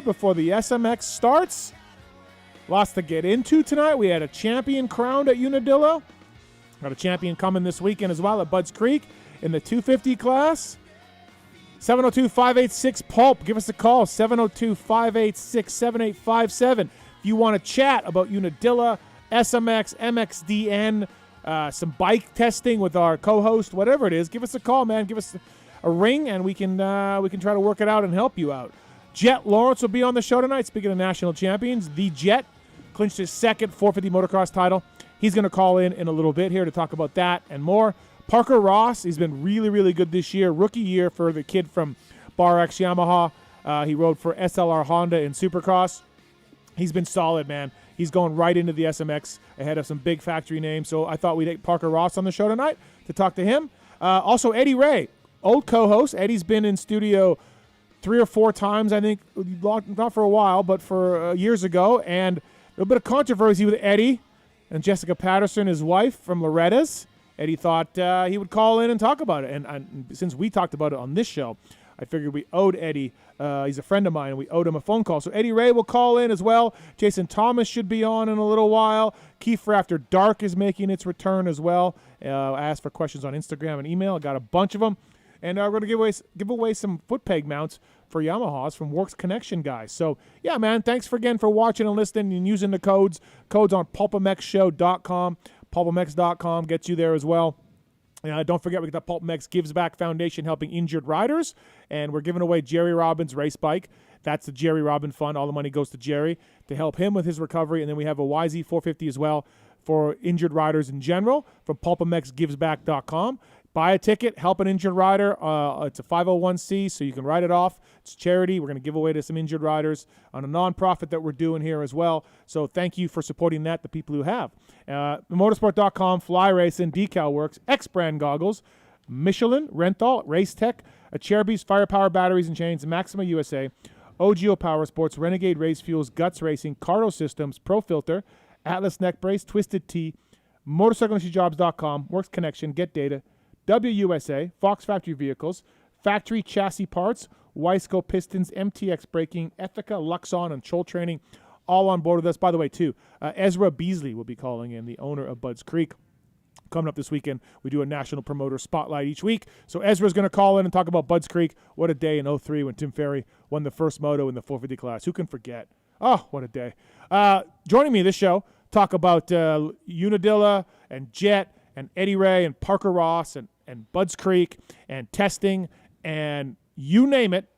before the SMX starts. Lots to get into tonight. We had a champion crowned at Unadilla. Got a champion coming this weekend as well at Budds Creek in the 250 class. 702-586-PULP. Give us a call, 702-586-7857. If you want to chat about Unadilla, SMX, MXDN, some bike testing with our co-host, whatever it is, give us a call, man. Give us a ring, and we can try to work it out and help you out. Jett Lawrence will be on the show tonight. Speaking of national champions, the Jett clinched his second 450 motocross title. He's going to call in a little bit here to talk about that and more. Parker Ross, he's been really, really good this year. Rookie year for the kid from Bar X Yamaha. He rode for SLR Honda in Supercross. He's been solid, man. He's going right into the SMX ahead of some big factory names. So I thought we'd take Parker Ross on the show tonight to talk to him. Also, Eddie Ray, old co-host. Eddie's been in studio 3 or 4 times, I think, not for a while, but for years ago. And a little bit of controversy with Eddie and Jessica Patterson, his wife from Loretta's. Eddie thought he would call in and talk about it. And since we talked about it on this show, I figured we owed Eddie, he's a friend of mine, and we owed him a phone call. So Eddie Ray will call in as well. Jason Thomas should be on in a little while. Keefer After Dark is making its return as well. I asked for questions on Instagram and email. I got a bunch of them. And we're going to give away some foot peg mounts for Yamahas from Works Connection guys. So, yeah, man, thanks again for watching and listening and using the codes. Codes on PulpMXShow.com. PulpMX.com gets you there as well. Don't forget, we got the PulpMX Gives Back Foundation helping injured riders, and we're giving away Jerry Robbins' race bike. That's the Jerry Robbins Fund. All the money goes to Jerry to help him with his recovery, and then we have a YZ450 as well for injured riders in general from PulpMXGivesBack.com. Buy a ticket, help an injured rider. It's a 501c, so you can write it off. It's charity. We're going to give away to some injured riders on a nonprofit that we're doing here as well. So thank you for supporting that, the people who have. Motorsport.com, Fly Racing, Decal Works, X-Brand Goggles, Michelin, Renthal, Race Tech, Acerbis, Firepower Batteries and Chains, Maxima USA, OGO Power Sports, Renegade Race Fuels, Guts Racing, Cardo Systems, Pro Filter, Atlas Neck Brace, Twisted Tea, MotorcycleIndustryJobs.com, Works Connection, Get Data, WUSA, Fox Factory Vehicles, Factory Chassis Parts, Wiseco Pistons, MTX Braking, Ethica, Luxon, and Chol Training, all on board with us. By the way, too, Ezra Beasley will be calling in, the owner of Budds Creek. Coming up this weekend, we do a national promoter spotlight each week. So Ezra's going to call in and talk about Budds Creek. What a day in 03 when Tim Ferry won the first moto in the 450 class. Who can forget? Oh, what a day. Joining me this show, talk about Unadilla and Jett and Eddie Ray and Parker Ross and Budds Creek and testing and you name it.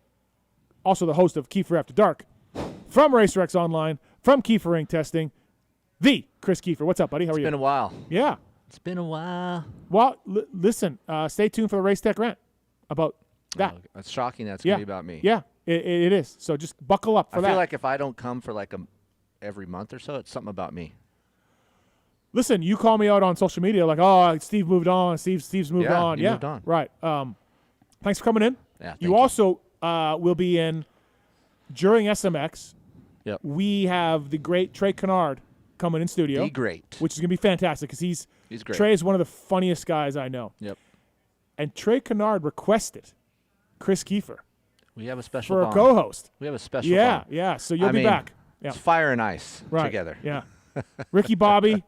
Also the host of Keefer After Dark from RacerX Online, from Keefer Ring Testing, the Kris Keefer. What's up, buddy? How are you? It's been a while. Yeah. It's been a while. Well, listen, stay tuned for the Race Tech Rant about that. Oh, it's shocking that's going to be about me. Yeah, it is. So just buckle up for that. I feel like if I don't come for like every month or so, it's something about me. Listen, you call me out on social media like, oh, Steve moved on. Steve's moved on. Yeah, moved on. Right. Thanks for coming in. Yeah. You also will be in during SMX. Yep. We have the great Trey Kennard coming in studio. The great. Which is going to be fantastic because he's great. Trey is one of the funniest guys I know. Yep. And Trey Kennard requested Kris Keefer. We have a special for bond. a co-host. We have a special bond. Yeah. So you'll be back. Yeah. It's fire and ice together. Yeah. Ricky Bobby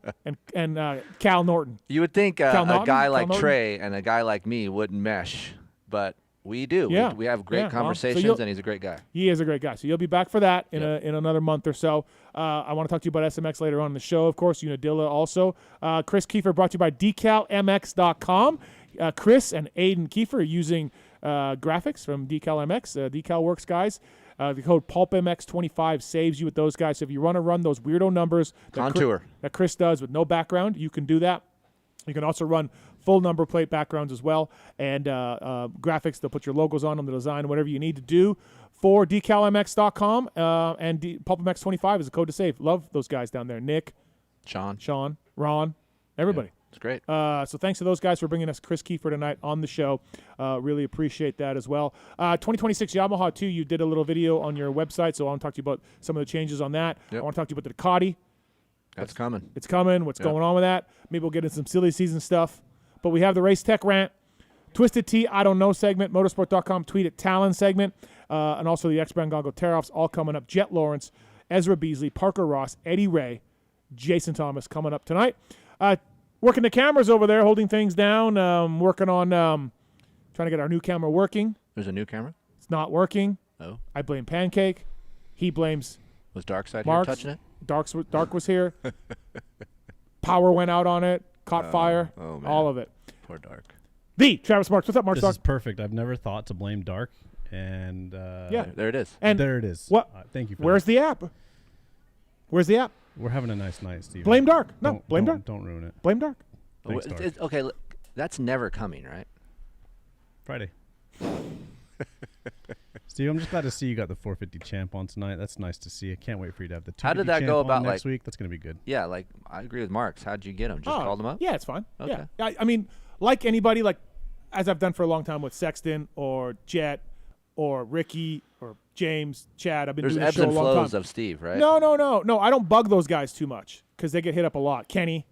and Cal Norton. You would think a guy like Norton? Trey and a guy like me wouldn't mesh, but we do. Yeah. We have great conversations, and he's a great guy. He is a great guy. So you'll be back for that in another month or so. I want to talk to you about SMX later on in the show, of course. Unadilla also. Kris Keefer brought to you by DecalMX.com. Kris and Aiden Keefer are using graphics from DecalMX, Decal Works guys. The code PulpMX25 saves you with those guys. So if you want to run those weirdo numbers that Kris does with no background, you can do that. You can also run full number plate backgrounds as well. And graphics, they'll put your logos on them, the design, whatever you need to do for DecalMX.com. And PulpMX25 is a code to save. Love those guys down there. Nick, Sean, Ron, everybody. Yeah. It's great. So thanks to those guys for bringing us Kris Keefer tonight on the show. Really appreciate that as well. 2026 Yamaha, too, you did a little video on your website, so I want to talk to you about some of the changes on that. Yep. I want to talk to you about the Ducati. That's coming. It's coming. What's going on with that? Maybe we'll get into some silly season stuff. But we have the Race Tech Rant, Twisted Tea, I Don't Know segment, motorsport.com tweet at Tallon segment. and also the X-Brand Gongo Tear-Offs all coming up. Jett Lawrence, Ezra Beasley, Parker Ross, Eddie Ray, Jason Thomas coming up tonight. Working the cameras over there, holding things down, working on trying to get our new camera working. There's a new camera? It's not working. Oh. I blame Pancake. He blames Was Dark Side Marks. here touching it? Dark was here. Power went out on it. Caught fire. Oh, man. All of it. Poor Dark. The Travis Marks. What's up, Marks? This is perfect. I've never thought to blame Dark, and Yeah. There it is. And there it is. What? Thank you for Where's that. the app? Where's the app? We're having a nice night, Steve. Blame Dark. No, blame Dark. Don't ruin it. Blame Dark. Thanks, Dark. Okay, look, that's never coming, right? Friday. Steve, I'm just glad to see you got the 450 champ on tonight. That's nice to see. I can't wait for you to have the 250 How did that champ go on about, next like- week. That's going to be good. Yeah, like, I agree with Marks. How'd you get him? Just called him up? Yeah, it's fine. Okay. Yeah. I mean, like anybody, like as I've done for a long time with Sexton or Jett or Ricky or James, Chad. I've been There's doing this ebbs show a and long flows time. of Steve, right? No. I don't bug those guys too much because they get hit up a lot. Kenny,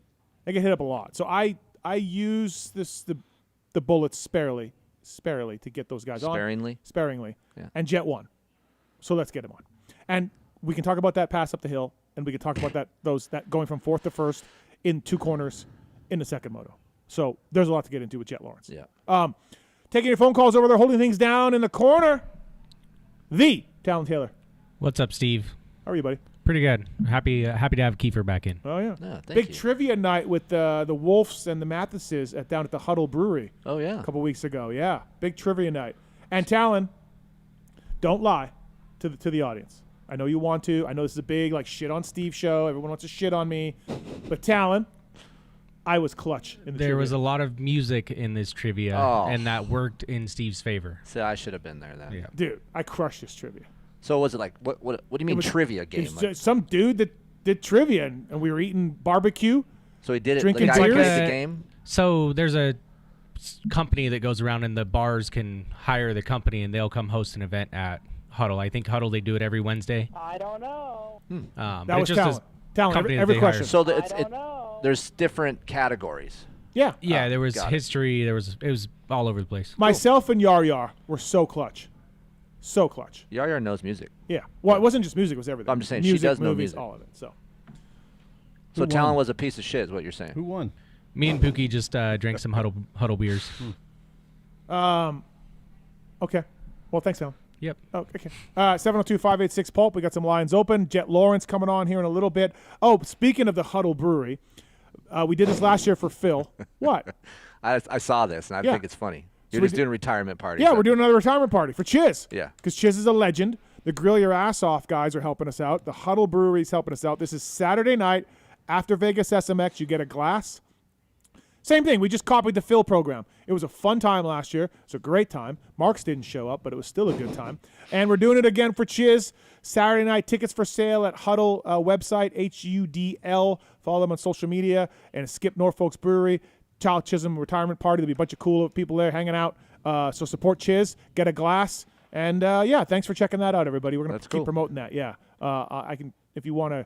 they get hit up a lot. So I use the bullets sparingly to get those guys Sparingly? on. Sparingly. Yeah. And Jett won. So let's get him on. And we can talk about that pass up the hill, and we can talk about that going from fourth to first in two corners in the second moto. So there's a lot to get into with Jett Lawrence. Yeah. Taking your phone calls over there, holding things down in the corner. The Tallon Taylor. What's up, Steve? How are you, buddy? Pretty good. Happy to have Keefer back in. Oh yeah. Yeah, thank Big you. trivia night with the Wolves and the Matthes down at the Huddle Brewery Oh, yeah. a couple weeks ago. Yeah, big trivia night. And Tallon, don't lie to the audience. I know you want to. I know this is a big like shit on Steve show. Everyone wants to shit on me, but Tallon, I was clutch in the There trivia. was a lot of music in this trivia, Oh. and that worked in Steve's favor. See, I should have been there then. Yeah. Dude, I crushed this trivia. So was it like, what do you mean was- trivia It game? was Like, just some dude that did trivia, and we were eating barbecue. so he did it, drinking the guy beers? played the game? So there's a company that goes around, and the bars can hire the company, and they'll come host an event at Huddle. I think Huddle, they do it every Wednesday. I don't know. That but was it's just Tallon. Tallon, company every that they hire. question. So I don't know. there's different categories. Yeah. Yeah, there was got it. history. It was all over the place. Myself and Yar were so clutch. So clutch. Yar knows music. Yeah. Well, it wasn't just music; it was everything. I'm just saying, she music, does know movies, music. all of it. So. So won? Talon was a piece of shit is what you're saying. Who won? Me and Pookie just drank some Huddle beers. Okay. Well, thanks, Alan. Yep. Oh, okay. 702-586-PULP. We got some lines open. Jett Lawrence coming on here in a little bit. Oh, speaking of the Huddle Brewery, we did this last year for Phil. What? I saw this, and I Yeah. think it's funny. So You're we just did- doing retirement parties. Yeah, we're doing another retirement party for Chiz. Yeah. Because Chiz is a legend. The Grill Your Ass Off guys are helping us out. The Huddle Brewery is helping us out. This is Saturday night after Vegas SMX. You get a glass. Same thing. We just copied the Phil program. It was a fun time last year. It's a great time. Marks didn't show up, but it was still a good time. And we're doing it again for Chiz. Saturday night, tickets for sale at Huddle website, HUDL. Follow them on social media. And Skip Norfolk's Brewery. Child Chisholm retirement party. There'll be a bunch of cool people there hanging out. So support Chiz. Get a glass. And, yeah, thanks for checking that out, everybody. We're going to That's keep cool. promoting that. Yeah. I can, if you want to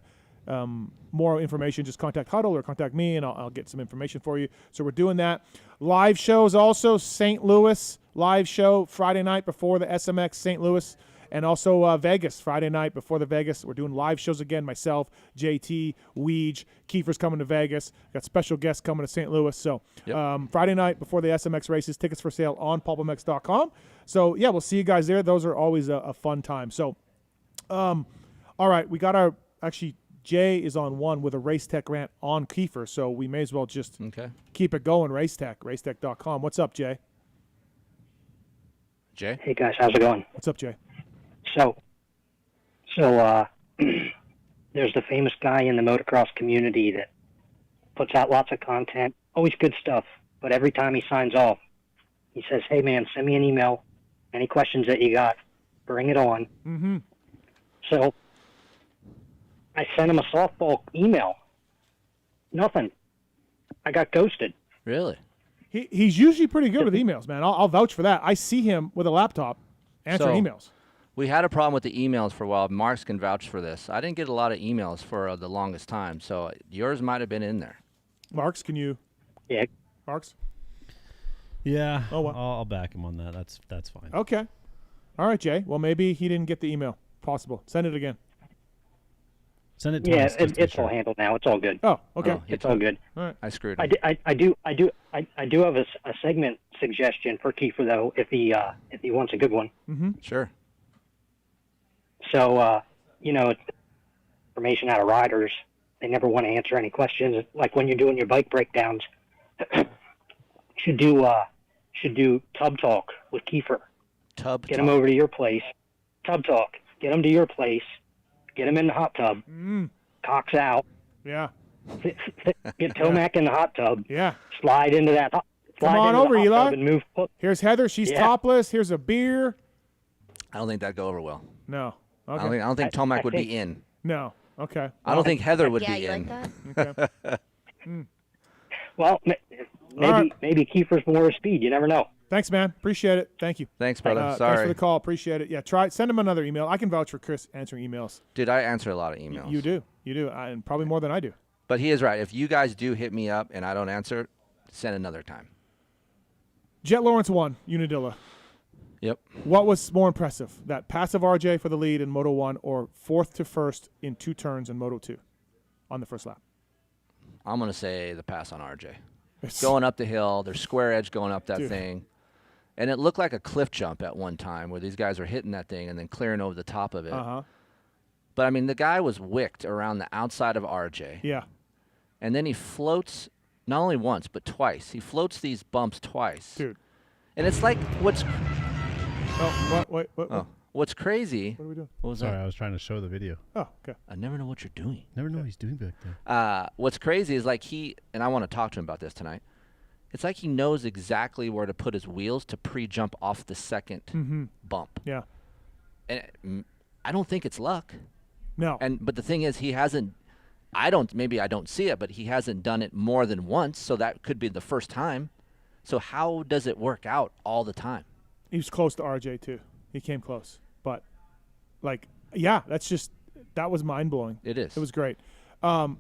more information, just contact Huddle or contact me, and I'll get some information for you. So we're doing that. Live shows also, St. Louis live show Friday night before the SMX St. Louis, and also Vegas Friday night before the Vegas. We're doing live shows again, myself, JT, Weege, Keefer's coming to Vegas. Got special guests coming to St. Louis. So Yep. Friday night before the SMX races, tickets for sale on PulpMX.com. So, yeah, we'll see you guys there. Those are always a fun time. So, all right, we got our – actually – Jay is on one with a Race Tech rant on Keefer, so we may as well just Okay. keep it going. Racetech, racetech.com. What's up, Jay? Jay? Hey guys, how's it going? What's up, Jay? So, there's the famous guy in the motocross community that puts out lots of content, always good stuff, but every time he signs off, he says, "Hey man, send me an email. Any questions that you got, bring it on." Mm-hmm. So, I sent him a softball email. Nothing. I got ghosted. Really? He's usually pretty good with emails, man. I'll vouch for that. I see him with a laptop answering emails. We had a problem with the emails for a while. Marks can vouch for this. I didn't get a lot of emails for the longest time, so yours might have been in there. Marks, can you? Yeah. Marks? Yeah. Oh, well. I'll back him on that. That's fine. Okay. All right, Jay. Well, maybe he didn't get the email. Possible. Send it again. Send it to Yeah, us. just to be it's all sure. handled now. It's all good. Oh, okay. Oh, It's all good. All right. I screwed I him. do have a segment suggestion for Keefer though, if he wants a good one. Sure. So it's information out of riders. They never want to answer any questions. Like when you're doing your bike breakdowns, should do tub talk with Keefer. Get him over to your place. Tub talk. Get him to your place. Get him in the hot tub. Cocks out. Yeah. Get Tomac in the hot tub. Yeah. Slide into that. Slide Come on into over, the hot Eli. tub and move. Here's Heather. She's Yeah. topless. Here's a beer. I don't think that'd go over well. No. I Okay. don't think Tomac would think- be in. No. Okay. I don't think Heather would Yeah, be you in. like that? Okay. Well, right. maybe Keefer's more speed. You never know. Thanks, man. Appreciate it. Thank you. Thanks, brother. Thanks Sorry. for the call. Appreciate it. Yeah, send him another email. I can vouch for Kris answering emails. Dude, I answer a lot of emails. You do. And probably more than I do. But he is right. If you guys do hit me up and I don't answer, send another time. Jett Lawrence won Unadilla. Yep. What was more impressive, that passive RJ for the lead in Moto 1 or fourth to first in 2 turns in Moto 2 on the first lap? I'm going to say the pass on RJ. It's- Going up the hill, there's square edge going up that Dude. thing. And it looked like a cliff jump at one time where these guys were hitting that thing and then clearing over the top of it. Uh-huh. But, I mean, the guy was wicked around the outside of RJ. Yeah. And then he floats not only once, but twice. He floats these bumps twice. Dude. And it's like what's Oh, what? what's crazy. What are we doing? What was Sorry, that? I was trying to show the video. Oh, okay. I never know what you're doing. Never know what he's doing back there. What's crazy is like and I want to talk to him about this tonight. It's like he knows exactly where to put his wheels to pre-jump off the second bump. Yeah. And I don't think it's luck. No. But the thing is, he hasn't. Maybe I don't see it, but he hasn't done it more than once. So that could be the first time. So how does it work out all the time? He was close to RJ, too. He came close. But, that was mind-blowing. It is. It was great.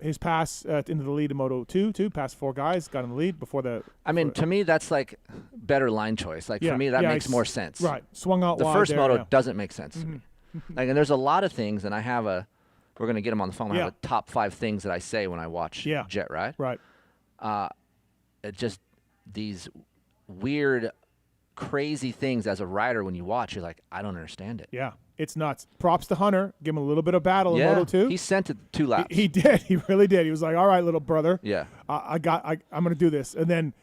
His pass into the lead in Moto 2, too. Passed 4 guys, got in the lead before the... I mean, to me, that's like better line choice. Like, Yeah, for me, that yeah, makes it's- more sense. Right. Swung out The wide first there, moto yeah. doesn't make sense to me. Like, and there's a lot of things, and I have we're going to get him on the phone. I Yeah. have a top 5 things that I say when I watch Yeah. Jett ride. Right. It just these weird, crazy things as a rider when you watch, you're like, I don't understand it. Yeah. It's nuts. Props to Hunter. Give him a little bit of battle in Moto 2. He sent it 2 laps. He did. He really did. He was like, all right, little brother. Yeah. I'm going to do this. And then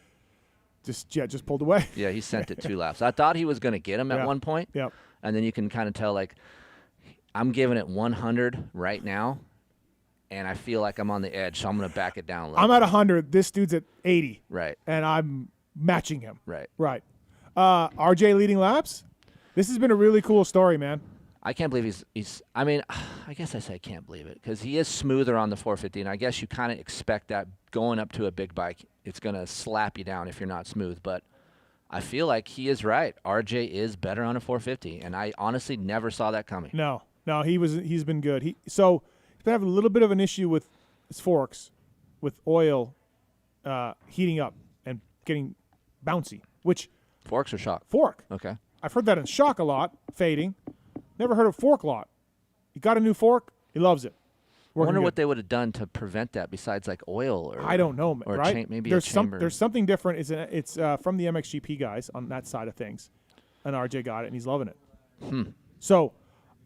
just pulled away. Yeah, he sent it 2 laps. I thought he was going to get him Yeah. at one point. Yep. And then you can kind of tell, like, I'm giving it 100 right now, and I feel like I'm on the edge, so I'm going to back it down a little I'm bit. at 100. This dude's at 80. Right, And I'm matching him. right. Right. RJ leading laps. This has been a really cool story, man. I can't believe he's. I mean, I guess I say I can't believe it because he is smoother on the 450, and I guess you kind of expect that going up to a big bike, it's going to slap you down if you're not smooth. But I feel like he is right. RJ is better on a 450, and I honestly never saw that coming. No, he's been good. He's been having a little bit of an issue with his forks, with oil heating up and getting bouncy. Which Forks or shock? fork? Okay. I've heard that in shock a lot, fading. Never heard of fork a lot. He got a new fork. He loves it. I wonder Working what good. they would have done to prevent that besides like oil or I don't know, or right? maybe there's a chamber. there's something different. It's from the MXGP guys on that side of things, and RJ got it and he's loving it. So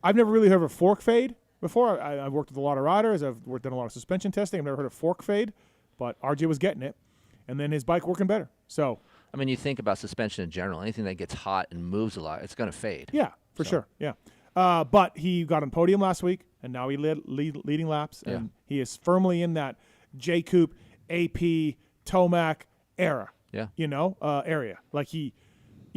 I've never really heard of a fork fade before. I've worked with a lot of riders. I've done a lot of suspension testing. I've never heard of fork fade, but RJ was getting it, and then his bike working better. So I mean, you think about suspension in general. Anything that gets hot and moves a lot, it's going to fade. yeah, for sure, yeah. But he got on podium last week, and now he leading laps, and he is firmly in that J Coupe, AP, Tomac era. Yeah. Area. Like he,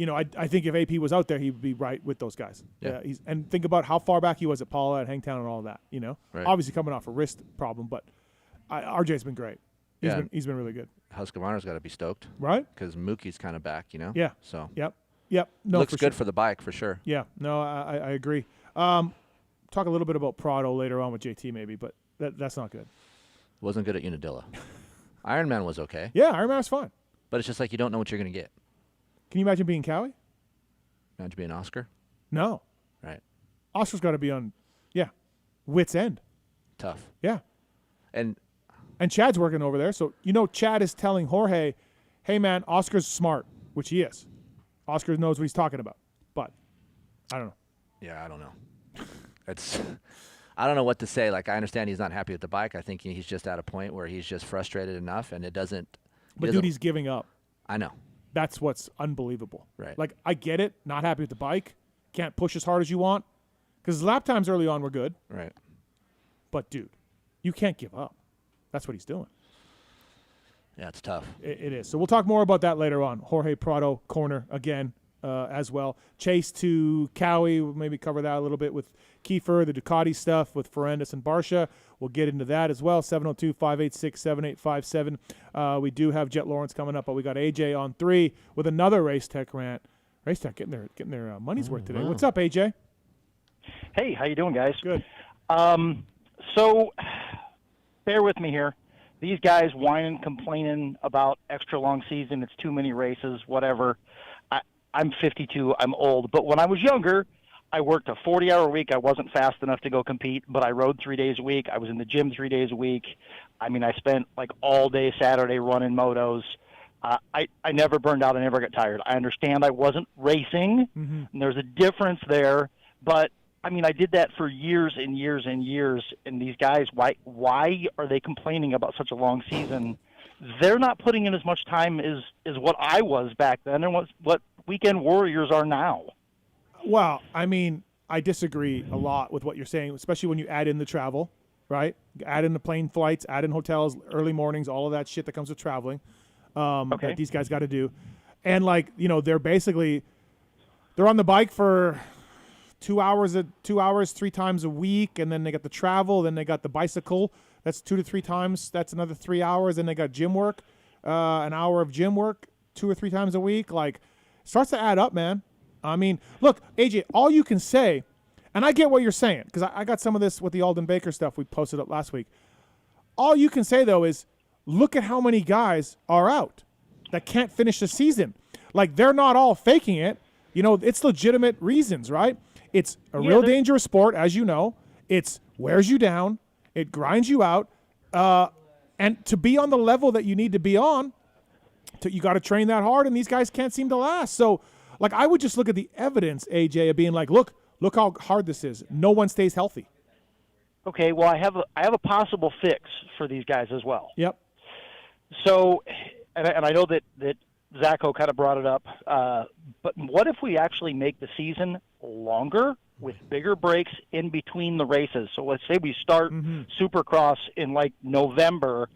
I think if AP was out there, he'd be right with those guys. Yeah. And think about how far back he was at Paula and Hangtown and all that. Right. Obviously coming off a wrist problem, but RJ's been great. He's been really good. Husqvarna's got to be stoked, Right? because Mookie's kind of back, Yeah. So Yep. No, looks for good sure. for the bike for sure. Yeah. No, I agree. Talk a little bit about Prado later on with JT maybe, but that's not good. Wasn't good at Unadilla. Ironman was okay, Yeah, Ironman was fine. but it's just like you don't know what you're going to get. Can you imagine being Cowie? Imagine being Oscar. No. Right. Oscar's got to be on, wit's end. Tough. Yeah. And Chad's working over there. So, Chad is telling Jorge, hey, man, Oscar's smart, which he is. Oscar knows what he's talking about. But I don't know. yeah, I don't know. I don't know what to say. Like, I understand he's not happy with the bike. I think he's just at a point where he's just frustrated enough, and it doesn't. But, dude, he's giving up. I know. That's what's unbelievable. Right. Like, I get it. Not happy with the bike. Can't push as hard as you want. Because lap times early on were good. Right. But, dude, you can't give up. That's what he's doing. Yeah, it's tough. It is. So we'll talk more about that later on. Jorge Prado corner again as well. Chase to Cowie. We'll maybe cover that a little bit with Keefer, the Ducati stuff with Ferrandis and Barsha. We'll get into that as well. 702-586-7857. We do have Jett Lawrence coming up, but we got AJ on 3 with another Race Tech rant. Race Tech getting their money's worth today. Wow. What's up, AJ? Hey, how you doing, guys? Good. So, bear with me here. These guys whining, complaining about extra long season. It's too many races, whatever. I'm 52. I'm old. But when I was younger, I worked a 40-hour week. I wasn't fast enough to go compete, but I rode 3 days a week. I was in the gym 3 days a week. I mean, I spent like all day Saturday running motos. I never burned out. I never got tired. I understand I wasn't racing, and there's a difference there. But, I mean, I did that for years and years and years. And these guys, why are they complaining about such a long season? They're not putting in as much time as what I was back then and what weekend warriors are now. Well, I mean, I disagree a lot with what you're saying, especially when you add in the travel, right? Add in the plane flights, add in hotels, early mornings, all of that shit that comes with traveling that these guys got to do. And, like, they're on the bike for 2 hours, 3 times a week, and then they got the travel, then they got the bicycle. That's 2 to 3 times. That's another 3 hours. Then they got gym work, an hour of gym work 2 or 3 times a week. Like, it starts to add up, man. I mean, look, AJ, all you can say, and I get what you're saying, because I got some of this with the Alden Baker stuff we posted up last week. All you can say, though, is look at how many guys are out that can't finish the season. Like, they're not all faking it. It's legitimate reasons, right? It's a real dangerous sport, as you know. It wears you down. It grinds you out. And to be on the level that you need to be on, you got to train that hard, and these guys can't seem to last. So, like, I would just look at the evidence, AJ, of being like, look how hard this is. No one stays healthy. Okay, well, I have a possible fix for these guys as well. Yep. So, and I know that Zacho kind of brought it up, but what if we actually make the season longer with bigger breaks in between the races? So let's say we start Supercross in like November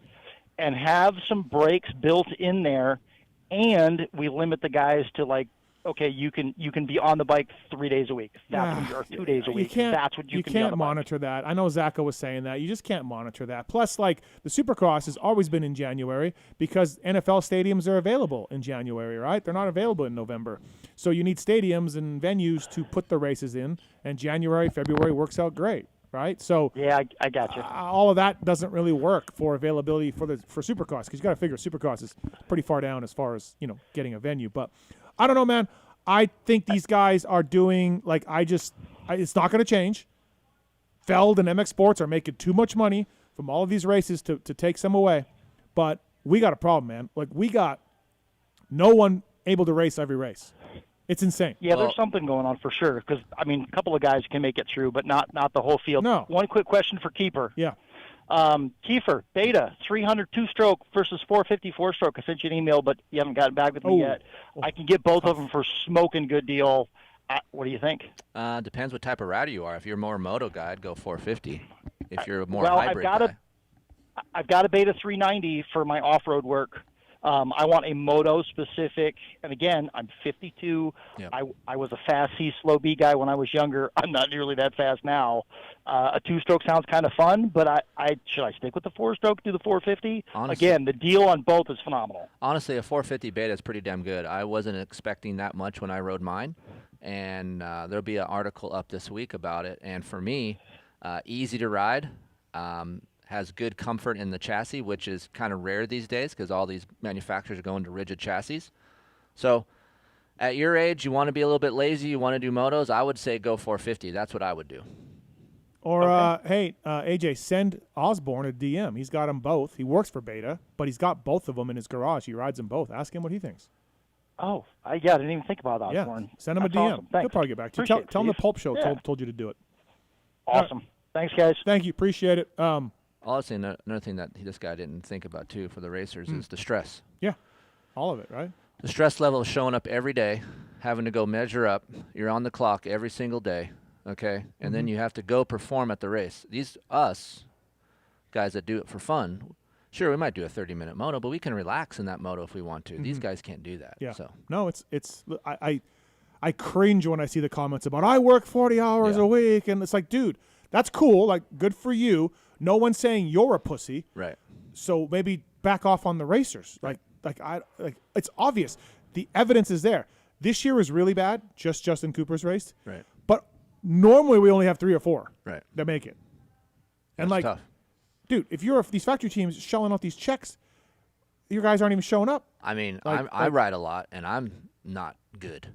and have some breaks built in there, and we limit the guys to like, okay, you can be on the bike 3 days a week. That's or 2 days a week. That's what you can be on the monitor bike. that. I know Zacho was saying that. You just can't monitor that. Plus, like, the Supercross has always been in January because NFL stadiums are available in January, right? They're not available in November. So you need stadiums and venues to put the races in, and January, February works out great, right? So yeah, I got you. All of that doesn't really work for availability for Supercross, because you got to figure Supercross is pretty far down as far as getting a venue. But I don't know, man. I think these guys are doing it's not going to change. Feld and MX Sports are making too much money from all of these races to take some away. But we got a problem, man. Like, we got no one able to race every race. It's insane. Yeah, there's something going on for sure. Because, I mean, a couple of guys can make it through, but not the whole field. No. One quick question for Keeper. Yeah. Keefer, Beta, 300 2-stroke versus 450 4-stroke. I sent you an email, but you haven't gotten back with me yet. I can get both of them for smoking good deal. What do you think? Depends what type of rider you are. If you're more a moto guy, I'd go 450. If you're more hybrid guy. I've got a Beta 390 for my off-road work. I want a moto specific, and again, I'm 52. Yep. I was a fast C, slow B guy when I was younger. I'm not nearly that fast now. A 2-stroke sounds kind of fun, but should I stick with the 4-stroke, do the 450? Honestly, again, the deal on both is phenomenal. Honestly, a 450 Beta is pretty damn good. I wasn't expecting that much when I rode mine, and there'll be an article up this week about it. And for me, easy to ride. Has good comfort in the chassis, which is kind of rare these days because all these manufacturers are going to rigid chassis. So At your age, you want to be a little bit lazy, you want to do motos, I would say go 450. That's what I would do. Or, hey, AJ, send Osborne a DM. He's got them both. He works for Beta, but he's got both of them in his garage. He rides them both. Ask him what he thinks. Oh, I didn't even think about Osborne. Yeah, send him That's a DM. awesome. Thanks. He'll probably get back to you. Appreciate it, Tell him the Steve. Pulp Show Yeah. told you to do it. Awesome. Thanks, guys. Thank you. Appreciate it. Also, another thing that this guy didn't think about, too, for the racers is the stress. Yeah, all of it, right? The stress level of showing up every day, having to go measure up. You're on the clock every single day, okay? And then you have to go perform at the race. Us guys that do it for fun, sure, we might do a 30-minute moto, but we can relax in that moto if we want to. These guys can't do that. Yeah. So. No, I cringe when I see the comments about I work 40 hours a week, and it's like, dude, that's cool. Like, good for you. No one's saying you're a pussy. Right. So maybe back off on the racers. Like it's obvious. The evidence is there. This year was really bad. Just Justin Cooper's race. Right. But normally we only have 3 or 4 Right. that make it. And That's tough. dude, if you're these factory teams shelling out these checks, your guys aren't even showing up. I mean, Like- I ride a lot, and I'm not good.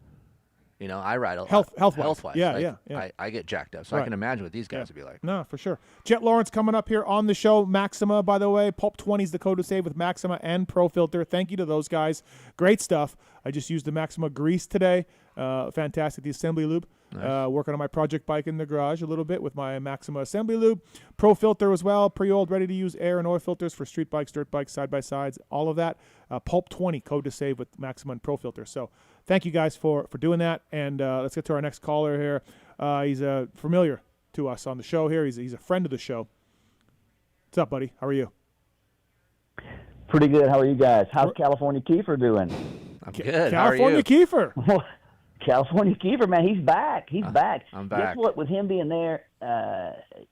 You know, I ride a lot. Health-wise. Yeah, Like, yeah. I get jacked up, so I Right. can imagine what these guys would be like. No, for sure. Jett Lawrence coming up here on the show. Maxima, by the way. Pulp 20 is the code to save with Maxima and Pro Filter. Thank you to those guys. Great stuff. I just used the Maxima grease today. Fantastic. The assembly lube. Nice. Working on my project bike in the garage a little bit with my Maxima assembly lube. Pro Filter as well. Pre-oiled, ready-to-use air and oil filters for street bikes, dirt bikes, side-by-sides, all of that. Pulp 20, code to save with Maxima and Pro Filter. So thank you guys for doing that. And let's get to our next caller here. He's familiar to us on the show here. He's a friend of the show. What's up, buddy? How are you? Pretty good. How are you guys? How's California Kiefer doing? I'm good. California How are you? Kiefer. California Kiefer, man, he's back. He's back. I'm back. Guess what? With him being there,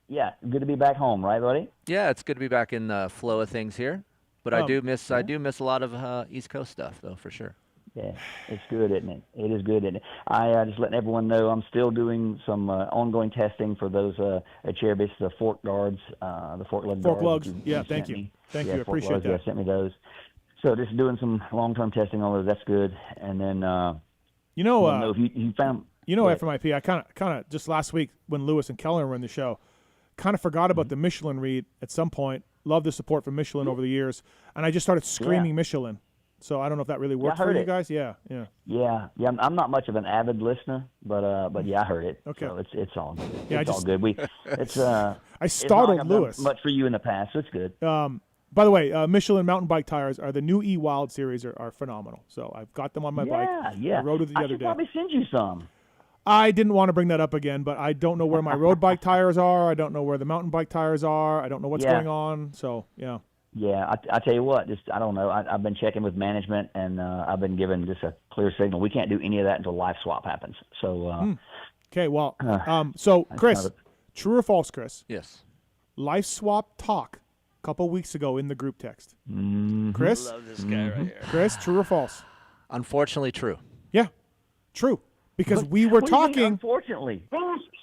yeah, good to be back home, right, buddy? Yeah, it's good to be back in the flow of things here. But I do miss a lot of East Coast stuff, though, for sure. Yeah, it's good, isn't it? It is good, isn't it? I just letting everyone know I'm still doing some ongoing testing for those Cherubics, the fork guards, the fork lug Fork guards. lugs. Yeah, thank you. Thank you. I fork appreciate lugs, that. Yeah, sent me those. So just doing some long-term testing on those. That's good. And then You know, if you found FMIP, I kind of just last week when Lewis and Keller were in the show, kind of forgot about the Michelin read at some point. Love the support from Michelin over the years, and I just started screaming Michelin. So I don't know if that really worked for you guys. Yeah. Yeah. I'm not much of an avid listener, but yeah, I heard it. Okay. So it's all good. Yeah, it's all good. I startled I've done Lewis. much for you in the past, so it's good. By the way, Michelin mountain bike tires are the new E-Wild series are phenomenal. So I've got them on my bike. Yeah. I rode with it the I other should day. probably send you some. I didn't want to bring that up again, but I don't know where my road bike tires are. I don't know where the mountain bike tires are. I don't know what's going on. So, yeah. Yeah, I tell you what, just I don't know. I've been checking with management, and I've been given just a clear signal. We can't do any of that until live swap happens. So, Okay, well, so Kris, true or false, Kris? Yes. Life swap talk a couple weeks ago in the group text. Kris? Love this guy right here. Kris, true or false? Unfortunately, true. Yeah, true. Because we were What do you mean, talking. unfortunately.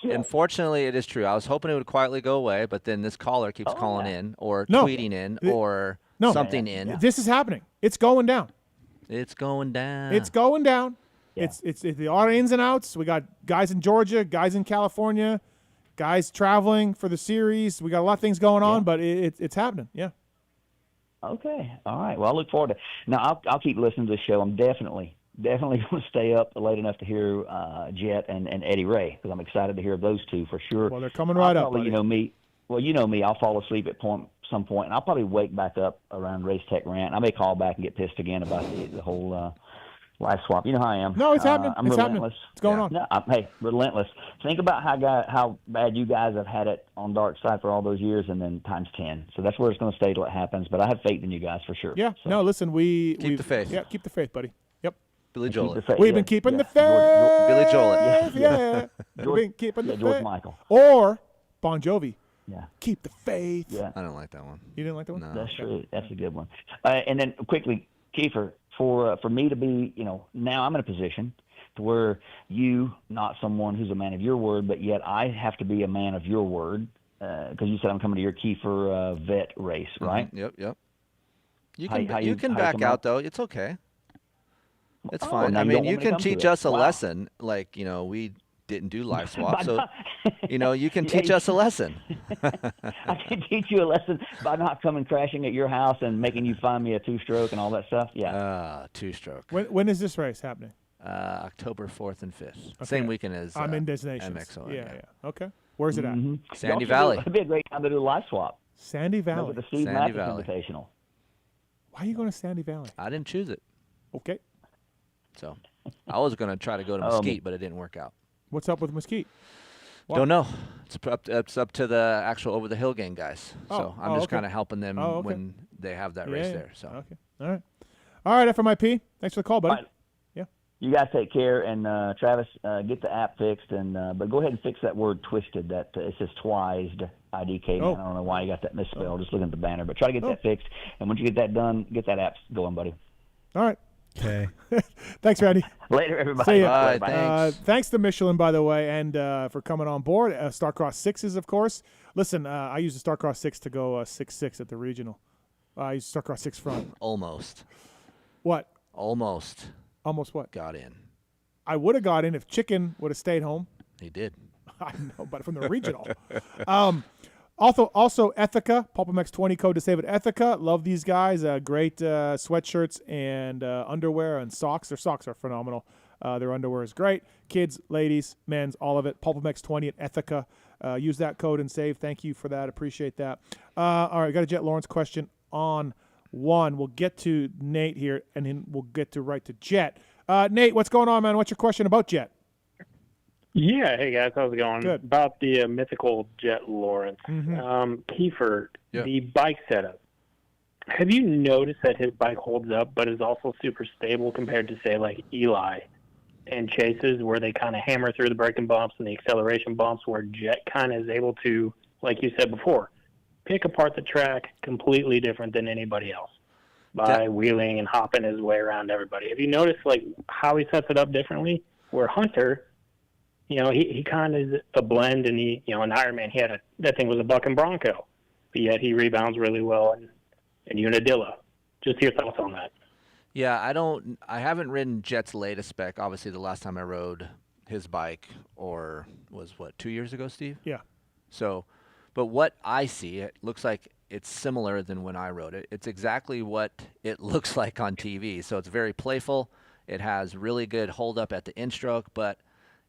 Unfortunately, it is true. I was hoping it would quietly go away, but then this caller keeps calling in or No. tweeting in or No. something in. This is happening. It's going down. It's going down. It's going down. Yeah. It's the all ins and outs. We got guys in Georgia, guys in California, guys traveling for the series. We got a lot of things going on, but it's happening. Yeah. Okay. All right. Well, I look forward to. Now, I'll keep listening to the show. I'm definitely going to stay up late enough to hear Jett and Eddie Ray, because I'm excited to hear those two for sure. Well, they're coming right up, Probably, buddy. you know me. I'll fall asleep at some point, and I'll probably wake back up around Race Tech Rant. I may call back and get pissed again about the whole live swap. You know how I am. No, it's happening. I'm It's happening. relentless. It's going on. No, hey, relentless. Think about how bad you guys have had it on Dark Side for all those years, and then times 10. So that's where it's going to stay till it happens. But I have faith in you guys for sure. Yeah. So. No, listen, Keep the faith. Yeah, keep the faith, buddy. Yep. Billy Keep Joel. the faith. We've Yeah, been keeping the yeah. faith. Billy Joel it. Yeah. We've George- been keeping the George faith. Michael. Or Bon Jovi. Yeah. Keep the faith. Yeah. I don't like that one. You didn't like that one? No. That's true. That's a good one. And then quickly, Kiefer, for me to be, now I'm in a position to where you, not someone who's a man of your word, but yet I have to be a man of your word, because you said I'm coming to your Kiefer vet race, right? Yep. You How can you back come out up? though. It's okay. It's Oh, fine. now I you don't mean, you want me to can come to teach it. us a Wow. lesson. Like, we didn't do live swap, By so not- you can Yeah, teach us a lesson. I can teach you a lesson by not coming crashing at your house and making you find me a two-stroke and all that stuff. Yeah. Two-stroke. When is this race happening? October 4th and 5th. Okay. Same weekend as I'm in Destinations. MXO. Yeah. Okay. Where's it at? Mhm. Sandy Also, Valley. It'd be a great time to do a live swap. Sandy Look Valley. at the Steve Sandy Matthes Valley. Invitational. Why are you going to Sandy Valley? I didn't choose it, Okay. so I was going to try to go to Mesquite, but it didn't work out. What's up with Mesquite? Why? Don't know. It's up to the actual Over the Hill gang guys. So I'm just okay. kind of helping them Oh, okay. when they have that race there. So Okay. All right, FMIP. Thanks for the call, buddy. All right. Yeah. You guys take care, and Travis, get the app fixed, and but go ahead and fix that word twisted. That it says twised IDK. Oh. Man. I don't know why you got that misspelled. Just looking at the banner, but try to get that fixed. And once you get that done, get that app going, buddy. All right. Okay. Thanks, Randy. Later, everybody. See ya. Bye. Thanks. Thanks to Michelin, by the way, and for coming on board. Starcross 6s, of course. Listen, I use the Starcross 6 to go 6-6 at the regional. I use Starcross 6 front. almost What? Almost Almost what? got in. I would have got in if Chicken would have stayed home. He did. I know, but from the regional. Also, Ethica, PulpMX 20 code to save at Ethica. Love these guys. Great sweatshirts and underwear and socks. Their socks are phenomenal. Their underwear is great. Kids, ladies, men's, all of it. PulpMX 20 at Ethica. Use that code and save. Thank you for that. Appreciate that. All right, got a Jett Lawrence question on one. We'll get to Nate here, and then we'll get to right to Jett. Nate, what's going on, man? What's your question about Jett? Yeah, hey guys, how's it going? Good. About the mythical Jett Lawrence. Keefer, Yeah. the bike setup. Have you noticed that his bike holds up, but is also super stable compared to, say, like Eli and Chase's, where they kind of hammer through the braking bumps and the acceleration bumps, where Jett kind of is able to, like you said before, pick apart the track completely different than anybody else by wheeling and hopping his way around everybody. Have you noticed, like, how he sets it up differently? Where Hunter, he kind of is a blend, and he, in Ironman, that thing was a buck and Bronco, but yet he rebounds really well in Unadilla. Just your thoughts on that. Yeah, I haven't ridden Jett's latest spec. Obviously, the last time I rode his bike was 2 years ago, Steve? Yeah. So, but what I see, it looks like it's similar than when I rode it. It's exactly what it looks like on TV. So it's very playful. It has really good hold up at the end stroke, but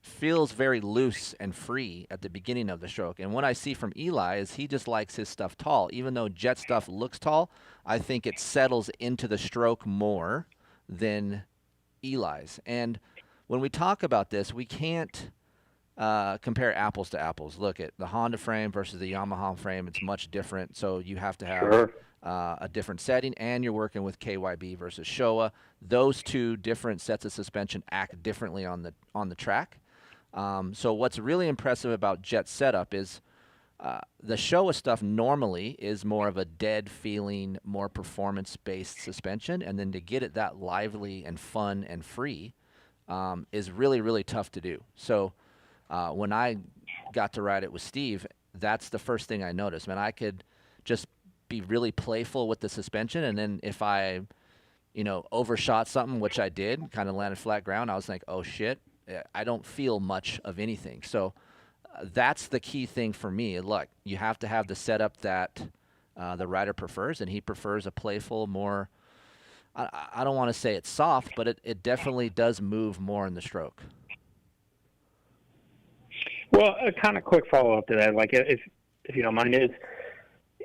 feels very loose and free at the beginning of the stroke. And what I see from Eli is he just likes his stuff tall. Even though Jett stuff looks tall, I think it settles into the stroke more than Eli's. And when we talk about this, we can't compare apples to apples. Look at the Honda frame versus the Yamaha frame. It's much different. So you have to have a different setting, and you're working with KYB versus Showa. Those two different sets of suspension act differently on the track. So what's really impressive about Jett's setup is the Showa stuff normally is more of a dead feeling, more performance-based suspension, and then to get it that lively and fun and free is really, really tough to do. So when I got to ride it with Steve, that's the first thing I noticed. Man, I could just be really playful with the suspension, and then if I, overshot something, which I did, kind of landed flat ground, I was like, oh shit, I don't feel much of anything. So that's the key thing for me. Look, you have to have the setup that the rider prefers, and he prefers a playful, more, I don't want to say it's soft, but it definitely does move more in the stroke. Well, a kind of quick follow-up to that, like if you don't mind, is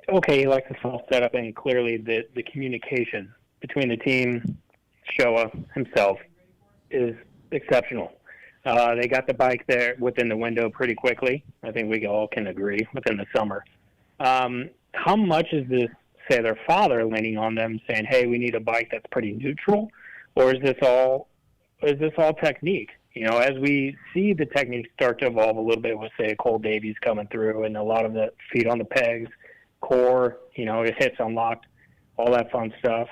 okay, he likes the soft setup, and clearly the communication between the team, Showa himself, is exceptional. They got the bike there within the window pretty quickly. I think we all can agree within the summer. How much is this, say, their father leaning on them, saying, "Hey, we need a bike that's pretty neutral," or is this all technique? As we see the technique start to evolve a little bit with, say, Cole Davies coming through, and a lot of the feet on the pegs, core, it hits unlocked, all that fun stuff.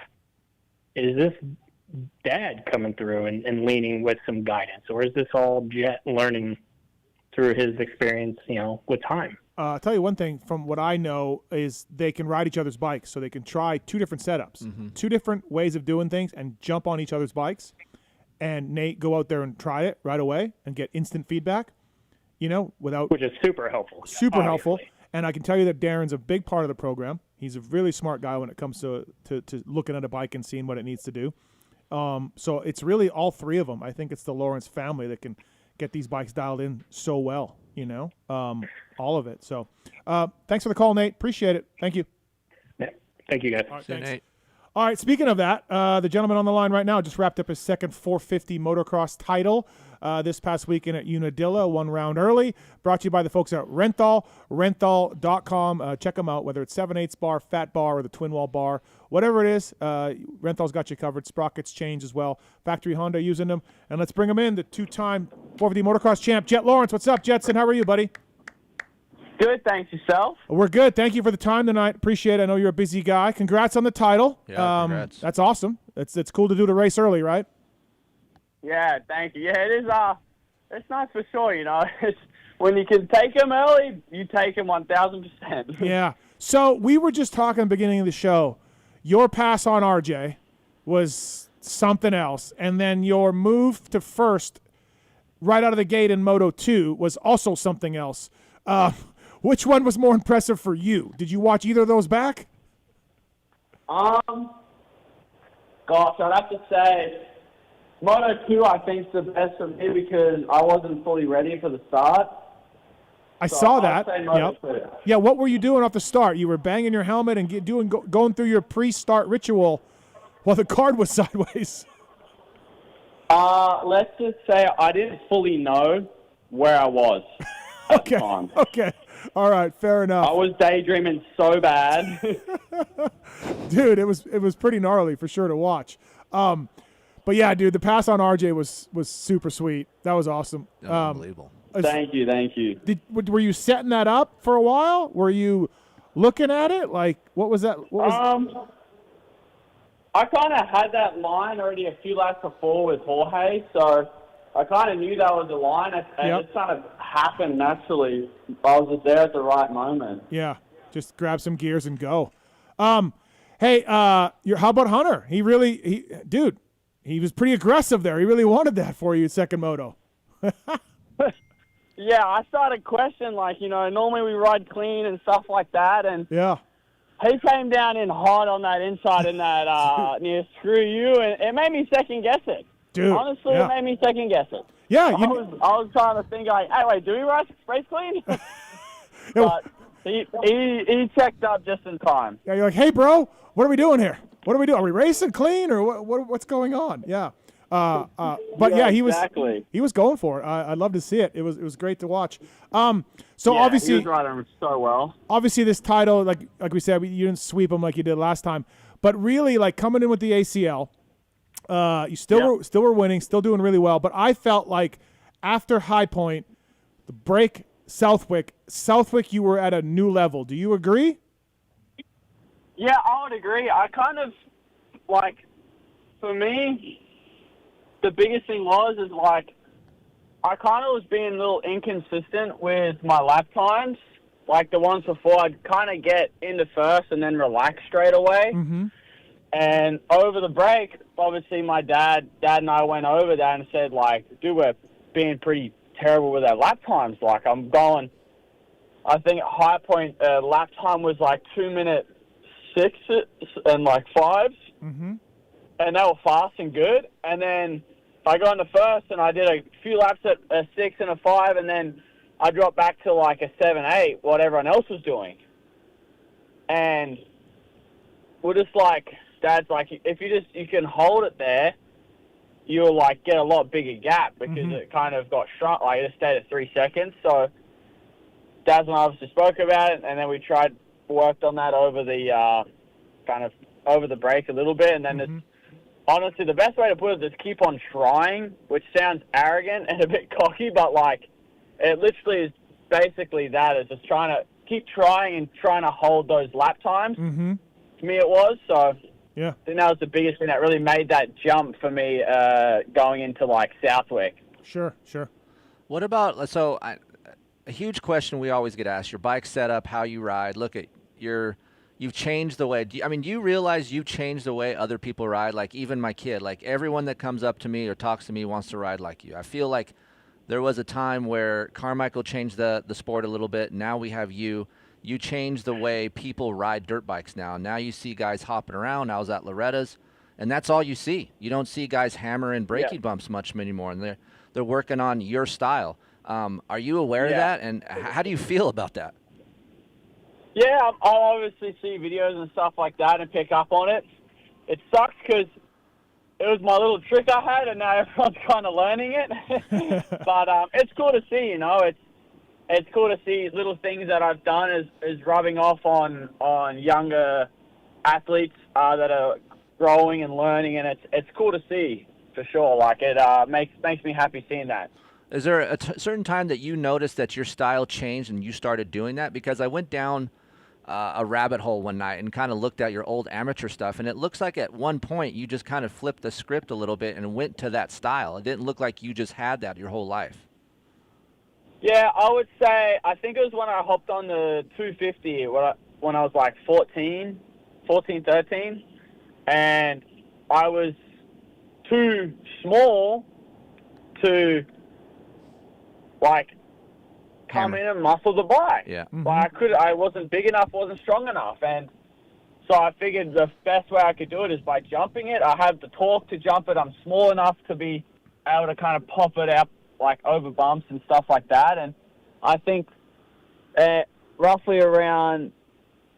Is this dad coming through and leaning with some guidance, or is this all Jett learning through his experience, with time? I'll tell you one thing from what I know is they can ride each other's bikes, so they can try two different setups, two different ways of doing things, and jump on each other's bikes. and Nate go out there and try it right away and get instant feedback, without which is super helpful. super obviously. helpful. And I can tell you that Darren's a big part of the program. He's a really smart guy when it comes to looking at a bike and seeing what it needs to do. So it's really all three of them. I think it's the Lawrence family that can get these bikes dialed in so well, all of it. So thanks for the call, Nate. Appreciate it. Thank you. Yeah. Thank you, guys. All right, See you, thanks. Nate. All right, speaking of that, the gentleman on the line right now just wrapped up his second 450 motocross title this past weekend at Unadilla, 1 round early. Brought to you by the folks at Renthal, renthal.com. Check them out, whether it's 7/8 bar, fat bar, or the twin wall bar. Whatever it is, Renthal's got you covered. Sprockets change as well. Factory Honda using them. And let's bring him in, the two-time 450 motocross champ, Jett Lawrence. What's up, Jetson? How are you, buddy? Good, thanks. Yourself? We're good. Thank you for the time tonight. Appreciate it. I know you're a busy guy. Congrats on the title. Yeah, congrats. That's awesome. It's cool to do the race early, right? Yeah, thank you. Yeah, it is. It's nice for sure. It's when you can take them early, you take them 1,000%. Yeah. So we were just talking at the beginning of the show. Your pass on RJ was something else, and then your move to first right out of the gate in Moto 2 was also something else. Which one was more impressive for you? Did you watch either of those back? Gosh, I'd have to say Moto 2 I think is the best for me because I wasn't fully ready for the start. I saw that. I'd say Moto 2. Yeah, what were you doing off the start? You were banging your helmet and going through your pre-start ritual while the card was sideways. Let's just say I didn't fully know where I was at the time. Okay. All right, fair enough. I was daydreaming so bad. Dude, it was pretty gnarly for sure to watch. But yeah, dude, the pass on RJ was super sweet. That was awesome. Unbelievable. Thank you. Were you setting that up for a while? Were you looking at it? Like, what was that? I kind of had that line already a few laps before with Jorge, so I kind of knew that was the line. And it kind of happened naturally. I was just there at the right moment. Yeah, just grab some gears and go. Hey, how about Hunter? He was pretty aggressive there. He really wanted that for you, second moto. Yeah, I started questioning, normally we ride clean and stuff like that, and yeah, he came down in hard on that inside in that near screw you, and it made me second guess it. Dude, honestly, yeah. It made me second guess it. Yeah, I was trying to think hey, wait, do we race clean? But he checked up just in time. Yeah, you're like, hey, bro, what are we doing here? What are we doing? Are we racing clean or what's going on? Yeah. But yeah, he was going for it. I'd love to see it. It was great to watch. Obviously, he was riding so well. Obviously, this title, like we said, you didn't sweep him like you did last time. But really, like coming in with the ACL, you still were winning, still doing really well. But I felt like after High Point, the break, Southwick, you were at a new level. Do you agree? Yeah, I would agree. I kind of for me, the biggest thing is I kind of was being a little inconsistent with my lap times. Like the ones before, I'd kind of get into first and then relax straight away. Mm-hmm. And over the break, obviously my dad and I went over that and said, dude, we're being pretty terrible with our lap times. I'm going, I think at High Point, lap time was 2:06 and 5s. Mm-hmm. And they were fast and good. And then I got into first and I did a few laps at a 6 and a 5, and then I dropped back to a 7-8, what everyone else was doing. And we're just Dad's if you can hold it there, you'll get a lot bigger gap because it kind of got shrunk. It stayed at 3 seconds. So Dad's and I obviously spoke about it, and then we worked on that over the over the break a little bit, and then honestly, the best way to put it is keep on trying, which sounds arrogant and a bit cocky, but it literally is basically that. It's just trying to keep trying and trying to hold those lap times. Mm-hmm. To me, it was. So yeah, I think that was the biggest thing that really made that jump for me going into Southwick. Sure. What about a huge question we always get asked: your bike setup, how you ride. Look at you You've changed the way. Do you realize you've changed the way other people ride? Like even my kid, like everyone that comes up to me or talks to me wants to ride like you. I feel like there was a time where Carmichael changed the sport a little bit. Now we have you. You changed the way people ride dirt bikes now. Now you see guys hopping around. I was at Loretta's, and that's all you see. You don't see guys hammering braking bumps much anymore, and they're working on your style. Are you aware of that, and how do you feel about that? Yeah, I'll obviously see videos and stuff like that and pick up on it. It sucks because it was my little trick I had, and now everyone's kind of learning it. But it's cool to see, you know. It's cool to see little things that I've done is rubbing off on younger athletes that are growing and learning, and it's cool to see for sure. Like it makes me happy seeing that. Is there a certain time that you noticed that your style changed and you started doing that? Because I went down a rabbit hole one night and kind of looked at your old amateur stuff, and it looks like at one point you just kind of flipped the script a little bit and went to that style. It didn't look like you just had that your whole life. Yeah, I would say, I think it was when I hopped on the 250 when I was like 14, 13, and I was too small to, like, come in and muscle the bike. Yeah. Mm-hmm. Like I wasn't big enough, wasn't strong enough, and so I figured the best way I could do it is by jumping it. I have the torque to jump it. I'm small enough to be able to kind of pop it up like over bumps and stuff like that. And I think roughly around,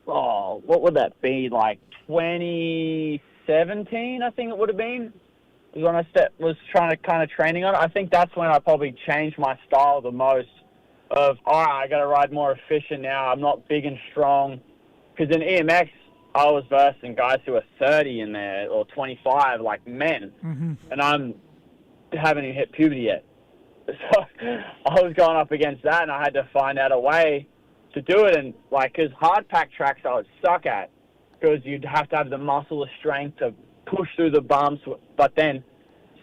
what would that be, like 2017, I think it would have been, was when I was trying to kind of training on it. I think that's when I probably changed my style the most of, all right, I got to ride more efficient now. I'm not big and strong. Because in EMX, I was versing guys who are 30 in there or 25, like men. Mm-hmm. And I haven't even hit puberty yet. So I was going up against that, and I had to find out a way to do it. And, like, because hard pack tracks I would suck at, because you'd have to have the muscle, the strength to push through the bumps. But then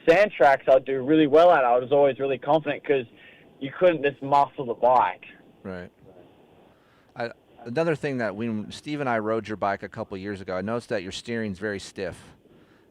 sand tracks I'd do really well at. I was always really confident because you couldn't just muscle the bike. Right. Another thing that when Steve and I rode your bike a couple years ago, I noticed that your steering's very stiff.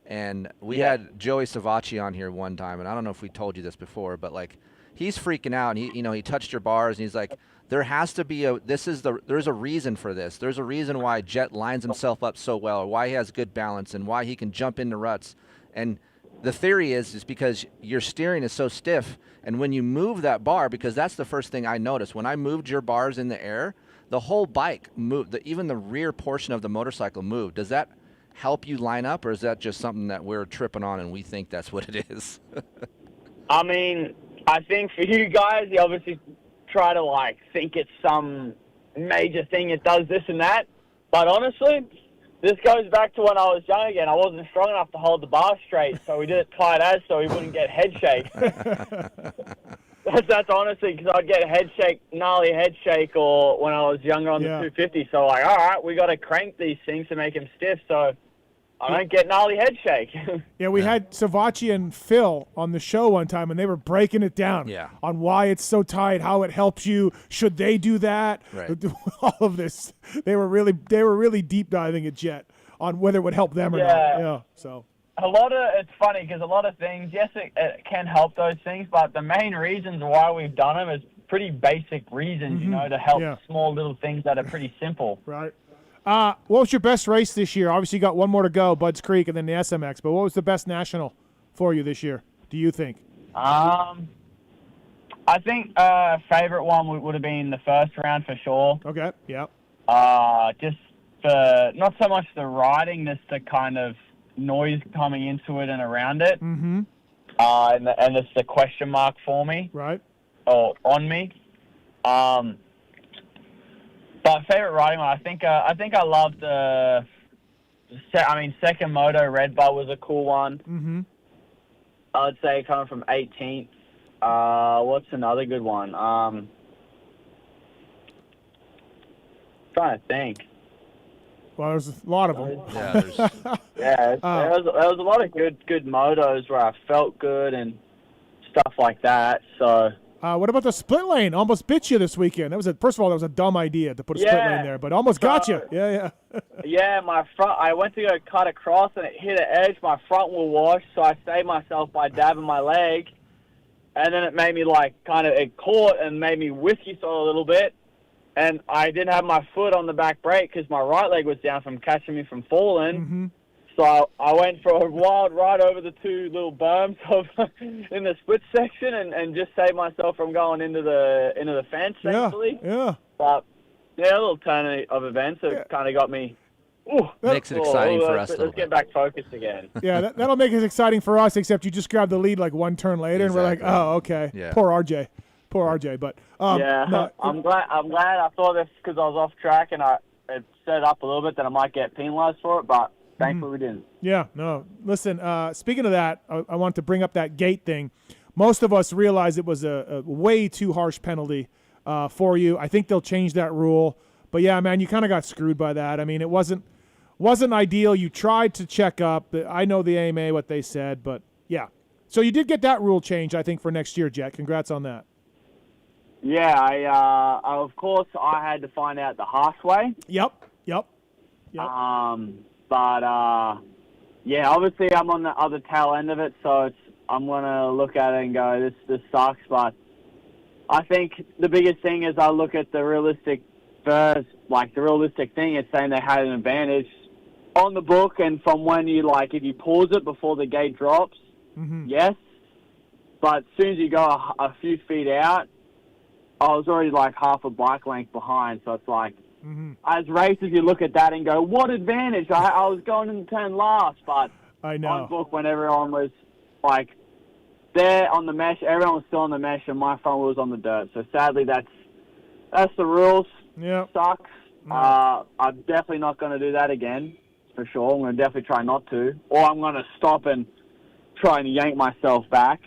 And we had Joey Savacci on here one time, and I don't know if we told you this before, but like he's freaking out. And he touched your bars, and he's like, there has to be there's a reason for this. There's a reason why Jett lines himself up so well, or why he has good balance, and why he can jump into ruts. And the theory is because your steering is so stiff, and when you move that bar, because that's the first thing I noticed when I moved your bars in the air, the whole bike moved. Even the rear portion of the motorcycle moved. Does that help you line up, or is that just something that we're tripping on and we think that's what it is? I mean, I think for you guys, you obviously try to like think it's some major thing. It does this and that, but honestly, this goes back to when I was young again. I wasn't strong enough to hold the bar straight, so we did it tight as so we wouldn't get head shake. That's honestly because I'd get head shake, gnarly head shake, or when I was younger on the 250. So like, all right, we got to crank these things to make them stiff, so I don't get gnarly head shake. Yeah, we had Savacci and Phil on the show one time, and they were breaking it down on why it's so tight, how it helps you. Should they do that? Right. All of this. They were really deep diving at Jett on whether it would help them or not. Yeah. So. It's funny because a lot of things, yes, it can help those things, but the main reasons why we've done them is pretty basic reasons, to help small little things that are pretty simple. Right. What was your best race this year? Obviously, you got one more to go, Budds Creek, and then the SMX. But what was the best national for you this year, do you think? I think favorite one would have been the first round for sure. Okay, yeah. Just for not so much the riding, just the kind of noise coming into it and around it. Mm-hmm. And it's the question mark for me. Right. Or on me. But favorite riding one, I think I loved second moto Red Bull was a cool one. Mm-hmm. I would say coming from 18th. What's another good one? Trying to think. Well, there's a lot of them. There was a lot of good motos where I felt good and stuff like that. So What about the split lane? Almost bit you this weekend. First of all, that was a dumb idea to put a split lane there, but almost got you. Yeah. Yeah, my front. I went to go cut across and it hit an edge. My front wheel washed, so I saved myself by dabbing my leg, and then it made me it caught and made me whiskey saw a little bit, and I didn't have my foot on the back brake because my right leg was down from catching me from falling. Mm-hmm. So I went for a wild ride over the two little berms in the split section and just saved myself from going into the fence, thankfully. Yeah. But, a little turn of events that kind of got me. Makes it exciting for us. Let's get back focused again. Yeah, that'll make it exciting for us, except you just grabbed the lead like one turn later, and we're like, oh, okay. Yeah. Poor RJ. But no, I'm glad I thought this because I was off track and it set up a little bit that I might get penalized for it, but thankfully we didn't. Yeah, no. Listen, speaking of that, I want to bring up that gate thing. Most of us realize it was a way too harsh penalty for you. I think they'll change that rule. But, yeah, man, you kind of got screwed by that. I mean, it wasn't ideal. You tried to check up. I know the AMA, what they said, but, yeah. So you did get that rule changed, I think, for next year, Jett. Congrats on that. Yeah, I of course, I had to find out the harsh way. Yep. But, obviously I'm on the other tail end of it, so I'm going to look at it and go, this sucks. But I think the biggest thing is I look at the realistic thing is saying they had an advantage on the book and from when if you pause it before the gate drops, yes. But as soon as you go a few feet out, I was already half a bike length behind, so it's as racers, you look at that and go, what advantage? I was going in the turn last, but I know. on book when everyone was there on the mesh, everyone was still on the mesh and my front wheel was on the dirt. So sadly, that's the rules. Yeah. Sucks. I'm definitely not going to do that again, for sure. I'm going to definitely try not to. Or I'm going to stop and try and yank myself back.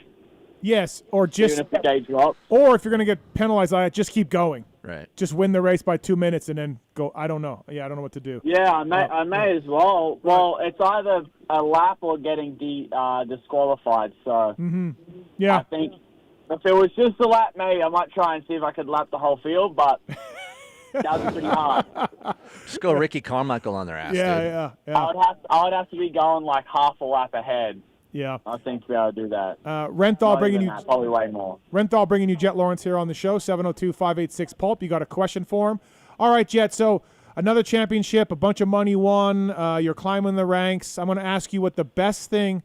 Yes, or just, even if the gate drops. Or if you're going to get penalized, just keep going. Right. Just win the race by 2 minutes and then go. I don't know. Yeah, I don't know what to do. Yeah, I may as well. Well, it's either a lap or getting disqualified. So yeah, I think if it was just a lap, maybe I might try and see if I could lap the whole field, but that would be pretty hard. Just go Ricky Carmichael on their ass, dude. Yeah. I would have to be going half a lap ahead. Yeah, I think to be able to do that. Renthal bringing you probably way more. Renthal bringing you Jett Lawrence here on the show. 702-586-PULP. You got a question for him? All right, Jett. So another championship, a bunch of money won. You're climbing the ranks. I'm going to ask you what the best thing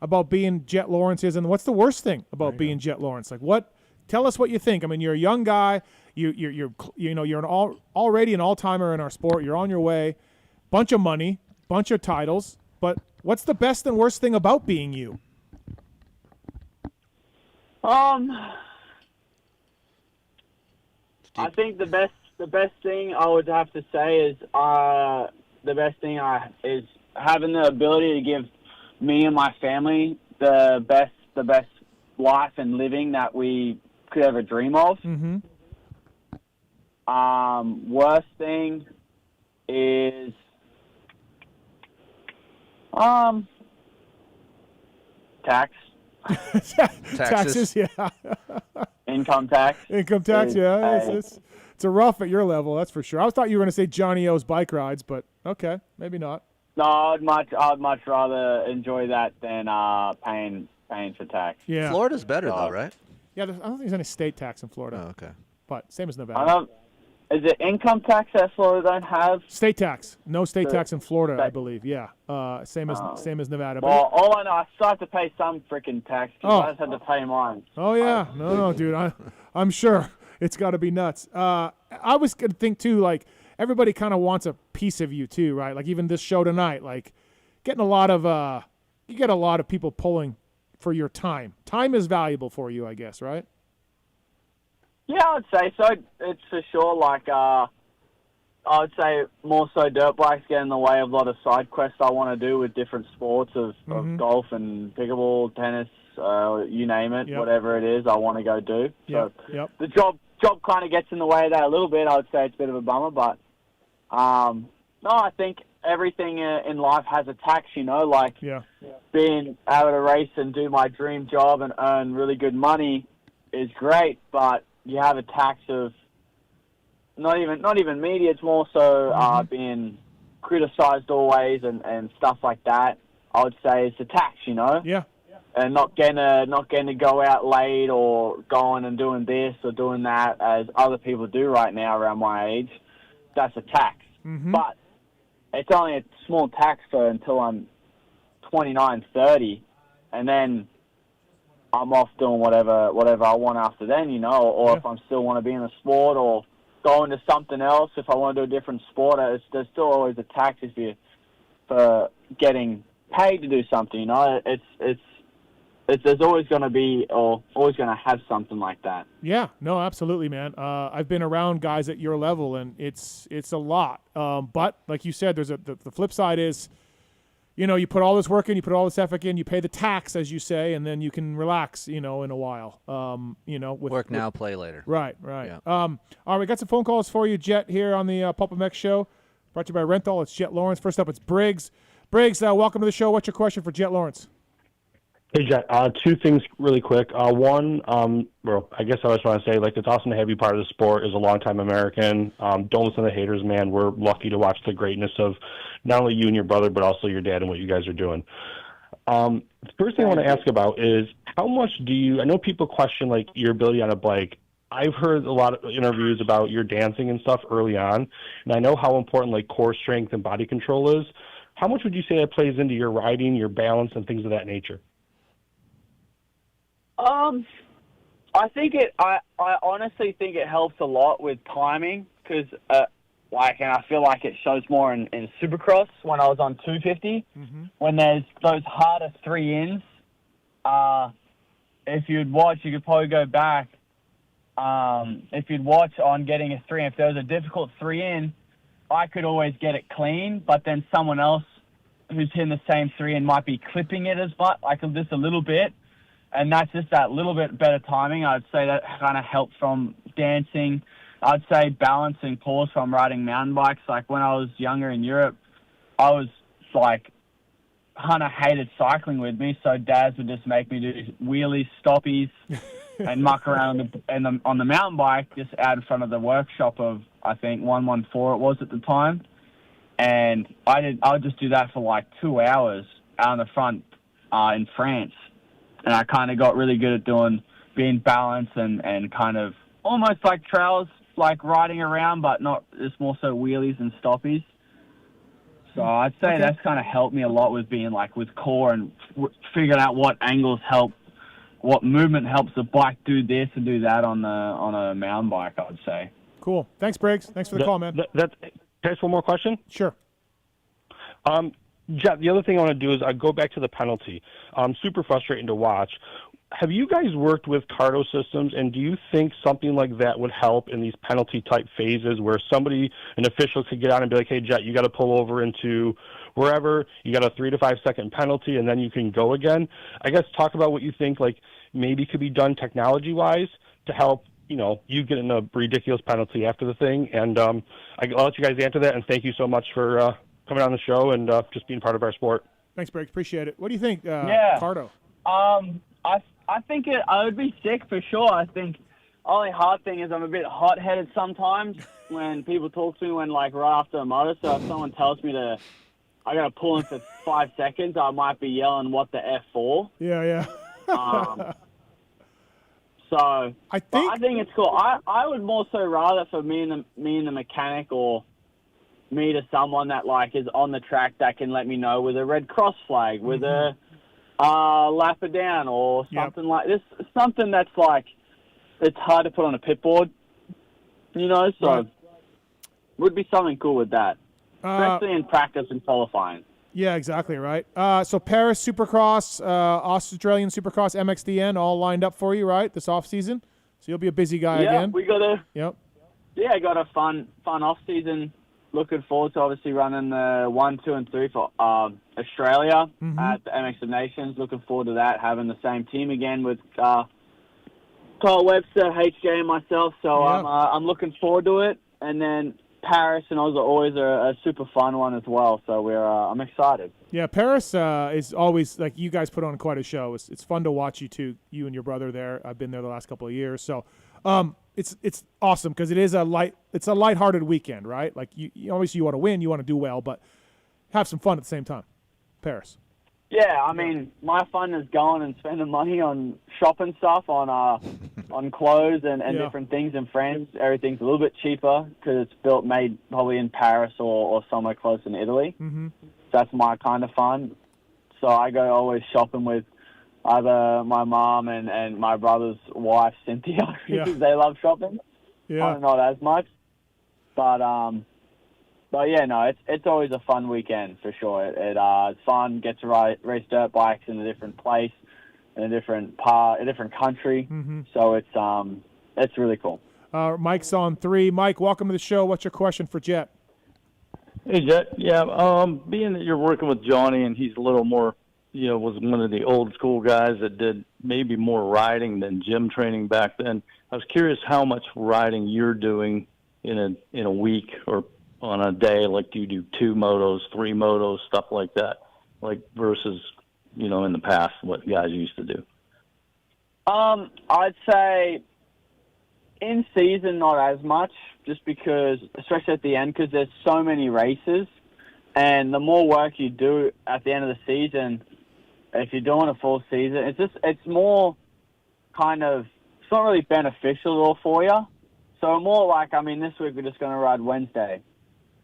about being Jett Lawrence is, and what's the worst thing about being Jett Lawrence? What? Tell us what you think. I mean, you're a young guy. You're already an all-timer in our sport. You're on your way. Bunch of money, bunch of titles, but. What's the best and worst thing about being you? I think the best thing I would have to say is the best thing is having the ability to give me and my family the best life and living that we could ever dream of. Worst thing is tax. Taxes, yeah. Income tax. Yeah. It's a rough at your level, that's for sure. I thought you were going to say Johnny O's bike rides, but okay, maybe not. No, I'd much rather enjoy that than paying for tax. Yeah. Florida's better though, right? Yeah, I don't think there's any state tax in Florida. Oh, okay. But same as Nevada. Is it income tax that Florida don't have? State tax. No state tax in Florida, I believe. Yeah. Same as Nevada. Well, all I know, I still have to pay some freaking tax because I just had to pay mine. Oh, yeah. No, dude. I'm sure it's got to be nuts. I was going to think, too, everybody kind of wants a piece of you, too, right? Even this show tonight, getting a lot of you get a lot of people pulling for your time. Time is valuable for you, I guess, right? Yeah, I would say so. It's for sure. I would say more so dirt bikes get in the way of a lot of side quests I want to do with different sports of golf and pickleball, tennis, you name it, whatever it is I want to go do. So the job kind of gets in the way of that a little bit. I would say it's a bit of a bummer, but no, I think everything in life has a tax, being able to race and do my dream job and earn really good money is great, but you have a tax of not even media. It's more so being criticised always and stuff like that. I would say it's a tax, you know. Yeah. And not getting to go out late or going and doing this or doing that as other people do right now around my age. That's a tax. Mm-hmm. But it's only a small tax for until I'm 29, 30, and then I'm off doing whatever I want after then, you know, or if I still want to be in a sport or go into something else, if I want to do a different sport, there's still always a tax for getting paid to do something, you know. There's always going to be or always going to have something like that. Yeah, no, absolutely, man. I've been around guys at your level, and it's a lot. But like you said, there's the flip side is, you know, you put all this work in, you put all this effort in, you pay the tax, as you say, and then you can relax, you know, in a while. You know, work now, play later. Right. Yeah. All right, we got some phone calls for you, Jett, here on the PulpMX show, brought to you by Rental. It's Jett Lawrence. First up, it's Briggs. Briggs, welcome to the show. What's your question for Jett Lawrence? Hey, Jett, two things really quick. One, well, I guess I just want to say, like, it's awesome to have you part of the sport as a longtime American. Don't listen to the haters, man. We're lucky to watch the greatness of not only you and your brother, but also your dad and what you guys are doing. The first thing I want to ask about is how much I know people question, like, your ability on a bike. I've heard a lot of interviews about your dancing and stuff early on, and I know how important, like, core strength and body control is. How much would you say that plays into your riding, your balance, and things of that nature? I think I honestly think it helps a lot with timing because, and I feel like it shows more in Supercross when I was on 250 when there's those harder 3-ins. If you'd watch, you could probably go back. If you'd watch on getting a 3-in, if there was a difficult 3-in, I could always get it clean, but then someone else who's hitting the same 3-in might be clipping it as much, like just a little bit. And that's just that little bit better timing. I'd say that kind of helped from dancing. I'd say balance and course from riding mountain bikes. Like when I was younger in Europe, I was like, Hunter hated cycling with me, so dads would just make me do wheelies, stoppies, and muck around on the mountain bike just out in front of the workshop of, I think, 114 it was at the time. And I would just do that for like 2 hours out in the front in France. And I kind of got really good at being balanced and kind of almost like trails, like riding around, but not, it's more so wheelies and stoppies. So I'd say that's kind of helped me a lot with being like with core and figuring out what angles help, what movement helps the bike do this and do that on a mountain bike, I would say. Cool. Thanks, Briggs. Thanks for the call, man. Can I ask one more question? Sure. Jett, the other thing I want to do is I go back to the penalty. Super frustrating to watch. Have you guys worked with Cardo systems, and do you think something like that would help in these penalty-type phases where an official could get on and be like, hey, Jett, you got to pull over into wherever, you got a 3 to 5 second penalty, and then you can go again? I guess talk about what you think, like, maybe could be done technology-wise to help, you get in a ridiculous penalty after the thing. And I'll let you guys answer that, and thank you so much for coming on the show and just being part of our sport. Thanks, Briggs. Appreciate it. What do you think, Cardo? I think I would be sick for sure. I think only hard thing is I'm a bit hot-headed sometimes when people talk to me right after a motor. So if someone tells me I got to pull in for 5 seconds, I might be yelling, what the F for? Yeah. So I think it's cool. I would more so rather for me and the mechanic or me to someone that is on the track that can let me know with a Red Cross flag, with a lapper down or something like this. Something that's it's hard to put on a pit board, so would be something cool with that, especially in practice and qualifying. Yeah, exactly, right. So Paris Supercross, Australian Supercross, MXDN, all lined up for you, right, this off-season? So you'll be a busy guy again. Yeah, we got a fun off-season. Looking forward to obviously running the 1, 2, and 3 for Australia at the MX of Nations. Looking forward to that, having the same team again with Kyle Webster, HJ, and myself. So I'm looking forward to it. And then Paris and Oz are always a super fun one as well. So I'm excited. Yeah, Paris is always, like, you guys put on quite a show. It's fun to watch you and your brother there. I've been there the last couple of years. So it's awesome because it's a lighthearted weekend, right? Like, you obviously you want to win, you want to do well, but have some fun at the same time. Paris. Yeah, I mean, my fun is going and spending money on shopping stuff, on clothes and different things and friends. Everything's a little bit cheaper because it's made probably in Paris or somewhere close in Italy. Mm-hmm. So that's my kind of fun. So I go always shopping with either my mom and my brother's wife, Cynthia, because they love shopping. Yeah. I'm not as much. But yeah, no, it's always a fun weekend for sure. It's fun. Get to race dirt bikes in a different place, in a different country. Mm-hmm. So it's really cool. Mike's on 3. Mike, welcome to the show. What's your question for Jett? Hey, Jett. Yeah, being that you're working with Johnny and he's a little more, was one of the old school guys that did maybe more riding than gym training back then. I was curious how much riding you're doing in a week or on a day. Like, do you do 2 motos, 3 motos, stuff like that, like versus, in the past what guys used to do? I'd say in season not as much, just because, especially at the end, because there's so many races, and the more work you do at the end of the season, if you're doing a full season, it's more kind of, it's not really beneficial at all for you. So more like, this week we're just going to ride Wednesday.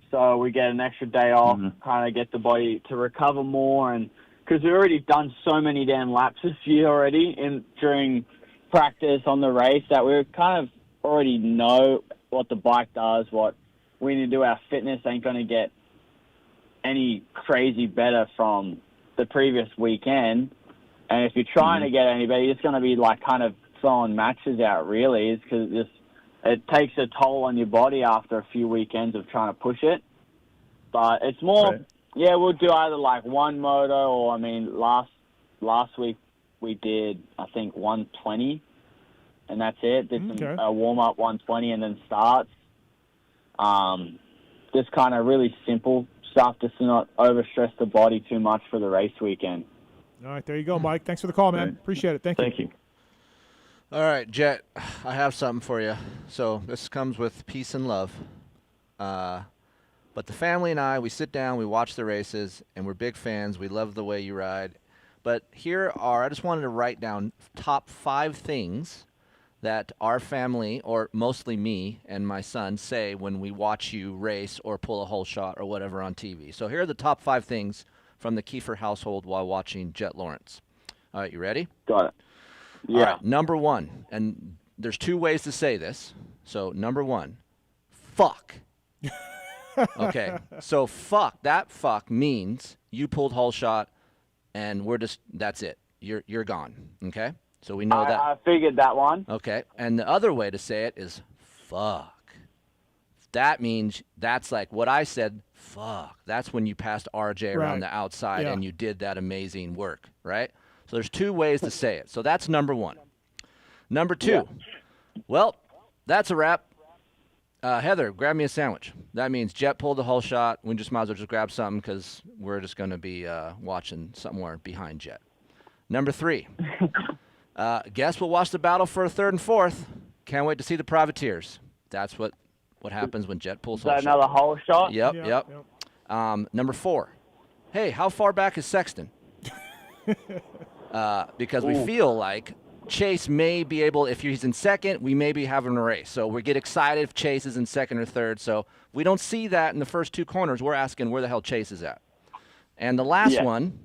So we get an extra day off, kind of get the body to recover more, and because we've already done so many damn laps this year already during practice on the race that we kind of already know what the bike does, what we need to do. Our fitness ain't going to get any crazy better from the previous weekend, and if you're trying to get any better, it's going to be like kind of throwing matches out. Really, is because it takes a toll on your body after a few weekends of trying to push it. But it's more, right. Yeah, we'll do either like 1 moto or, last week we did, I think, 120, and that's it. Did a warm-up 120 and then starts. Just kind of really simple stuff just to not overstress the body too much for the race weekend. All right, there you go, Mike. Thanks for the call, man. Right. Appreciate it. Thank you. All right, Jett, I have something for you. So this comes with peace and love. But the family and I, we sit down, we watch the races, and we're big fans. We love the way you ride. But I just wanted to write down top 5 things that our family, or mostly me and my son, say when we watch you race or pull a hole shot or whatever on TV. So here are the top 5 things from the Keefer household while watching Jett Lawrence. All right, you ready? Got it. Yeah. All right, number 1, and there's 2 ways to say this. So number 1, fuck. Okay, so that fuck means you pulled hole shot, and that's it. You're gone. Okay, so we know that. I figured that one. Okay, and the other way to say it is fuck. That means that's like what I said. Fuck. That's when you passed RJ around the outside and you did that amazing work, right? So there's 2 ways to say it. So that's number 1. Number 2, well, that's a wrap. Heather, grab me a sandwich. That means Jett pulled the hole shot. We just might as well just grab something because we're just going to be watching somewhere behind Jett. Number 3, guess we'll watch the battle for a 3rd and 4th. Can't wait to see the privateers. That's what happens when Jett pulls hole shot. Another hole shot? Yep. Number 4, hey, how far back is Sexton? Because we feel like Chase may be able, if he's in 2nd, we may be having a race. So we get excited if Chase is in 2nd or 3rd. So we don't see that in the first 2 corners. We're asking where the hell Chase is at. And the last one,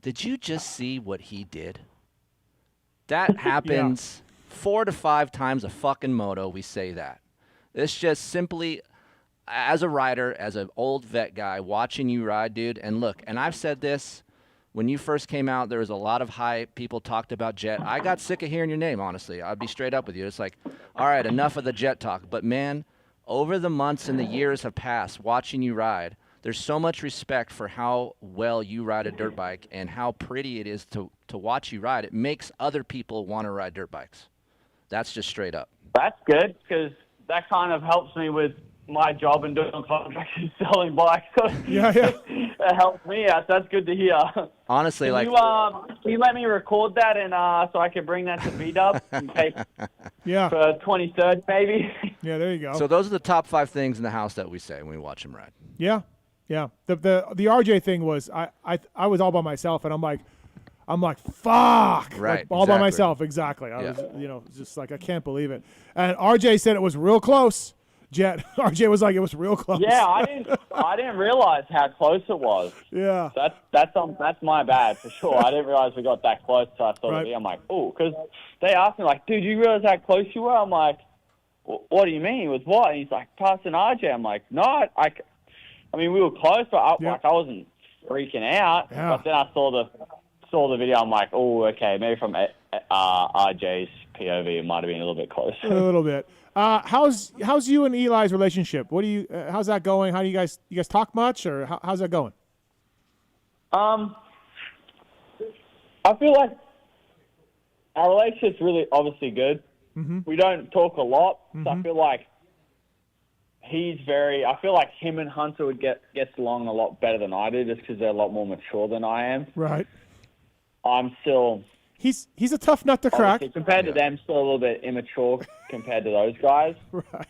did you just see what he did? That happens 4 to 5 times a fucking moto. We say that. It's just simply, as a rider, as an old vet guy, watching you ride, dude. And look, and I've said this. When you first came out, there was a lot of hype. People talked about Jett. I got sick of hearing your name, honestly. I'll be straight up with you. It's like, all right, enough of the Jett talk. But, man, over the months and the years have passed, watching you ride, there's so much respect for how well you ride a dirt bike and how pretty it is to watch you ride. It makes other people want to ride dirt bikes. That's just straight up. That's good because that kind of helps me with my job and doing contracts is selling bikes. So Yeah. it helps me out. So that's good to hear. Honestly, Can like you let me record that and so I can bring that to B-Dub and take Yeah. for 23rd maybe? Yeah, there you go. so those are the top 5 things in the house that we say when we watch him ride. Yeah. The RJ thing was I was all by myself, and I'm like, fuck. Right, Like, all by exactly. myself, exactly. I Yeah. was, just like, I can't believe it. And RJ said it was real close. Jet. RJ was like, it was real close. Yeah, I didn't realize how close it was. Yeah. That's my bad for sure. I didn't realize we got that close. So I thought, Right. I'm like, oh, because they asked me like, dude, you realize how close you were? I'm like, what do you mean? With what? And he's like, passing RJ. I'm like, no, I mean, we were close, but I wasn't freaking out. Yeah. But then I saw the video. I'm like, oh, okay, maybe from RJ's POV, it might have been a little bit close. A little bit. How's you and Eli's relationship? What do you? How's that going? How do you guys talk much, or how's that going? I feel like our relationship's really obviously good. Mm-hmm. We don't talk a lot, so I feel like I feel like him and Hunter gets along a lot better than I do, just because they're a lot more mature than I am. Right. I'm still. He's a tough nut to crack. Compared to them, still a little bit immature compared to those guys. Right.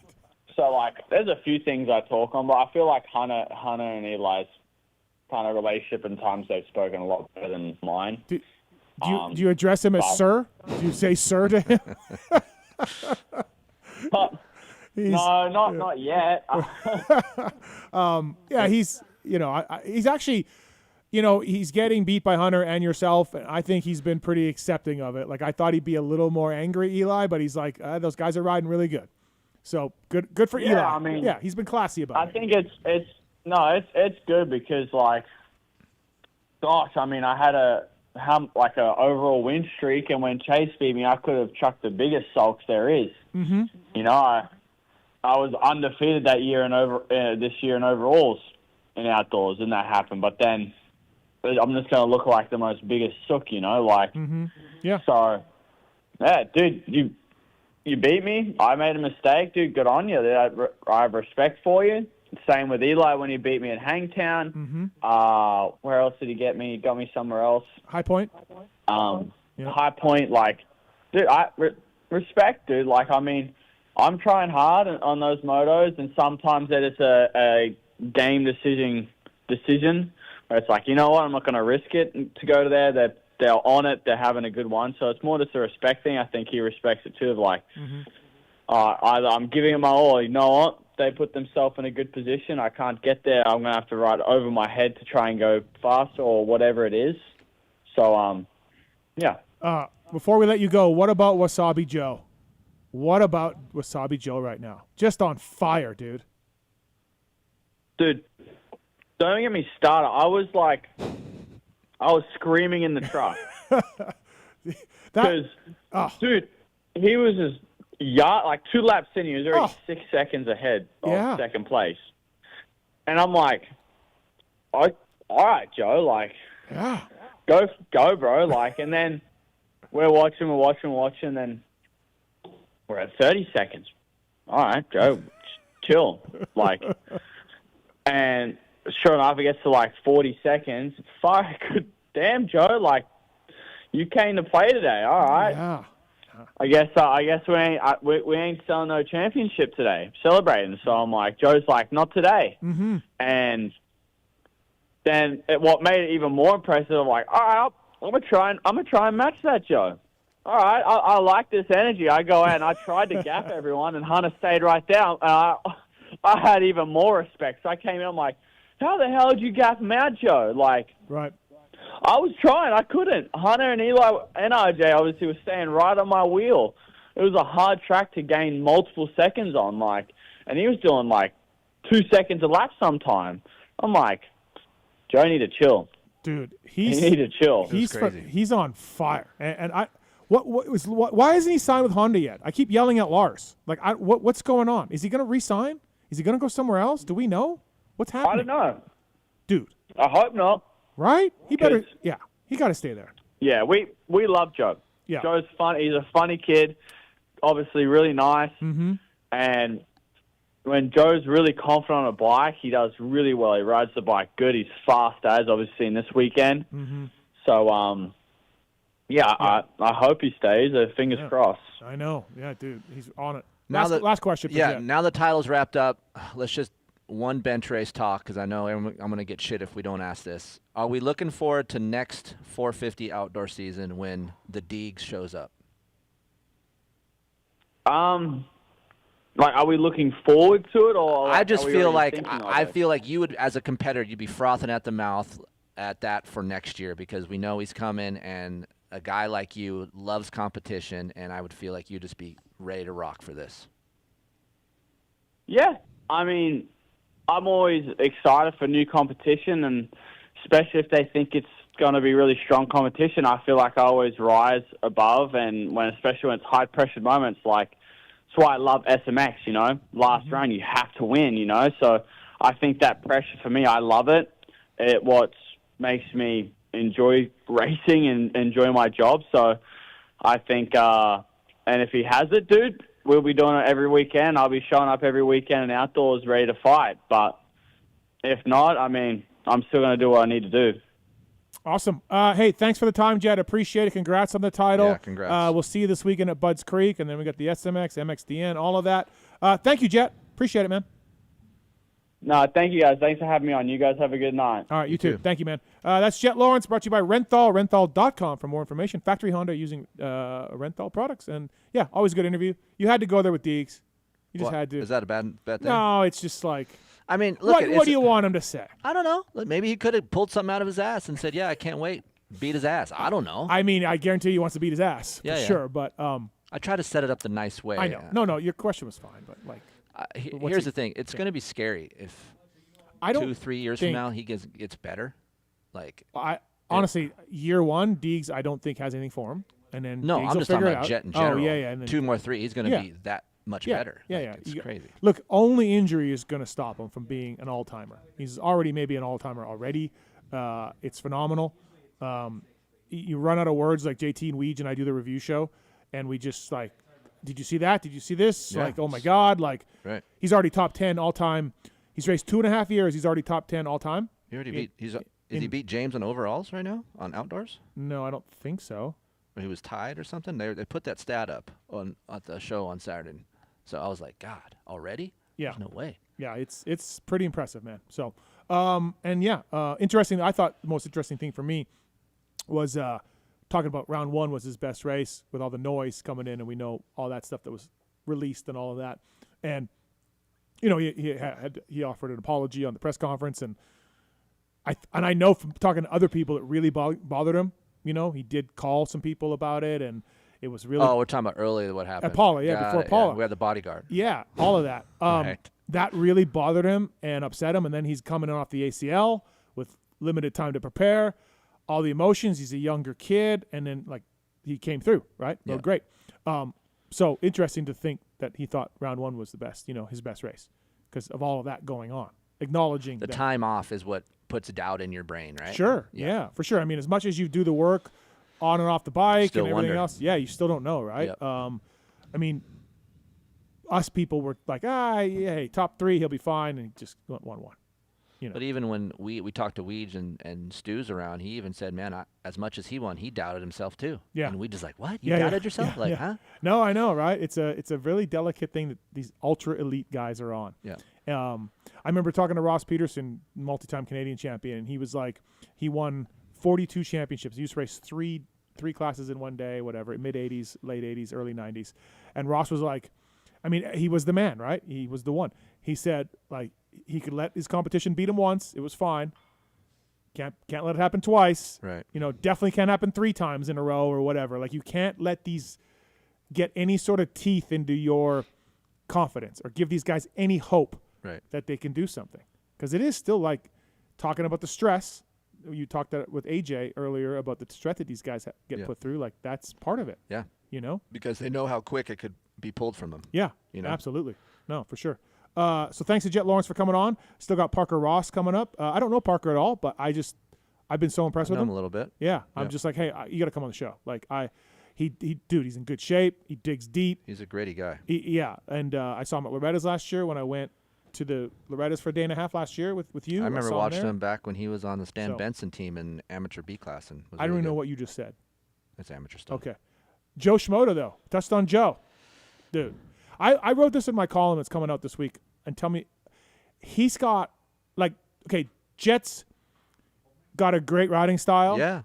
So, like, there's a few things I talk on, but I feel like Hunter and Eli's kind of relationship and times they've spoken a lot better than mine. Do you address him as sir? Do you say sir to him? No, not yet. Yeah, he's he's actually. He's getting beat by Hunter and yourself, and I think he's been pretty accepting of it. Like, I thought he'd be a little more angry, Eli, but he's like, those guys are riding really good. So good for Eli. I mean, yeah, he's been classy about it. I think it's good because, like, gosh, I mean, I had a overall win streak, and when Chase beat me, I could have chucked the biggest sulks there is. Mm-hmm. I was undefeated that year this year in overalls in outdoors, and that happened. But then I'm just going to look like the most biggest sook, like. Mm-hmm. Yeah. So, yeah, dude, you beat me. I made a mistake, dude. Good on you. I have respect for you. Same with Eli when he beat me at Hangtown. Mm-hmm. Where else did he get me? He got me somewhere else. High Point. High Point, like, dude, respect, dude. Like, I mean, I'm trying hard on those motos, and sometimes that it's a game decision where it's like, you know what, I'm not going to risk it to go to there. They're on it. They're having a good one. So it's more just a respect thing. I think he respects it too, of like, either I'm giving it my all. You know what? They put themselves in a good position. I can't get there. I'm going to have to ride over my head to try and go faster or whatever it is. So, yeah. Before we let you go, what about Wasabi Joe? What about Wasabi Joe right now? Just on fire, dude. Dude, don't get me started. I was screaming in the truck. Because, dude, he was just like 2 laps in. He was already 6 seconds ahead of second place. And I'm like, all right, Joe, like, go, bro. Like, and then we're watching, and then we're at 30 seconds. All right, Joe, chill. Like, and sure enough, it gets to like 40 seconds. Fuck, damn, Joe, like, you came to play today. All right. Yeah. I guess we ain't selling no championship today. Celebrating. So I'm like, Joe's like, not today. Mm-hmm. And then what made it even more impressive, I'm like, all right, I'm gonna try and match that, Joe. All right, I like this energy. I go out and I tried to gap everyone, and Hunter stayed right there. And I had even more respect. So I came in, I'm like, how the hell did you gap him out, Joe? Like, right. I was trying. I couldn't. Hunter and Eli and RJ obviously were staying right on my wheel. It was a hard track to gain multiple seconds on, like, and he was doing like 2 seconds a lap sometime. I'm like, Joe, need to chill. Dude, he need to chill. He's on fire. And why hasn't he signed with Honda yet? I keep yelling at Lars. Like, what's going on? Is he going to re-sign? Is he going to go somewhere else? Do we know? What's happening? I don't know. Dude. I hope not. Right? He better, he got to stay there. Yeah, we love Joe. Yeah. Joe's fun. He's a funny kid, obviously really nice. Mm-hmm. And when Joe's really confident on a bike, he does really well. He rides the bike good. He's fast as obviously seen this weekend. Mm-hmm. So, I hope he stays. Fingers crossed. I know. Yeah, dude. He's on it. Now Last question for Jett. now the title's wrapped up. Let's just one bench race talk, because I know I'm going to get shit if we don't ask this. Are we looking forward to next 450 outdoor season when the Deegs shows up? Like, are we looking forward to it, or I just feel like I feel like you would, as a competitor, you'd be frothing at the mouth at that for next year, because we know he's coming, and a guy like you loves competition, and I would feel like you'd just be ready to rock for this. Yeah, I mean, I'm always excited for new competition, and especially if they think it's going to be really strong competition, I feel like I always rise above, and especially when it's high-pressure moments, like, that's why I love SMX, you know. Last round, you have to win, you know. So I think that pressure, for me, I love it. What makes me enjoy racing and enjoy my job. So I think, and if he has it, dude, we'll be doing it every weekend. I'll be showing up every weekend in outdoors ready to fight. But if not, I mean, I'm still going to do what I need to do. Awesome. Hey, thanks for the time, Jett. Appreciate it. Congrats on the title. Yeah, congrats. We'll see you this weekend at Budds Creek, and then we got the SMX, MXDN, all of that. Thank you, Jett. Appreciate it, man. No, thank you, guys. Thanks for having me on. You guys have a good night. All right, you too. Thank you, man. That's Jett Lawrence, brought to you by Renthal, renthal.com for more information. Factory Honda using Renthal products. And, yeah, always a good interview. You had to go there with Deegs. You just had to. Is that a bad thing? No, it's just like. I mean, look. What do you want him to say? I don't know. Maybe he could have pulled something out of his ass and said, "Yeah, I can't wait." Beat his ass. I don't know. I mean, I guarantee he wants to beat his ass for sure. But I try to set it up the nice way. I know. No, your question was fine. But like, here's the thing: it's going to be scary if 2-3 years from now he gets better. Like, honestly, year one, Deegs, I don't think has anything for him. And then no, Deegs I'm will just talking figure about it Jett out. in general. Oh yeah. And then 2 more 3, he's going to be that much better. Yeah, It's crazy. Look, only injury is going to stop him from being an all-timer. He's already maybe an all-timer already. It's phenomenal. You run out of words, like JT and Weege and I do the review show, and we just like, did you see that? Did you see this? Yeah. Like, oh my God! Like, right. He's already top 10 all-time. He's raced 2.5 years. He's already top 10 all-time. He already he beat James on overalls right now on outdoors? No, I don't think so. Or he was tied or something. They put that stat up at the show on Saturday. So I was like, God, already? Yeah. There's no way. Yeah, it's pretty impressive, man. So, interesting. I thought the most interesting thing for me was talking about round one was his best race with all the noise coming in, and we know all that stuff that was released and all of that. And, you know, he offered an apology on the press conference, and I know from talking to other people, it really bothered him. You know, he did call some people about it, and it was really. Oh, we're talking about earlier what happened. At Paula, before Paula. Yeah, we had the bodyguard. Yeah, all of that. Right. That really bothered him and upset him, and then he's coming off the ACL with limited time to prepare, all the emotions. He's a younger kid, and then like he came through, right? Yeah. Oh, great. So interesting to think that he thought round one was the best, you know, his best race because of all of that going on. Acknowledging the that time off is what puts doubt in your brain, right? Sure, yeah, for sure. I mean, as much as you do the work on and off the bike Still and everything wonder. else, yeah, you still don't know, right? Yep. I mean, us people were like, hey, top 3, he'll be fine, and he just went 1-1. You know. But even when we talked to Weege and Stu's around, he even said, man, as much as he won, he doubted himself too. Yeah. And we just like, what? You doubted yourself? Huh? No, I know, right? It's a really delicate thing that these ultra elite guys are on. Yeah. I remember talking to Ross Peterson, multi-time Canadian champion, and he was like, he won 42 championships. He used to race three classes in one day, whatever, mid-'80s, late 80s, early 90s. And Ross was like, I mean, he was the man, right? He was the one. He said, like, he could let his competition beat him once. It was fine. Can't let it happen twice. Right. You know, definitely can't happen 3 times in a row or whatever. Like, you can't let these get any sort of teeth into your confidence or give these guys any hope that they can do something. Because it is still like talking about the stress. You talked with AJ earlier about the stress that these guys get put through. Like, that's part of it. Yeah. You know? Because they know how quick it could be pulled from them. Yeah. You know? Absolutely. No, for sure. So thanks to Jett Lawrence for coming on. Still got Parker Ross coming up. I don't know Parker at all, but I've been so impressed with him. A little bit. Yeah. I'm just like, hey, you got to come on the show. Like, Dude, he's in good shape. He digs deep. He's a gritty guy. Yeah, and I saw him at Loretta's last year when I went to the Loretta's for a day and a half last year with you. I remember saw watching there. him back when he was on the Stan Benson team in amateur B class. And I don't even know what you just said. It's amateur stuff. Okay. Joe Schmoda, though. Touched on Joe. Dude. I wrote this in my column that's coming out this week. And tell me, he's got, Jett's got a great riding style. Yeah.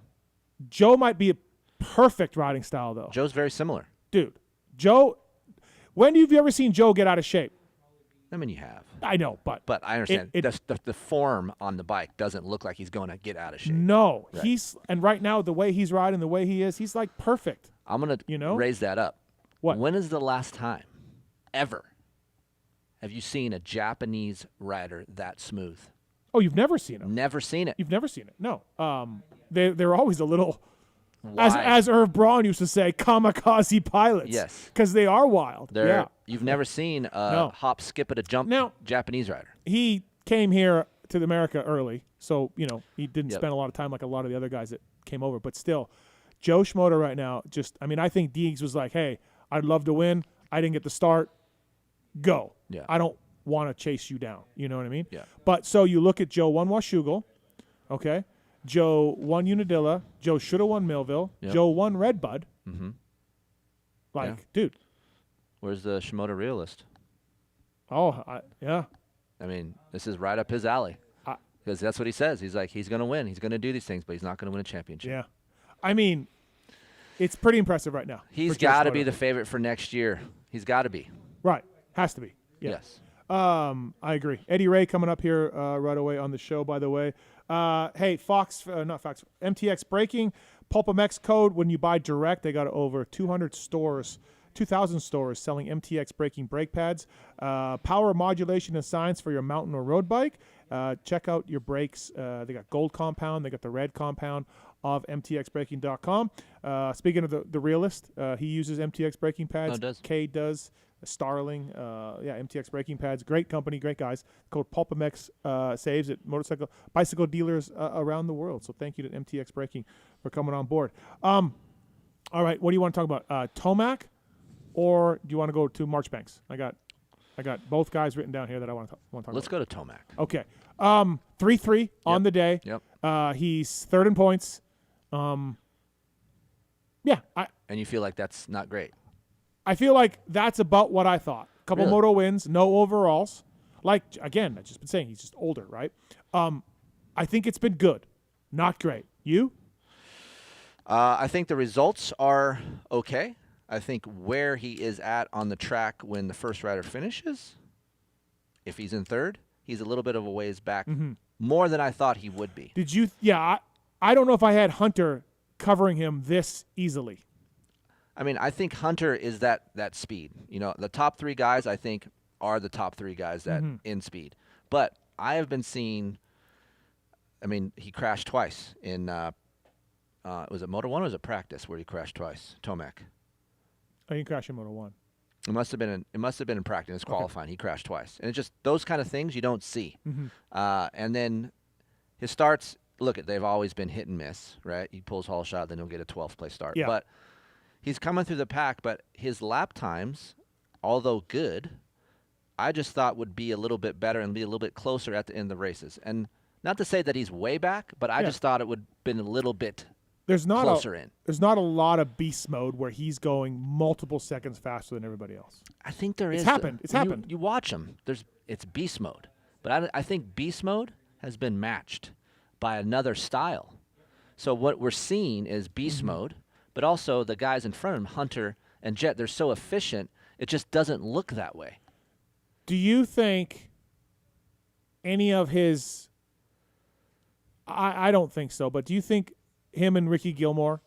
Joe might be a perfect riding style, though. Joe's very similar. Dude, Joe, when have you ever seen Joe get out of shape? I mean, you have. I know, but I understand. The form on the bike doesn't look like he's going to get out of shape. No. Right. And right now, the way he's riding, the way he is, he's like perfect. I'm going to raise that up. What? When is the last time, ever, have you seen a Japanese rider that smooth? Oh, you've never seen him? Never seen it. You've never seen it? No. They're always a little, as Irv Braun used to say, kamikaze pilots. Yes. Because they are wild. You've never seen a hop, skip, at a jump Japanese rider. He came here to America early, so, he didn't spend a lot of time like a lot of the other guys that came over. But still, Joe Schmoda right now, I think Deegs was like, hey, I'd love to win. I didn't get the start. Go. Yeah. I don't want to chase you down. You know what I mean? Yeah. But so you look at Joe won Washougal, okay? Joe won Unadilla. Joe should have won Millville. Yep. Joe won Redbud. Mm-hmm. Dude. Where's the Shimoda realist? Oh, yeah. I mean, this is right up his alley. Because that's what he says. He's like, he's going to win. He's going to do these things, but he's not going to win a championship. Yeah. I mean, it's pretty impressive right now. He's got to be the favorite for next year. He's got to be. Right. Has to be. Yeah. Yes. I agree. Eddie Ray coming up here right away on the show, by the way. Hey, MTX Braking, PulpMX code. When you buy direct, they got over 200 stores, 2,000 stores selling MTX braking brake pads. Power modulation and science for your mountain or road bike. Check out your brakes. They got gold compound. They got the red compound of mtxbraking.com. Speaking of the realist, he uses MTX braking pads. Oh, does. Kay does. Starling, MTX braking pads, great company, great guys. Code PulpMX saves at bicycle dealers around the world. So thank you to MTX Braking for coming on board. All right, what do you want to talk about? Tomac, or do you want to go to Marchbanks? I got both guys written down here that I want to talk about. Let's go to Tomac. Okay, 3-3 on the day. Yep. He's third in points. And you feel like that's not great. I feel like that's about what I thought. Couple moto wins, no overalls. Like, again, I've just been saying he's just older, right? I think it's been good, not great. You? I think the results are okay. I think where he is at on the track when the first rider finishes, if he's in third, he's a little bit of a ways back, more than I thought he would be. Did you? I don't know if I had Hunter covering him this easily. I mean, I think Hunter is that speed. The top three guys, I think, are the top three guys that in speed. But I have been seeing, he crashed twice in, was it Moto 1 or was it practice where he crashed twice? Tomac. Oh, you crashed in Moto 1. It must have been in practice, qualifying. Okay. He crashed twice. And it's just those kind of things you don't see. And then his starts, they've always been hit and miss, right? He pulls Hall shot, then he'll get a 12th place start. Yeah. But he's coming through the pack, but his lap times, although good, I just thought would be a little bit better and be a little bit closer at the end of the races. And not to say that he's way back, but I just thought it would have been a little bit closer in. There's not a lot of beast mode where he's going multiple seconds faster than everybody else. I think there is. It's happened. You watch him. It's beast mode. But I think beast mode has been matched by another style. So what we're seeing is beast mode, but also the guys in front of him, Hunter and Jett, they're so efficient, it just doesn't look that way. Do you think any of his I don't think so, but do you think him and Ricky Gilmore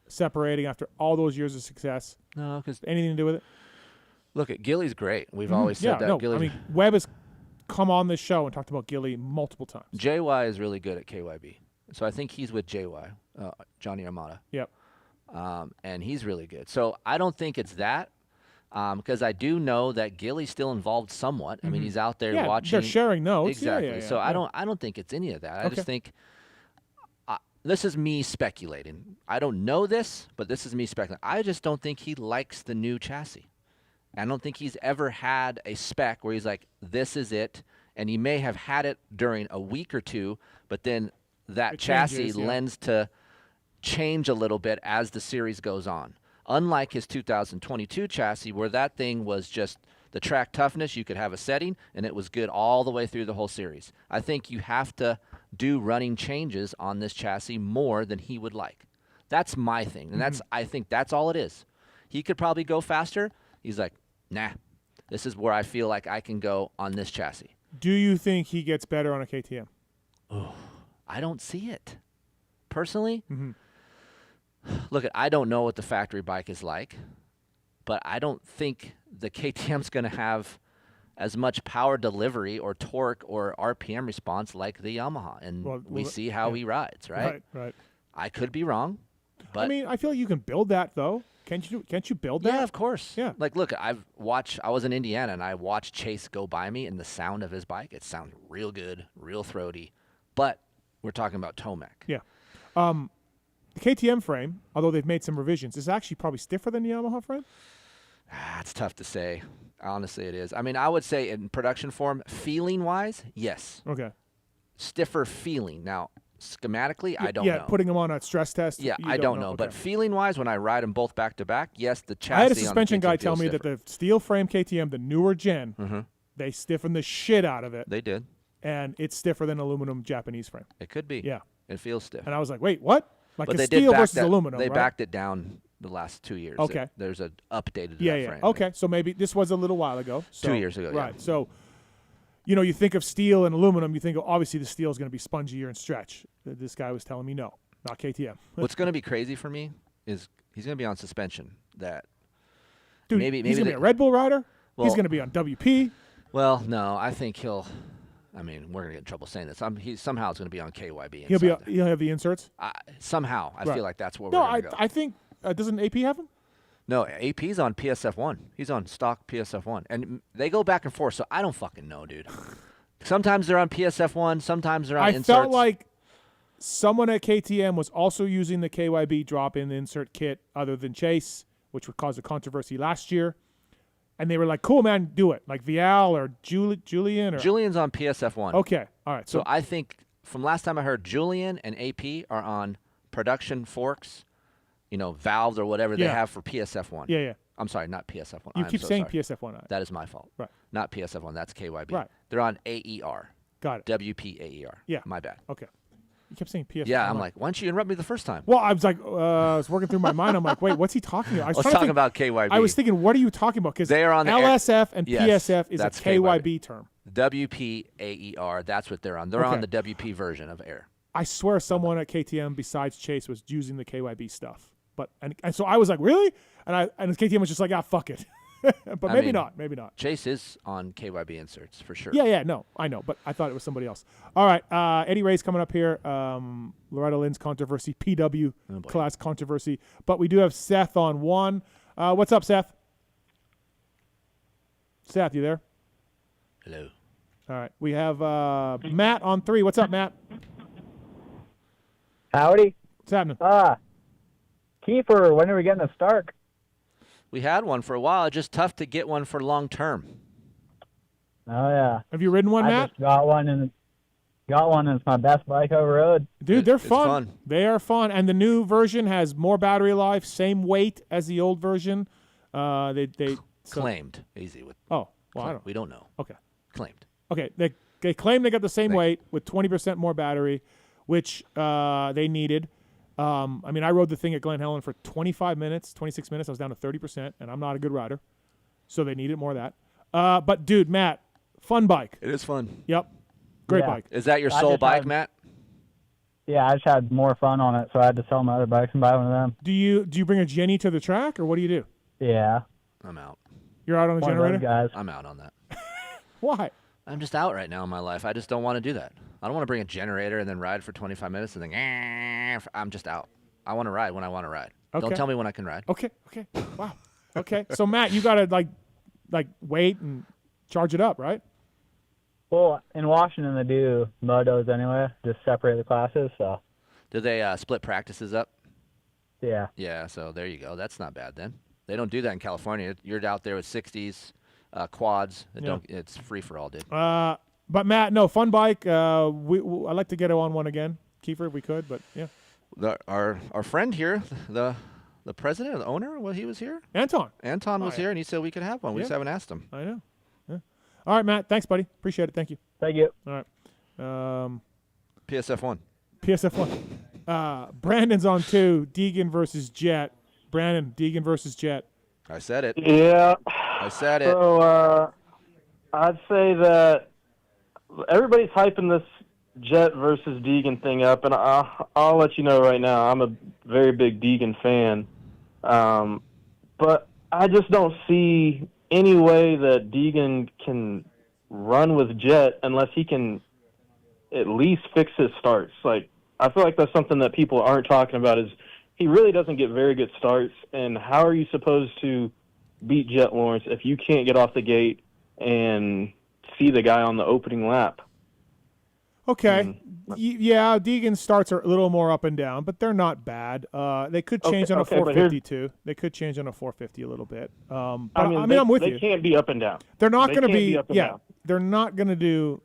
separating after all those years of success? No, because anything to do with it? Look, Gilly's great. We've always said that. No, Gilly, Webb has come on this show and talked about Gilly multiple times. JY is really good at KYB. So I think he's with JY, Johnny Armada. Yep. And he's really good. So I don't think it's that, because I do know that Gilly's still involved somewhat. I mean, he's out there watching. They're sharing notes. Exactly. Yeah, so I don't think it's any of that. I just think this is me speculating. I don't know this, but this is me speculating. I just don't think he likes the new chassis. I don't think he's ever had a spec where he's like, this is it. And he may have had it during a week or two, but then that chassis lends to change a little bit as the series goes on. Unlike his 2022 chassis, where that thing was just the track toughness, you could have a setting, and it was good all the way through the whole series. I think you have to do running changes on this chassis more than he would like. That's my thing, and I think that's all it is. He could probably go faster. He's like, nah, this is where I feel like I can go on this chassis. Do you think he gets better on a KTM? Oh, I don't see it. Personally, look, I don't know what the factory bike is like, but I don't think the KTM's going to have as much power delivery or torque or RPM response like the Yamaha. And we see how he rides, right? Right. I could be wrong, but I mean, I feel like you can build that, though. Can't you build that? Yeah, of course. Yeah. Like, look, I was in Indiana, and I watched Chase go by me, and the sound of his bike, it sounds real good, real throaty. But we're talking about Tomac. Yeah. The KTM frame, although they've made some revisions, is actually probably stiffer than the Yamaha frame? It's tough to say. Honestly, it is. I mean, I would say in production form, feeling-wise, yes. Okay. Stiffer feeling. Now, schematically, I don't know. Yeah, putting them on a stress test. Yeah, I don't know. Okay. But feeling-wise, when I ride them both back-to-back, yes, the chassis I had a on the suspension guy KTM tell me feels that the steel frame KTM, the newer gen, they stiffen the shit out of it. They did. And it's stiffer than aluminum Japanese frame. It could be. Yeah. It feels stiff. And I was like, wait, what? Like, but it's they steel did back versus that, aluminum, They right? backed it down the last 2 years. Okay. There's an updated Yeah. frame. Okay, so maybe this was a little while ago. So, 2 years ago, right. yeah. So, you think of steel and aluminum, you think, obviously the steel is going to be spongier and stretch. This guy was telling me no, not KTM. What's going to be crazy for me is he's going to be on suspension. Dude, maybe he's going to be a Red Bull rider. Well, he's going to be on WP. Well, no, I think he'll. I mean, we're going to get in trouble saying this. He somehow is going to be on KYB. He'll have the inserts. Somehow, I feel like that's where no, we're going to go. I think doesn't AP have them? No, AP's on PSF1. He's on stock PSF1, and they go back and forth. So I don't fucking know, dude. Sometimes they're on PSF1. Sometimes they're on inserts. I felt like someone at KTM was also using the KYB drop-in insert kit other than Chase, which would cause a controversy last year. And they were like, cool, man, do it. Like Vial or Julian. Julian's on PSF1. Okay, all right. So I think from last time I heard, Julian and AP are on production forks, valves or whatever they have for PSF1. Yeah. I'm sorry, not PSF1. You keep saying PSF1. That is my fault. Right. Not PSF1. That's KYB. Right. They're on AER. Got it. WP AER. Yeah. My bad. Okay. You kept saying PSF1. Yeah, I'm like, why didn't you interrupt me the first time? Well, I was like, I was working through my mind. I'm like, wait, what's he talking about? I was talking about KYB. I was thinking, what are you talking about? Because they are on the LSF and PSF is a KYB term. WP AER, that's what they're on. They're on the WP version of Air. I swear someone at KTM besides Chase was using the KYB stuff. And so I was like, really? And KTM was just like, fuck it. But maybe not. Chase is on KYB inserts for sure. Yeah, no, I know, but I thought it was somebody else. All right, Eddie Ray's coming up here. Loretta Lynn's controversy, PW class controversy. But we do have Seth on one. What's up, Seth? Seth, you there? Hello. All right, we have Matt on three. What's up, Matt? Howdy. What's happening? Keefer, when are we getting a Stark? We had one for a while. It's just tough to get one for long term. Oh yeah. Have you ridden one, Matt? I just got one, and it's my best bike over road. Dude, they're fun. They are fun, and the new version has more battery life, same weight as the old version. Claimed easy with. Oh, well, I don't. We don't know. Okay. Claimed. Okay, they claim they got the same weight with 20% more battery, which they needed. I rode the thing at Glen Helen for 26 minutes. I was down to 30%, and I'm not a good rider. So they needed more of that. But, dude, Matt, fun bike. It is fun. Yep. Great bike. Is that your sole bike, Matt? Yeah, I just had more fun on it, so I had to sell my other bikes and buy one of them. Do you bring a Jenny to the track, or what do you do? Yeah. I'm out. You're out on a generator? Guys. I'm out on that. Why? I'm just out right now in my life. I just don't want to do that. I don't want to bring a generator and then ride for 25 minutes and then I'm just out. I want to ride when I want to ride. Okay. Don't tell me when I can ride. Okay. Wow. Okay. So, Matt, you got to, like wait and charge it up, right? Well, in Washington, they do motos anyway, just separate the classes, so. Do they split practices up? Yeah. Yeah, so there you go. That's not bad then. They don't do that in California. You're out there with 60s, quads. It's free for all, dude. But Matt, no, fun bike. I'd like to get on one again, Keefer, if we could. But yeah, Our friend here, the president or the owner, he was here. Anton Was here, and he said we could have one. We just haven't asked him. I know. Yeah. All right, Matt. Thanks, buddy. Appreciate it. Thank you. Thank you. All right. PSF1. Brandon's on 2. Deegan versus Jett. Brandon, Deegan versus Jett. I said it. Yeah. I said it. So I'd say that everybody's hyping this Jett versus Deegan thing up, and I'll let you know right now, I'm a very big Deegan fan. But I just don't see any way that Deegan can run with Jett unless he can at least fix his starts. Like, I feel like that's something that people aren't talking about, is he really doesn't get very good starts, and how are you supposed to beat Jett Lawrence if you can't get off the gate and see the guy on the opening lap? Okay. Yeah, Deegan's starts are a little more up and down, but they're not bad. They could change on a 450 too. They could change on a 450 a little bit. But I'm with you. They can't be up and down. They're not going to be up and down. They're not going to do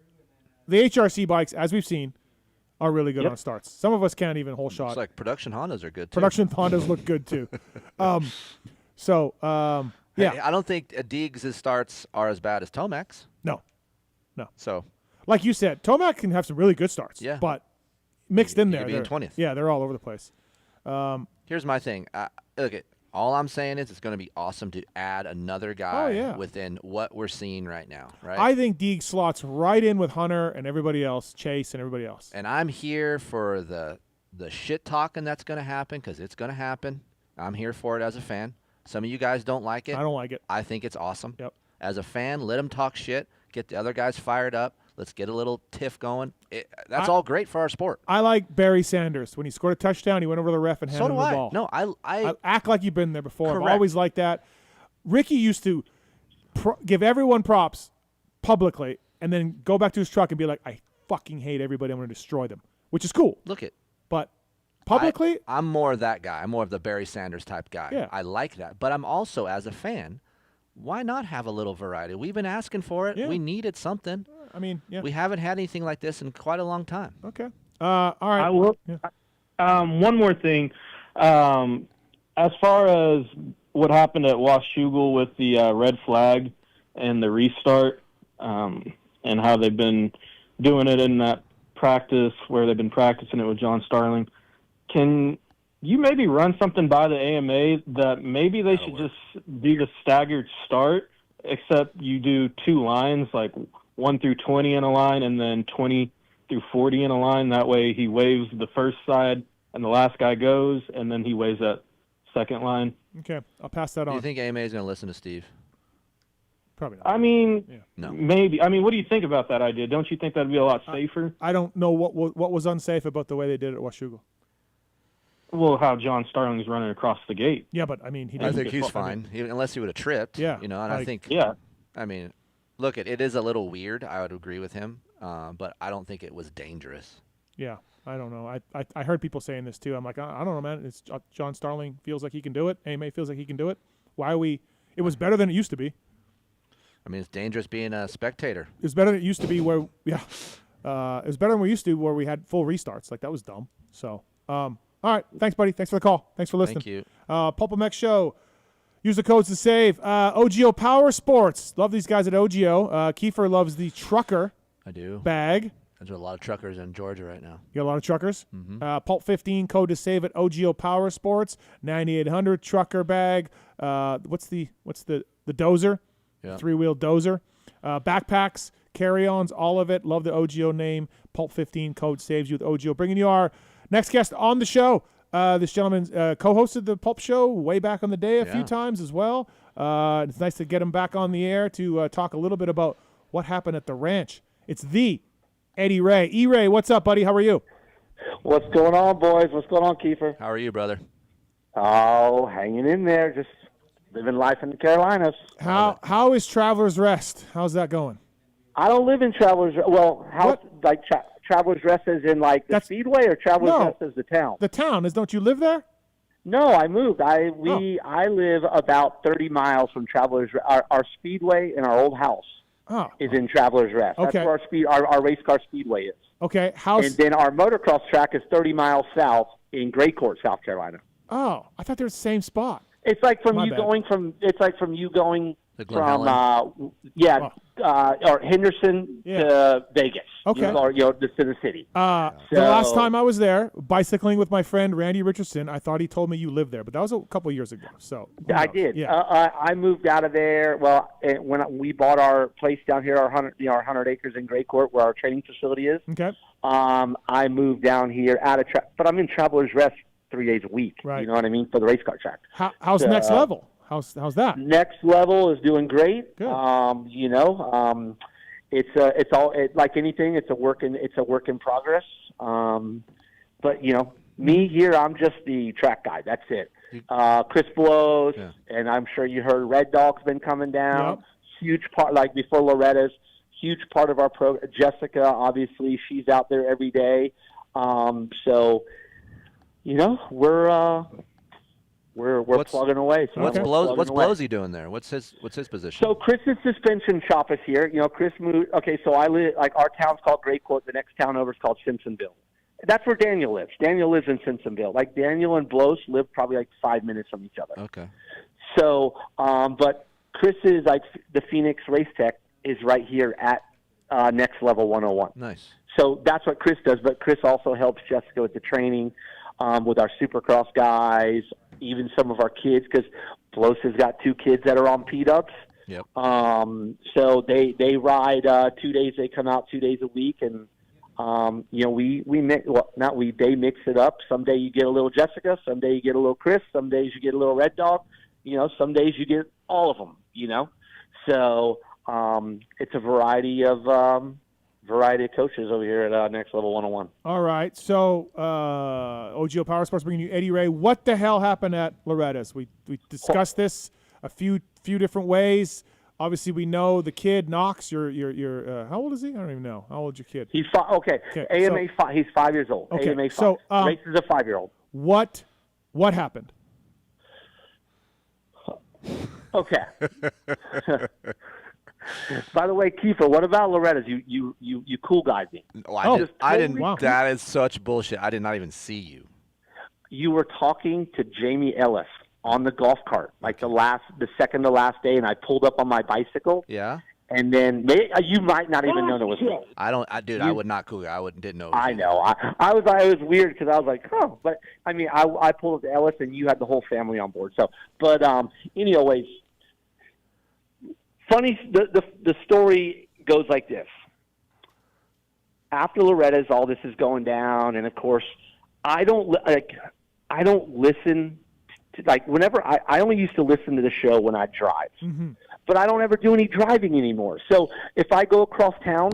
the HRC bikes, as we've seen, are really good on starts. Some of us can't even hold shot. It's like production Hondas are good too. Production Hondas look good too. Yeah. Hey, I don't think Deegs' starts are as bad as Tomac's. No. So, like you said, Tomac can have some really good starts. Yeah. But mixed in You there, could be in they're 20th. Yeah, they're all over the place. Here's my thing. All I'm saying is it's going to be awesome to add another guy within what we're seeing right now, right? I think Deeg slots right in with Hunter and everybody else, Chase and everybody else. And I'm here for the shit talking that's going to happen, because it's going to happen. I'm here for it as a fan. Some of you guys don't like it. I don't like it. I think it's awesome. Yep. As a fan, let them talk shit. Get the other guys fired up. Let's get a little tiff going. That's all great for our sport. I like Barry Sanders. When he scored a touchdown, he went over to the ref and handed him the ball. No, I act like you've been there before. Correct. I've always liked that. Ricky used to give everyone props publicly and then go back to his truck and be like, I fucking hate everybody. I'm going to destroy them, which is cool. Look it. But publicly, I'm more of that guy. I'm more of the Barry Sanders type guy. Yeah. I like that. But I'm also, as a fan, why not have a little variety? We've been asking for it. Yeah. We needed something. I mean, yeah. We haven't had anything like this in quite a long time. Okay. All right. I will. Yeah. One more thing. As far as what happened at Washougal with the red flag and the restart, and how they've been doing it in that practice where they've been practicing it with John Starling, can you maybe run something by the AMA that maybe they should just do the staggered start, except you do 2 lines, like 1 through 20 in a line and then 20 through 40 in a line. That way he waves the first side and the last guy goes, and then he waves that second line. Okay, I'll pass that on. Do you think AMA is going to listen to Steve? Probably not. I mean, No. maybe. I mean, what do you think about that idea? Don't you think that'd be a lot safer? I don't know what was unsafe about the way they did it at Washougal. Well, how John Starling's running across the gate. Yeah, but I mean, I think he's fine, unless he would have tripped. Yeah, and I think. Yeah. I mean, look, it is a little weird. I would agree with him, but I don't think it was dangerous. Yeah, I don't know. I heard people saying this too. I'm like, I don't know, man. It's John Starling feels like he can do it. AMA feels like he can do it. Why are we? It was better than it used to be. I mean, it's dangerous being a spectator. It was better than it used to be where, it was better than we used to where we had full restarts. Like, that was dumb. So, all right. Thanks, buddy. Thanks for the call. Thanks for listening. Thank you. PulpMX Show. Use the codes to save. OGO Power Sports. Love these guys at OGO. Keefer loves the trucker I do. bag. There's a lot of truckers in Georgia right now. You got a lot of truckers? Mm-hmm. Pulp15 code to save at OGO Power Sports. 9800 trucker bag. What's the dozer? Yeah. 3-wheel dozer. Backpacks, carry-ons, all of it. Love the OGO name. Pulp15 code saves you with OGO. Bringing you our next guest on the show. This gentleman co-hosted the Pulp Show way back on the day a few times as well. It's nice to get him back on the air to talk a little bit about what happened at the ranch. It's the Eddie Ray. E-Ray, what's up, buddy? How are you? What's going on, boys? What's going on, Keefer? How are you, brother? Oh, hanging in there, just living life in the Carolinas. How is Travelers Rest? How's that going? I don't live in Travelers. Well, Travelers Rest as in like the Speedway, or Travelers Rest as the town? The town is. Don't you live there? No, I moved. I live about 30 miles from Travelers. Our Speedway and our old house is in Travelers Rest. Okay. That's where our race car Speedway is. Okay. And then our motocross track is 30 miles south in Gray Court, South Carolina. Oh, I thought they were the same spot. It's like from My you bad. going from. It's like from you going Glen from or Henderson to Vegas. Okay. Or just to the city. The last time I was there, bicycling with my friend Randy Richardson, I thought he told me you lived there, but that was a couple of years ago. So I did. Yeah. I moved out of there. Well, when we bought our place down here, our 100 acres in Gray Court, where our training facility is. Okay. I moved down here out of but I'm in Travelers Rest 3 days a week. Right. You know what I mean, for the race car track. How's Next Level? How's that? Next Level is doing great. Good. It's all like anything. It's a work in progress. But me here, I'm just the track guy. That's it. Chris blows, and I'm sure you heard Red Dog's been coming down. Yep. Huge part, like before Loretta's. Huge part of our program. Jessica, obviously, she's out there every day. So, we're plugging away. So What's plugging away. Blowsy doing there? What's his position? So Chris's suspension shop is here. Chris moved. Okay, so I live, like, our town's called Gray Court. The next town over is called Simpsonville. That's where Daniel lives. Daniel lives in Simpsonville. Like, Daniel and Blows live probably like 5 minutes from each other. Okay. So, but Chris's, like, the Phoenix Race Tech is right here at Next Level 101. Nice. So that's what Chris does, but Chris also helps Jessica with the training, with our Supercross guys, even some of our kids, because Blows has got 2 kids that are on P-Dubs. Yep. So they ride 2 days. They come out 2 days a week, and they mix it up. Some day you get a little Jessica, some day you get a little Chris, some days you get a little Red Dog. Some days you get all of them. So it's a variety of coaches over here at Next Level 101. All right. So OGO Power Sports bringing you Eddie Ray. What the hell happened at Loretta's? We discussed this a few different ways. Obviously, we know the kid Knox. Your how old is he? I don't even know. How old is your kid? He's okay. AMA so, he's 5 years old. Okay. AMA 5. So races a 5-year-old. What happened? Okay. By the way, Keefer, what about Loretta's? You cool guys me. I didn't. Wow. That is such bullshit. I did not even see you. You were talking to Jamie Ellis on the golf cart, like the second to last day, and I pulled up on my bicycle. Yeah. And then you might not even know it was me. I would not cool. Didn't know. I know. It was weird because I was like, oh, but I mean, I pulled up to Ellis, and you had the whole family on board. So, but anyways, funny. The story goes like this. After Loretta's, all this is going down, and of course, I don't listen to, like, whenever I only used to listen to the show when I drive. Mm-hmm. But I don't ever do any driving anymore. So if I go across town,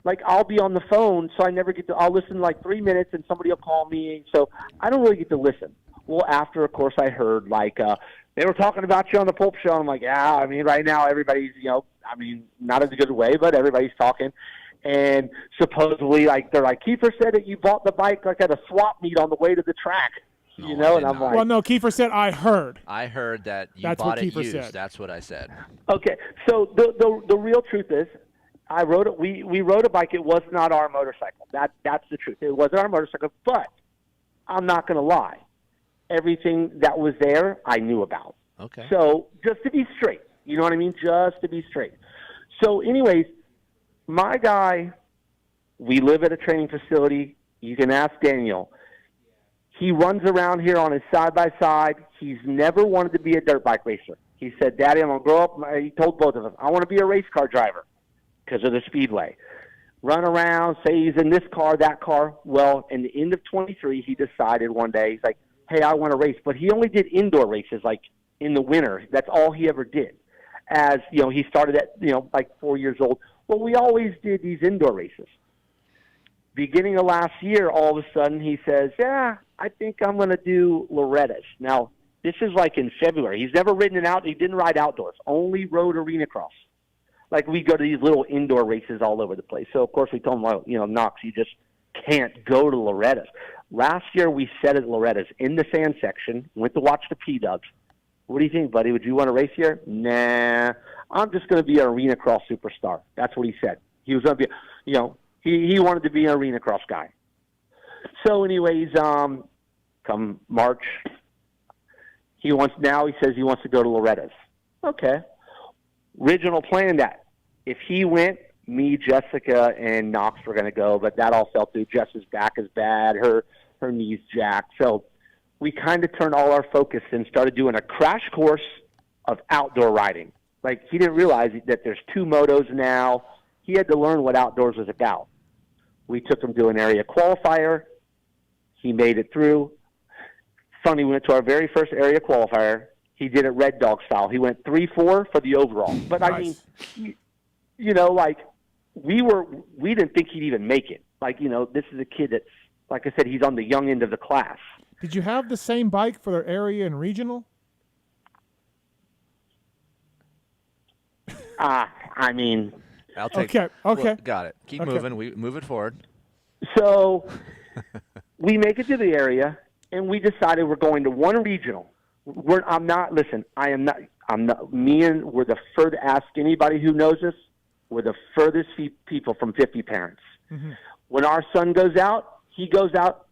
like, I'll be on the phone, so I never get to. I'll listen like 3 minutes, and somebody will call me. So I don't really get to listen. Well, after, of course, I heard like they were talking about you on the Pulp Show. I'm like, yeah. I mean, right now everybody's, not in a good way, but everybody's talking. And supposedly, like, they're like, Keefer said that you bought the bike like at a swap meet on the way to the track. And I'm like, well, no, Keefer said, I heard that you That's bought what it Keefer used. said. That's what I said. Okay, so the real truth is, I rode it. We rode a bike. It was not our motorcycle. That's the truth. It wasn't our motorcycle. But I'm not going to lie. Everything that was there, I knew about. Okay. So just to be straight, you know what I mean? Just to be straight. So, anyways, my guy, we live at a training facility. You can ask Daniel. He runs around here on his side-by-side. He's never wanted to be a dirt bike racer. He said, Daddy, I'm going to grow up. He told both of us, I want to be a race car driver because of the speedway. Run around, say he's in this car, that car. Well, in the end of 23, he decided one day, he's like, hey, I want to race. But he only did indoor races, like in the winter. That's all he ever did. As, he started at, like 4 years old. Well, we always did these indoor races. Beginning of last year, all of a sudden, he says, yeah, I think I'm going to do Loretta's. Now, this is like in February. He's never ridden he didn't ride outdoors, only rode arena cross. Like, we go to these little indoor races all over the place. So, of course, we told him, well, Knox, you just can't go to Loretta's. Last year, we sat at Loretta's in the sand section, went to watch the P-Dubs. What do you think, buddy? Would you want to race here? Nah, I'm just going to be an arena cross superstar. That's what he said. He was going to be, he wanted to be an arena cross guy. So, anyways, come March, he says he wants to go to Loretta's. Okay. Original plan that if he went, me, Jessica, and Knox were going to go, but that all fell through. Jess's back is bad. Her knee's jacked. So we kind of turned all our focus and started doing a crash course of outdoor riding. Like, he didn't realize that there's 2 motos now. He had to learn what outdoors was about. We took him to an area qualifier. He made it through. Funny, we went to our very first area qualifier. He did it Red Dog style. He went 3-4 for the overall. But nice. I mean, we didn't think he'd even make it. Like, this is a kid that's, like I said, he's on the young end of the class. Did you have the same bike for their area and regional? I mean, I'll take. Okay. Well, got it. Keep moving. We move it forward. So we make it to the area, and we decided we're going to one regional. I'm not. Me and we're the furthest. Ask anybody who knows us. We're the furthest people from 50 parents. Mm-hmm. When our son goes out, he goes out.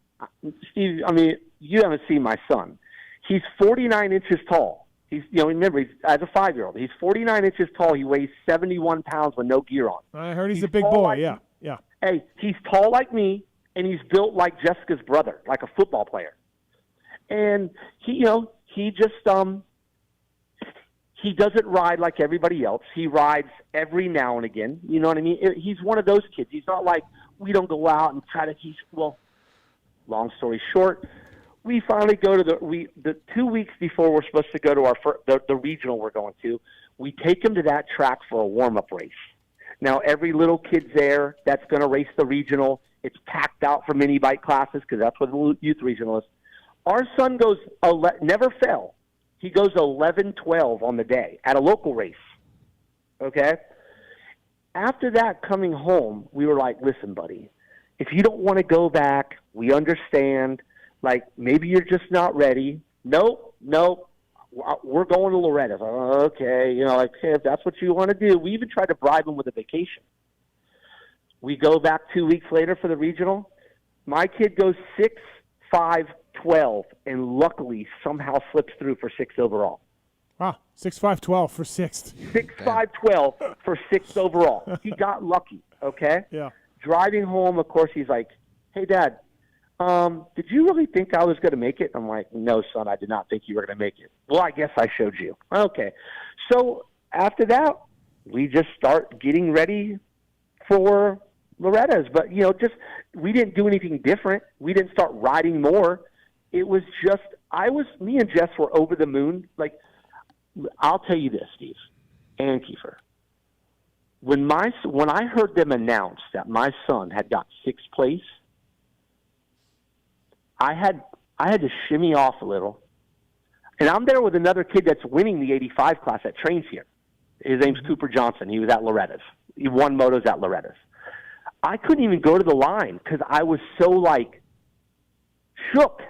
Steve, I mean, you haven't seen my son. He's 49 inches tall. He's, remember, he's as a 5-year-old. He's 49 inches tall. He weighs 71 pounds with no gear on. I heard he's a big boy. Yeah. Hey, he's tall like me, and he's built like Jessica's brother, like a football player. And he just he doesn't ride like everybody else. He rides every now and again. You know what I mean? He's one of those kids. He's not like, we don't go out and try to. Long story short, we finally go to the 2 weeks before we're supposed to go to the regional we're going to. We take him to that track for a warm-up race. Now, every little kid's there that's going to race the regional. It's packed out for mini bike classes because that's what the youth regional is. Our son goes, never fell. He goes 11-12 on the day at a local race. Okay? After that, coming home, we were like, listen, buddy, if you don't want to go back, we understand. Like, maybe you're just not ready. Nope, we're going to Loretta's. Okay, hey, if that's what you want to do. We even tried to bribe him with a vacation. We go back 2 weeks later for the regional. My kid goes 6'5", 12, and luckily somehow slips through for 6th overall. Wow, 6'5", 12 for 6th. 6'5", 12 for 6th overall. He got lucky, okay? Yeah. Driving home, of course, he's like, hey, Dad, did you really think I was going to make it? I'm like, no, son, I did not think you were going to make it. Well, I guess I showed you. Okay. So after that, we just start getting ready for Loretta's. But, we didn't do anything different. We didn't start riding more. It was just, me and Jess were over the moon. Like, I'll tell you this, Steve and Keefer. When I heard them announce that my son had got 6th place, I had to shimmy off a little. And I'm there with another kid that's winning the 85 class that trains here. His name's Cooper Johnson. He was at Loretta's. He won motos at Loretta's. I couldn't even go to the line because I was so, shook.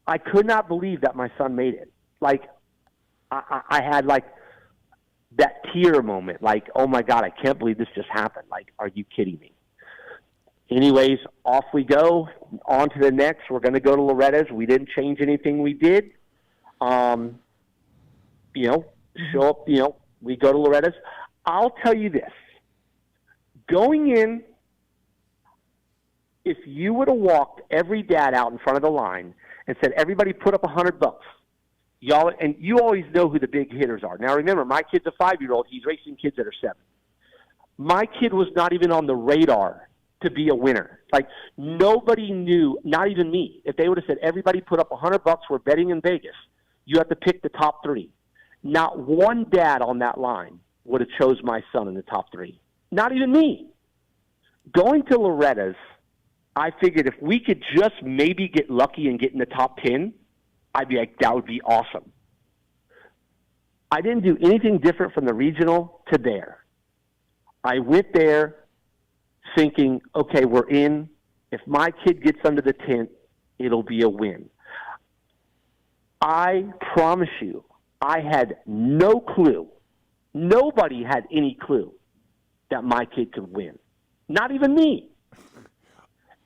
I could not believe that my son made it. Like, I had, that tear moment. Like, oh, my God, I can't believe this just happened. Like, are you kidding me? Anyways, off we go. On to the next. We're going to go to Loretta's. We didn't change anything we did. Show up, we go to Loretta's. I'll tell you this. Going in, if you would have walked every dad out in front of the line and said, everybody put up $100, y'all, and you always know who the big hitters are. Now, remember, my kid's a 5-year-old. He's racing kids that are 7. My kid was not even on the radar to be a winner. Like, nobody knew, not even me. If they would have said, everybody put up $100, we're betting in Vegas, you have to pick the top 3. Not one dad on that line would have chose my son in the top 3. Not even me. Going to Loretta's, I figured if we could just maybe get lucky and get in the top 10, I'd be like, that would be awesome. I didn't do anything different from the regional to there. I went there thinking, okay, we're in. If my kid gets under the tent, it'll be a win. I promise you, I had no clue. Nobody had any clue that my kid could win. Not even me.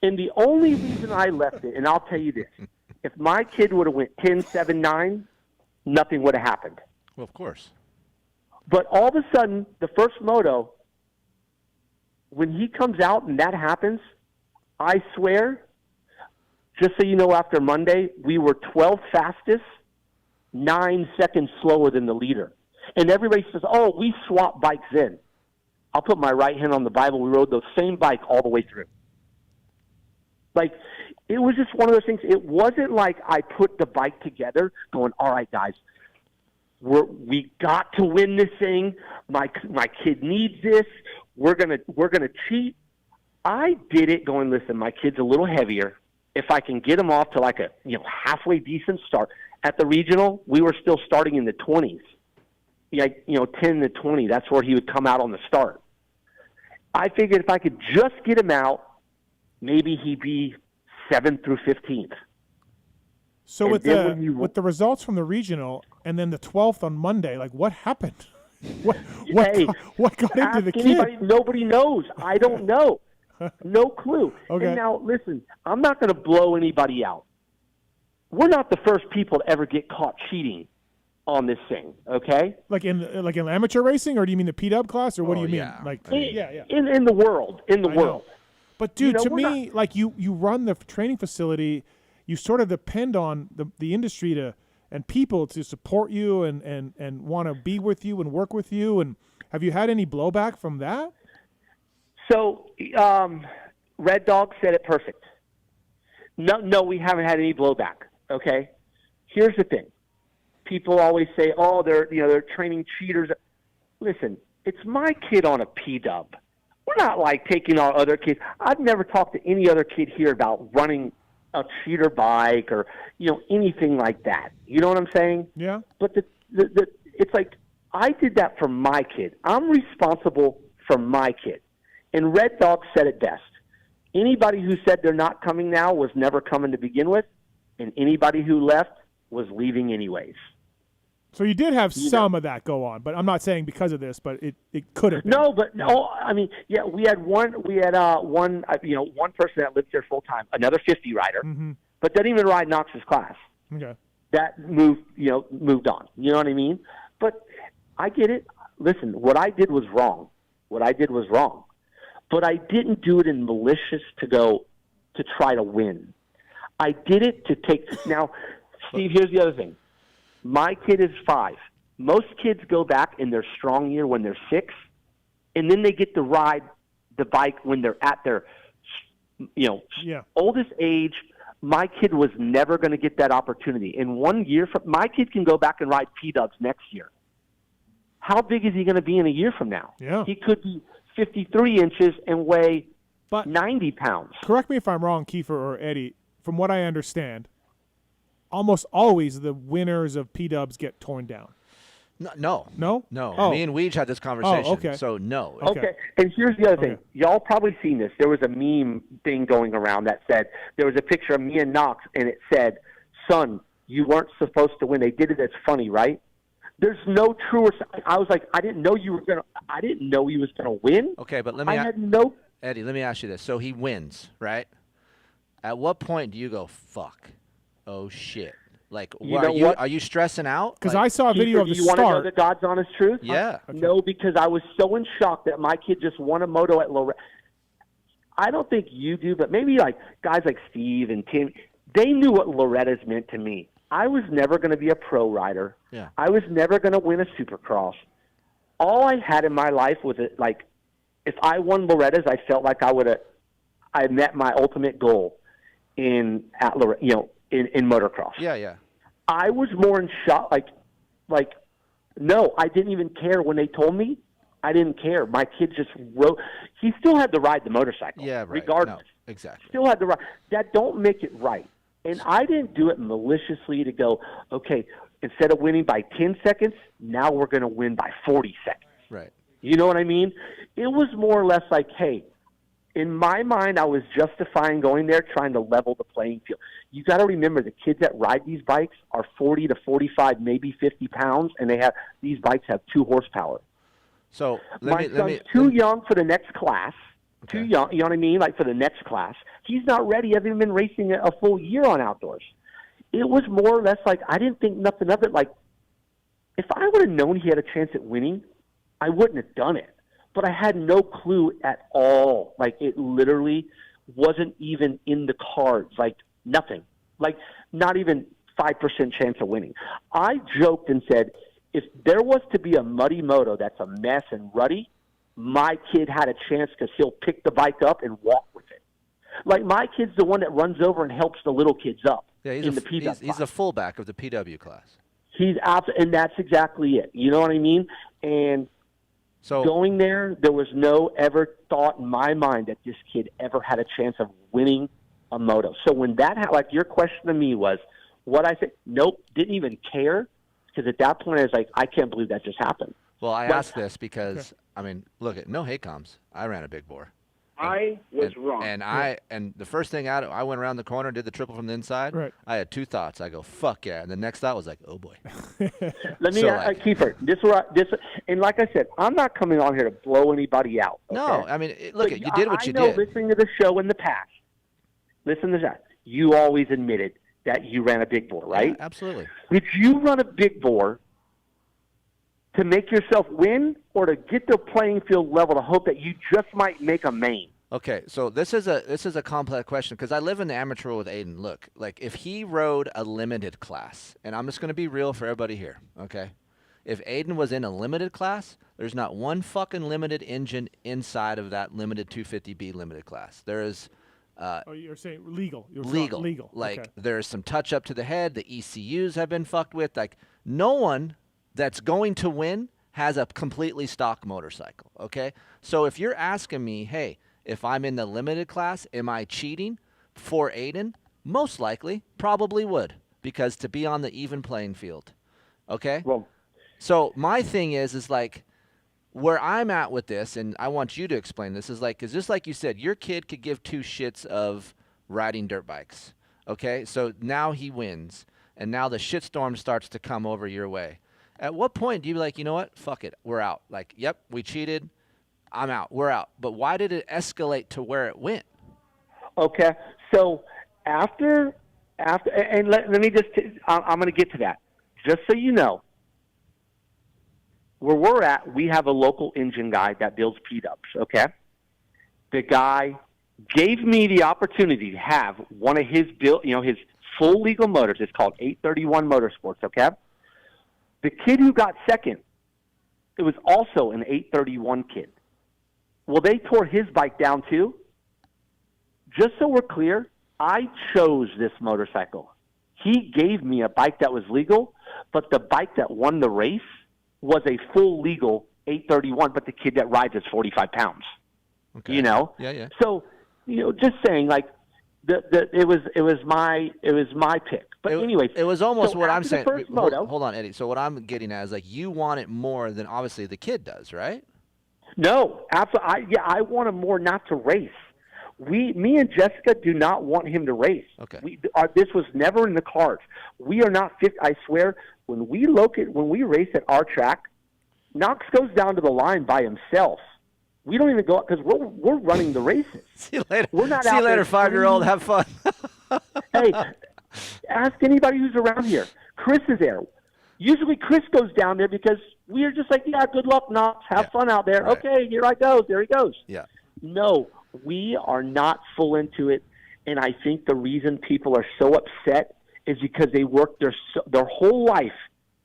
And the only reason I left it, and I'll tell you this, if my kid would have went 10, 7, 9, nothing would have happened. Well, of course. But all of a sudden, the first moto, when he comes out and that happens, I swear, just so you know, after Monday, we were 12th fastest, 9 seconds slower than the leader. And everybody says, oh, we swapped bikes in. I'll put my right hand on the Bible. We rode the same bike all the way through. Like, it was just one of those things. It wasn't like I put the bike together going, all right, guys, we got to win this thing. My kid needs this. We're gonna cheat. I did it going, listen, my kid's a little heavier. If I can get him off to like a halfway decent start. At the regional, we were still starting in the 20s. Yeah, 10 to 20, that's where he would come out on the start. I figured if I could just get him out, maybe he'd be 7th through 15th. So with the results from the regional and then the 12th on Monday, like what happened? What got into the kid? Nobody knows. I don't know. No clue. Okay. And now, listen, I'm not going to blow anybody out. We're not the first people to ever get caught cheating on this thing, okay? Like in amateur racing, or do you mean the P-Dub class, or what do you mean? Yeah. Like in the world, world. But dude, to me, like you run the training facility, you sort of depend on the industry and people to support you and want to be with you and work with you. And have you had any blowback from that? So, Red Dog said it perfect. No, we haven't had any blowback. Okay, here's the thing. People always say, "Oh, they're training cheaters." Listen, it's my kid on a P-Dub. We're not like taking our other kids. I've never talked to any other kid here about running a cheater bike or anything like that. You know what I'm saying? Yeah. But it's like I did that for my kid. I'm responsible for my kid. And Red Dog said it best. Anybody who said they're not coming now was never coming to begin with, and anybody who left was leaving anyways. So you did have some of that go on, but I'm not saying because of this, but it could have been. No, I mean, yeah, we had one person that lived here full time, another 50 rider, but didn't even ride Knox's class. Okay. That moved on. You know what I mean? But I get it. Listen, what I did was wrong. But I didn't do it in malicious to try to win. I did it to take. Now, Steve, here's the other thing. My kid is 5. Most kids go back in their strong year when they're 6, and then they get to ride the bike when they're at their, oldest age. My kid was never going to get that opportunity. In 1 year, my kid can go back and ride P-Dubs next year. How big is he going to be in a year from now? Yeah. He could be 53 inches and weigh 90 pounds. Correct me if I'm wrong, Keefer or Eddie. From what I understand, almost always the winners of P-Dubs get torn down. No. Oh. Me and Weege had this conversation. Oh, okay. So no. Okay. And here's the other thing. Y'all probably seen this. There was a meme thing going around that said, there was a picture of me and Knox, and it said, "Son, you weren't supposed to win." They did it as funny, right? There's no truer. I was like, I didn't know he was gonna win. Okay, but let me. Eddie, let me ask you this. So he wins, right? At what point do you go, fuck? Oh shit! Like, are you stressing out? Because I saw a video of the start. You want to know the God's honest truth? Yeah. No, because I was so in shock that my kid just won a moto at Loretta. I don't think you do, but maybe like guys like Steve and Tim, they knew what Loretta's meant to me. I was never going to be a pro rider. Yeah. I was never going to win a Supercross. All I had in my life was like, if I won Loretta's, I felt like I met my ultimate goal in motocross. Yeah. I was more in shock. Like, no, I didn't even care when they told me. I didn't care. My kid just rode. He still had to ride the motorcycle. Yeah, right. Regardless. No, exactly. Still had to ride. That don't make it right. And I didn't do it maliciously to go, okay, instead of winning by 10 seconds, now we're going to win by 40 seconds. Right. You know what I mean? It was more or less like, hey, in my mind, I was justifying going there, trying to level the playing field. You got to remember, the kids that ride these bikes are 40 to 45, maybe 50 pounds, and these bikes have 2 horsepower. So my son's too young for the next class. Okay. Too young, you know what I mean? Like for the next class, he's not ready. He hasn't been racing a full year on outdoors. It was more or less like I didn't think nothing of it. Like if I would have known he had a chance at winning, I wouldn't have done it. But I had no clue at all. Like it literally wasn't even in the cards. Like nothing. Like not even 5% chance of winning. I joked and said, if there was to be a muddy moto that's a mess and ruddy, my kid had a chance because he'll pick the bike up and walk with it. Like my kid's the one that runs over and helps the little kids up. Yeah, he's a fullback of the PW class. He's out, and that's exactly it. You know what I mean? And so going there was no ever thought in my mind that this kid ever had a chance of winning a moto. So when that happened, like your question to me was, what I said, nope, didn't even care, because at that point I was like, I can't believe that just happened. Well, I asked this because, I mean, look, no hate comms. I ran a big bore. I was wrong. And the first thing I went around the corner and did the triple from the inside. Right. I had 2 thoughts. I go, fuck yeah. And the next thought was like, oh boy. Let me, Keefer, and like I said, I'm not coming on here to blow anybody out. Okay? No, I mean, look, you did what you did. I know listening to the show in the past, listen to that. You always admitted that you ran a big bore, right? Yeah, absolutely. Did you run a big bore to make yourself win, or to get the playing field level to hope that you just might make a main? Okay, so this is a complex question because I live in the amateur world with Aiden. Look, like if he rode a limited class, and I'm just going to be real for everybody here, okay? If Aiden was in a limited class, there's not one fucking limited engine inside of that limited 250B limited class. There is. You're saying legal. Legal. Like okay. There's some touch up to the head. The ECUs have been fucked with. Like no one that's going to win has a completely stock motorcycle, okay? So if you're asking me, hey, if I'm in the limited class, am I cheating for Aiden? Most likely, probably would, because to be on the even playing field, okay? Well, so my thing is like, where I'm at with this, and I want you to explain this, is like, because just like you said, your kid could give 2 shits of riding dirt bikes, okay? So now he wins, and now the shitstorm starts to come over your way. At what point do you be like, you know what, fuck it, we're out? Like, yep, we cheated, I'm out, we're out. But why did it escalate to where it went? Okay, so after and let me just, I'm going to get to that. Just so you know, where we're at, we have a local engine guy that builds P-dubs, okay? The guy gave me the opportunity to have one of his his full legal motors. It's called 831 Motorsports, okay? The kid who got second, it was also an 831 kid. Well, they tore his bike down too. Just so we're clear, I chose this motorcycle. He gave me a bike that was legal, but the bike that won the race was a full legal 831, but the kid that rides is 45 pounds. Okay. You know? Yeah. So, just saying, like, it was my pick. But anyways, it was almost what I'm saying. Hold on, Eddie. So what I'm getting at is like you want it more than obviously the kid does, right? No, absolutely. I want him more not to race. Me and Jessica do not want him to race. Okay. This was never in the cards. We are not fit. I swear, when we race at our track, Knox goes down to the line by himself. We don't even go up because we're running the races. See you later. We're not See you later, 5-year-old. Have fun. Hey, ask anybody who's around here. Kris is there. Usually Kris goes down there because we are just like, yeah, good luck, Knox. Have fun out there. Right. Okay, here I go. There he goes. Yeah. No, we are not full into it, and I think the reason people are so upset is because they worked their whole life,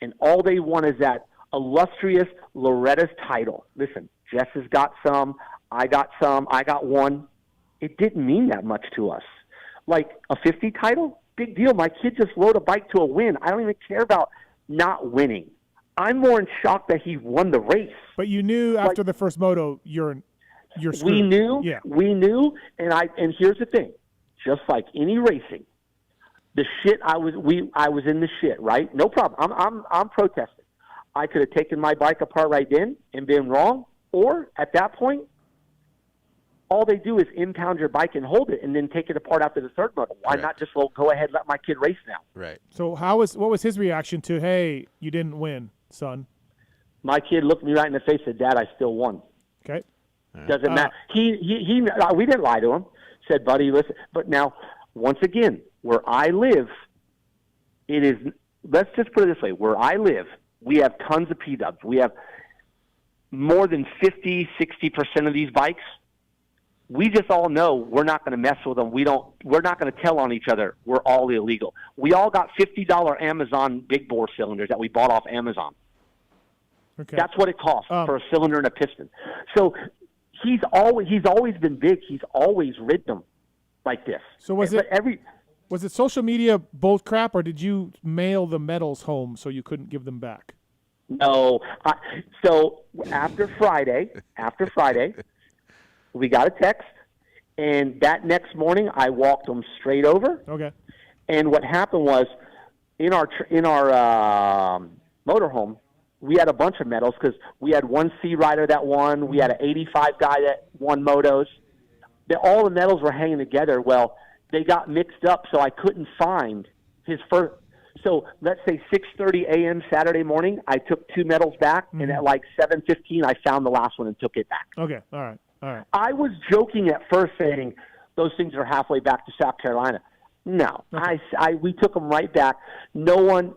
and all they want is that illustrious Loretta's title. Listen, Jess has got some, I got some, I got one. It didn't mean that much to us. Like a 50 title, big deal. My kid just rode a bike to a win. I don't even care about not winning. I'm more in shock that he won the race. But you knew after the first moto, you're screwed. We knew. Yeah. We knew. And here's the thing. Just like any racing, the shit I was in the shit, right? No problem. I'm protesting. I could have taken my bike apart right then and been wrong. Or at that point, all they do is impound your bike and hold it and then take it apart after the third moto. Why not just go ahead and let my kid race now? Right. So what was his reaction to, hey, you didn't win, son? My kid looked me right in the face and said, Dad, I still won. Okay. Doesn't matter. We didn't lie to him. Said, buddy, listen. But now, once again, where I live, it is, let's just put it this way. Where I live, we have tons of P-dubs. We have more than 50, 60% of these bikes. We just all know we're not going to mess with them. We're not going to tell on each other. We're all illegal. We all got $50 Amazon big bore cylinders that we bought off Amazon. Okay. That's what it costs for a cylinder and a piston. So he's always been big. He's always rid them like this. So was it social media bull crap, or did you mail the medals home so you couldn't give them back? No. So after Friday, we got a text, and that next morning I walked them straight over. Okay. And what happened was, in our motorhome, we had a bunch of medals because we had one C rider that won. We had an 85 guy that won motos. All the medals were hanging together. Well, they got mixed up, so I couldn't find his first. So let's say 6:30 a.m. Saturday morning, I took 2 medals back, and at like 7:15, I found the last one and took it back. Okay, all right. I was joking at first, saying those things are halfway back to South Carolina. No, we took them right back. No one,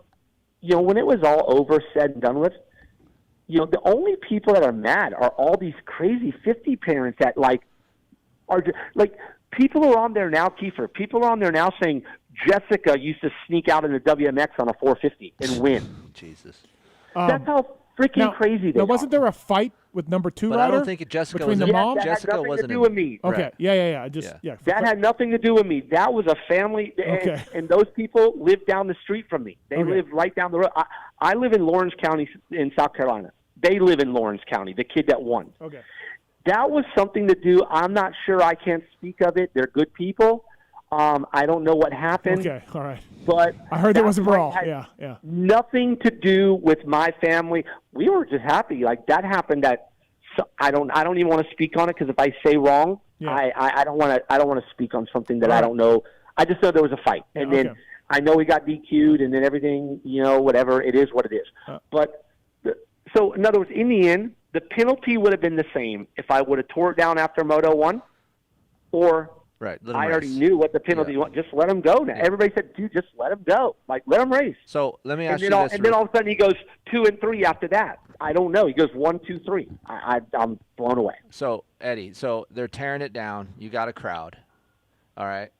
when it was all over, said and done with, the only people that are mad are all these crazy 50 parents that are people are on there now, Keefer. People are on there now saying Jessica used to sneak out in the WMX on a 450 and win. Jesus. That's how freaking crazy they are. Wasn't there a fight with number 2 But rider? I don't think Jessica between was the mom? That Jessica had nothing wasn't to do with me. Okay, Right. yeah. That had nothing to do with me. That was a family, and those people lived down the street from me. They lived right down the road. I live in Lawrence County in South Carolina. They live in Lawrence County, the kid that won. Okay. That was something to do. I'm not sure. I can't speak of it. They're good people. I don't know what happened. Okay, all right. But I heard there was a that brawl. had Yeah. Nothing to do with my family. We were just happy. Like that happened. I don't even want to speak on it because if I say wrong, I don't want to speak on something that I don't know. I just know there was a fight, and then I know we got DQ'd, and then everything. Whatever it is, what it is. So in other words, in the end, the penalty would have been the same if I would have tore it down after Moto 1, or right. I already knew what the penalty was. Just let him go now. Everybody said, dude, just let him go. Let him race. So let me ask you this. this. And then all of a sudden he goes 2 and 3 after that. I don't know. He goes 1, 2, 3. I'm blown away. So, Eddie, they're tearing it down. You got a crowd. All right.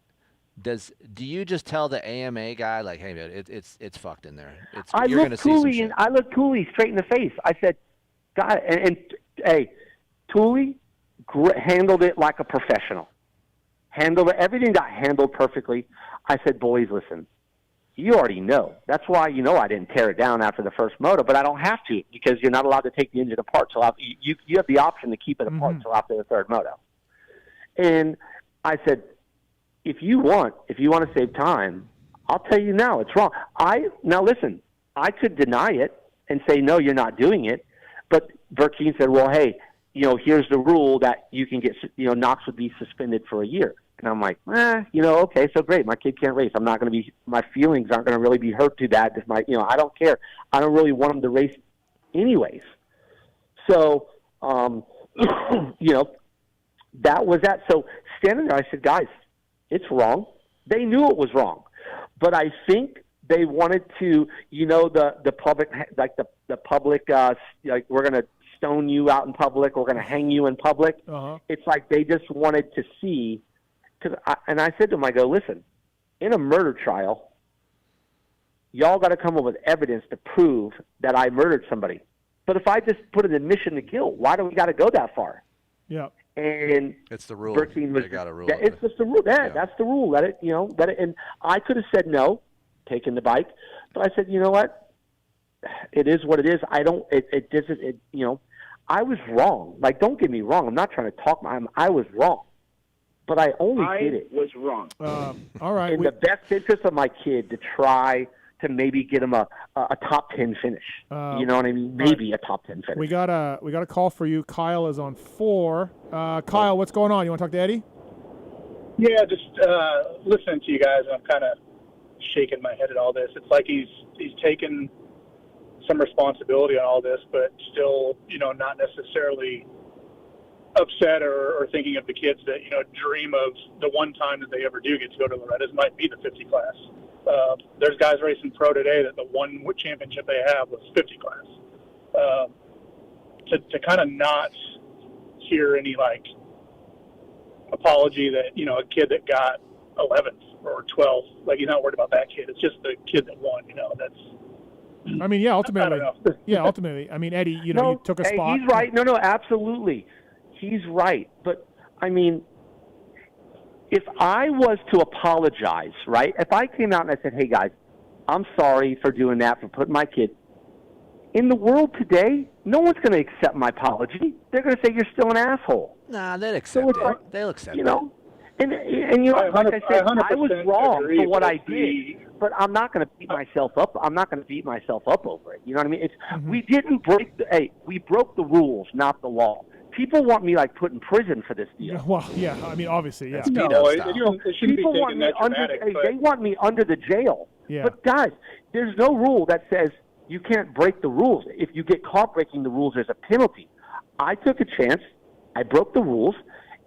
Do you just tell the AMA guy, like, hey, man, it's fucked in there. I looked Cooley straight in the face. I said, God, and hey, Cooley handled it like a professional. Everything got handled perfectly. I said, boys, listen, you already know. That's why I didn't tear it down after the first moto, but I don't have to because you're not allowed to take the engine apart. So you have the option to keep it apart until after the third moto. And I said, if you want to save time, I'll tell you now it's wrong. Now listen, I could deny it and say no, you're not doing it, but Burkeen said, well, hey, here's the rule that you can get, Knox would be suspended for a year. And I'm like, okay, so great. My kid can't race. My feelings aren't going to really be hurt to that. I don't care. I don't really want him to race anyways. So, that was that. So standing there, I said, guys, it's wrong. They knew it was wrong, but I think they wanted to, the public, like the public, like we're going to stone you out in public. We're going to hang you in public. It's like they just wanted to see. And I said to them, I go, listen, in a murder trial, y'all got to come up with evidence to prove that I murdered somebody. But if I just put an admission to guilt, why do we got to go that far? Yeah. And it's the rule. They got a rule. It's just the rule. That's the rule. Let it. And I could have said no, taken the bike, but I said, you know what? It is what it is. I don't. It doesn't. I was wrong. Like, don't get me wrong. I'm not trying to talk. I was wrong, but I only did it. I was wrong. All right. In the best interest of my kid to try to maybe get him a top 10 finish. You know what I mean? Maybe a top 10 finish. We got a call for you. Kyle is on 4. Kyle, what's going on? You want to talk to Eddie? Yeah, just listening to you guys, and I'm kind of shaking my head at all this. It's like he's taken some responsibility on all this, but still, not necessarily upset or thinking of the kids that, dream of the one time that they ever do get to go to Loretta's might be the 50 class. There's guys racing pro today that the one championship they have was 50 class. To kind of not hear any, apology that, a kid that got 11th or 12th, he's not worried about that kid. It's just the kid that won, that's... I mean, yeah, ultimately. I don't know. Yeah, ultimately. I mean, Eddie, you took a spot. He's right. No, absolutely. He's right. But, I mean, if I was to apologize, right, if I came out and I said, hey, guys, I'm sorry for doing that, for putting my kid, in the world today, no one's going to accept my apology. They're going to say you're still an asshole. Nah, they'll accept it. They'll accept it. And like I said, I was wrong for what I did, but I'm not going to beat myself up. I'm not going to beat myself up over it. You know what I mean? We didn't break we broke the rules, not the law. People want me put in prison for this deal. Yeah, well, yeah. I mean, obviously, yeah. People want me they want me under the jail. Yeah. But guys, there's no rule that says you can't break the rules. If you get caught breaking the rules, there's a penalty. I took a chance. I broke the rules,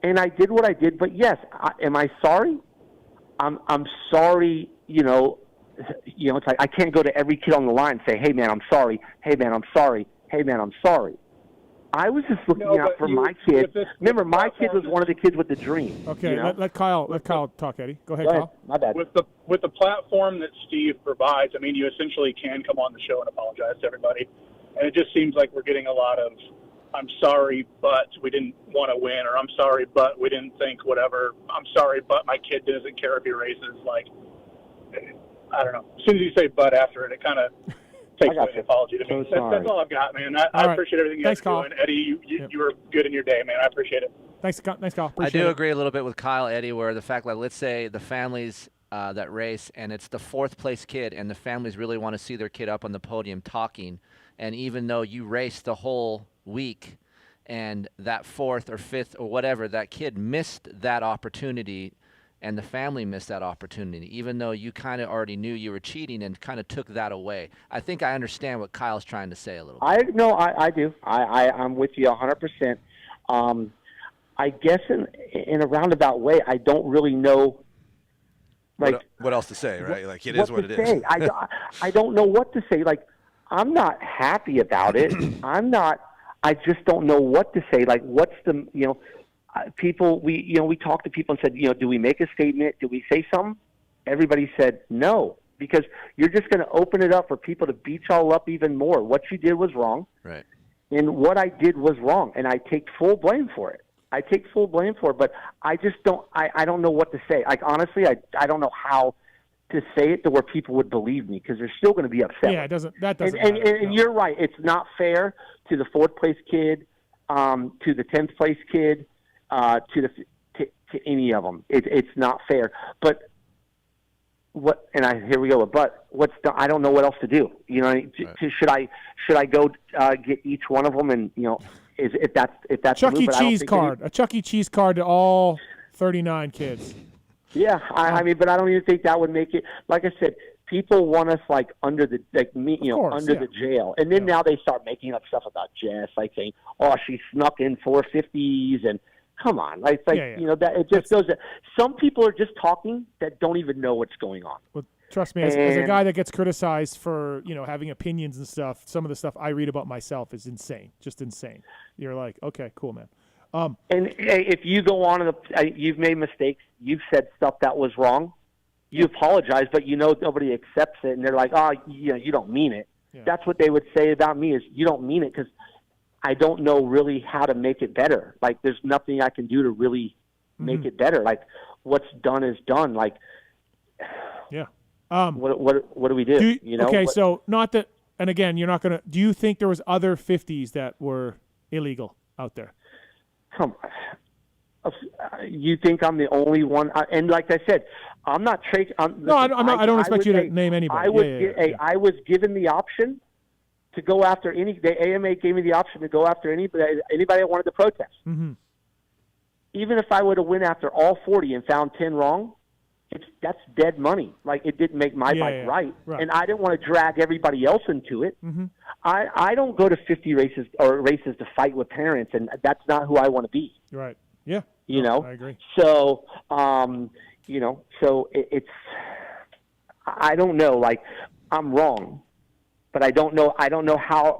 and I did what I did. But yes, am I sorry? I'm sorry. It's like I can't go to every kid on the line and say, "Hey man, I'm sorry. Hey man, I'm sorry. Hey man, I'm sorry." I was just looking out for my kid. Remember, my kid was one of the kids with the dream. Okay, let Kyle talk, Eddie. Go ahead, Kyle. My bad. With the platform that Steve provides, I mean, you essentially can come on the show and apologize to everybody, and it just seems like we're getting a lot of, "I'm sorry, but we didn't want to win," or "I'm sorry, but we didn't think whatever." "I'm sorry, but my kid doesn't care if he races." I don't know. As soon as you say "but" after it kind of takes away the apology to me. That's all I've got, man. I appreciate everything you guys are doing. Eddie, you were good in your day, man. I appreciate it. Thanks, Kyle. I do agree a little bit with Kyle, Eddie, where the fact, let's say the families that race, and it's the 4th place kid, and the families really want to see their kid up on the podium talking, and even though you raced the whole week, and that 4th or 5th or whatever, that kid missed that opportunity, and the family missed that opportunity, even though you kind of already knew you were cheating and kind of took that away. I think I understand what Kyle's trying to say a little bit. I do. I'm with you 100%. I guess in a roundabout way, I don't really know. What else to say, right? It is what it is. I don't know what to say. I'm not happy about it. I just don't know what to say. What's the, people, we talked to people and said, do we make a statement? Do we say something? Everybody said no, because you're just going to open it up for people to beat y'all up even more. What you did was wrong. Right. And what I did was wrong, and I take full blame for it. But I just don't, I don't know what to say. Honestly, I don't know how to say it to where people would believe me, because they're still going to be upset. Yeah, that doesn't and you're right. It's not fair to the 4th place kid, to the 10th place kid, to any of them. It's not fair. But here we go. But I don't know what else to do. Right. Should I go get each one of them and if that's Chuck E. Cheese card, a Chuck E. Cheese card to all 39 kids. Yeah, I mean, but I don't even think that would make it. Like I said, people want us under the the jail, and then now they start making up stuff about Jess, saying, "Oh, she snuck in 450s," and come on, that it just goes. Some people are just talking that don't even know what's going on. Well, trust me, as a guy that gets criticized for having opinions and stuff, some of the stuff I read about myself is insane, just insane. You're like, okay, cool, man. And if you go on you've made mistakes, you've said stuff that was wrong, you apologize, but nobody accepts it, and they're like, "Oh, you don't mean it." Yeah. That's what they would say about me, is you don't mean it, because I don't know really how to make it better. There's nothing I can do to really make it better. What's done is done. Yeah. What do we do? Okay, so not that, and again, you're not gonna. Do you think there was other 50s that were illegal out there? Come on. You think I'm the only one? And like I said, I'm not trading. No, I'm not. I don't expect you to name anybody. I was given the option to go after any. The AMA gave me the option to go after anybody that wanted to protest. Mm-hmm. Even if I would have went after all 40 and found 10 wrong, that's dead money. Like, it didn't make my bike right, and I didn't want to drag everybody else into it. Mm-hmm. I don't go to 50 races to fight with parents, and that's not who I want to be. Right. Yeah. You know. I agree. So, it's. I don't know. Like, I'm wrong, but I don't know. I don't know how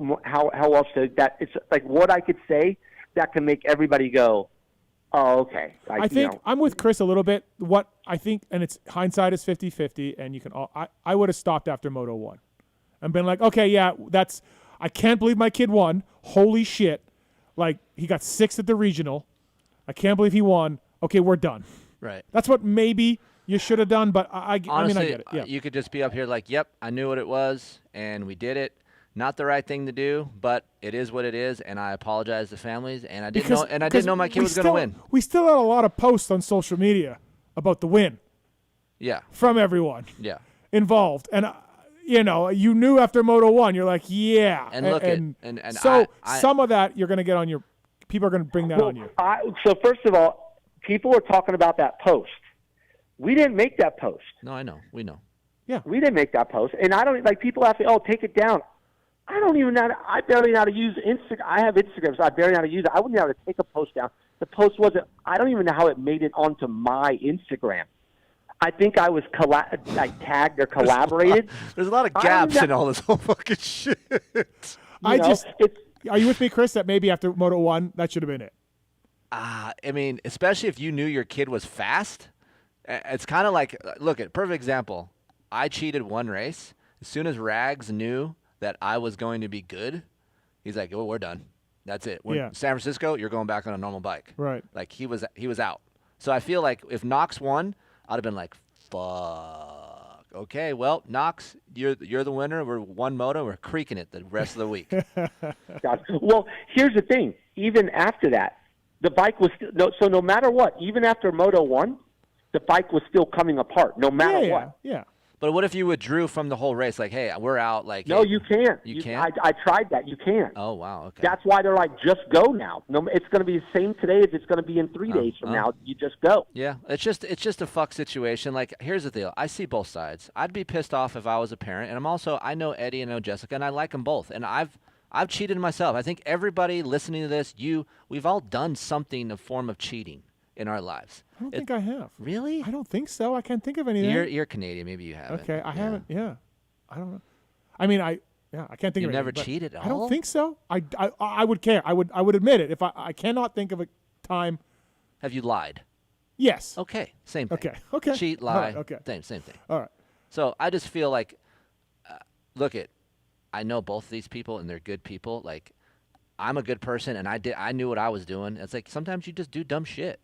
else to that. It's like what I could say that can make everybody go, oh, okay. Like, I think I'm with Kris a little bit. What I think, and it's hindsight is 50-50, and you can all. I would have stopped after Moto 1 and been like, okay, yeah, I can't believe my kid won. Holy shit! Like, he got 6th at the regional. I can't believe he won. Okay, we're done. Right. That's what maybe you should have done, but honestly, I mean, I get it. Yeah. You could just be up here like, yep, I knew what it was, and we did it. Not the right thing to do, but it is what it is, and I apologize to families. And I didn't know my kid was going to win. We still had a lot of posts on social media about the win. Yeah. From everyone. Yeah. Involved, and you knew after Moto 1, you're like, yeah. And look and so some of that you're going to get on your. People are going to bring that on you. So first of all, people are talking about that post. We didn't make that post. No, I know. We know. Yeah. We didn't make that post, and I don't like people ask me, "Oh, take it down." I don't even know. I barely know how to use Instagram. I have Instagram, so I barely know how to use it. I wouldn't know how to take a post down. The post wasn't. I don't even know how it made it onto my Instagram. I think I was tagged or collaborated. There's a lot of gaps in all this whole fucking shit. Are you with me, Kris? That maybe after Moto 1, that should have been it. I mean, especially if you knew your kid was fast. It's kind of like, look, perfect example. I cheated one race. As soon as Rags knew that I was going to be good, he's like, "Oh, we're done. That's it. San Francisco, you're going back on a normal bike." Right. Like he was out. So I feel like if Knox won, I'd have been like, "Fuck. Okay, well, Knox, you're the winner. We're one moto. We're creaking it the rest of the week." Well, here's the thing. Even after that, the bike was so no matter what. Even after Moto 1, the bike was still coming apart. No matter what. Yeah. But what if you withdrew from the whole race? Like, hey, we're out. Like, no, hey, you can't. You can't. I tried that. You can't. Oh wow. Okay. That's why they're like, just go now. No, it's going to be the same today as it's going to be in 3 days from now. You just go. Yeah, it's just a fuck situation. Like, here's the deal. I see both sides. I'd be pissed off if I was a parent, and I know Eddie and I know Jessica, and I like them both. And I've cheated myself. I think everybody listening to this, we've all done something, a form of cheating in our lives. I don't think I have. Really? I don't think so. I can't think of anything. You're Canadian. Maybe you haven't. Okay, I haven't. Yeah, I don't know. I mean, I can't think of anything. You never cheated at all? I don't think so. I would care. I would admit it. If I cannot think of a time. Have you lied? Yes. Okay. Same thing. Okay. Cheat, lie. Right, okay. Same thing. All right. So I just feel like, I know both of these people and they're good people. Like, I'm a good person and I knew what I was doing. It's like sometimes you just do dumb shit.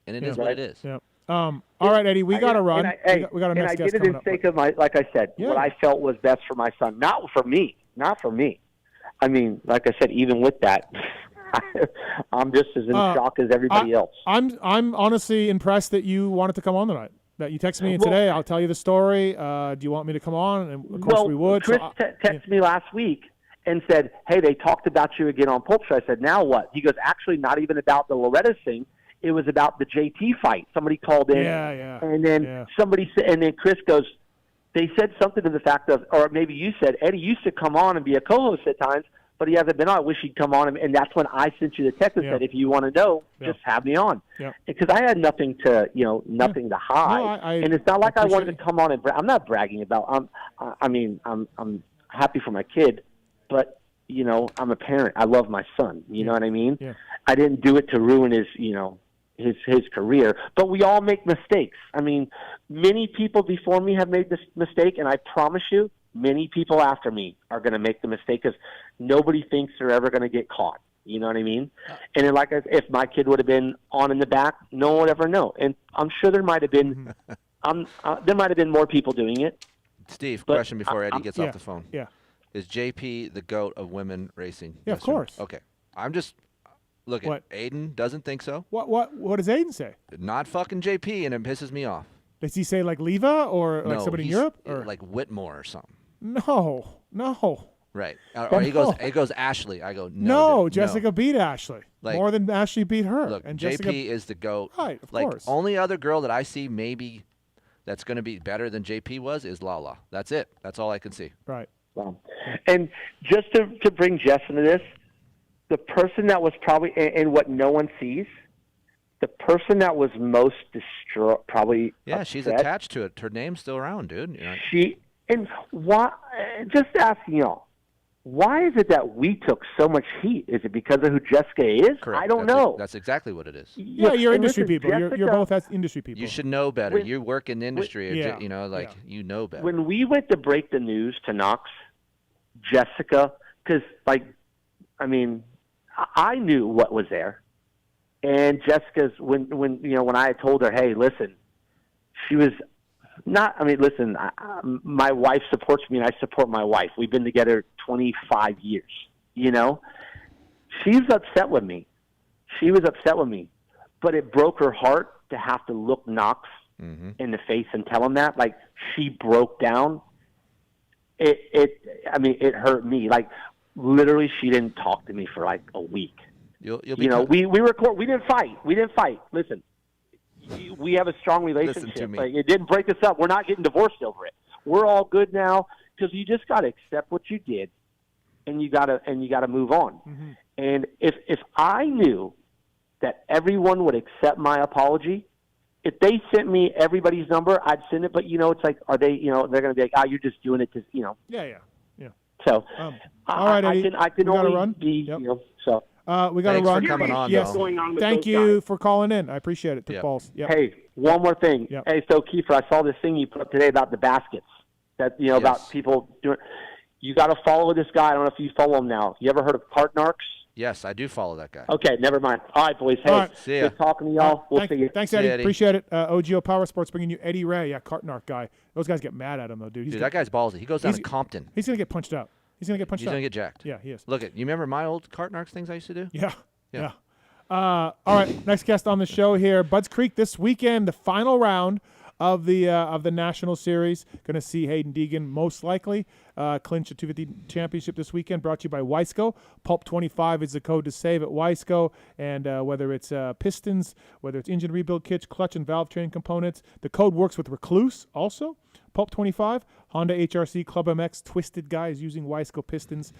And it is what it is. Yeah. All right, Eddie, we got to run. We got our next guest coming up. And I did it in sake of like I said, what I felt was best for my son. Not for me. I mean, like I said, even with that, I'm just as in shock as everybody else. I'm honestly impressed that you wanted to come on tonight. That you texted me today. I'll tell you the story. Do you want me to come on? And of course we would. Kris texted me last week and said, "Hey, they talked about you again on Pulp Show." I said, "Now what?" He goes, "Actually, not even about the Loretta thing. It was about the JT fight." Somebody called in, and then somebody said, and then Kris goes, "They said something to the fact of, or maybe you said, Eddie used to come on and be a co-host at times, but he hasn't been on. I wish he'd come on." And that's when I sent you the text and said, "If you want to know, just have me on," because I had nothing to, nothing to hide. No, and it's not like I wanted to come on and I'm not bragging about. I'm happy for my kid, but I'm a parent. I love my son. You know what I mean? Yeah. I didn't do it to ruin his, his career. But we all make mistakes. I mean, many people before me have made this mistake, and I promise you, many people after me are going to make the mistake because nobody thinks they're ever going to get caught. You know what I mean? And then, if my kid would have been on in the back, no one would ever know. And I'm sure there might have been, more people doing it. Steve, question before Eddie gets off the phone. Yeah. Is JP the GOAT of women racing? Yeah, of course. Okay. I'm just looking. Aiden doesn't think so. What does Aiden say? Not fucking JP, and it pisses me off. Does he say like Leva or like No, somebody in he's Europe? Or like Whitmore or something. no. Right. Or he goes Ashley. I go, No, no. Jessica beat Ashley. Like, more than Ashley beat her. Look, and JP Jessica, is the GOAT. Right, of like, course. Only other girl that I see maybe that's going to be better than JP was is Lala. That's it. That's all I can see. Right. And just to bring Jess into this, the person that was probably, and what no one sees, the person that was most distraught, probably Yeah, she's upset, attached to it. Her name's still around, dude. You know? And why? Just asking y'all, why is it that we took so much heat? Is it because of who Jessica is? Correct. I don't know. That's exactly what it is. Yeah, you're and industry listen, people. You're Jessica- both as industry people. You should know better. When- you work in the industry, or yeah. you know, like you know better. When we went to break the news to Knox, Jessica, because I knew what was there, and Jessica's when I had told her, hey, listen, she was not. I mean, listen, my wife supports me, and I support my wife. We've been together 25 years. You know, she's upset with me. She was upset with me, but it broke her heart to have to look Knox in the face and tell him that. Like, she broke down. It hurt me. Like, literally, she didn't talk to me for like a week. You'll be we record. We didn't fight. Listen, we have a strong relationship. to me. Like, it didn't break us up. We're not getting divorced over it. We're all good now because you just got to accept what you did, and you got to move on. And if I knew that everyone would accept my apology, if they sent me everybody's number, I'd send it. But it's like, are they? They're going to be like, you're just doing it to Yeah. So all right, Eddie, I can we gotta only run. be so. We got to Thanks run. for coming on, Yes. though. Going on with Thank those you guys. for calling in. I appreciate it. Took Yep. balls. Yep. Hey, one more thing. Yep. Hey, so Keefer, I saw this thing you put up today about the baskets. That about people doing. You got to follow this guy. I don't know if you follow him now. You ever heard of Cartnarks? Yes, I do follow that guy. Okay, never mind. All right, boys. Hey, All right. See ya. good talking to y'all. We'll see you. Thanks, See Eddie. ya, Eddie. Appreciate it. OGO Power Sports bringing you Eddie Ray. Yeah, Cartnark guy. Those guys get mad at him, though, dude. Dude, that guy's ballsy. He goes down to Compton. He's going to get punched out. He's going to get punched He's out. going to get jacked. Yeah, he is. Look, you remember my old Cartnarks things I used to do? Yeah. All right, next guest on the show here, Budds Creek this weekend, the final round of the National Series. Going to see Hayden Deegan most likely clinch a 250 championship this weekend. Brought to you by Wiseco. Pulp25 is the code to save at Wiseco. And whether it's pistons, whether it's engine rebuild kits, clutch and valve train components, the code works with Recluse also. Pulp25, Honda HRC, PulpMX, Twisted Guys using Wiseco pistons.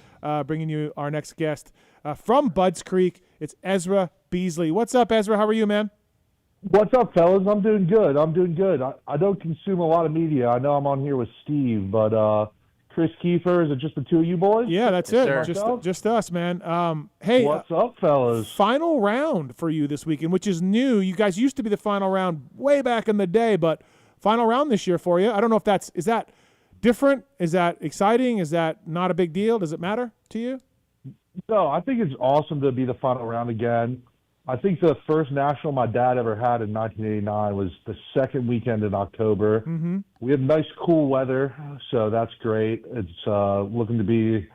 Bringing you our next guest from Budds Creek. It's Ezra Beasley. What's up, Ezra? How are you, man? What's up, fellas? I'm doing good. I don't consume a lot of media. I know I'm on here with Steve, but Kris Keefer, is it just the two of you boys? Yeah, that's Yes, it. sir. Just us, man. Hey, What's up, fellas? final round for you this weekend, which is new. You guys used to be the final round way back in the day, but final round this year for you. I don't know if is that different? Is that exciting? Is that not a big deal? Does it matter to you? No, I think it's awesome to be the final round again. I think the first national my dad ever had in 1989 was the second weekend in October. Mm-hmm. We had nice, cool weather, so that's great. It's looking to be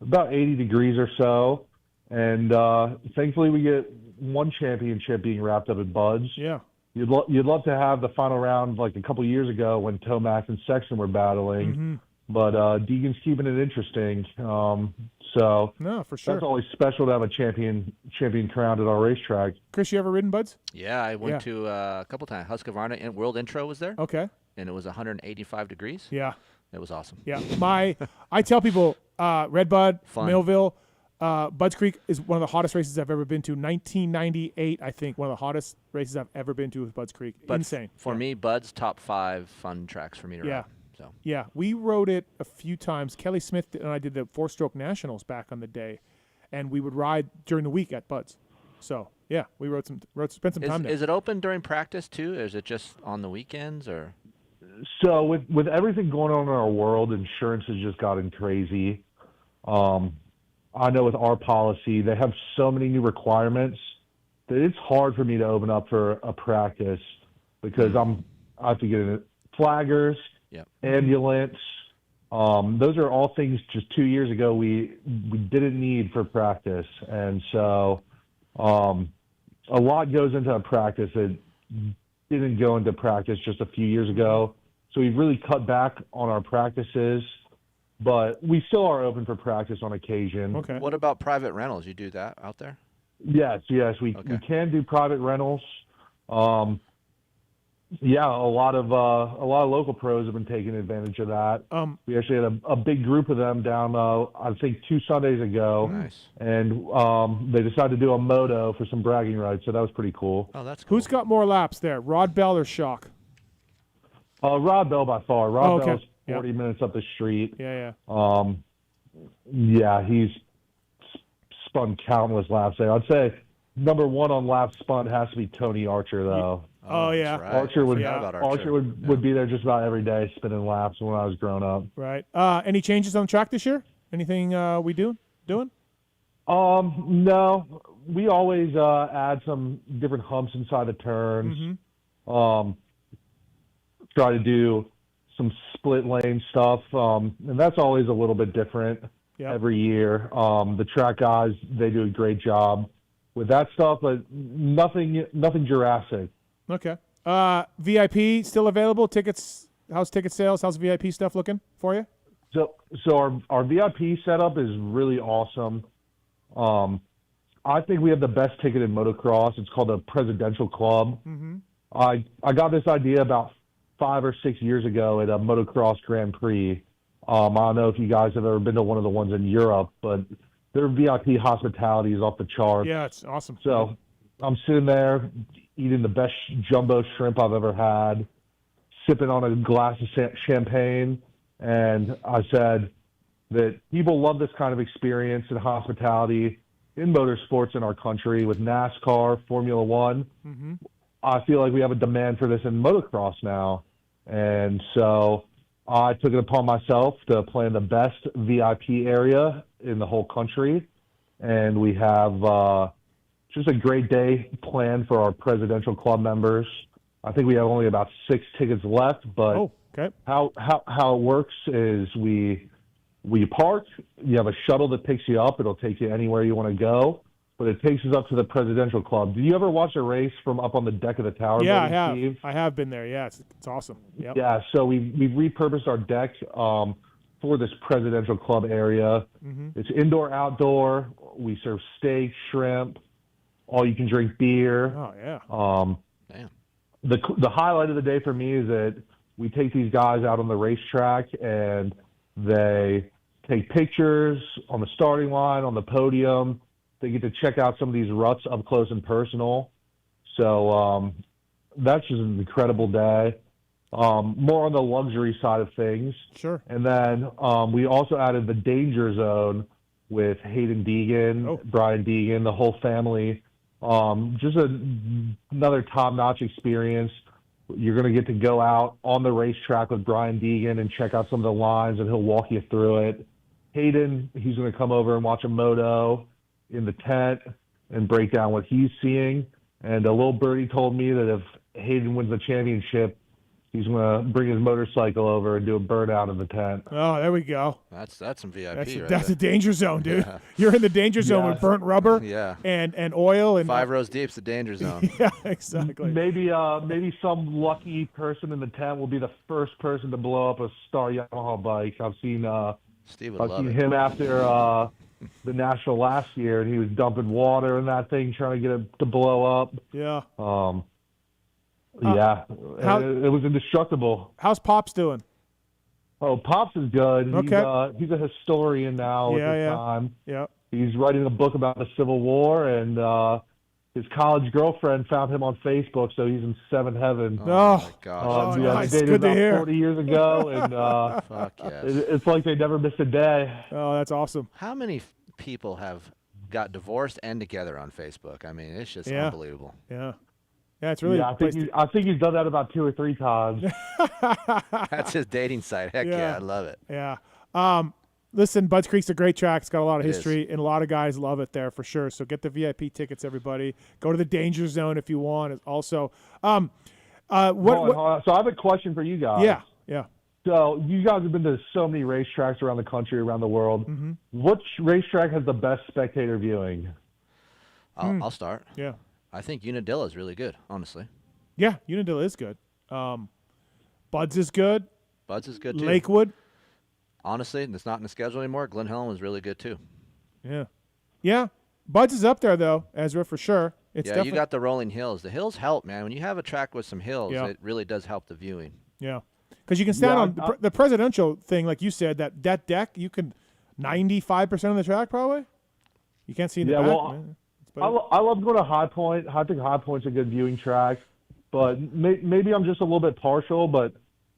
about 80 degrees or so, and thankfully we get one championship being wrapped up at Budds. Yeah. You'd love to have the final round like a couple years ago when Tomac and Sexton were battling, Mm-hmm. but Deegan's keeping it interesting. So No, for sure. that's always special to have a champion crowned at our racetrack. Chris, you ever ridden Budds? Yeah, I went to a couple times. Husqvarna and World Intro was there. Okay. And it was 185 degrees. Yeah. It was awesome. Yeah. I tell people, Redbud, Fun. Millville, Budds Creek is one of the hottest races I've ever been to. 1998, I think, one of the hottest races I've ever been to was Budds Creek. But Insane. For me, Bud's top 5 fun tracks for me to Yeah. ride. So Yeah, we rode it a few times. Kelly Smith and I did the 4-stroke nationals back on the day, and we would ride during the week at Budds. So yeah, we spent some time there. Is it open during practice too, or is it just on the weekends? Or So with everything going on in our world, insurance has just gotten crazy. I know with our policy, they have so many new requirements that it's hard for me to open up for a practice because I have to get in flaggers, ambulance. Those are all things just 2 years ago we didn't need for practice, and so a lot goes into a practice that didn't go into practice just a few years ago. So we've really cut back on our practices, but we still are open for practice on occasion. Okay. What about private rentals? You do that out there? Yes, we can do private rentals. Yeah, a lot of local pros have been taking advantage of that. We actually had a big group of them down, I think 2 Sundays ago. Nice. And they decided to do a moto for some bragging rights, so that was pretty cool. Oh, that's cool. Who's got more laps there, Rod Bell or Shock? Rod Bell by far. Rod okay. Bell's 40 minutes up the street. Yeah. Yeah, he's spun countless laps there. I'd say number one on laps spun has to be Tony Archer, though. Oh yeah, right. Archer would Archer would be there just about every day spinning laps when I was growing up. Right. Any changes on the track this year? Anything we doing? No. We always add some different humps inside the turns. Try to do some split lane stuff, and that's always a little bit different every year. The track guys, they do a great job with that stuff, but nothing Jurassic. Okay. VIP still available? Tickets? How's ticket sales? How's VIP stuff looking for you? So our VIP setup is really awesome. I think we have the best ticket in motocross. It's called the Presidential Club. I got this idea about 5 or 6 years ago at a motocross Grand Prix. I don't know if you guys have ever been to one of the ones in Europe, but their VIP hospitality is off the charts. Yeah, it's awesome. So I'm sitting there eating the best jumbo shrimp I've ever had, sipping on a glass of champagne, and I said that people love this kind of experience and hospitality in motorsports in our country with NASCAR, Formula One. I feel like we have a demand for this in motocross now. And so I took it upon myself to plan the best VIP area in the whole country. And we have just a great day planned for our Presidential Club members. I think we have only about 6 tickets left, but how it works is we park, you have a shuttle that picks you up. It'll take you anywhere you want to go. But it takes us up to the Presidential Club. Did you ever watch a race from up on the deck of the tower? Yeah, building, I have. Steve? I have been there. Yeah, it's awesome. Yep. Yeah, so we've repurposed our deck for this Presidential Club area. It's indoor, outdoor. We serve steak, shrimp, all you can drink beer. Oh yeah. Damn. The highlight of the day for me is that we take these guys out on the racetrack and they take pictures on the starting line, on the podium. They get to check out some of these ruts up close and personal. So that's just an incredible day. More on the luxury side of things. Sure. And then we also added the danger zone with Hayden Deegan, Brian Deegan, the whole family. Just another top-notch experience. You're going to get to go out on the racetrack with Brian Deegan and check out some of the lines, and he'll walk you through it. Hayden, he's going to come over and watch a moto in the tent and break down what he's seeing. And a little birdie told me that if Hayden wins the championship, he's going to bring his motorcycle over and do a burnout in the tent. Oh, there we go. That's some VIP That's right a there. danger zone, dude. Yeah. You're in the danger zone with burnt rubber and oil. And 5 rows deep's the danger zone. Yeah, exactly. Maybe some lucky person in the tent will be the first person to blow up a Star Yamaha bike. I've seen him after the National last year, and he was dumping water in that thing trying to get it to blow up. Yeah. It was indestructible. How's Pops doing? Oh, Pops is good. Okay. He's a historian now at this time. Yeah. He's writing a book about the Civil War, and his college girlfriend found him on Facebook, so he's in seventh heaven. Oh my gosh. Nice. They dated Good to about hear. 40 years ago, and Fuck yes. it's like they never missed a day. Oh, that's awesome. How many people have got divorced and together on Facebook? I mean, it's just Yeah. unbelievable. Yeah. Yeah, it's really. I think he's done that about 2 or 3 times. That's his dating site. Heck yeah, I love it. Yeah. Listen, Budds Creek's a great track. It's got a lot of It history, and a lot of guys love it there for sure. So get the VIP tickets, everybody. Go to the Danger Zone if you want. Also, Hold on. So I have a question for you guys. Yeah. So you guys have been to so many racetracks around the country, around the world. Which racetrack has the best spectator viewing? I'll start. Yeah. I think Unadilla is really good, honestly. Yeah, Unadilla is good. Buds is good. Buds is good too. Lakewood. Honestly, it's not in the schedule anymore. Glen Helen was really good too. Yeah. Yeah. Buds is up there though, Ezra, for sure. It's you got the rolling hills. The hills help, man. When you have a track with some hills, it really does help the viewing. Yeah. Because you can stand on the presidential thing, like you said, that deck, you can 95% of the track probably. You can't see in the back. Well, I love going to High Point. I think High Point's a good viewing track, but maybe I'm just a little bit partial. But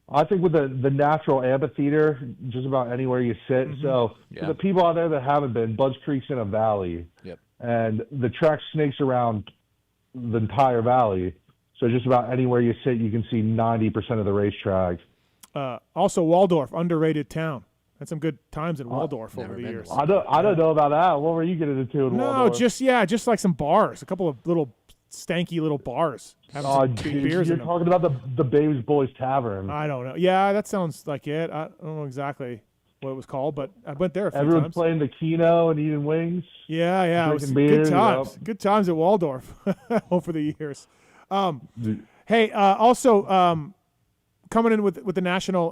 I think with the natural amphitheater, just about anywhere you sit. Mm-hmm. So for the people out there that haven't been, Budds Creek's in a valley. Yep. And the track snakes around the entire valley. So just about anywhere you sit, you can see 90% of the racetrack. Also, Waldorf, underrated town. Had some good times in Waldorf over the years. I don't know about that. What were you getting into in Waldorf? Just like some bars, a couple of little stanky little bars. Beers you're talking about the Babes Boys Tavern. I don't know. Yeah, that sounds like it. I don't know exactly what it was called, but I went there a few Everyone's times. playing the Keno and eating wings. Yeah, it was beer, good times. Good times at Waldorf over the years. Hey, also coming in with the national.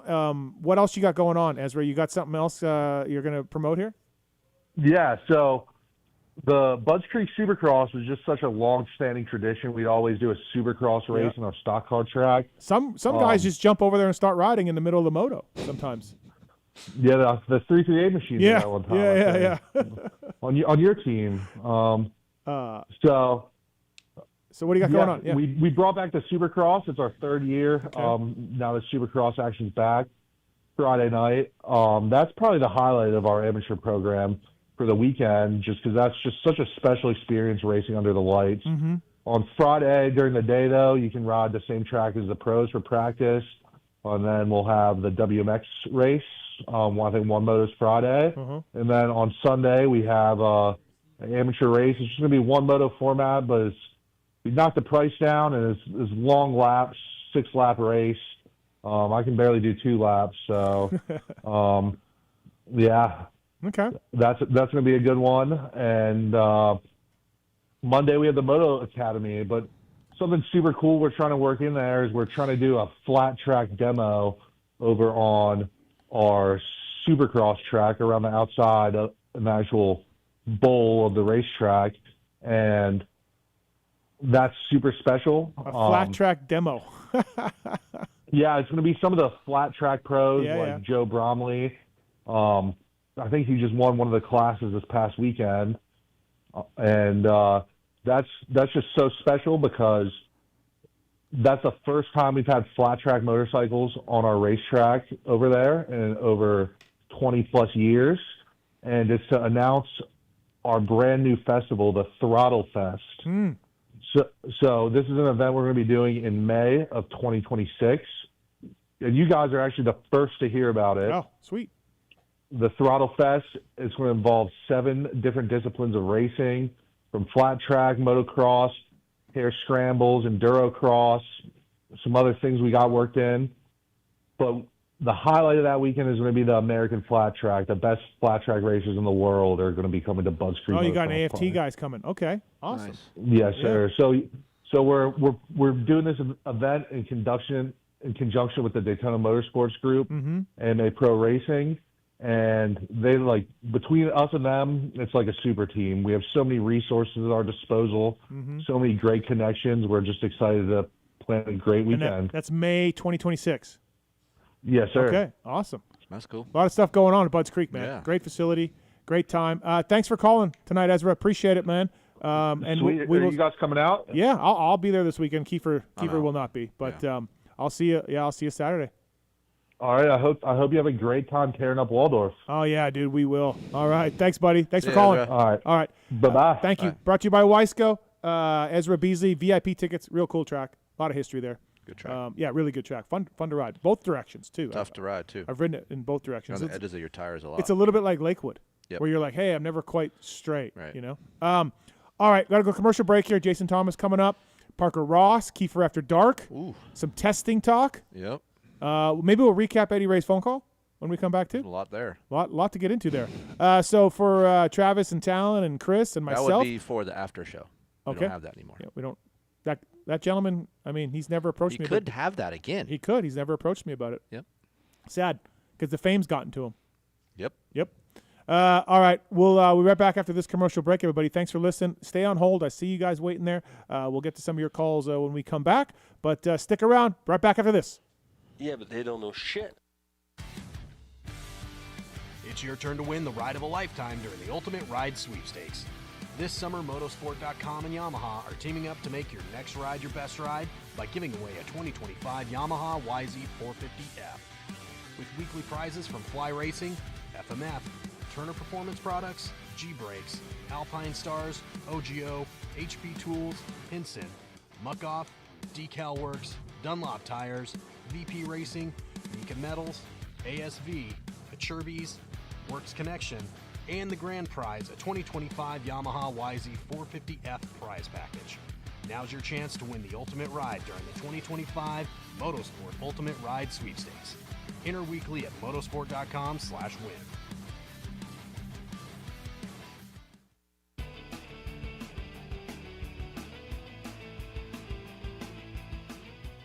What else you got going on, Ezra? You got something else you're going to promote here? Yeah, so the Budds Creek Supercross was just such a long-standing tradition. We'd always do a Supercross race on our stock car track. Some guys just jump over there and start riding in the middle of the moto sometimes. Yeah, the 338 machine. Yeah, that one time, yeah. on your team. So what do you got going on? Yeah. We brought back the Supercross. It's our third year. Okay. Now the Supercross action's back Friday night. That's probably the highlight of our amateur program for the weekend, just because that's just such a special experience racing under the lights. Mm-hmm. On Friday during the day, though, you can ride the same track as the pros for practice, and then we'll have the WMX race. I think one motor's Friday, and then on Sunday we have an amateur race. It's just going to be one moto format, but we knocked the price down, and it's long laps, 6-lap race. I can barely do 2 laps, so yeah. Okay. That's going to be a good one. And Monday we have the Moto Academy, but something super cool we're trying to work in there is we're trying to do a flat track demo over on our Supercross track around the outside of an actual bowl of the racetrack, and that's super special. A flat track demo. Yeah, it's going to be some of the flat track pros Yeah. Joe Bromley. I think he just won one of the classes this past weekend, and that's just so special because that's the first time we've had flat track motorcycles on our racetrack over there in over 20 plus years, and it's to announce our brand new festival, the Throttle Fest. So this is an event we're going to be doing in May of 2026, and you guys are actually the first to hear about it. Oh, sweet. The Throttle Fest is going to involve 7 different disciplines of racing, from flat track, motocross, hare scrambles, enduro cross, some other things we got worked in. But the highlight of that weekend is going to be the American flat track. The best flat track racers in the world are going to be coming to Budds Creek. Oh, you got an AFT guys coming. Okay, awesome. Nice. Yes, sir. So we're doing this event in conjunction with the Daytona Motorsports Group and AMA Pro Racing. And they between us and them, it's like a super team. We have so many resources at our disposal, so many great connections. We're just excited to plan a great weekend. That's May 2026. Yes, sir. Okay, awesome. That's cool. A lot of stuff going on at Budds Creek, man. Yeah. Great facility, great time. Thanks for calling tonight, Ezra. Appreciate it, man. And Sweet. we Are will, you guys coming out? Yeah, I'll be there this weekend. Kiefer will not be, but I'll see you. Yeah, I'll see you Saturday. All right. I hope you have a great time tearing up Waldorf. Oh yeah, dude, we will. All right, thanks, buddy. Thanks for calling. All right. Bye-bye. Thank you. Brought to you by Weisco, Ezra Beasley, VIP tickets, real cool track. A lot of history there. Good track. Yeah, really good track. Fun to ride. Both directions too. Tough to ride too. I've ridden it in both directions. On the edges of your tires a lot. It's a little bit like Lakewood, Yep. where you're like, hey, I'm never quite straight. Right. You know. All right, got to go commercial break here. Jason Thomas coming up. Parker Ross, Kiefer After Dark. Ooh. Some testing talk. Yep. Maybe we'll recap Eddie Ray's phone call when we come back too. There's a lot there. Lot to get into there. So for Travis and Tallon and Chris and myself, that would be for the after show. We Okay. don't have that anymore. Yeah, we don't. That That gentleman, I mean, he's never approached me. He could have that again. He could. He's never approached me about it. Yep. Sad, because the fame's gotten to him. Yep. All right. We'll be right back after this commercial break, everybody. Thanks for listening. Stay on hold. I see you guys waiting there. We'll get to some of your calls when we come back. But stick around. Right back after this. Yeah, but they don't know shit. It's your turn to win the ride of a lifetime during the Ultimate Ride Sweepstakes. This summer, Motorsport.com and Yamaha are teaming up to make your next ride your best ride by giving away a 2025 Yamaha YZ450F. With weekly prizes from Fly Racing, FMF, Turner Performance Products, G-Brakes, Alpine Stars, OGO, HP Tools, Hinson, Muck-Off, Decal Works, Dunlop Tires, VP Racing, Nika Metals, ASV, Achurbis, Works Connection, and the grand prize, a 2025 Yamaha YZ450F prize package. Now's your chance to win the ultimate ride during the 2025 Motorsport Ultimate Ride Sweepstakes. Enter weekly at motorsport.com/win.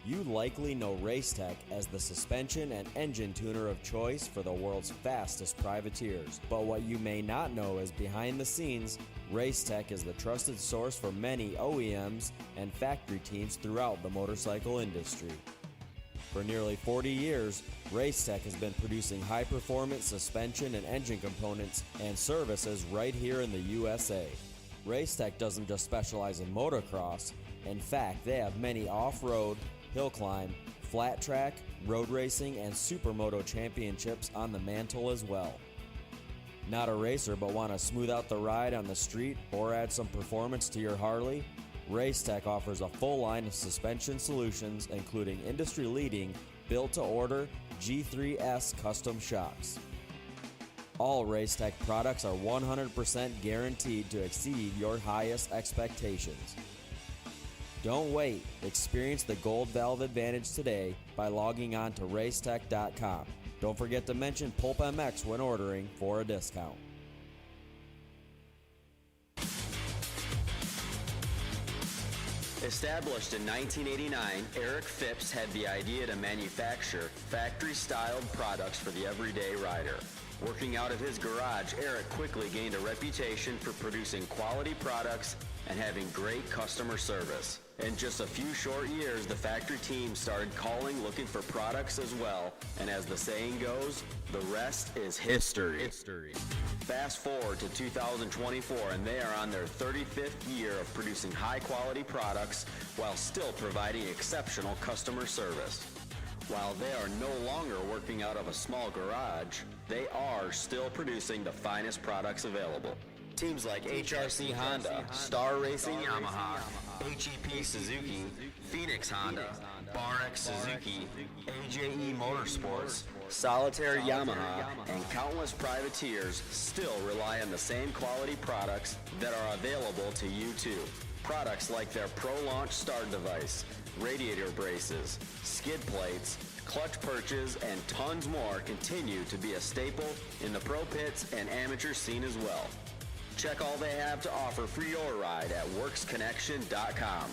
You likely know Racetech as the suspension and engine tuner of choice for the world's fastest privateers. But what you may not know is behind the scenes, Racetech is the trusted source for many OEMs and factory teams throughout the motorcycle industry. For nearly 40 years, Racetech has been producing high-performance suspension and engine components and services right here in the USA. Racetech doesn't just specialize in motocross. In fact, they have many off-road, hill climb, flat track, road racing, and supermoto championships on the mantle as well. Not a racer but want to smooth out the ride on the street or add some performance to your Harley? Racetech offers a full line of suspension solutions including industry-leading built-to-order G3S custom shocks. All Racetech products are 100% guaranteed to exceed your highest expectations. Don't wait. Experience the Gold Valve advantage today by logging on to racetech.com. Don't forget to mention PulpMX when ordering for a discount. Established in 1989, Eric Phipps had the idea to manufacture factory-styled products for the everyday rider. Working out of his garage, Eric quickly gained a reputation for producing quality products and having great customer service. In just a few short years, the factory team started calling looking for products as well, and as the saying goes, the rest is history. Fast forward to 2024, and they are on their 35th year of producing high-quality products while still providing exceptional customer service. While they are no longer working out of a small garage, they are still producing the finest products available. Teams like HRC Honda, Star Racing Yamaha, HEP Suzuki, Phoenix Honda, BarX Suzuki, AJE Motorsports, Solitaire Yamaha, and countless privateers still rely on the same quality products that are available to you too. Products like their Pro Launch start device, radiator braces, skid plates, clutch perches, and tons more continue to be a staple in the pro pits and amateur scene as well. Check all they have to offer for your ride at worksconnection.com.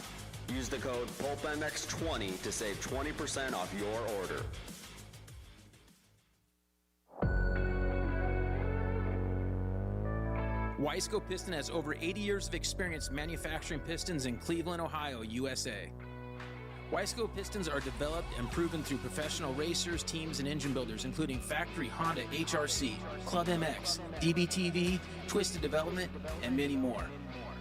Use the code PulpMX20 to save 20% off your order. Wiseco Piston has over 80 years of experience manufacturing pistons in Cleveland, Ohio, USA. Wiseco pistons are developed and proven through professional racers, teams, and engine builders, including factory Honda, HRC, Club MX, DBTV, Twisted Development, and many more.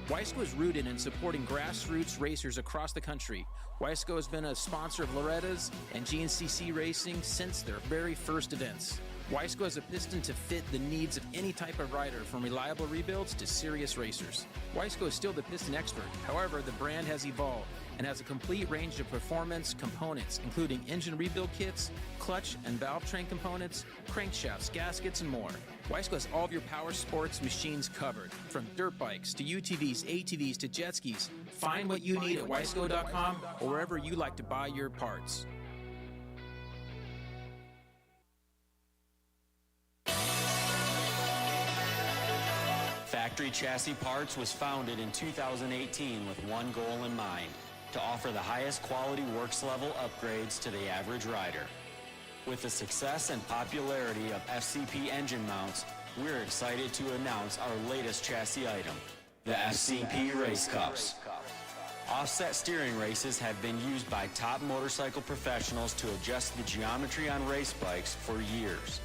Wiseco is rooted in supporting grassroots racers across the country. Wiseco has been a sponsor of Loretta's and GNCC Racing since their very first events. Wiseco has a piston to fit the needs of any type of rider, from reliable rebuilds to serious racers. Wiseco is still the piston expert. However, the brand has evolved and has a complete range of performance components, including engine rebuild kits, clutch and valve train components, crankshafts, gaskets, and more. Wiseco has all of your power sports machines covered, from dirt bikes to UTVs, ATVs to jet skis. Find what you need at wiseco.com or wherever you like to buy your parts. Factory Chassis Parts was founded in 2018 with one goal in mind: to offer the highest quality works level upgrades to the average rider. With the success and popularity of FCP engine mounts, we're excited to announce our latest chassis item, the FCP Race Cups. Offset steering races have been used by top motorcycle professionals to adjust the geometry on race bikes for years.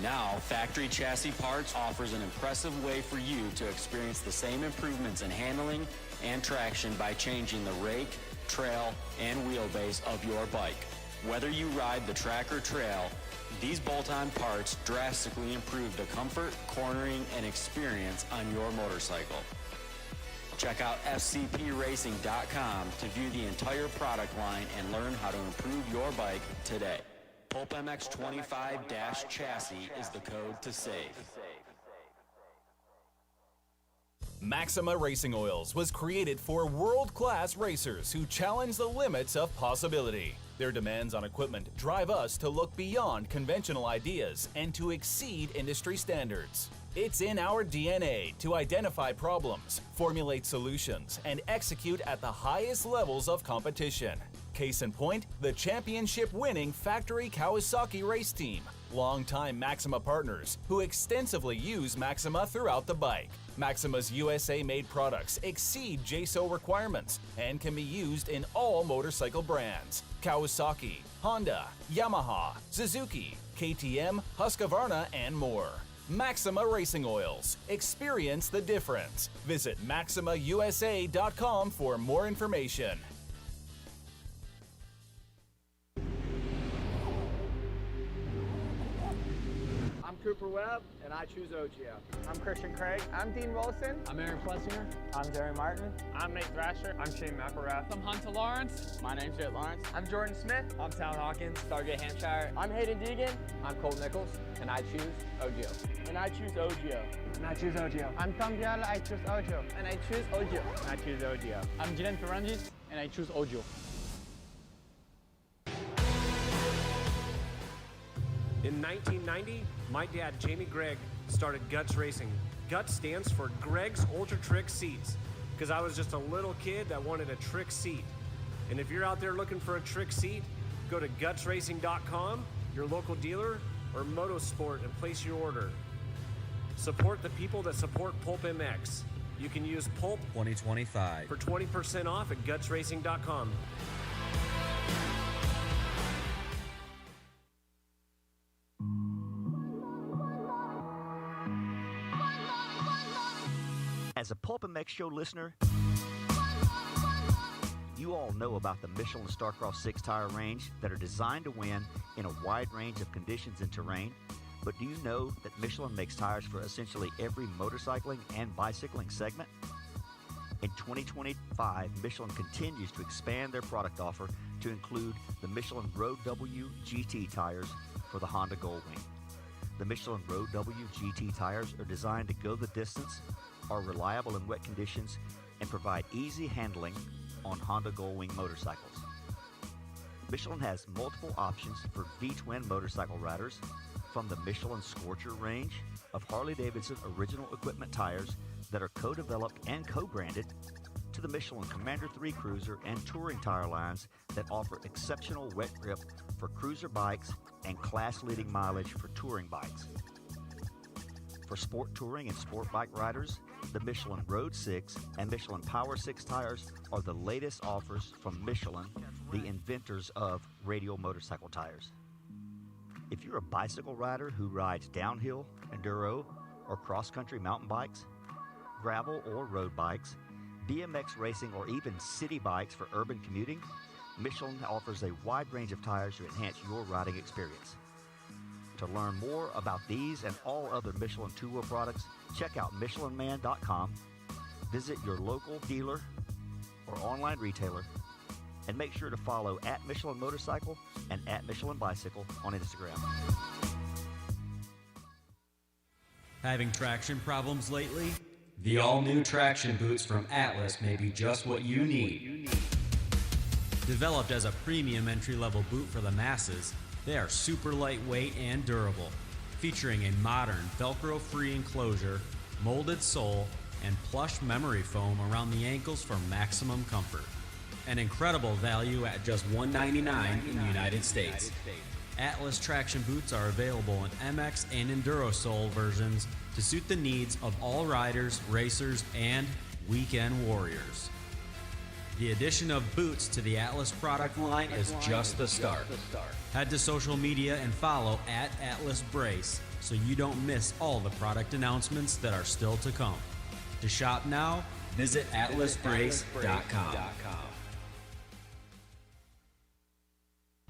Now, Factory Chassis Parts offers an impressive way for you to experience the same improvements in handling and traction by changing the rake, trail, and wheelbase of your bike. Whether you ride the track or trail, these bolt-on parts drastically improve the comfort, cornering, and experience on your motorcycle. Check out fcpracing.com to view the entire product line and learn how to improve your bike today. PulpMX 25-chassis is the code to save. Maxima Racing Oils was created for world-class racers who challenge the limits of possibility. Their demands on equipment drive us to look beyond conventional ideas and to exceed industry standards. It's in our DNA to identify problems, formulate solutions, and execute at the highest levels of competition. Case in point, the championship-winning Factory Kawasaki race team, longtime Maxima partners who extensively use Maxima throughout the bike. Maxima's USA-made products exceed JSO requirements and can be used in all motorcycle brands: Kawasaki, Honda, Yamaha, Suzuki, KTM, Husqvarna, and more. Maxima Racing Oils. Experience the difference. Visit MaximaUSA.com for more information. I'm Cooper Webb, and I choose OGO. I'm Christian Craig. I'm Dean Wilson. I'm Aaron Plessinger. I'm Jerry Martin. I'm Nate Thrasher. I'm Shane McElrath. I'm Hunter Lawrence. My name's Jett Lawrence. I'm Jordan Smith. I'm Tal Hawkins. Stargate Hampshire. I'm Hayden Deegan. I'm Colt Nichols, and I choose OGO. And I choose OGO. And I choose OGO. I'm Tom Biala, I choose OGO. And I choose OGO. And I choose OGO. I'm Jiren Ferrandis, and I choose OGO. In 1990, my dad, Jamie Gregg, started Guts Racing. Guts stands for Greg's Ultra Trick Seats, because I was just a little kid that wanted a trick seat. And if you're out there looking for a trick seat, go to gutsracing.com, your local dealer, or Motosport, and place your order. Support the people that support PulpMX. You can use Pulp 2025 for 20% off at gutsracing.com. As a PulpMX show listener, you all know about the Michelin Starcross 6-tire range that are designed to win in a wide range of conditions and terrain. But do you know that Michelin makes tires for essentially every motorcycling and bicycling segment? In 2025, Michelin continues to expand their product offer to include the Michelin Road W GT tires for the Honda Goldwing. The Michelin Road W GT tires are designed to go the distance, are reliable in wet conditions, and provide easy handling on Honda Goldwing motorcycles. Michelin has multiple options for V-twin motorcycle riders, from the Michelin Scorcher range of Harley-Davidson original equipment tires that are co-developed and co-branded, to the Michelin Commander 3 Cruiser and touring tire lines that offer exceptional wet grip for cruiser bikes and class-leading mileage for touring bikes. For sport touring and sport bike riders, the Michelin Road 6 and Michelin Power 6 tires are the latest offers from Michelin, the inventors of radial motorcycle tires. If you're a bicycle rider who rides downhill, enduro, or cross-country mountain bikes, gravel or road bikes, BMX racing, or even city bikes for urban commuting, Michelin offers a wide range of tires to enhance your riding experience. To learn more about these and all other Michelin two-wheel products, check out MichelinMan.com, visit your local dealer or online retailer, and make sure to follow @Michelin Motorcycle and @Michelin Bicycle on Instagram. Having traction problems lately? The all-new traction boots from Atlas may be just what you need. Developed as a premium entry-level boot for the masses, they are super lightweight and durable, featuring a modern Velcro-free enclosure, molded sole, and plush memory foam around the ankles for maximum comfort. an incredible value at just $199 in the United States. Atlas traction boots are available in MX and Enduro sole versions to suit the needs of all riders, racers, and weekend warriors. The addition of boots to the Atlas product line is just the start. Head to social media and follow @AtlasBrace so you don't miss all the product announcements that are still to come. To shop now, visit atlasbrace.com.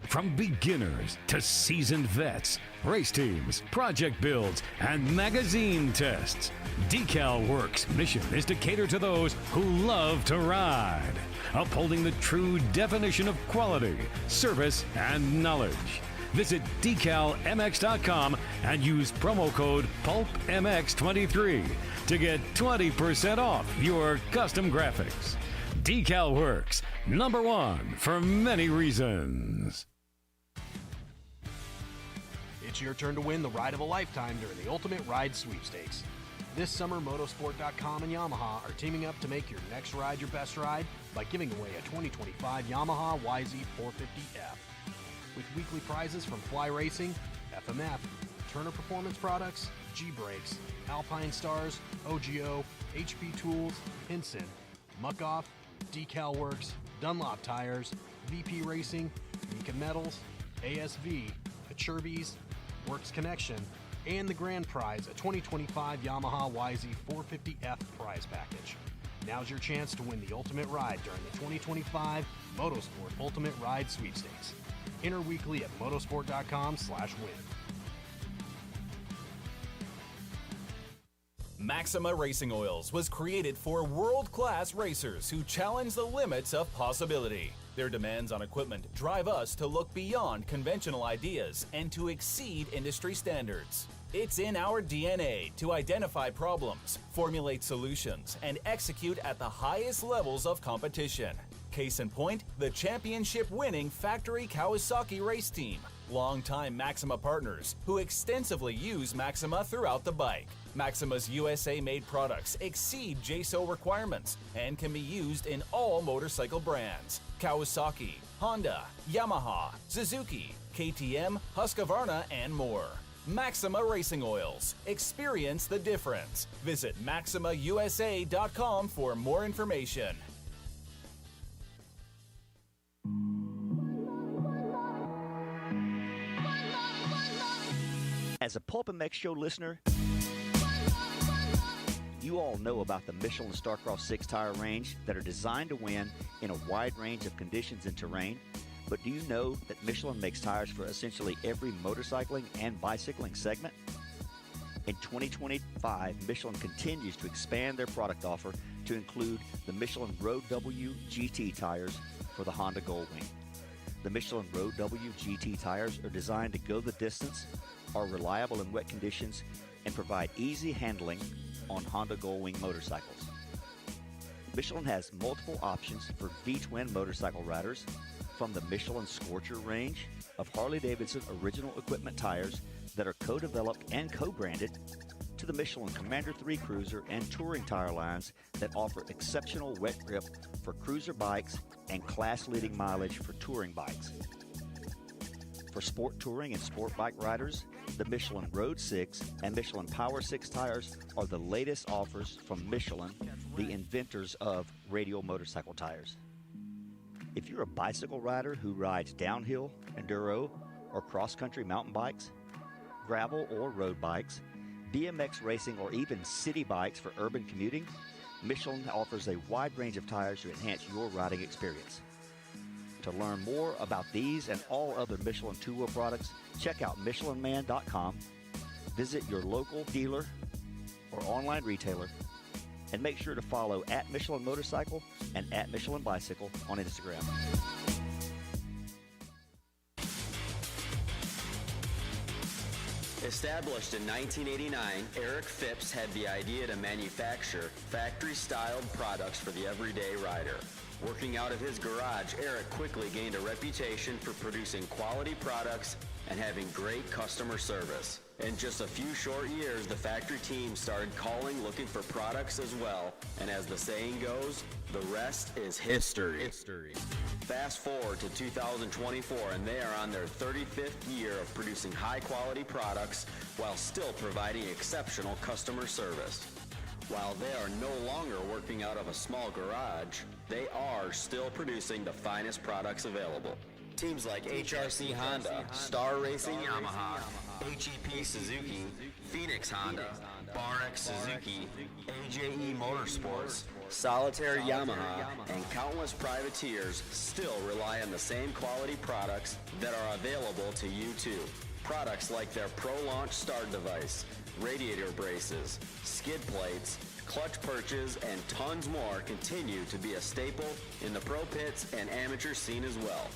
From beginners to seasoned vets, race teams, project builds, and magazine tests, Decal Works' mission is to cater to those who love to ride, upholding the true definition of quality, service, and knowledge. Visit decalmx.com and use promo code PulpMX23 to get 20% off your custom graphics. Decal Works, #1 for many reasons. It's your turn to win the ride of a lifetime during the Ultimate Ride Sweepstakes. This summer, motorsport.com and Yamaha are teaming up to make your next ride your best ride by giving away a 2025 Yamaha YZ450F. With weekly prizes from Fly Racing, FMF, Turner Performance Products, G-Brakes, Alpine Stars, OGO, HP Tools, Hinson, Muck-Off, Decal Works, Dunlop Tires, VP Racing, Mika Metals, ASV, Achurbis, Works Connection, and the grand prize, a 2025 Yamaha YZ450F prize package. Now's your chance to win the ultimate ride during the 2025 Motorsport Ultimate Ride Sweepstakes. Enter weekly at motorsport.com/win. Maxima Racing Oils was created for world-class racers who challenge the limits of possibility. Their demands on equipment drive us to look beyond conventional ideas and to exceed industry standards. It's in our DNA to identify problems, formulate solutions, and execute at the highest levels of competition. Case in point, the championship-winning factory Kawasaki race team, longtime Maxima partners who extensively use Maxima throughout the bike. Maxima's USA-made products exceed JSO requirements and can be used in all motorcycle brands: Kawasaki, Honda, Yamaha, Suzuki, KTM, Husqvarna, and more. Maxima Racing Oils. Experience the difference. Visit MaximaUSA.com for more information. As a PulpMX show listener, you all know about the Michelin Starcross 6-tire range that are designed to win in a wide range of conditions and terrain. But do you know that Michelin makes tires for essentially every motorcycling and bicycling segment? In 2025, Michelin continues to expand their product offer to include the Michelin Road W GT tires for the Honda Goldwing. The Michelin Road W GT tires are designed to go the distance, are reliable in wet conditions, and provide easy handling on Honda Goldwing motorcycles. Michelin has multiple options for V-twin motorcycle riders, from the Michelin Scorcher range of Harley-Davidson original equipment tires that are co-developed and co-branded, to the Michelin Commander 3 Cruiser and touring tire lines that offer exceptional wet grip for cruiser bikes and class-leading mileage for touring bikes. For sport touring and sport bike riders, the Michelin Road 6 and Michelin Power 6 tires are the latest offers from Michelin, the inventors of radial motorcycle tires. If you're a bicycle rider who rides downhill, enduro, or cross-country mountain bikes, gravel or road bikes, BMX racing, or even city bikes for urban commuting, Michelin offers a wide range of tires to enhance your riding experience. To learn more about these and all other Michelin two-wheel products, check out MichelinMan.com, visit your local dealer or online retailer, and make sure to follow @Michelin Motorcycle and @Michelin Bicycle on Instagram. Established in 1989, Eric Phipps had the idea to manufacture factory-styled products for the everyday rider. Working out of his garage, Eric quickly gained a reputation for producing quality products and having great customer service. In just a few short years, the factory team started calling looking for products as well, and as the saying goes, the rest is history. Fast forward to 2024, and they are on their 35th year of producing high-quality products while still providing exceptional customer service. While they are no longer working out of a small garage, they are still producing the finest products available. Teams like HRC Honda, Star Racing Yamaha, HEP Suzuki, Phoenix Honda, BarX Suzuki, AJE Motorsports, Solitaire Yamaha, and countless privateers still rely on the same quality products that are available to you too. Products like their Pro Launch Start Device, radiator braces, skid plates, clutch perches, and tons more continue to be a staple in the pro pits and amateur scene as well.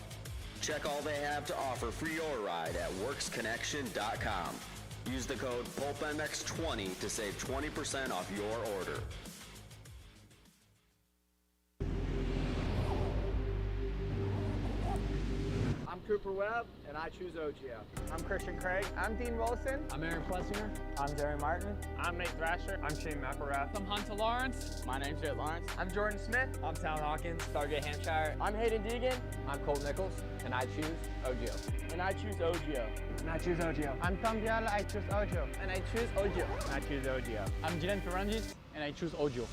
Check all they have to offer for your ride at WorksConnection.com. Use the code PulpMX20 to save 20% off your order. I'm Cooper Webb, and I choose OGO. I'm Christian Craig. I'm Dean Wilson. I'm Aaron Plessinger. I'm Jerry Martin. I'm Nate Thrasher. I'm Shane McElrath. I'm Hunter Lawrence. My name's Jett Lawrence. I'm Jordan Smith. I'm Town Hawkins. Stargate Hampshire. I'm Hayden Deegan. I'm Colt Nichols, and I choose OGO. And I choose OGO. And I choose OGO. I'm Tom Biala, I choose OGO. And I choose OGO. And I choose OGO. I'm Jiren Ferrangis, and I choose OGO.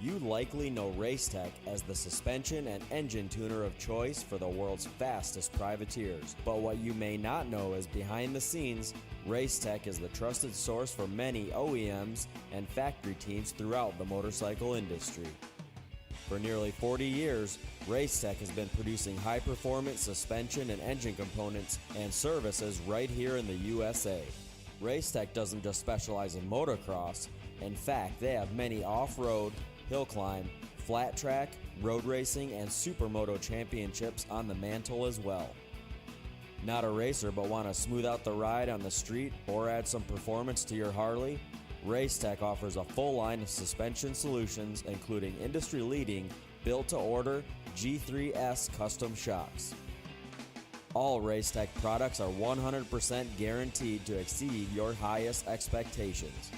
You likely know Racetech as the suspension and engine tuner of choice for the world's fastest privateers. But what you may not know is behind the scenes, Racetech is the trusted source for many OEMs and factory teams throughout the motorcycle industry. For nearly 40 years, Racetech has been producing high-performance suspension and engine components and services right here in the USA. Racetech doesn't just specialize in motocross. In fact, they have many off-road, hill climb, flat track, road racing, and supermoto championships on the mantle as well. Not a racer but want to smooth out the ride on the street or add some performance to your Harley? Racetech offers a full line of suspension solutions including industry-leading, built-to-order G3S custom shocks. All Racetech products are 100% guaranteed to exceed your highest expectations.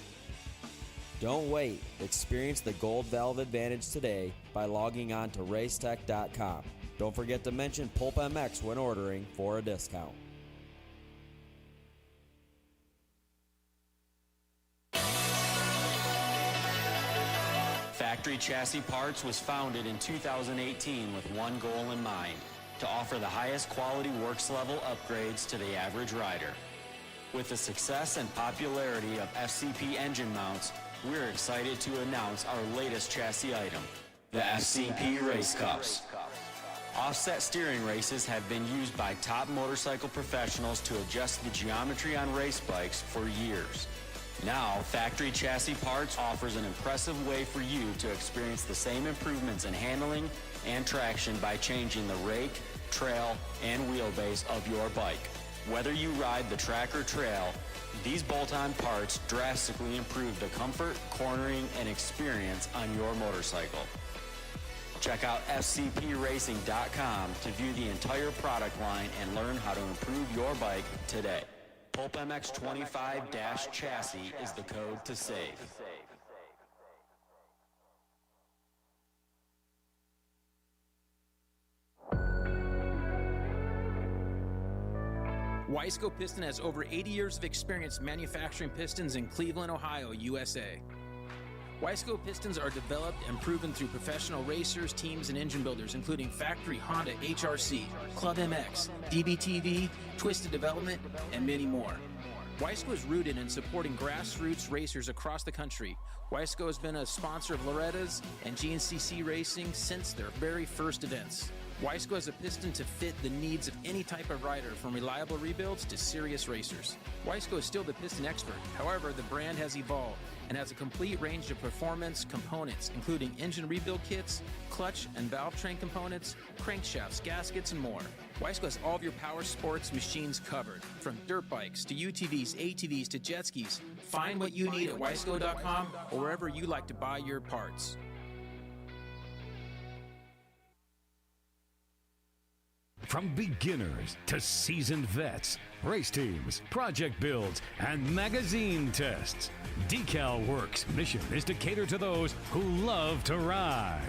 Don't wait. Experience the Gold Valve Advantage today by logging on to racetech.com. Don't forget to mention PulpMX when ordering for a discount. Factory Chassis Parts was founded in 2018 with one goal in mind: to offer the highest quality works level upgrades to the average rider. With the success and popularity of FCP engine mounts, we're excited to announce our latest chassis item, the FCP Race Cups. Offset steering races have been used by top motorcycle professionals to adjust the geometry on race bikes for years. Now, Factory Chassis Parts offers an impressive way for you to experience the same improvements in handling and traction by changing the rake, trail, and wheelbase of your bike. Whether you ride the track or trail, these bolt-on parts drastically improve the comfort, cornering, and experience on your motorcycle. Check out fcpracing.com to view the entire product line and learn how to improve your bike today. PulpMX 25-chassis is the code to save. Wiseco Piston has over 80 years of experience manufacturing pistons in Cleveland, Ohio, USA. Wiseco pistons are developed and proven through professional racers, teams, and engine builders, including factory Honda HRC, Club MX, DBTV, Twisted Development, and many more. Wiseco is rooted in supporting grassroots racers across the country. Wiseco has been a sponsor of Loretta's and GNCC Racing since their very first events. Wiseco has a piston to fit the needs of any type of rider, from reliable rebuilds to serious racers. Wiseco is still the piston expert. However, the brand has evolved and has a complete range of performance components, including engine rebuild kits, clutch and valve train components, crankshafts, gaskets, and more. Wiseco has all of your power sports machines covered, from dirt bikes to UTVs, ATVs to jet skis. Find what you need at wiseco.com or wherever you like to buy your parts. From beginners to seasoned vets, race teams, project builds, and magazine tests, Decal Works' mission is to cater to those who love to ride,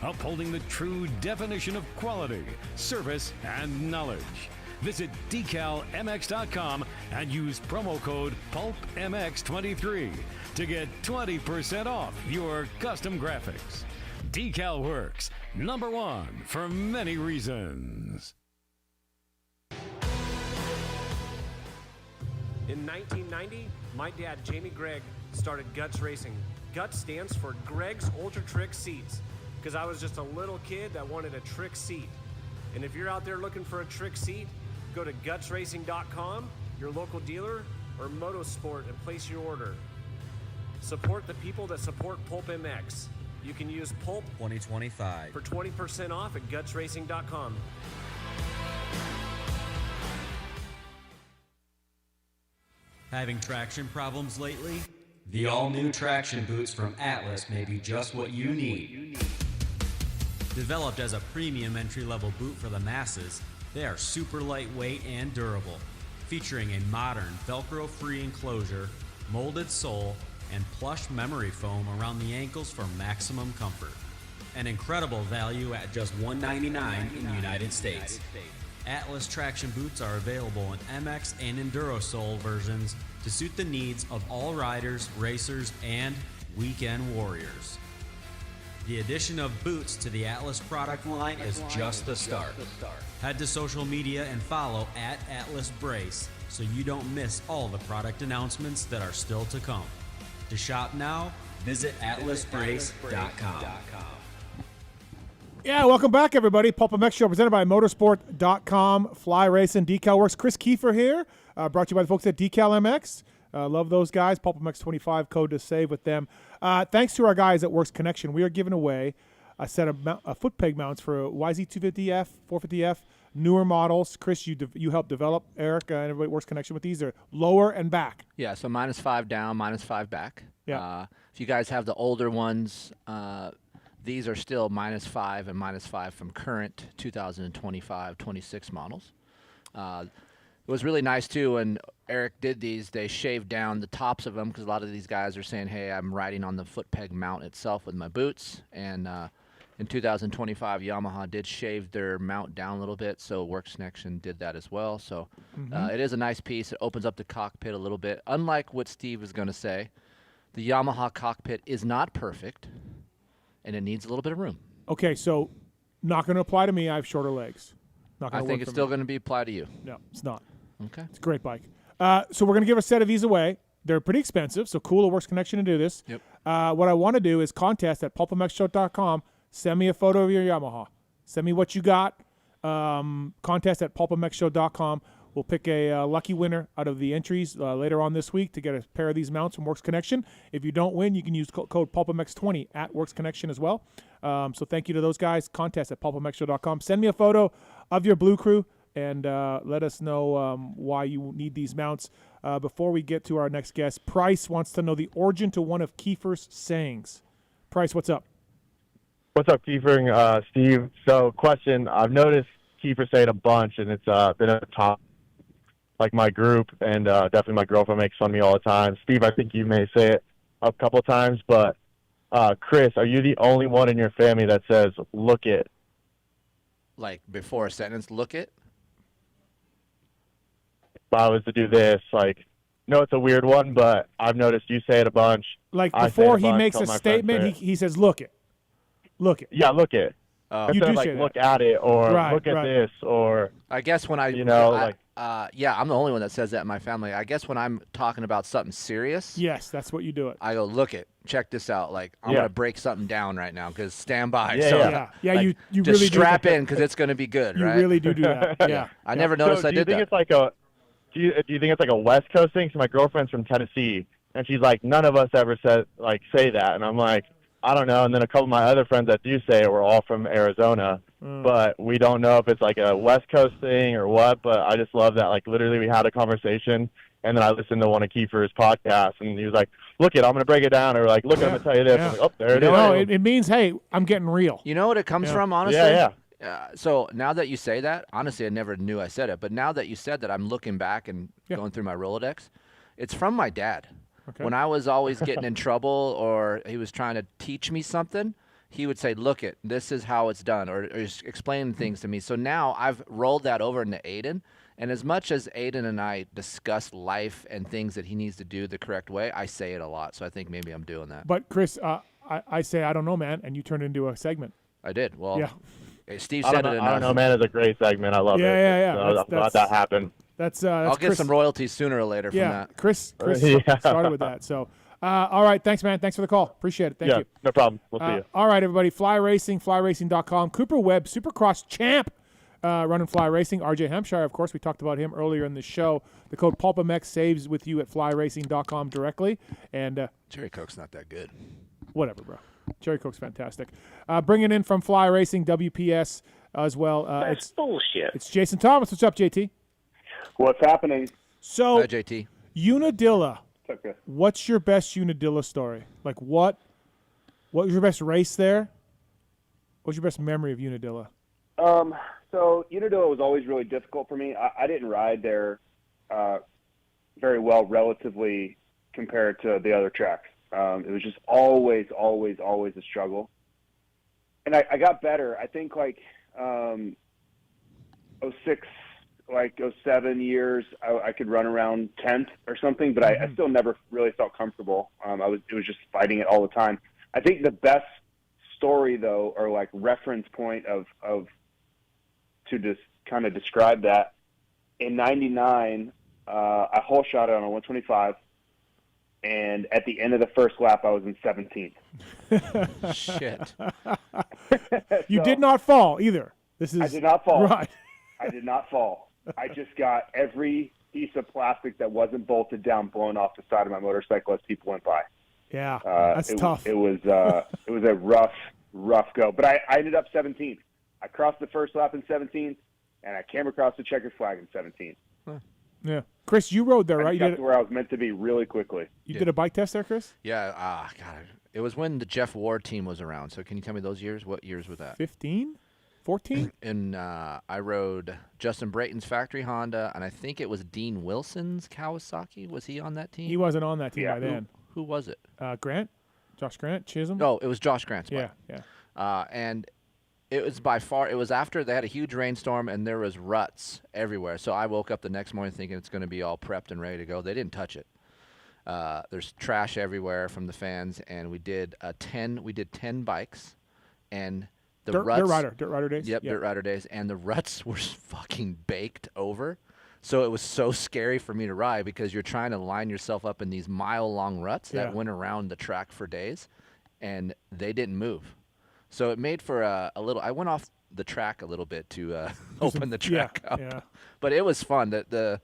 upholding the true definition of quality, service, and knowledge. Visit decalmx.com and use promo code PulpMX23 to get 20% off your custom graphics. Decal Works, #1 for many reasons. In 1990, my dad, Jamie Gregg, started Guts Racing. Guts stands for Gregg's Ultra Trick Seats, because I was just a little kid that wanted a trick seat. And if you're out there looking for a trick seat, go to gutsracing.com, your local dealer, or Motosport and place your order. Support the people that support PulpMX. You can use Pulp 2025 for 20% off at gutsracing.com. Having traction problems lately? The all-new traction boots from Atlas may be just what you need. Developed as a premium entry-level boot for the masses, they are super lightweight and durable, featuring a modern Velcro-free enclosure, molded sole, and plush memory foam around the ankles for maximum comfort. An incredible value at just $199 in the United States. Atlas traction boots are available in MX and Enduro sole versions to suit the needs of all riders, racers, and weekend warriors. The addition of boots to the Atlas product line is just the start. Head to social media and follow @AtlasBrace so you don't miss all the product announcements that are still to come. To shop now, visit atlasbrace.com. Yeah, welcome back, everybody. PulpMX Show presented by Motorsport.com, Fly Racing, Decal Works. Kris Keefer here, brought to you by the folks at Decal MX. Love those guys. PulpMX 25 code to save with them. Thanks to our guys at Works Connection, we are giving away a set of foot peg mounts for YZ250F, 450F, newer models. Kris, you helped develop, Eric, and everybody at Works Connection with these. They're lower and back. Yeah, so -5 down, -5 back. Yeah. If you guys have the older ones, these are still -5 and -5 from current 2025, 26 models. It was really nice, too, when Eric did these, they shaved down the tops of them because a lot of these guys are saying, hey, I'm riding on the foot peg mount itself with my boots. And in 2025, Yamaha did shave their mount down a little bit, so Works Connection did that as well. So it is a nice piece. It opens up the cockpit a little bit. Unlike what Steve was going to say, the Yamaha cockpit is not perfect, and it needs a little bit of room. Okay, so not going to apply to me. I have shorter legs. Not I gonna think work it's for still me. going to be applied to you. No, it's not. Okay. It's a great bike. So we're going to give a set of these away. They're pretty expensive, so cool. It Works Connection to do this. Yep. What I want to do is contest at PulpMXShow.com. Send me a photo of your Yamaha. Send me what you got. Contest at PulpMXShow.com. We'll pick a lucky winner out of the entries later on this week to get a pair of these mounts from Works Connection. If you don't win, you can use code PulpMX20 at Works Connection as well. So thank you to those guys. Contest at PulpMXShow.com. Send me a photo of your Blue Crew and let us know why you need these mounts. Before we get to our next guest, Price wants to know the origin to one of Keefer's sayings. Price, what's up? What's up, Keefer and Steve? So, question, I've noticed Keefer say it a bunch, and it's been at the top, like my group, and definitely my girlfriend makes fun of me all the time. Steve, I think you may say it a couple of times, but Kris, are you the only one in your family that says, look it? Like before a sentence, look it? If I was to do this, like, no, it's a weird one, but I've noticed you say it a bunch. Like I say it before a he bunch, makes tell a my friends statement, say it. he says, look it. Look it. Yeah, look it. You Instead do of, like, say that. look at it or Right, look at right. this or, I guess when I, you know, I- like, yeah, I'm the only one that says that in my family. I guess when I'm talking about something serious, Yes, that's what you do it. I go, look it, check this out. Like, I'm Yeah. going to break something down right now because stand by. Yeah, so, yeah. Yeah, like, you just really do strap that. in because it's going to be good, You right? really do that. Yeah. I never noticed so I do you did think that. it's like a do you think it's like a West Coast thing? So my girlfriend's from Tennessee, and she's like, none of us ever say that, and I'm like, I don't know. And then a couple of my other friends that do say it were all from Arizona, but we don't know if it's like a West Coast thing or what. But I just love that. Like literally, we had a conversation, and then I listened to one of Keefer's podcasts, and he was like, "Look it, I'm gonna break it down," or like, "Look, I'm gonna tell you this." Yeah. I'm like, oh, there it is. No, it means, hey, I'm getting real. You know what it comes Yeah. from, honestly? Yeah, So now that you say that, honestly, I never knew I said it, but now that you said that, I'm looking back and going through my Rolodex. It's from my dad. Okay. When I was always getting in trouble or he was trying to teach me something, he would say, look it, this is how it's done, or explain things to me. So now I've rolled that over into Aiden, and as much as Aiden and I discuss life and things that he needs to do the correct way, I say it a lot. So I think maybe I'm doing that. But, Chris, I say, I don't know, man, and you turned it into a segment. I did. Well, yeah. Steve said it enough. I don't know, man, is a great segment. I love it. Yeah. So I'm glad that happened. That's I'll get Chris. some royalties sooner or later from that. Chris started with that. So, all right. Thanks, man. Thanks for the call. Appreciate it. Thank you. No problem. We'll see you. All right, everybody. Fly Racing, flyracing.com. Cooper Webb, Supercross champ, running Fly Racing. RJ Hampshire, of course. We talked about him earlier in the show. The code PulpMX saves with you at flyracing.com directly. And Cherry Coke's not that good. Whatever, bro. Cherry Coke's fantastic. Bringing in from Fly Racing, WPS as well. That's bullshit. It's Jason Thomas. What's up, JT? What's happening? So, hi, JT. Unadilla. Okay. What's your best Unadilla story? Like, what was your best race there? What's your best memory of Unadilla? So Unadilla was always really difficult for me. I didn't ride there very well relatively compared to the other tracks. It was just always a struggle. And I got better. I think like 06, like 07 years, I could run around 10th or something, but I still never really felt comfortable. It was just fighting it all the time. I think the best story though, or like reference point of to just kind of describe that, in 99, I hole shot it on a 125. And at the end of the first lap, I was in 17th. Shit. You did not fall either. I did not fall. Right. I did not fall. I just got every piece of plastic that wasn't bolted down blown off the side of my motorcycle as people went by. Yeah, that's tough. It was a rough go. But I ended up 17th. I crossed the first lap in 17th, and I came across the checkered flag in 17th. Yeah. Chris, you rode there, right? You got to where I was meant to be really quickly. You did a bike test there, Chris? Yeah. God. It was when the Jeff Ward team was around. So can you tell me those years? What years were that? 15? 14? And I rode Justin Brayton's factory Honda, and I think it was Dean Wilson's Kawasaki. Was he on that team? He wasn't on that team by then. Who was it? Grant? Josh Grant? Chisholm? No, it was Josh Grant's bike. Yeah. And it was by far, it was after they had a huge rainstorm and there was ruts everywhere. So I woke up the next morning thinking it's going to be all prepped and ready to go. They didn't touch it. There's trash everywhere from the fans, and we did 10 bikes, and the ruts. Dirt Rider days? Yep, Dirt Rider days, and the ruts were fucking baked over. So it was so scary for me to ride because you're trying to line yourself up in these mile-long ruts that went around the track for days, and they didn't move. So it made for a little – I went off the track a little bit to open the track up. Yeah. But it was fun. The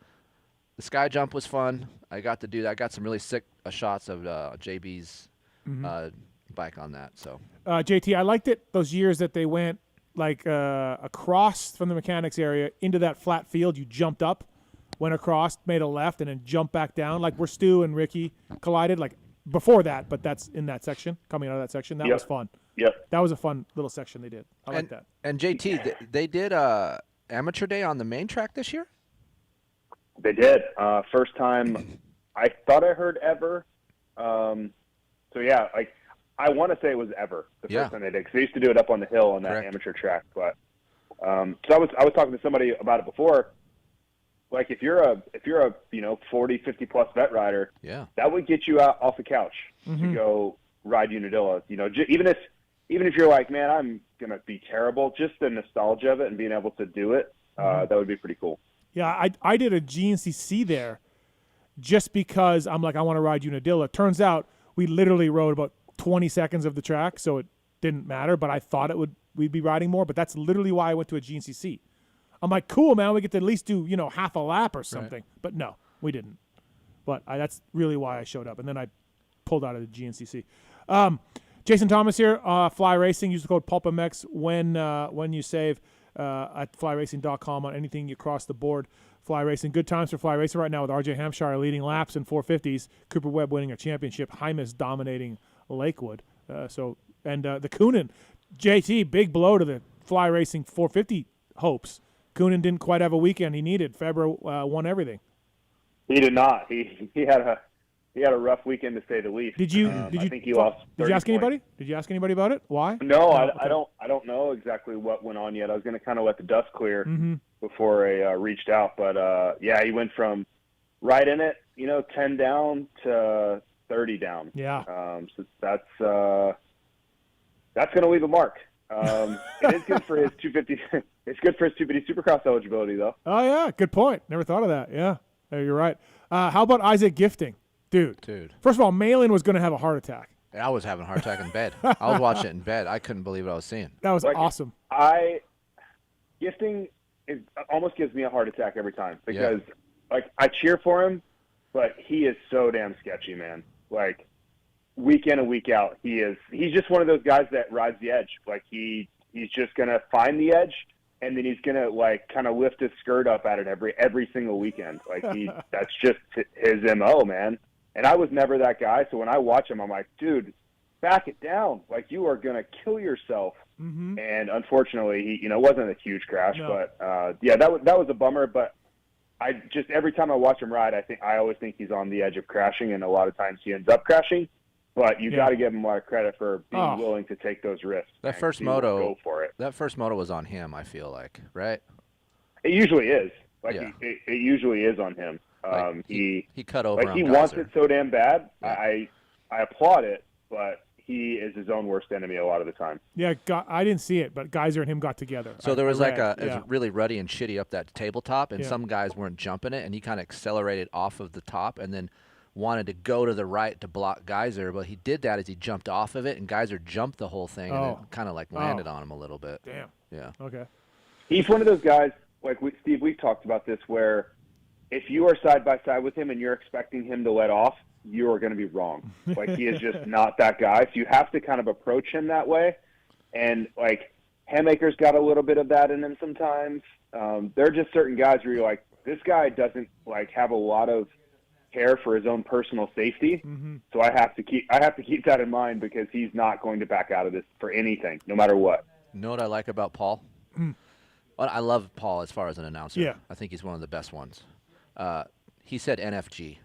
sky jump was fun. I got to do that. I got some really sick shots of JB's bike on that. So JT, I liked it those years that they went like across from the mechanics area into that flat field. You jumped up, went across, made a left, and then jumped back down. Like where Stu and Ricky collided. Like before that, but that's in that section, coming out of that section. That was fun. Yep. That was a fun little section they did. I like that. And JT, they did amateur day on the main track this year? They did. First time I thought I heard ever. So yeah, like I want to say it was ever the first time they did, because they used to do it up on the hill on that amateur track. But so I was talking to somebody about it before. Like if you're a 40, 50 plus vet rider, that would get you out off the couch to go ride Unadilla. You know, even if you're like, man, I'm gonna be terrible, just the nostalgia of it and being able to do it, that would be pretty cool. Yeah, I did a GNCC there just because I'm like, I want to ride Unadilla. Turns out we literally rode about 20 seconds of the track, so it didn't matter, but I thought we'd be riding more, but that's literally why I went to a GNCC. I'm like, cool, man, we get to at least do, half a lap or something. Right. But no, we didn't. But that's really why I showed up. And then I pulled out of the GNCC. Jason Thomas here, Fly Racing. Use the code PulpMX when you save at flyracing.com on anything across the board. Fly Racing. Good times for Fly Racing right now with RJ Hampshire leading laps in 450s. Cooper Webb winning a championship. Hymas dominating Lakewood. The Coonan. JT, big blow to the fly racing 450 hopes. Coonan didn't quite have a weekend he needed. Febre won everything. He did not. He had a rough weekend to say the least. Did you? I think he lost. Did you ask 30 anybody? Did you ask anybody about it? Why? No, okay. I don't know exactly what went on yet. I was going to kind of let the dust clear Mm-hmm. before I reached out, but yeah, he went from right in it, 10 down to 30 down. Yeah. So that's going to leave a mark. It is good for his 250. It's good for his 250 Supercross eligibility, though. Oh yeah, good point. Never thought of that. Yeah, you're right. How about Isaac Gifting, dude? First of all, Malin was going to have a heart attack. I was having a heart attack in bed. I was watching it in bed. I couldn't believe what I was seeing. That was awesome. Gifting almost gives me a heart attack every time because I cheer for him, but he is so damn sketchy, man. Like week in and week out, he's just one of those guys that rides the edge. Like he's just gonna find the edge, and then he's gonna kind of lift his skirt up at it every single weekend. Like that's just his MO, man. And I was never that guy, so when I watch him, I'm like, dude, back it down. Like you are gonna kill yourself. Mm-hmm. And unfortunately, he wasn't a huge crash, No. but yeah, that was a bummer. But I just every time I watch him ride, I always think he's on the edge of crashing, and a lot of times he ends up crashing. But you got to give him a lot of credit for being willing to take those risks. That first moto, go for it. That first moto was on him. I feel like, right? It usually is. It usually is on him. He cut over. He wants it so damn bad. I applaud it, but he is his own worst enemy a lot of the time. Yeah, I didn't see it, but Geyser and him got together. So there was it was really ruddy and shitty up that tabletop, and Yeah. some guys weren't jumping it, and he kind of accelerated off of the top, and then wanted to go to the right to block Geyser, but he did that as he jumped off of it, and Geyser jumped the whole thing, and it kind of landed on him a little bit. Damn. Yeah. Okay. He's one of those guys, Steve, we've talked about this, where if you are side by side with him and you're expecting him to let off, you are going to be wrong. He is just not that guy. So you have to kind of approach him that way. And Hamaker's got a little bit of that in him sometimes. There are just certain guys where you're like, this guy doesn't have a lot of care for his own personal safety. Mm-hmm. So I have to keep that in mind because he's not going to back out of this for anything, no matter what. You know what I like about Paul? Well, I love Paul as far as an announcer. Yeah. I think he's one of the best ones. He said NFG.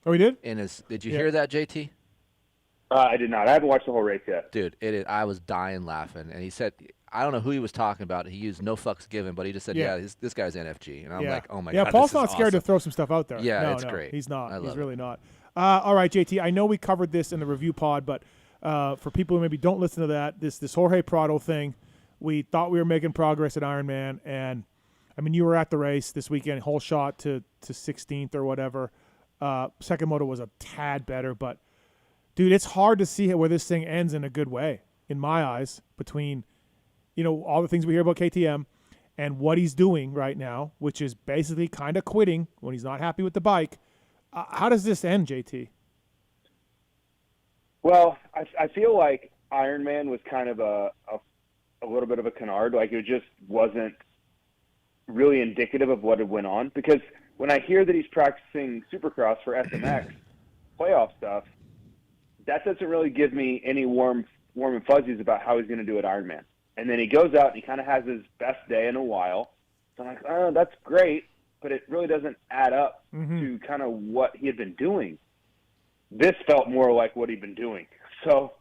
Oh, he did? Did you hear that, JT? I did not. I haven't watched the whole race yet. Dude, I was dying laughing. And he said, I don't know who he was talking about. He used no fucks given, but he just said, this guy's NFG. And I'm like, oh, my God, Paul's this not is scared awesome. to throw some stuff out there. Yeah, no, it's great. He's not. I love He's it. really not. All right, JT, I know we covered this in the review pod, but for people who maybe don't listen to that, this Jorge Prado thing, we thought we were making progress at Ironman, and, I mean, you were at the race this weekend, whole shot to 16th or whatever. Second moto was a tad better, but, dude, it's hard to see where this thing ends in a good way, in my eyes, between, all the things we hear about KTM and what he's doing right now, which is basically kind of quitting when he's not happy with the bike. How does this end, JT? Well, I feel like Ironman was kind of a little bit of a canard. It just wasn't really indicative of what had went on. Because when I hear that he's practicing Supercross for SMX playoff stuff, that doesn't really give me any warm and fuzzies about how he's going to do at Ironman. And then he goes out and he kind of has his best day in a while. So I'm like, oh, that's great, but it really doesn't add up to kind of what he had been doing. This felt more like what he'd been doing. So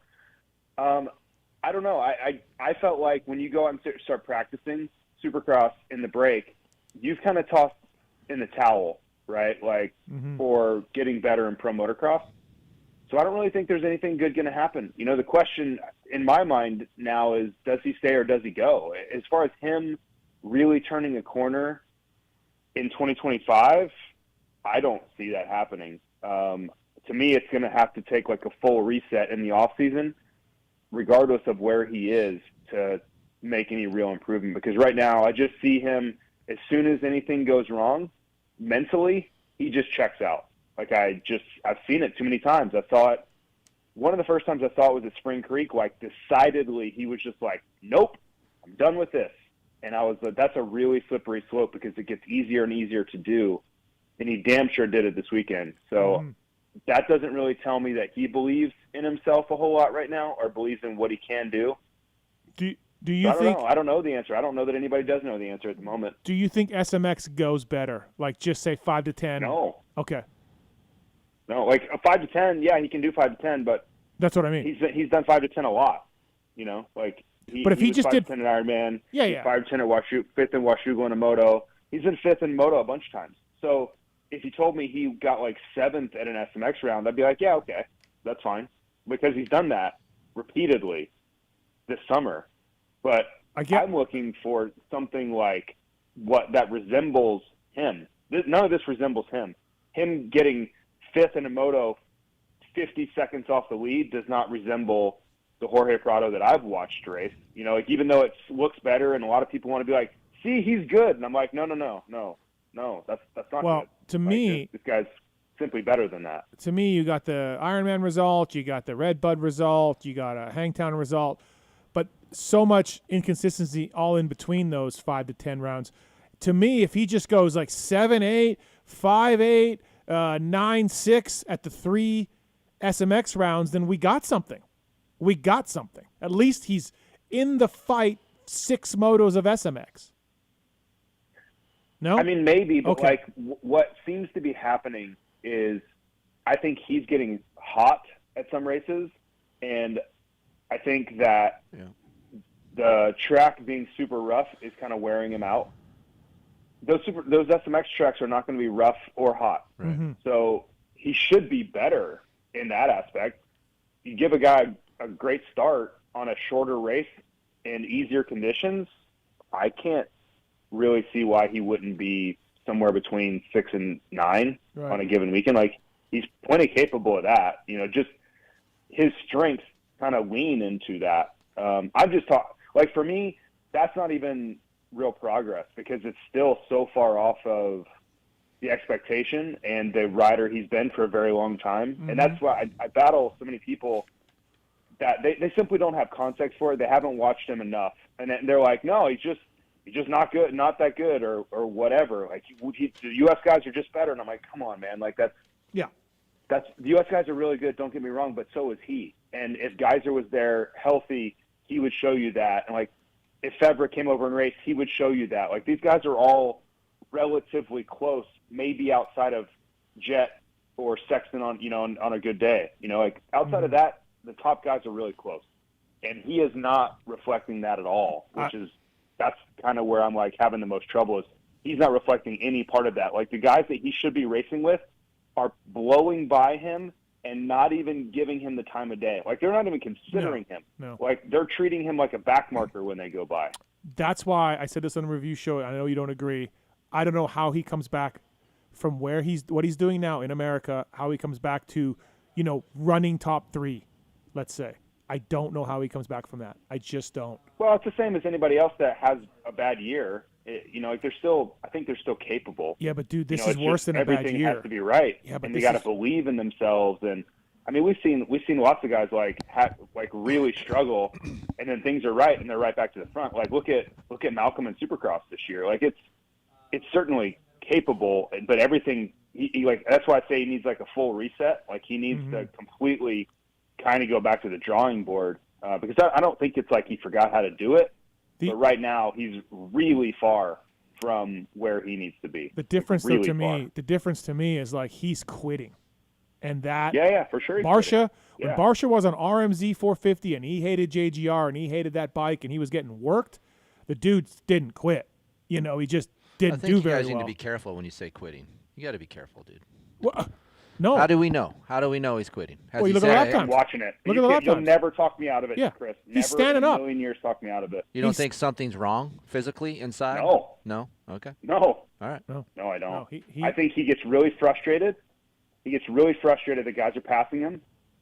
I don't know. I felt like when you go out and start practicing Supercross in the break, you've kind of tossed in the towel, right? For getting better in pro motocross. So I don't really think there's anything good going to happen. The question in my mind now is, does he stay or does he go? As far as him really turning a corner in 2025, I don't see that happening. To me, it's going to have to take a full reset in the off season, regardless of where he is, to make any real improvement. Because right now, I just see him, as soon as anything goes wrong, mentally, he just checks out. I've seen it too many times. I saw it. One of the first times I saw it was at Spring Creek. Decidedly, he was just like, nope, I'm done with this. And I was like, that's a really slippery slope because it gets easier and easier to do. And he damn sure did it this weekend. So that doesn't really tell me that he believes in himself a whole lot right now or believes in what he can do. Do you I don't think? know. I don't know the answer. I don't know that anybody does know the answer at the moment. Do you think SMX goes better? Like just say 5 to 10? No. Okay. No, like a 5 to 10. Yeah, he can do 5 to 10, but that's what I mean. He's done 5 to 10 a lot. You know, like. But if he was just 5 did to 10 in Ironman, yeah. 5 to 10 at Washu, 5th in Washu going to Moto. He's been 5th in Moto a bunch of times. So if he told me he got like 7th at an SMX round, I'd be like, yeah, okay, that's fine, because he's done that repeatedly this summer. But I'm looking for something like what that resembles him. None of this resembles him. Him getting 5th in a Moto 50 seconds off the lead does not resemble the Jorge Prado that I've watched race. You know, like even though it looks better and a lot of people want to be like, see, he's good. And I'm like, no, that's not well, good. To like, me, this guy's simply better than that. To me, you got the Ironman result, you got the Red Bud result, you got a Hangtown result, but so much inconsistency all in between those 5 to 10 rounds. To me, if he just goes like 7-8, 5-8, 9-6 at the 3 SMX rounds, then we got something. We got something. At least he's in the fight 6 motos of SMX. No? I mean, maybe, but okay. like what seems to be happening is I think he's getting hot at some races, and I think that the track being super rough is kind of wearing him out. Those SMX tracks are not going to be rough or hot. Right. Mm-hmm. So he should be better in that aspect. You give a guy a great start on a shorter race in easier conditions, I can't really see why he wouldn't be somewhere between 6 and 9 on a given weekend. Like, he's plenty capable of that. You know, just his strengths kind of lean into that. I'm just talking, like, for me, that's not even real progress because it's still so far off of the expectation and the rider he's been for a very long time. Mm-hmm. And that's why I battle so many people that they simply don't have context for it. They haven't watched him enough. And they're like, no, he's just not good, not that good, or whatever. Like, the U.S. guys are just better. And I'm like, come on, man. Like, the U.S. guys are really good, don't get me wrong, but so is he. And if Geyser was there healthy, he would show you that. And, like, if Febvre came over and raced, he would show you that. Like, these guys are all relatively close, maybe outside of Jett or Sexton on a good day. You know, like, outside of that, the top guys are really close. And he is not reflecting that at all, that's kind of where I'm, like, having the most trouble is he's not reflecting any part of that. Like, the guys that he should be racing with are blowing by him and not even giving him the time of day. Like, they're not even considering him. No. Like, they're treating him like a back marker when they go by. That's why I said this on the review show. I know you don't agree. I don't know how he comes back from what he's doing now in America, how he comes back to, running top 3, let's say. I don't know how he comes back from that. I just don't. Well, it's the same as anybody else that has a bad year. Like, I think they're still capable. Yeah, but dude, this is worse than a bad year. Everything has to be right. Yeah, but and they got to believe in themselves. And I mean, we've seen lots of guys like really struggle, and then things are right, and they're right back to the front. Like, look at Malcolm in Supercross this year. Like, it's certainly capable, but everything he like. That's why I say he needs like a full reset. Like, he needs to completely kind of go back to the drawing board because I don't think it's like he forgot how to do it. But right now, he's really far from where he needs to be. The difference, really the difference to me is like he's quitting, and that for sure. Barsha, when Barsha was on RMZ 450 and he hated JGR and he hated that bike and he was getting worked, the dude didn't quit. He just didn't do very well. I think you guys need to be careful when you say quitting. You got to be careful, dude. Well, no. How do we know? How do we know he's quitting? Well, you look at the lap times. I'm watching it. Look at the lap times. You'll never talk me out of it, Chris. He's standing up. Never in a million years talk me out of it. You don't think something's wrong physically inside? No. No? Okay. No. All right. No, I don't. No, I think he gets really frustrated. He gets really frustrated that guys are passing him,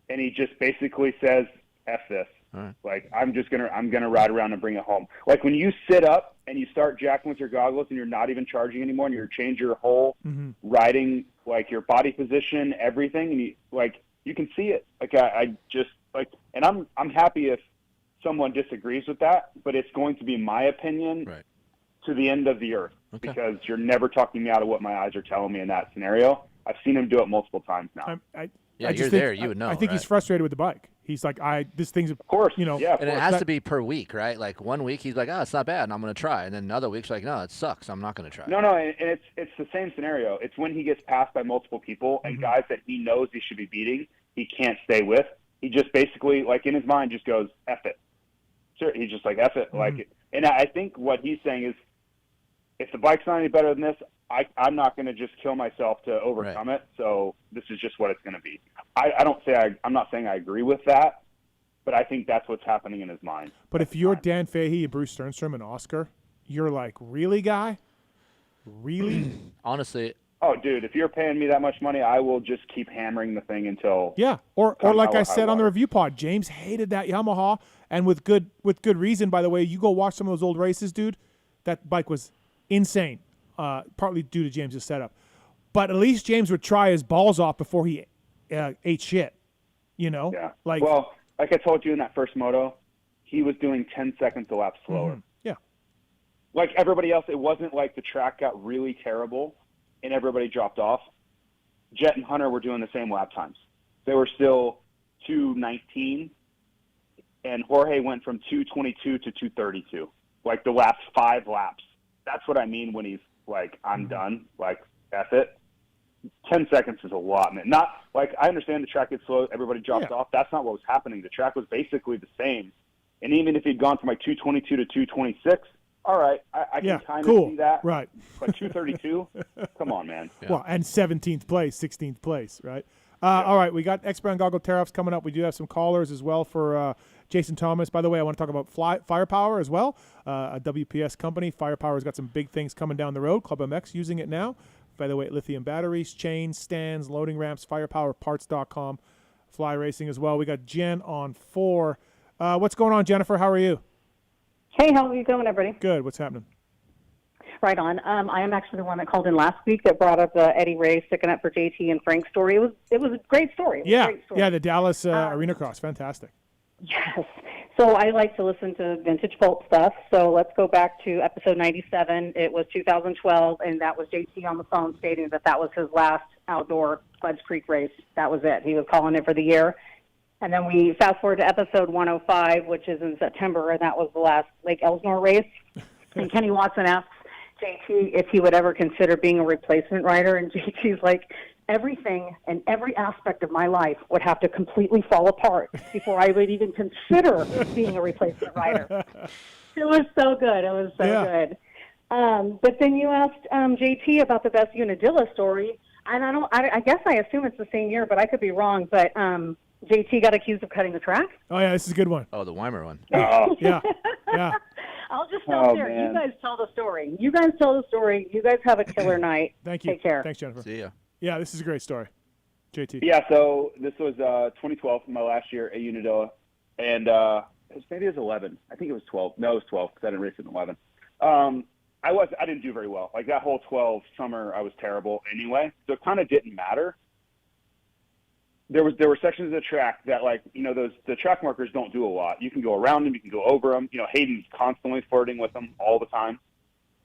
and he just basically says, F this. All right. Like, I'm gonna ride around and bring it home. Like, when you sit up and you start jacking with your goggles and you're not even charging anymore and you change your whole riding, like your body position, everything, and you can see it. Like, I just like, and I'm happy if someone disagrees with that, but it's going to be my opinion to the end of the earth because you're never talking me out of what my eyes are telling me in that scenario. I've seen him do it multiple times now. You're there. You would know. I think he's frustrated with the bike. He's like, this thing's, of course, you know. yeah, and it has to be per week, right? Like 1 week he's like, oh, it's not bad, and I'm going to try. And then another week's like, no, it sucks. I'm not going to try. No, and it's the same scenario. It's when he gets passed by multiple people and guys that he knows he should be beating, he can't stay with. He just basically, like in his mind, just goes, F it. Sure, he's just like, F it. Like, and I think what he's saying is, if the bike's not any better than this, I'm not going to just kill myself to overcome it. So this is just what it's going to be. I'm not saying I agree with that, but I think that's what's happening in his mind. But if you're Dan Fahey, Bruce Sternstrom, and Oscar, you're like, really, guy? Really? Honestly. Oh, dude, if you're paying me that much money, I will just keep hammering the thing until. Yeah, or like I said on the review pod, James hated that Yamaha, and with good reason. By the way, you go watch some of those old races, dude. That bike was insane. Partly due to James's setup, but at least James would try his balls off before he ate shit. You know, like I told you in that first moto, he was doing 10 seconds a lap slower. Yeah, like everybody else, it wasn't like the track got really terrible and everybody dropped off. Jett and Hunter were doing the same lap times. They were still 2:19, and Jorge went from 2:22 to 2:32. Like the last 5 laps. That's what I mean when he's like, I'm done, like, F it. 10 seconds is a lot, man. Not, like, I understand the track gets slow, everybody drops off. That's not what was happening. The track was basically the same. And even if he'd gone from, like, 2:22 to 2:26, all right, I can kind of see that. Right. But 2:32, come on, man. Yeah. Well, and 17th place, 16th place, right? All right, we got X-Brand Goggle Tear-Offs coming up. We do have some callers as well for Jason Thomas. By the way, I want to talk about Firepower as well, a WPS company. Firepower's got some big things coming down the road. PulpMX using it now. By the way, lithium batteries, chains, stands, loading ramps, firepowerparts.com, fly racing as well. We got Jen on 4. What's going on, Jennifer? How are you? Hey, how are you going, everybody? Good. What's happening? Right on. I am actually the one that called in last week that brought up the Eddie Ray sticking up for JT and Frank's story. It was a great story. Yeah, the Dallas Arena Cross. Fantastic. Yes. So I like to listen to vintage Pulp stuff. So let's go back to episode 97. It was 2012, and that was JT on the phone stating that was his last outdoor Fudge Creek race. That was it. He was calling it for the year. And then we fast forward to episode 105, which is in September, and that was the last Lake Elsinore race. And Kenny Watson asks JT if he would ever consider being a replacement rider, and JT's like, everything and every aspect of my life would have to completely fall apart before I would even consider being a replacement rider. It was so good. It was so good. But then you asked JT about the best Unadilla story, and I guess I assume it's the same year, but I could be wrong. But JT got accused of cutting the track. Oh yeah, this is a good one. Oh, the Weimer one. Yeah. I'll just stop there. Man. You guys tell the story. You guys have a killer night. Thank you. Take care. Thanks, Jennifer. See ya. Yeah, this is a great story. JT. Yeah, so this was 2012, my last year at Unadilla, and maybe it was 11. I think it was 12. No, it was 12 because I didn't race in 11. I didn't do very well. Like that whole 12 summer, I was terrible anyway, so it kind of didn't matter. There were sections of the track that, like, you know, the track markers don't do a lot. You can go around them, you can go over them. You know, Hayden's constantly flirting with them all the time.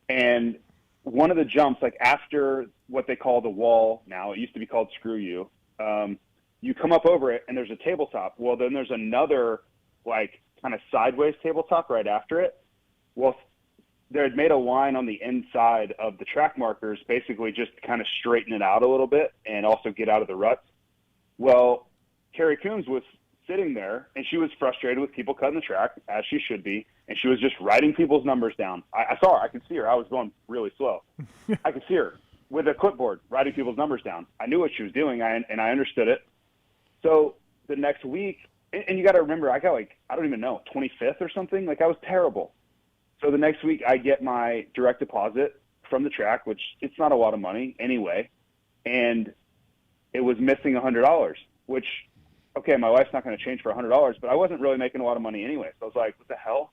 And one of the jumps, like after what they call the wall now, it used to be called Screw You, you come up over it and there's a tabletop. Well, then there's another, like, kind of sideways tabletop right after it. Well, they had made a line on the inside of the track markers, basically just kind of straighten it out a little bit and also get out of the ruts. Well, Carrie Coombs was sitting there, and she was frustrated with people cutting the track, as she should be, and she was just writing people's numbers down. I saw her. I could see her. I was going really slow. I could see her with a clipboard writing people's numbers down. I knew what she was doing, and I understood it. So the next week, and you got to remember, I got, like, I don't even know, 25th or something. Like, I was terrible. So the next week, I get my direct deposit from the track, which it's not a lot of money anyway, and it was missing $100, which, okay, my wife's not going to change for $100, but I wasn't really making a lot of money anyway. So I was like, what the hell?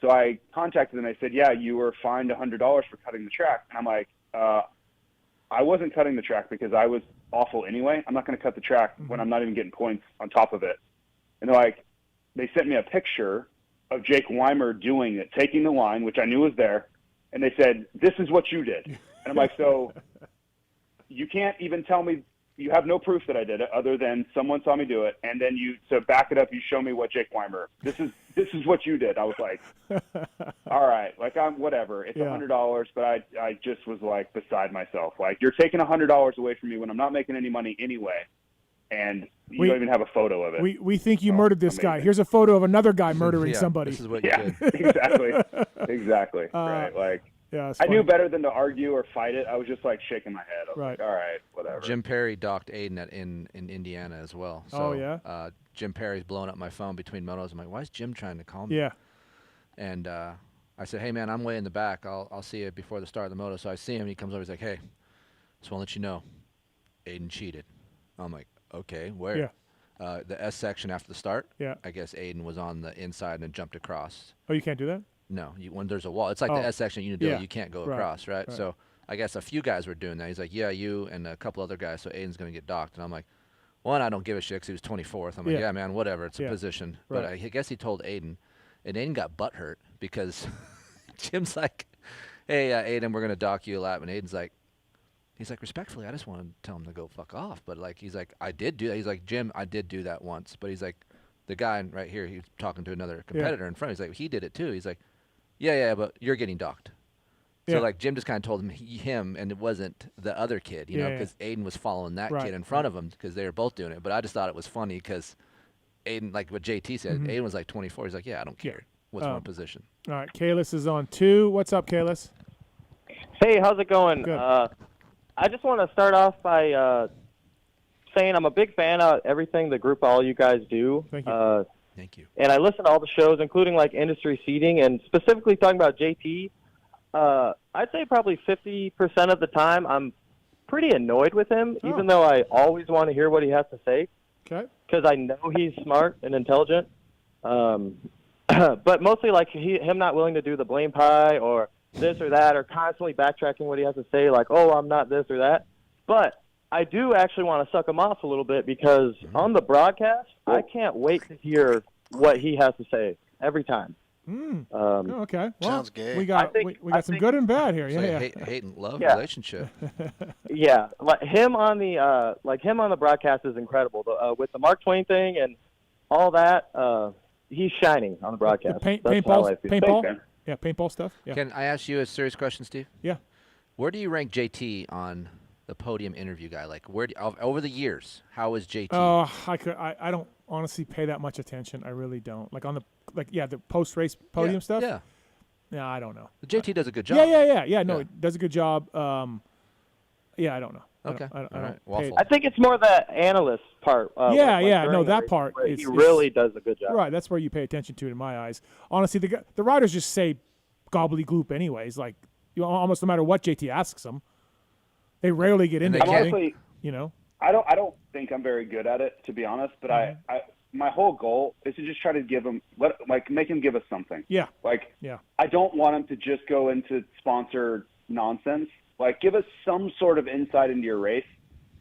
So I contacted them. They said, yeah, you were fined $100 for cutting the track. And I'm like, I wasn't cutting the track because I was awful anyway. I'm not going to cut the track when I'm not even getting points on top of it. And they're like, they sent me a picture of Jake Weimer doing it, taking the line, which I knew was there. And they said, this is what you did. And I'm like, so you can't even tell me you have no proof that I did it other than someone saw me do it, and then to back it up, you show me what Jake Weimer. This is what you did. I was like, all right, like I'm whatever. It's $100, but I just was like beside myself. Like, you're taking $100 away from me when I'm not making any money anyway, and you don't even have a photo of it. We think you murdered this guy. Here's a photo of another guy murdering somebody. This is what you did. Exactly. Right. Like, yeah, I knew better than to argue or fight it. I was just like shaking my head. I was like, all right, whatever. Jim Perry docked Aiden in Indiana as well. So, Jim Perry's blowing up my phone between motos. I'm like, why is Jim trying to call me? Yeah. And I said, hey, man, I'm way in the back. I'll see you before the start of the moto. So I see him. And he comes over. He's like, hey, just want to let you know, Aiden cheated. I'm like, okay, where? Yeah. The S section after the start. Yeah. I guess Aiden was on the inside and jumped across. Oh, you can't do that? No, when there's a wall. It's like the S section you can't go across, right? So I guess a few guys were doing that. He's like, yeah, you and a couple other guys, so Aiden's going to get docked. And I'm like, one, I don't give a shit because he was 24th. I'm like, yeah, man, whatever. It's a position. But I guess he told Aiden, and Aiden got butthurt because Jim's like, hey, Aiden, we're going to dock you a lap. And Aiden's like, respectfully, I just want to tell him to go fuck off. But, like, he's like, I did do that. He's like, Jim, I did do that once. But he's like, the guy right here, he's talking to another competitor in front. He's like, he did it too. He's like, yeah, but you're getting docked. So, like, Jim just kind of told him, and it wasn't the other kid, you know, because Aiden was following that kid in front of him because they were both doing it. But I just thought it was funny because Aiden, like what JT said, Aiden was like 24. He's like, yeah, I don't care. What's my position? All right, Kalis is on 2. What's up, Kalis? Hey, how's it going? Good. I just want to start off by saying I'm a big fan of everything the group all you guys do. Thank you. Thank you. And I listen to all the shows, including like Industry Seating, and specifically talking about JT. I'd say probably 50% of the time I'm pretty annoyed with him, even though I always want to hear what he has to say. Okay. Because I know he's smart and intelligent. But mostly like him not willing to do the blame pie or this or that, or constantly backtracking what he has to say, like, oh, I'm not this or that. But I do actually want to suck him off a little bit because on the broadcast, I can't wait to hear what he has to say every time. Okay. Well, sounds gay. We got some good and bad here. Hate and love relationship. Yeah, like him on the broadcast is incredible. With the Mark Twain thing and all that, he's shining on the broadcast. Paintball. Yeah, paintball stuff. Yeah. Can I ask you a serious question, Steve? Yeah. Where do you rank JT on the podium interview guy? Like, over the years, how is JT? Oh, I don't honestly pay that much attention. I really don't. Like the post race podium stuff. Yeah. Yeah, I don't know. JT does a good job. Yeah. No, it does a good job. Yeah, I don't know. Okay. I don't I think it's more the analyst part. That part. He really does a good job. Right, that's where you pay attention to it in my eyes. Honestly, the riders just say gobbledygook anyways. Like, almost no matter what JT asks them, they rarely get into it. You know, I don't think I'm very good at it, to be honest. But I my whole goal is to just try to give him make him give us something. Yeah. I don't want him to just go into sponsored nonsense. Like, give us some sort of insight into your race.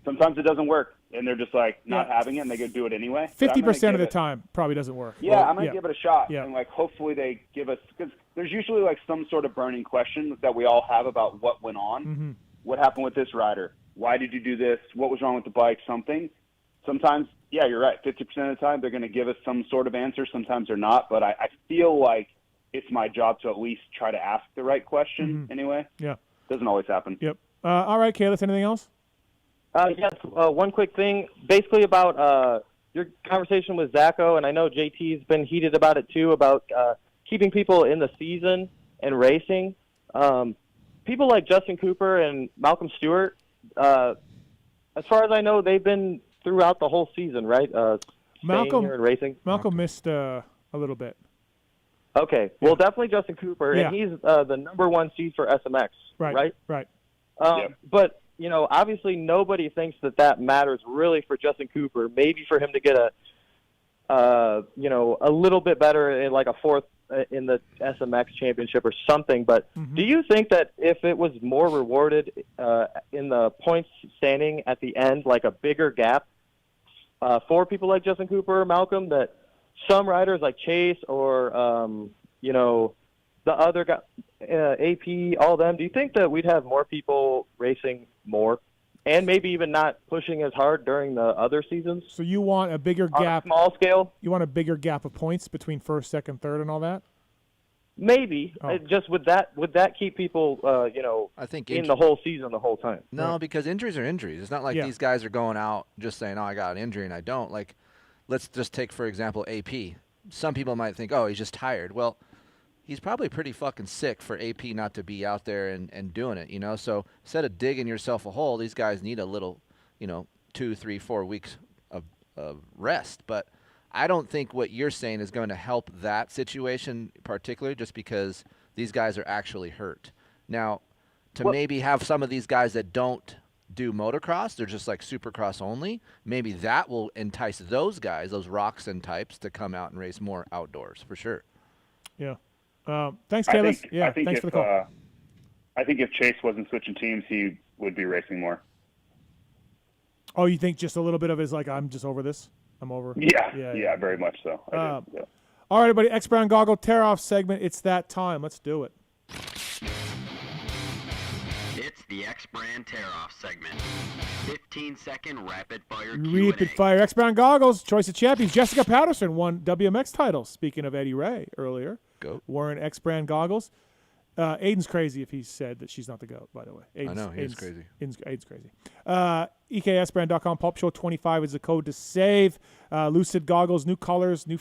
Sometimes it doesn't work, and they're just like not having it, and they go do it anyway. 50% of the time probably doesn't work. Yeah, I'm gonna give it a shot, and like hopefully they give us, because there's usually like some sort of burning question that we all have about what went on, Mm-hmm. what happened with this rider, why did you do this, what was wrong with the bike, something. Sometimes, yeah, you're right. 50% of the time they're gonna give us some sort of answer. Sometimes they're not, but I feel like it's my job to at least try to ask the right question anyway. Yeah. Doesn't always happen. Yep. All right, Kalis, anything else? Yes, one quick thing, basically about your conversation with Zacho, and I know JT's been heated about it too, about keeping people in the season and racing. People like Justin Cooper and Malcolm Stewart, as far as I know, they've been throughout the whole season, right? Malcolm here and racing. Malcolm missed a little bit. Okay, well, definitely Justin Cooper, and he's the number 1 seed for SMX, right? Right. But, you know, obviously nobody thinks that matters really for Justin Cooper. Maybe for him to get a little bit better in like a 4th in the SMX championship or something. But do you think that if it was more rewarded in the points standing at the end, like a bigger gap for people like Justin Cooper or Malcolm, that some riders like Chase or, the other guy, AP, all them, do you think that we'd have more people racing more and maybe even not pushing as hard during the other seasons. So you want a bigger on gap, a small scale? You want a bigger gap of points between first, second, third, and all that? Maybe. Oh. Just would that keep people, I think in the whole season the whole time? No, because injuries are injuries. It's not like these guys are going out just saying, "Oh, I got an injury and I don't." Like, let's just take for example AP. Some people might think, "Oh, he's just tired." Well, he's probably pretty fucking sick for AP not to be out there and doing it, So instead of digging yourself a hole, these guys need a little, 2, 3, 4 weeks of rest. But I don't think what you're saying is going to help that situation particularly, just because these guys are actually hurt. Now, maybe have some of these guys that don't do motocross, they're just like supercross only, maybe that will entice those guys, those Roxon types, to come out and race more outdoors for sure. Yeah. Thanks, Kalis. Yeah, thanks for the call. I think if Chase wasn't switching teams, he would be racing more. Oh, you think just a little bit of it is like, I'm just over this? I'm over? Yeah, very much so. I do, yeah. All right, everybody, X Brown Goggle tear-off segment. It's that time. Let's do it. It's the X Brand Tear-Off segment. 15-second rapid-fire Rapid fire. X Brown Goggles, Choice of Champions. Jessica Patterson won WMX titles. Speaking of Eddie Ray earlier. Goat. Wearing X Brand Goggles. Aiden's crazy if he said that she's not the GOAT, by the way. I know, he's crazy. Aiden's crazy. EKSbrand.com. Pulp Show 25 is the code to save. Lucid goggles, new colors, new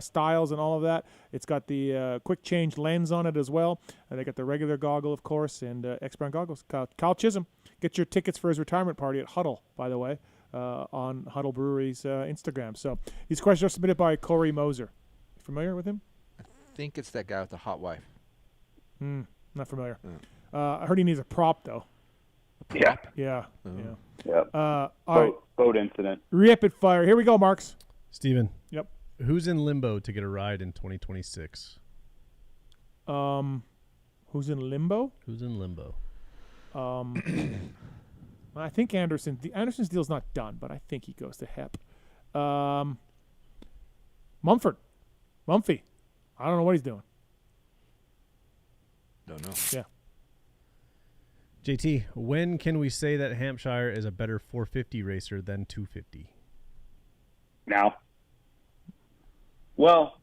styles, and all of that. It's got the quick change lens on it as well. They got the regular goggle, of course, and X Brand goggles. Kyle Chisholm, get your tickets for his retirement party at Huddle, by the way, on Huddle Brewery's Instagram. So these questions are submitted by Corey Moser. Familiar with him? I think it's that guy with the hot wife. Not familiar. I heard he needs a prop, though. Yeah. Yeah. Yeah. All right. Boat incident. Rapid fire. Here we go, Marks. Steven. Yep. Who's in limbo to get a ride in 2026? Who's in limbo? Who's in limbo? I think Anderson. Anderson's deal's not done, but I think he goes to HEP. Mumford. Mumphy. I don't know what he's doing. Don't know. Yeah. JT, when can we say that Hampshire is a better 450 racer than 250? Now. Well,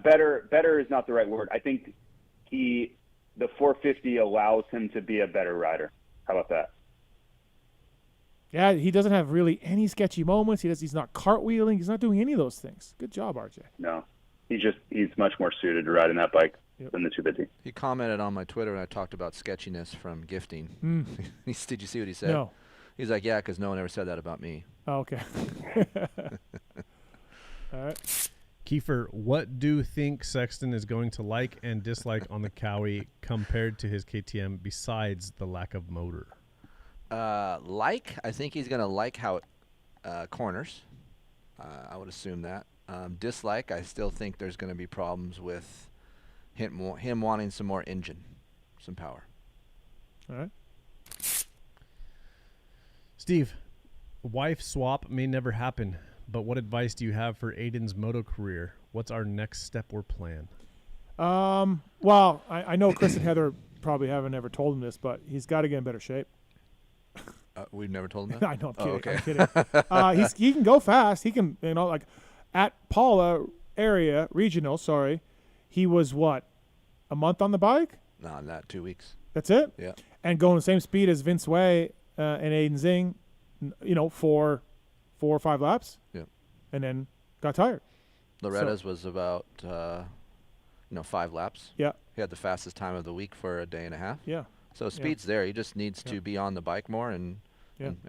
better is not the right word. I think the 450 allows him to be a better rider. How about that? Yeah, he doesn't have really any sketchy moments. He's not cartwheeling. He's not doing any of those things. Good job, RJ. No, he's much more suited to riding that bike than the 250. He commented on my Twitter when I talked about sketchiness from gifting. Did you see what he said? No. He's like, yeah, because no one ever said that about me. Oh, okay. All right. Keefer, what do you think Sexton is going to like and dislike on the Cowie compared to his KTM besides the lack of motor? I think he's going to like how it corners. I would assume that. Dislike, I still think there's going to be problems with him wanting some more engine, some power. All right. Steve, wife swap may never happen, but what advice do you have for Aiden's moto career? What's our next step or plan? Well, I know Chris and Heather probably haven't ever told him this, but he's got to get in better shape. We've never told him that? I know, I'm kidding. Oh, okay. I'm kidding. He can go fast. He can, like at Paula area, regional, he was what, a month on the bike? No, not 2 weeks. That's it? Yeah. And going the same speed as Vince Way and Aiden Zing, for 4 or 5 laps. Yeah. And then got tired. Loretta's was about, 5 laps. Yeah. He had the fastest time of the week for a day and a half. Yeah. So speed's there. He just needs to be on the bike more and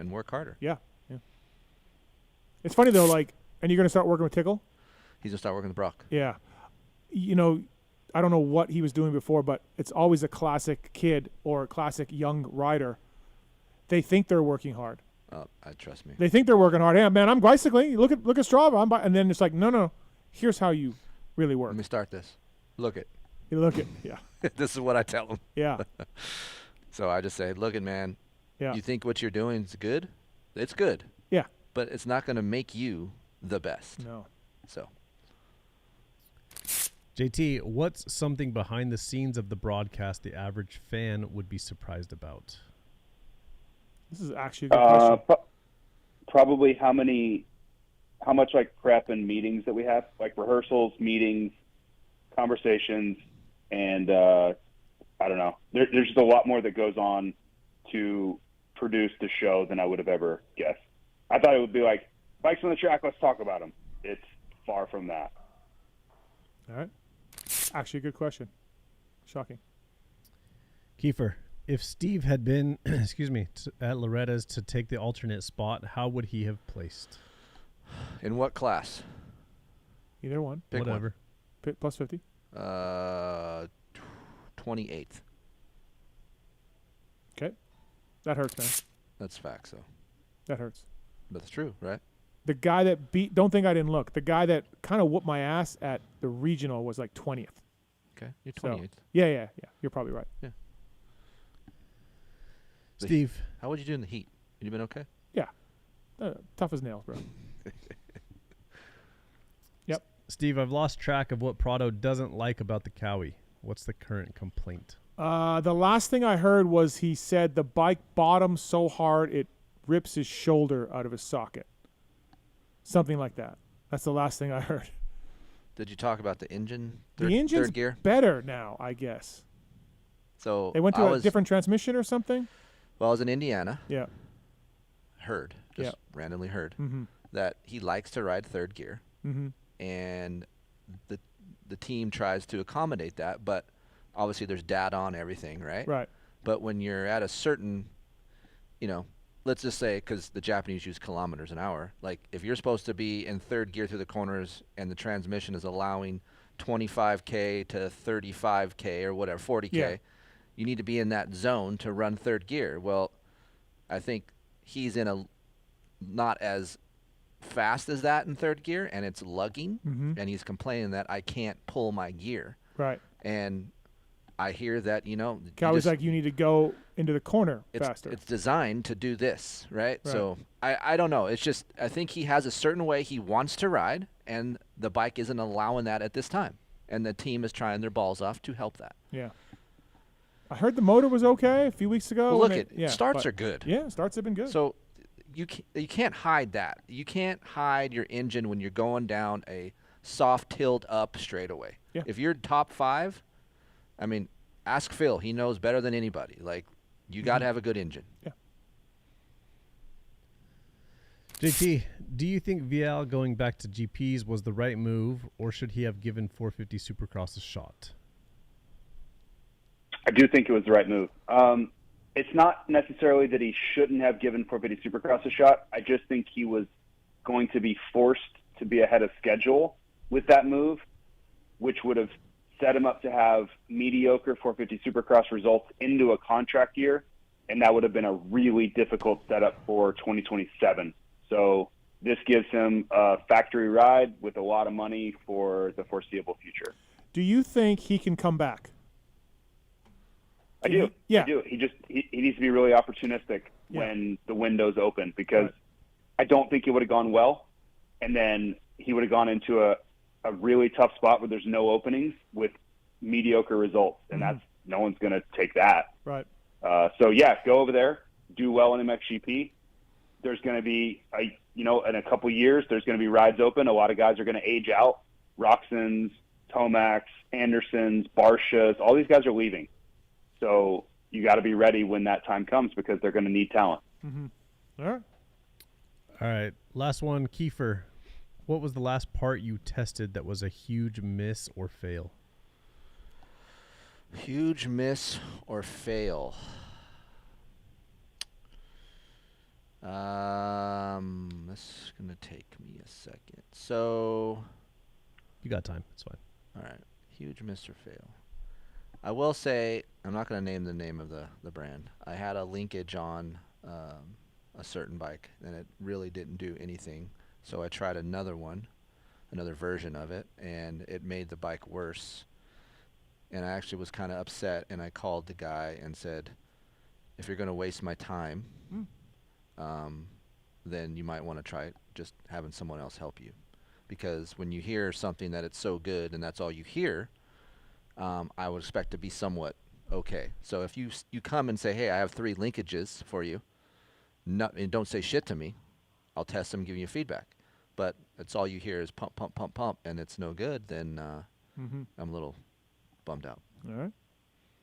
work harder. Yeah. Yeah. It's funny, though, and you're going to start working with Tickle? He's going to start working with Brock. Yeah. I don't know what he was doing before, but it's always a classic kid or a classic young rider. They think they're working hard. Trust me. They think they're working hard. Yeah, man, I'm bicycling. Look at Strava. And then it's like, no. Here's how you really work. Let me start this. Look it. You look it. Yeah. This is what I tell them. Yeah. So I just say, look it, man. Yeah. You think what you're doing is good? It's good. Yeah. But it's not going to make you the best. No. So. JT, what's something behind the scenes of the broadcast the average fan would be surprised about? This is actually a good question. Probably how much like prep and meetings that we have, like rehearsals, meetings, conversations, and I don't know. There's just a lot more that goes on to produce the show than I would have ever guessed. I thought it would be like, bikes on the track, let's talk about them. It's far from that. All right. Actually, a good question. Shocking. Keefer, if Steve had been, at Loretta's to take the alternate spot, how would he have placed? In what class? Either one. Pick Whatever. Plus 50. 28th. Okay. That hurts, man. That's facts, though. That hurts. That's true, right? The guy that don't think I didn't look. The guy that kind of whooped my ass at the regional was like 20th. Okay, you're 28th. So, yeah. You're probably right. Yeah. Steve. How would you do in the heat? You been okay? Yeah. Tough as nails, bro. Yep. Steve, I've lost track of what Prado doesn't like about the Cowie. What's the current complaint? The last thing I heard was he said the bike bottoms so hard it rips his shoulder out of his socket. Something like that. That's the last thing I heard. Did you talk about the engine? The engine's third gear? better now, I guess. So they went to a different transmission or something? Well, I was in Indiana. Yeah. Randomly heard Mm-hmm. that he likes to ride third gear. Mm-hmm. And the team tries to accommodate that, but obviously there's data on everything, right? Right. But when you're at a certain, let's just say, because the Japanese use kilometers an hour, like if you're supposed to be in third gear through the corners and the transmission is allowing 25K to 35K or whatever, 40K, you need to be in that zone to run third gear. Well, I think he's in a not as fast as that in third gear, and it's lugging, and he's complaining that I can't pull my gear. Right. And I hear that, Cowie's like, you need to go into the corner faster. It's designed to do this, right? So I don't know. It's just I think he has a certain way he wants to ride, and the bike isn't allowing that at this time. And the team is trying their balls off to help that. Yeah. I heard the motor was okay a few weeks ago. Well, starts are good. Yeah, starts have been good. So you can't hide that. You can't hide your engine when you're going down a soft tilt up straightaway. Yeah. If you're top 5, I mean, ask Phil. He knows better than anybody. Like, you got to have a good engine. Yeah. JT, do you think VL going back to GPs was the right move, or should he have given 450 Supercross a shot? I do think it was the right move. It's not necessarily that he shouldn't have given 450 Supercross a shot. I just think he was going to be forced to be ahead of schedule with that move, which would have set him up to have mediocre 450 Supercross results into a contract year, and that would have been a really difficult setup for 2027. So this gives him a factory ride with a lot of money for the foreseeable future. Do you think he can come back? I do. Yeah. I do. He needs to be really opportunistic when the window's open, because I don't think it would have gone well, and then he would have gone into a really tough spot where there's no openings with mediocre results, and that's no one's going to take that. Right. So go over there, do well in MXGP. There's going to be in a couple years, there's going to be rides open. A lot of guys are going to age out. Roxons, Tomacs, Andersons, Barcias, all these guys are leaving. So you got to be ready when that time comes, because they're going to need talent. All right. Last one, Keefer. What was the last part you tested that was a huge miss or fail? Huge miss or fail? This is going to take me a second. So you got time. It's fine. All right. Huge miss or fail. I will say, I'm not going to name the name of the brand. I had a linkage on a certain bike, and it really didn't do anything. So I tried another version of it, and it made the bike worse. And I actually was kind of upset, and I called the guy and said, if you're going to waste my time, then you might want to try just having someone else help you. Because when you hear something that it's so good and that's all you hear, I would expect to be somewhat okay. So if you come and say, hey, I have 3 linkages for you, and don't say shit to me. I'll test them, give you feedback. But it's all you hear is pump, pump, pump, pump, and it's no good, then I'm a little bummed out. All right.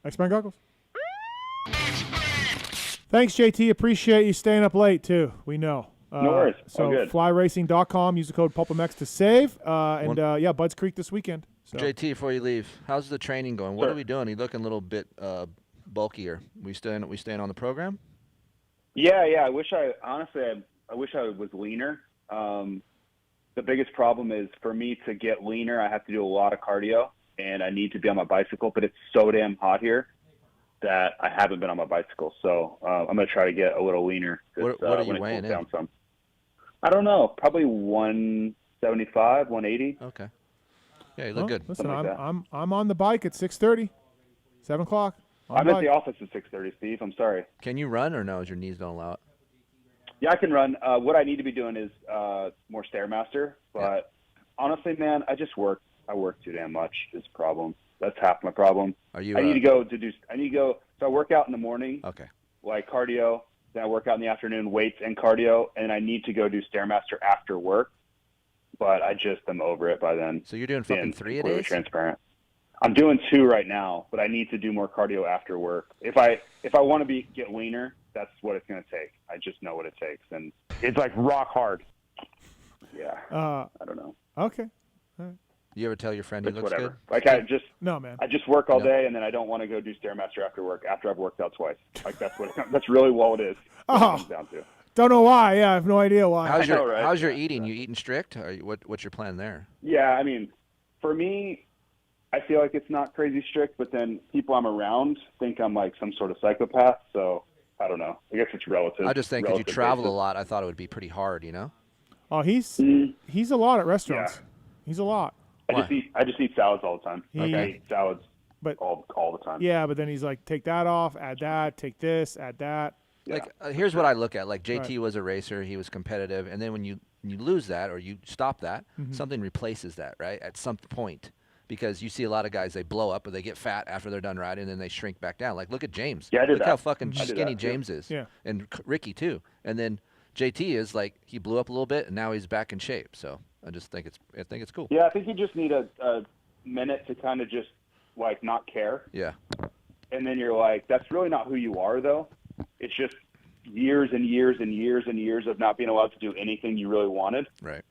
X-Men goggles. Thanks, JT. Appreciate you staying up late, too. We know. No worries. So All good. flyracing.com. Use the code PulpMX to save. Budds Creek this weekend. So. JT, before you leave, how's the training going? What are we doing? You looking a little bit bulkier. We staying on the program? Yeah. I wish I was leaner. The biggest problem is for me to get leaner, I have to do a lot of cardio, and I need to be on my bicycle. But it's so damn hot here that I haven't been on my bicycle. So I'm going to try to get a little leaner. What are you weighing in? Some. I don't know. Probably 175, 180. Okay. Yeah, you look good. Listen, like I'm on the bike at 6:30, 7 o'clock. I'm at the office at 6:30, Steve. I'm sorry. Can you run or no? Your knees don't allow it? Yeah, I can run. What I need to be doing is more Stairmaster. But honestly, man, I work too damn much. Is the problem. That's half my problem. Are you? I need to go. So I work out in the morning. Okay. Like cardio. Then I work out in the afternoon, weights and cardio, and I need to go do Stairmaster after work. But I just am over it by then. So you're doing fucking 3 a day? Transparent. I'm doing 2 right now, but I need to do more cardio after work. If I want to get leaner, that's what it's going to take. I just know what it takes, and it's like rock hard. Yeah. I don't know. Okay. All right. You ever tell your friend he looks whatever. good? No, man. I just work all day, and then I don't want to go do Stairmaster after work after I've worked out twice. Like that's really what it is. What it comes down to. Don't know why. Yeah, I have no idea why. How's your eating? You eating strict? What's your plan there? Yeah, I mean, for me, I feel like it's not crazy strict, but then people I'm around think I'm like some sort of psychopath. So I don't know. I guess it's relative. I just think because you travel a lot, I thought it would be pretty hard. You know? Oh, he's a lot at restaurants. Yeah. He's a lot. I just eat salads all the time. I eat salads all the time. Yeah, but then he's like, take that off, add that, take this, add that. Like here's what I look at. Like JT was a racer, he was competitive, and then when you lose that or you stop that, something replaces that, right? At some point, because you see a lot of guys, they blow up or they get fat after they're done riding, and then they shrink back down. Like look at James. Yeah, I did look that. how fucking skinny James is. Yeah, and Ricky too. And then JT is like he blew up a little bit, and now he's back in shape. So I just think it's cool. Yeah, I think you just need a minute to kind of just like not care. Yeah. And then you're like, that's really not who you are, though. It's just years and years and years and years of not being allowed to do anything you really wanted. Right.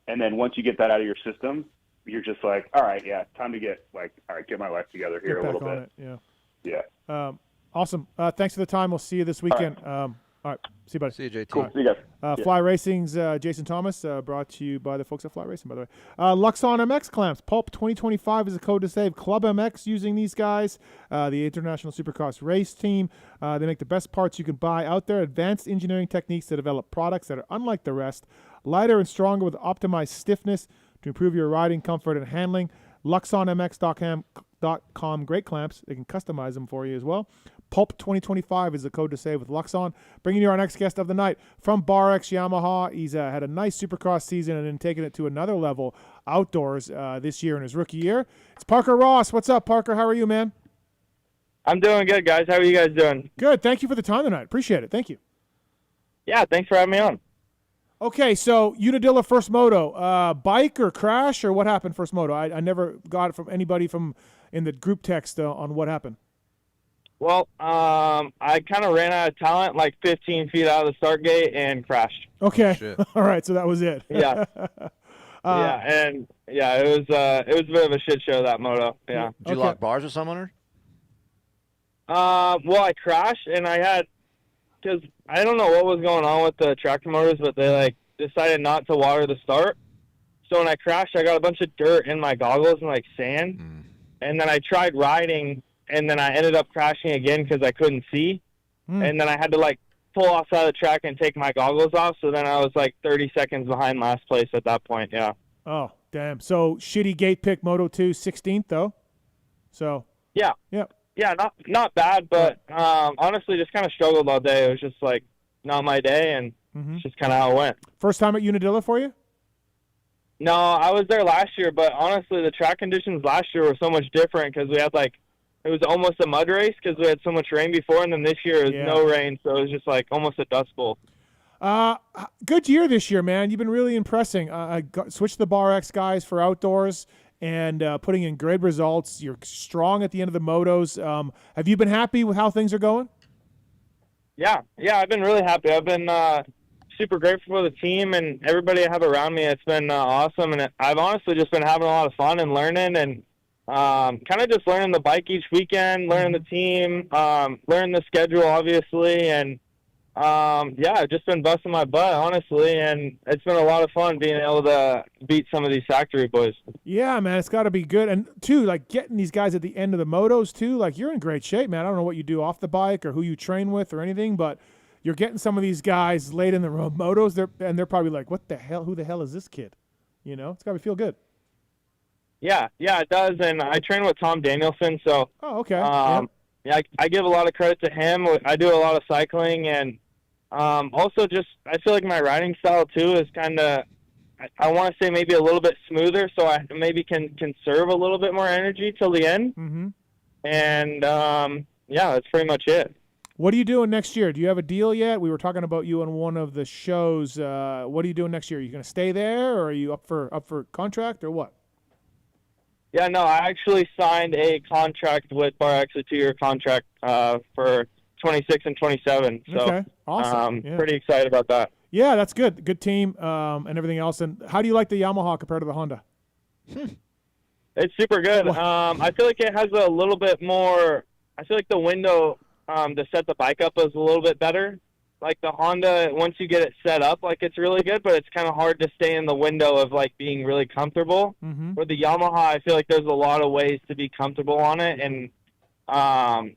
And then once you get that out of your system, you're just like, all right, yeah, time to get my life together here a little bit. Yeah. Awesome. Thanks for the time. We'll see you this weekend. All right. See you, buddy. See you, JT. Cool. See you guys. Fly Racing's Jason Thomas, brought to you by the folks at Fly Racing, by the way. Luxon MX clamps. Pulp 2025 is a code to save. Club MX using these guys, the International Supercross race team. They make the best parts you can buy out there. Advanced engineering techniques to develop products that are unlike the rest. Lighter and stronger with optimized stiffness to improve your riding comfort and handling. LuxonMX.com. Great clamps. They can customize them for you as well. Pulp 2025 is the code to save with Luxon. Bringing you our next guest of the night from BarX Yamaha. He's had a nice Supercross season and then taking it to another level outdoors this year in his rookie year. It's Parker Ross. What's up, Parker? How are you, man? I'm doing good, guys. How are you guys doing? Good. Thank you for the time tonight. Appreciate it. Thank you. Yeah, thanks for having me on. Okay, so Unadilla First Moto. Bike or crash or what happened First Moto? I never got it from anybody from in the group text on what happened. Well, I kind of ran out of talent like 15 feet out of the start gate and crashed. Okay. All right, so that was it. Yeah. It was a bit of a shit show, that moto. Yeah. Did you lock bars with someone? Well, I crashed and because I don't know what was going on with the tractor motors, but they decided not to water the start. So when I crashed, I got a bunch of dirt in my goggles and sand. And then I tried riding, and then I ended up crashing again because I couldn't see. And then I had to pull off side of the track and take my goggles off. So then I was 30 seconds behind last place at that point. Yeah. Oh, damn. So shitty gate pick Moto 2 16th though. So yeah. Yep. Yeah, not bad, but honestly, just kind of struggled all day. It was just not my day, and it's just kind of how it went. First time at Unadilla for you? No, I was there last year, but honestly, the track conditions last year were so much different because we had it was almost a mud race because we had so much rain before, and then this year it was no rain, so it was just almost a dust bowl. Good year this year, man. You've been really impressing. I switched the Bar X guys for outdoors and putting in great results. You're strong at the end of the motos. Have you been happy with how things are going? Yeah, I've been really happy. I've been super grateful for the team and everybody I have around me. It's been awesome, and I've honestly just been having a lot of fun and learning and kind of just learning the bike each weekend, learning the team, learning the schedule, obviously, and I've just been busting my butt, honestly, and it's been a lot of fun being able to beat some of these factory boys. Yeah, man, it's got to be good. And, too, like, getting these guys at the end of the motos, too, like, you're in great shape, man. I don't know what you do off the bike or who you train with or anything, but you're getting some of these guys late in the motos, they're probably like, what the hell? Who the hell is this kid? You know, it's got to feel good. Yeah, it does, and I train with Tom Danielson, so oh, okay. I give a lot of credit to him. I do a lot of cycling, and also just I feel like my riding style, too, is kind of, I want to say maybe a little bit smoother, so I maybe can conserve a little bit more energy till the end. Mm-hmm. And, that's pretty much it. What are you doing next year? Do you have a deal yet? We were talking about you on one of the shows. What are you doing next year? Are you going to stay there, or are you up for contract, or what? Yeah, no, I actually signed a contract with Bar X, a 2-year contract for 26 and 27. So, okay, awesome. Pretty excited about that. Yeah, that's good. Good team and everything else. And how do you like the Yamaha compared to the Honda? It's super good. I feel like it has a little bit more. I feel like the window to set the bike up is a little bit better. Like the Honda, once you get it set up, like it's really good, but it's kind of hard to stay in the window of like being really comfortable. Mm-hmm. With the Yamaha, I feel like there's a lot of ways to be comfortable on it, and I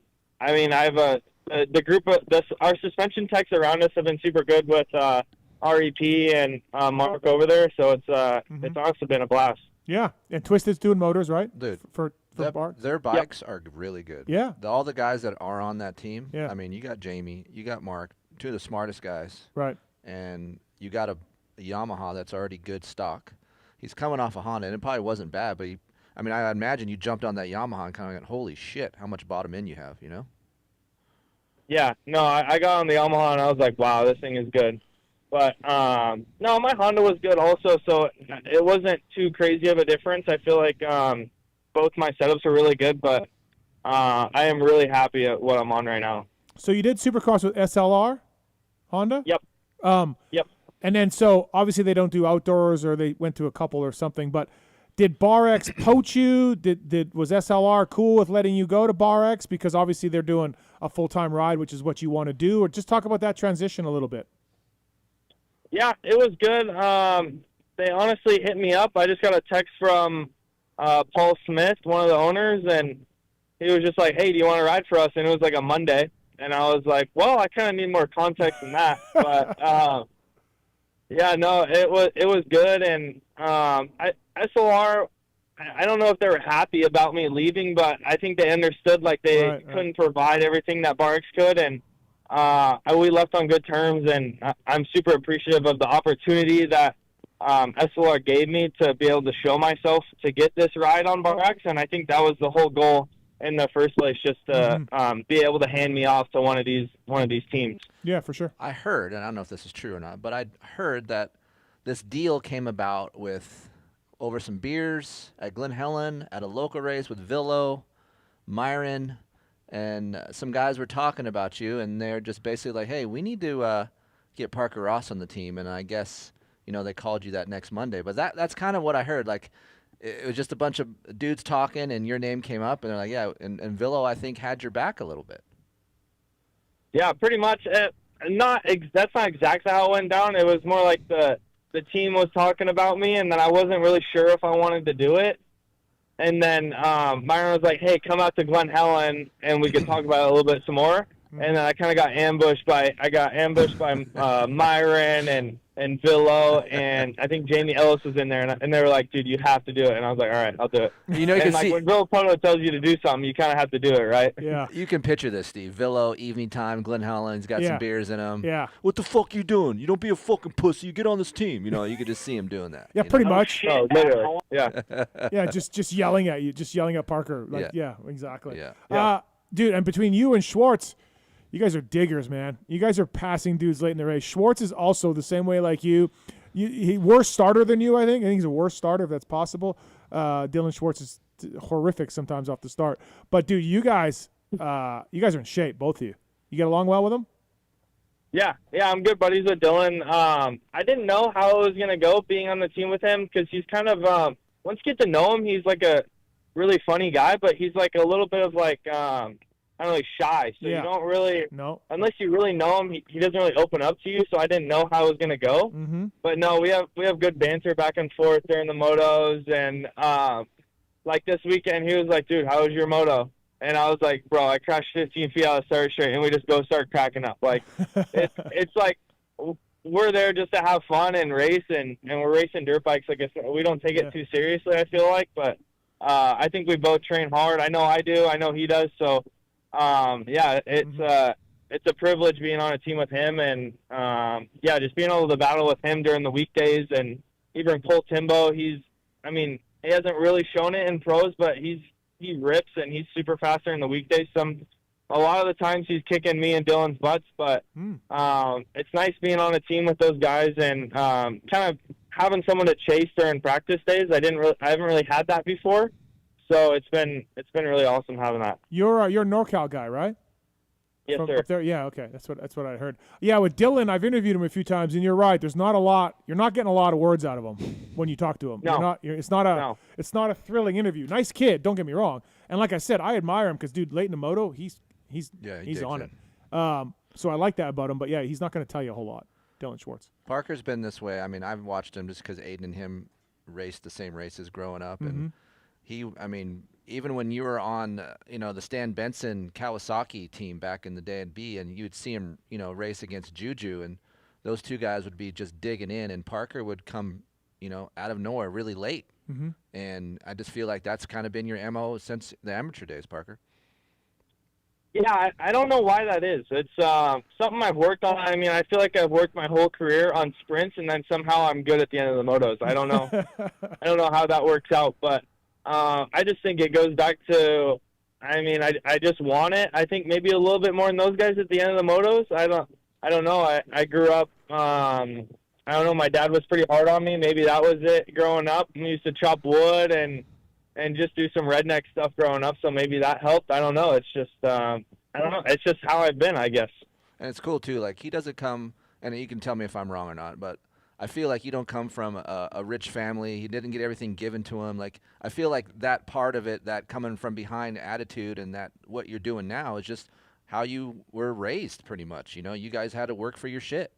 mean, I have the group of our suspension techs around us have been super good with REP and Mark over there, so it's honestly been a blast. Yeah, and Twisted's doing motors, right? Dude, for Bar? Their bikes are really good. Yeah. All the guys that are on that team, yeah. I mean, you got Jamie, you got Mark, two of the smartest guys. Right. And you got a Yamaha that's already good stock. He's coming off a Honda, and it probably wasn't bad, but I imagine you jumped on that Yamaha and kind of went, holy shit, how much bottom end you have, you know? Yeah, no, I got on the Yamaha, and I was like, wow, this thing is good. But, no, my Honda was good also, so it wasn't too crazy of a difference. I feel like both my setups are really good, but I am really happy at what I'm on right now. So you did Supercross with SLR Honda? Yep. Yep. And then, so obviously they don't do outdoors, or they went to a couple or something, but did Bar X poach you? Was SLR cool with letting you go to Bar X? Because obviously they're doing a full-time ride, which is what you want to do. Or just talk about that transition a little bit. Yeah, it was good. They honestly hit me up. I just got a text from Paul Smith, one of the owners, and he was just like, hey, do you want to ride for us? And it was like a Monday. And I was like, well, I kind of need more context than that. But, yeah, no, it was good. And SLR, I don't know if they were happy about me leaving, but I think they understood, like, they couldn't provide everything that Bar X could. And we left on good terms, and I'm super appreciative of the opportunity that SLR gave me to be able to show myself to get this ride on Bar X. And I think that was the whole goal in the first place, just to be able to hand me off to one of these teams. Yeah, for sure. I heard, and I don't know if this is true or not, but I heard that this deal came about over some beers at Glen Helen at a local race with Villo, Myron, and some guys were talking about you, and they're just basically like, hey, we need to get Parker Ross on the team, and I guess, they called you that next Monday. But that's kind of what I heard. Like, it was just a bunch of dudes talking, and your name came up, and they're like, yeah, and Villo, I think, had your back a little bit. Yeah, pretty much. That's not exactly how it went down. It was more like the team was talking about me, and then I wasn't really sure if I wanted to do it. And then Myron was like, hey, come out to Glen Helen, and we could talk about it a little bit some more. And then I kind of got ambushed by Myron and Villo, and I think Jamie Ellis was in there, and they were like, dude, you have to do it. And I was like, all right, I'll do it. When Villo Prado tells you to do something, you kind of have to do it, right? Yeah. You can picture this, Steve. Villo, evening time, Glen Helen, he's got some beers in him. Yeah. What the fuck you doing? You don't be a fucking pussy. You get on this team. You could just see him doing that. Yeah, pretty much. Oh, literally. Yeah. Yeah, just yelling at you, just yelling at Parker. Like, yeah, exactly. Yeah. Dude, and between you and Schwartz, You guys are diggers, man. You guys are passing dudes late in the race. Schwartz is also the same way like you. He worse starter than you, I think. I think he's a worse starter if that's possible. Dylan Schwartz is horrific sometimes off the start. But, dude, you guys are in shape, both of you. You get along well with him? Yeah, I'm good buddies with Dylan. I didn't know how it was going to go being on the team with him because he's kind of, once you get to know him, he's like a really funny guy, but he's like a little bit of like, I don't know, he's shy. So you don't really, unless you really know him, he doesn't really open up to you. So I didn't know how it was going to go. Mm-hmm. But no, we have good banter back and forth during the motos. And like this weekend, he was like, dude, how was your moto? And I was like, bro, I crashed 15 feet out of third straight, and we just go start cracking up. Like, it's like we're there just to have fun and race, and we're racing dirt bikes. Like I said, we don't take it too seriously, I feel like. But I think we both train hard. I know I do. I know he does. So, it's a privilege being on a team with him, and just being able to battle with him during the weekdays, and even Pull Timbo. He hasn't really shown it in pros, but he rips and he's super fast during the weekdays. A lot of the times he's kicking me and Dylan's butts, but it's nice being on a team with those guys and kind of having someone to chase during practice days. I haven't really had that before, so it's been really awesome having that. You're a NorCal guy, right? Yes, From sir. up there? Yeah, okay. That's what I heard. Yeah, with Dylan, I've interviewed him a few times, and you're right. There's not a lot. You're not getting a lot of words out of him when you talk to him. No. It's not a thrilling interview. Nice kid. Don't get me wrong. And like I said, I admire him because, dude, late in the moto, he's on it. So I like that about him. But yeah, he's not going to tell you a whole lot. Dylan Schwartz. Parker's been this way. I mean, I've watched him just because Aiden and him raced the same races growing up, and even when you were on, the Stan Benson Kawasaki team back in the day at B, and you'd see him, race against Juju, and those two guys would be just digging in, and Parker would come, out of nowhere really late. Mm-hmm. And I just feel like that's kind of been your MO since the amateur days, Parker. Yeah, I don't know why that is. It's something I've worked on. I mean, I feel like I've worked my whole career on sprints, and then somehow I'm good at the end of the motos. I don't know. I don't know how that works out, but I just think it goes back to, I just want it. I think maybe a little bit more than those guys at the end of the motos. I don't know. I grew up, I don't know, my dad was pretty hard on me. Maybe that was it growing up. We used to chop wood and just do some redneck stuff growing up, so maybe that helped. I don't know. It's just, I don't know. It's just how I've been, I guess. And it's cool, too. Like, he doesn't come, and you can tell me if I'm wrong or not, but I feel like you don't come from a rich family. He didn't get everything given to him. Like, I feel like that part of it, that coming from behind attitude and that what you're doing now is just how you were raised pretty much. You guys had to work for your shit.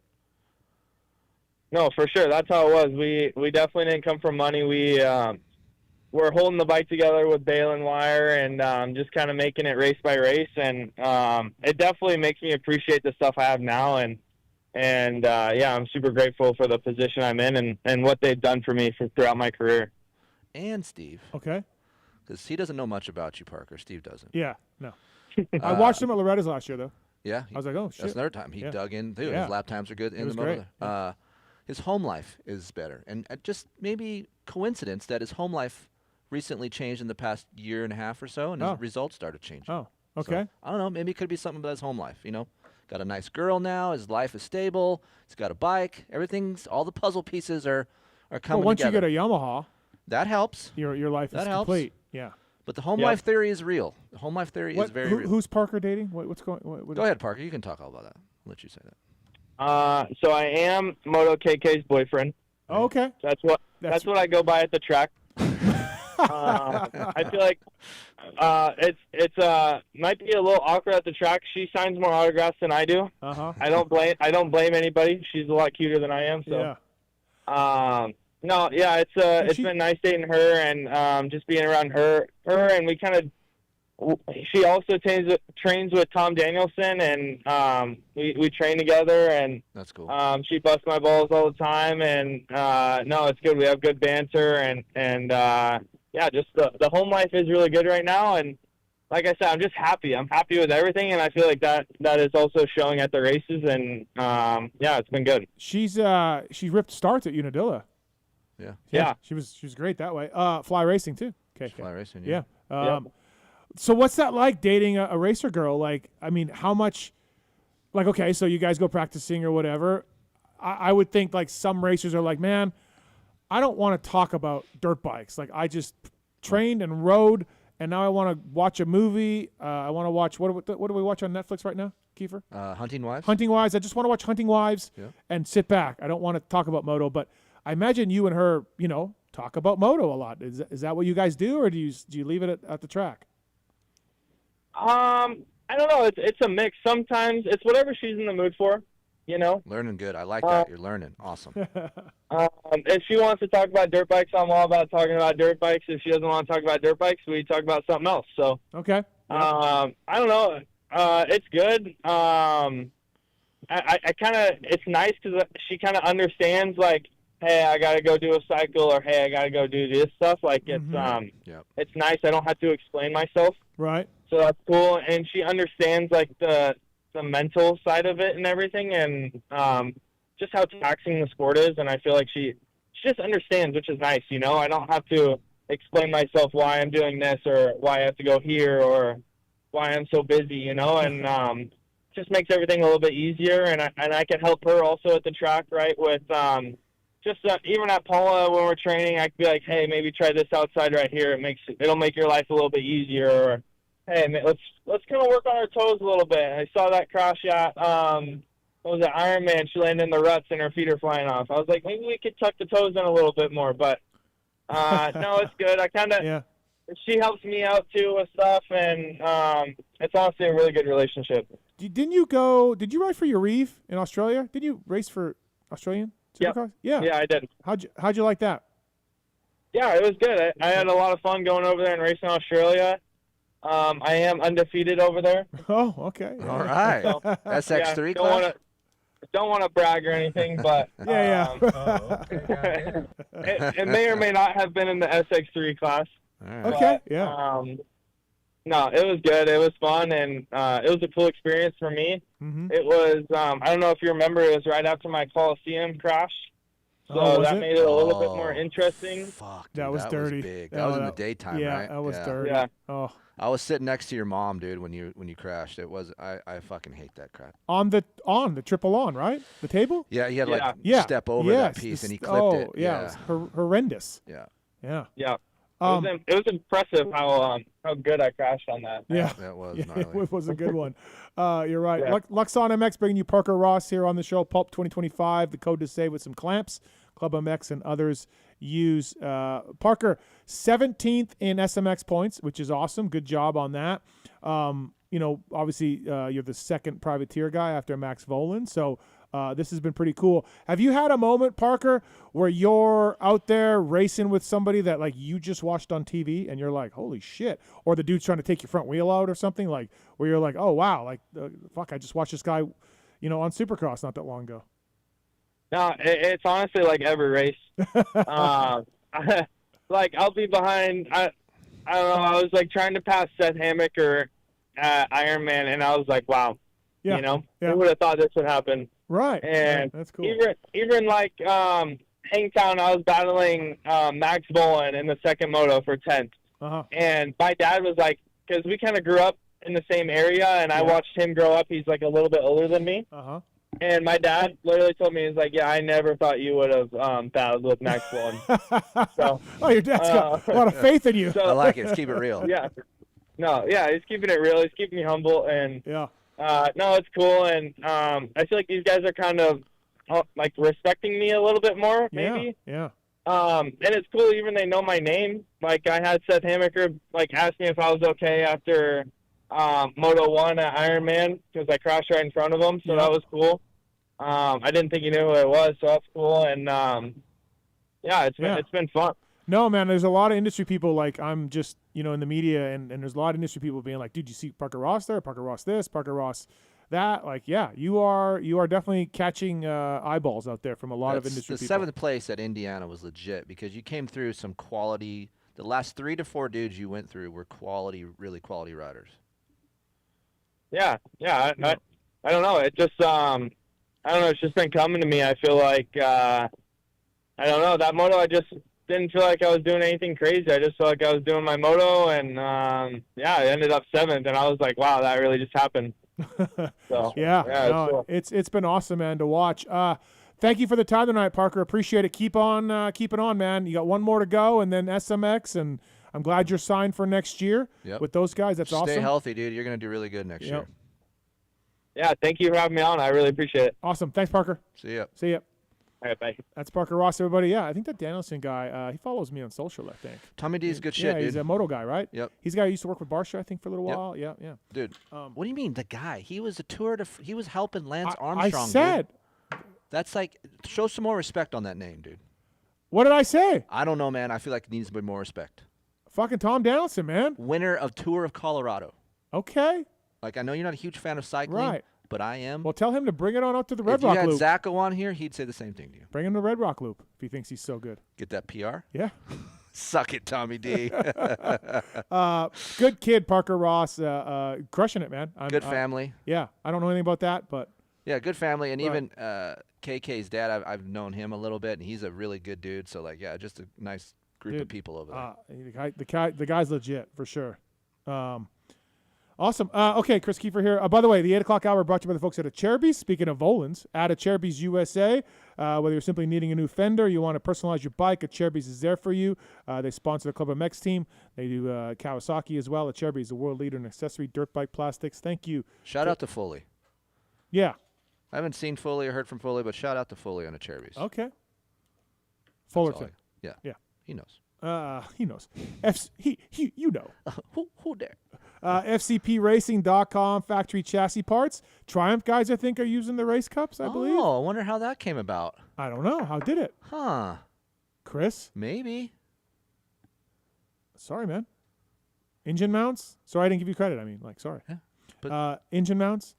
No, for sure. That's how it was. We definitely didn't come from money. We're holding the bike together with bale and wire and just kind of making it race by race. And it definitely makes me appreciate the stuff I have now. And I'm super grateful for the position I'm in and what they've done for me throughout my career. And Steve. Okay. Because he doesn't know much about you, Parker. Steve doesn't. Yeah, no. I watched him at Loretta's last year, though. Yeah. I was like, oh, shit. That's another time. He dug in, too. Yeah. His lap times are good. It was great. His home life is better. And just maybe coincidence that his home life recently changed in the past year and a half or so, and his results started changing. Oh, okay. So, I don't know. Maybe it could be something about his home life, Got a nice girl now. His life is stable. He's got a bike. All the puzzle pieces are coming once together. Once you get a Yamaha, that helps. Your life is complete. Yeah. But the home life theory is real. The home life theory is very real. Who's Parker dating? What's going? Go ahead, Parker. You can talk all about that. I'll let you say that. So I am Moto KK's boyfriend. Oh, okay. That's what I go by at the track. I feel like it's might be a little awkward at the track. She signs more autographs than I do. I don't blame anybody. She's a lot cuter than I am. So it's been nice dating her and just being around her and we kind of. She also trains with Tom Danielson, and we train together, and that's cool. She busts my balls all the time, and it's good. We have good banter, and just the home life is really good right now, and like I said, I'm just happy. I'm happy with everything, and I feel like that is also showing at the races, and it's been good. She ripped starts at Unadilla. Yeah. She was great that way. Fly racing too. Okay. Fly racing. Yeah. So what's that like dating a racer girl? Like, I mean, how much like, okay, so you guys go practicing or whatever. I would think like some racers are like, man, I don't want to talk about dirt bikes. Like I just trained and rode, and now I want to watch a movie. I want to watch what do we watch on Netflix right now, Keefer? Hunting Wives. Hunting Wives. I just want to watch Hunting Wives and sit back. I don't want to talk about moto, but I imagine you and her, talk about moto a lot. Is that what you guys do, or do you leave it at the track? I don't know. It's a mix. Sometimes it's whatever she's in the mood for. Learning good. I like that. You're learning. Awesome. If she wants to talk about dirt bikes, I'm all about talking about dirt bikes. If she doesn't want to talk about dirt bikes, we talk about something else. So okay. I don't know. It's good. I kind of, it's nice because she kind of understands, like, hey, I got to go do a cycle, or hey, I got to go do this stuff. Like it's it's nice. I don't have to explain myself. Right. So that's cool. And she understands like the mental side of it and everything, and just how taxing the sport is. And I feel like she just understands, which is nice. I don't have to explain myself why I'm doing this, or why I have to go here, or why I'm so busy, and just makes everything a little bit easier. And I can help her also at the track, right, with even at Paula when we're training, I could be like, hey, maybe try this outside right here. It'll make your life a little bit easier. Or, hey, let's kind of work on our toes a little bit. I saw that crash at what was it, Ironman? She landed in the ruts and her feet are flying off. I was like, maybe we could tuck the toes in a little bit more. But no, it's good. I kind of she helps me out too with stuff, and it's honestly a really good relationship. Did you ride for Yariv in Australia? Did you race for Australian Supercars? Yeah, I did. How'd you like that? Yeah, it was good. I had a lot of fun going over there and racing Australia. I am undefeated over there. Oh, okay. All right. So, SX3 class? Don't want to brag or anything, but it may or may not have been in the SX3 class. Right. Okay, no, it was good. It was fun, and it was a cool experience for me. Mm-hmm. It was, I don't know if you remember, it was right after my Coliseum crash. So that made it a little bit more interesting. Fuck, dude, that was dirty. Was big. That was in the daytime, right? That was dirty. Yeah. Oh. I was sitting next to your mom, dude, when you crashed. It was I fucking hate that crap. On the triple on, right? The table? Yeah, you had like step over that piece and he clipped it. Yeah, it was horrendous. Yeah. Yeah. Yeah. It was impressive how good I crashed on that. Yeah, that was it was a good one. You're right. Yeah. Luxon MX bringing you Parker Ross here on the show. Pulp 2025. The code to save with some clamps. Club MX and others use. Parker 17th in SMX points, which is awesome. Good job on that. Obviously you're the second privateer guy after Max Volan. So this has been pretty cool. Have you had a moment, Parker, where you're out there racing with somebody that like you just watched on TV and you're like, holy shit, or the dude's trying to take your front wheel out or something, like where you're like, oh wow, like fuck, I just watched this guy, on Supercross not that long ago? No, it's honestly like every race. Like I'll be behind. I don't know. I was like trying to pass Seth Hammaker at Ironman, and I was like, wow, who would have thought this would happen? Right. And that's cool. Even like Hangtown, I was battling Max Volan in the second moto for 10th. Uh-huh. And my dad was like, because we kind of grew up in the same area, and I watched him grow up. He's like a little bit older than me. Uh-huh. And my dad literally told me, he's like, yeah, I never thought you would have battled with Max Volan. So, your dad's got a lot of faith in you. So, I like it. Let's keep it real. Yeah. No, yeah, he's keeping it real. He's keeping me humble. And, no, it's cool. And I feel like these guys are kind of, like, respecting me a little bit more, maybe. Yeah. And it's cool, even they know my name. Like, I had Seth Hammaker, like, ask me if I was okay after Moto 1 at Ironman, because I crashed right in front of him, so that was cool. I didn't think he knew who it was, so that's cool. And, it's been fun. No, man, there's a lot of industry people, like, I'm just, in the media, and there's a lot of industry people being like, dude, you see Parker Ross there, Parker Ross this, Parker Ross that? Like, yeah, you are definitely catching eyeballs out there from a lot of industry people. The 7th place at Indiana was legit because you came through some quality. The last 3 to 4 dudes you went through were really quality riders. Yeah. I don't know. It just, I don't know. It's just been coming to me. I feel like, I don't know. That moto, I just didn't feel like I was doing anything crazy. I just felt like I was doing my moto, and, I ended up 7th, and I was like, wow, that really just happened. So no, it's been awesome, man, to watch. Thank you for the time tonight, Parker. Appreciate it. Keep on keeping on, man. You got one more to go, and then SMX, and I'm glad you're signed for next year with those guys. That's awesome. Stay healthy, dude. You're going to do really good next year. Yeah, thank you for having me on. I really appreciate it. Awesome. Thanks, Parker. See ya. See ya. All right, bye. That's Parker Ross, everybody. Yeah, I think that Danielson guy, he follows me on social, I think. Tommy D's good shit, yeah, dude. he's a moto guy, right? Yep. He's a guy who used to work with Barsha, I think, for a little while. Yeah. Dude, what do you mean the guy? He was he was helping Lance Armstrong. I said. Dude. That's like, show some more respect on that name, dude. What did I say? I don't know, man. I feel like it needs to be more respect. Fucking Tom Danielson, man. Winner of Tour of Colorado. Okay. Like, I know you're not a huge fan of cycling. Right. But I am. Well, tell him to bring it on up to the Red if Rock you had Loop. Zacho on here, he'd say the same thing to you. Bring him to Red Rock Loop if he thinks he's so good. Get that PR? Yeah. Suck it, Tommy D. Good kid, Parker Ross. Crushing it, man. Good family. Yeah. I don't know anything about that, but. Yeah, good family. And even KK's dad, I've known him a little bit, and he's a really good dude. So, like, yeah, just a nice group of people over there. The guy's legit, for sure. Awesome. Okay, Kris Keefer here. By the way, the 8 o'clock hour brought to you by the folks at Acherbys. Speaking of Volans, at Acherbys USA, whether you're simply needing a new fender, you want to personalize your bike, Acherbys is there for you. They sponsor the PulpMX team. They do Kawasaki as well. Acherbys is a world leader in accessory dirt bike plastics. Thank you. Shout out to Foley. Yeah. I haven't seen Foley or heard from Foley, but shout out to Foley on Acherbys. Okay. Fullerton. Yeah. Yeah. He knows. He knows. You know. Who dare? FCPRacing.com, factory chassis parts. Triumph guys, I think, are using the race cups, I believe. Oh, I wonder how that came about. I don't know. How did it? Huh. Chris? Maybe. Sorry, man. Engine mounts? Sorry, I didn't give you credit. I mean, like, sorry. Yeah, but engine mounts,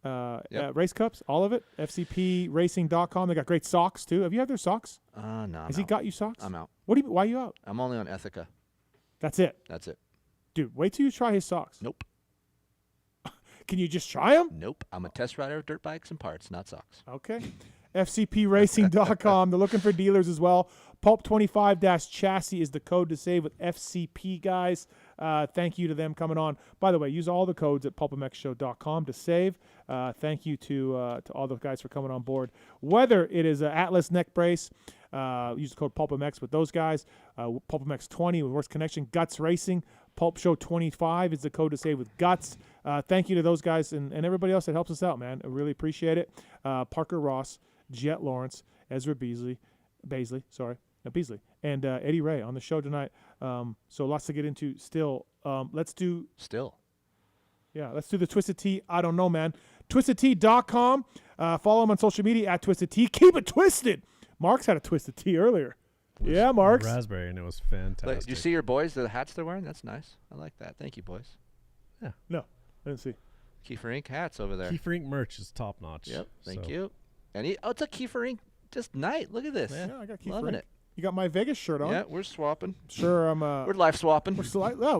race cups, all of it. FCPRacing.com. They got great socks, too. Have you had their socks? No. Has he got you socks? I'm out. What do you? Why are you out? I'm only on Ethica. That's it? That's it. Dude, wait till you try his socks. Nope. Can you just try them? Nope. I'm a test rider of dirt bikes and parts, not socks. Okay. FCPRacing.com. They're looking for dealers as well. Pulp25-chassis is the code to save with FCP, guys. Thank you to them coming on. By the way, use all the codes at PulpMXShow.com to save. Thank you to all the guys for coming on board. Whether it is an Atlas neck brace, use the code PulpMX with those guys. PulpMX 20 with Worst Connection. Guts Racing. Pulp Show 25 is the code to save with Guts. Thank you to those guys and everybody else that helps us out, man. I really appreciate it. Parker Ross, Jett Lawrence, Ezra Beasley, and Eddie Ray on the show tonight. So lots to get into still. Let's do the Twisted Tea. I don't know, man. TwistedTea.com. Follow them on social media at Twisted Tea. Keep it twisted. Mark's had a Twisted Tea earlier. Yeah, Mark's. Raspberry, and it was fantastic. Did you see your boys, the hats they're wearing? That's nice. I like that. Thank you, boys. Yeah. No, I didn't see. Kiefer Inc. hats over there. Kiefer Inc. merch is top notch. Yep. Thank you. And it's a Kiefer Inc. just night. Look at this. Yeah, I got Kiefer Loving Inc. it. You got my Vegas shirt on. Yeah, we're swapping. Sure, I'm. We're life swapping.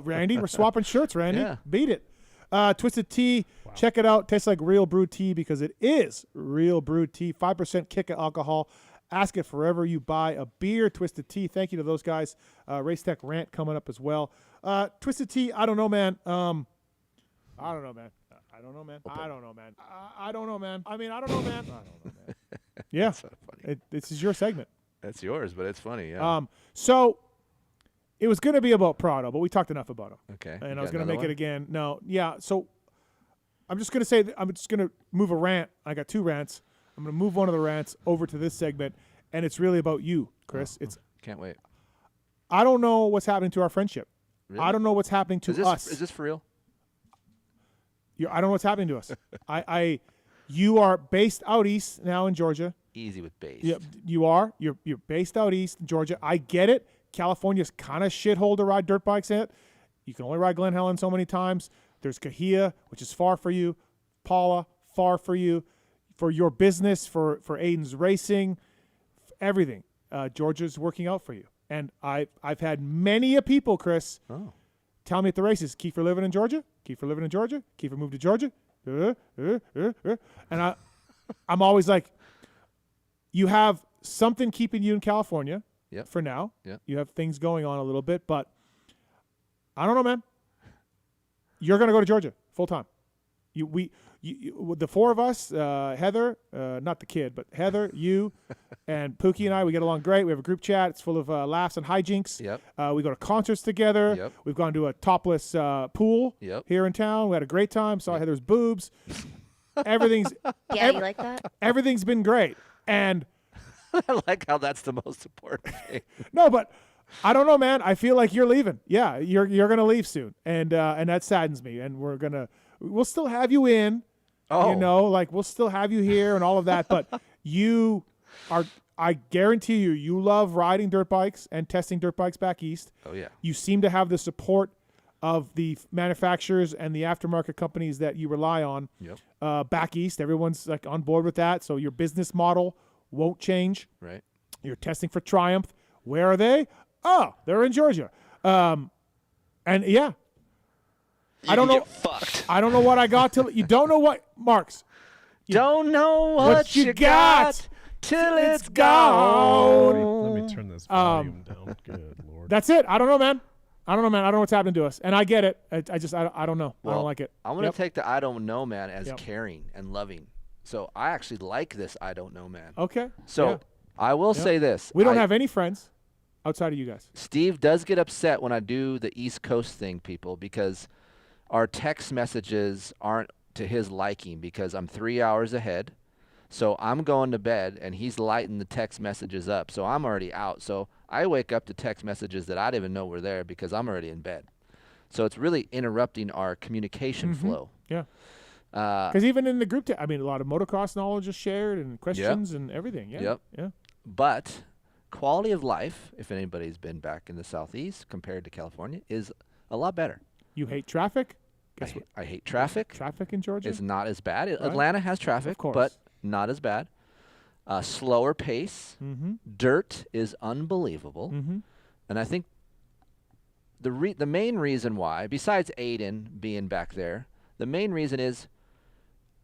Randy, we're swapping shirts, Randy. Yeah. Beat it. Twisted Tea. Wow. Check it out. Tastes like real brewed tea because it is real brewed tea. 5% kick of alcohol. Ask it forever you buy a beer. Twisted Tea. Thank you to those guys. Race Tech Rant coming up as well. Twisted Tea. I don't know, man. I don't know, man. I don't know, man. I don't know, man. I don't know, man. I mean, I don't know, man. I don't know, man. Yeah. That's so funny. This is your segment. That's yours, but it's funny. Yeah. So it was going to be about Prado, but we talked enough about him. Okay. And I was going to make it again. No. Yeah. So I'm just going to say I'm just going to move a rant. I got 2 rants. I'm going to move one of the rants over to this segment, and it's really about you, Chris. Can't wait. I don't know what's happening to our friendship. Really? I don't know what's happening to us. Is this for real? I don't know what's happening to us. You are based out east now in Georgia. Easy with based. Yeah, you are. You're based out east in Georgia. I get it. California's kind of shithole to ride dirt bikes in it. You can only ride Glen Helen so many times. There's Kahia, which is far for you. Paula, far for you. For your business, for Aiden's racing, everything. Georgia's working out for you. And I've had many a people, Chris, tell me at the races, Kiefer living in Georgia? Kiefer living in Georgia? Kiefer moved to Georgia? And I'm always like, you have something keeping you in California for now. Yep. You have things going on a little bit, but I don't know, man. You're going to go to Georgia full time. The four of us, Heather, not the kid, but Heather, you, and Pookie and I, we get along great. We have a group chat. It's full of laughs and hijinks. Yep. We go to concerts together. Yep. We've gone to a topless pool here in town. We had a great time. Saw Heather's boobs. Everything's you like that? Everything's been great. And I like how that's the most important thing. no, but I don't know, man. I feel like you're leaving. Yeah, you're gonna leave soon, and that saddens me. And we'll still have you in. Oh. You know, like we'll still have you here and all of that. But you are, I guarantee you love riding dirt bikes and testing dirt bikes back east. Oh yeah. You seem to have the support of the manufacturers and the aftermarket companies that you rely on. Yep. Back east, everyone's like on board with that. So your business model won't change. Right. You're testing for Triumph. Where are they? Oh, they're in Georgia. And yeah. I don't know. Fucked. I don't know what I got till you don't know what Marks. You don't know what you got till it's gone. Let me turn this volume down. Good Lord. That's it. I don't know, man. I don't know what's happening to us. And I get it. I don't know. Well, I don't like it. I'm going to take the I don't know, man, as Yep. caring and loving. So I actually like this I don't know, man. Okay. So Yeah. I will say this. We don't have any friends outside of you guys. Steve does get upset when I do the East Coast thing, people, because our text messages aren't to his liking because I'm 3 hours ahead. So I'm going to bed, and he's lighting the text messages up. So I'm already out. So I wake up to text messages that I didn't even know were there because I'm already in bed. So it's really interrupting our communication flow. Yeah. Because even in the group, a lot of motocross knowledge is shared and questions and everything. Yeah. Yep. Yeah. But quality of life, if anybody's been back in the Southeast compared to California, is a lot better. You hate traffic? I hate traffic. Traffic in Georgia? It's not as bad. Right. Atlanta has traffic, Of course. but not as bad. Slower pace. Mm-hmm. Dirt is unbelievable. Mm-hmm. And I think the main reason why, besides Aiden being back there, the main reason is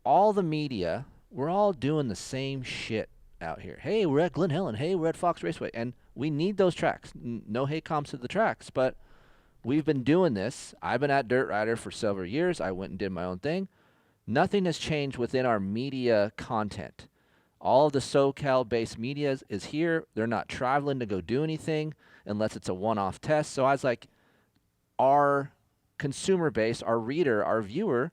all the media, we're all doing the same shit out here. Hey, we're at Glen Helen. Hey, we're at Fox Raceway. And we need those tracks. No hate comps to the tracks, but we've been doing this. I've been at Dirt Rider for several years. I went and did my own thing. Nothing has changed within our media content. All of the SoCal-based media is here. They're not traveling to go do anything unless it's a one-off test. So I was like, our consumer base, our reader, our viewer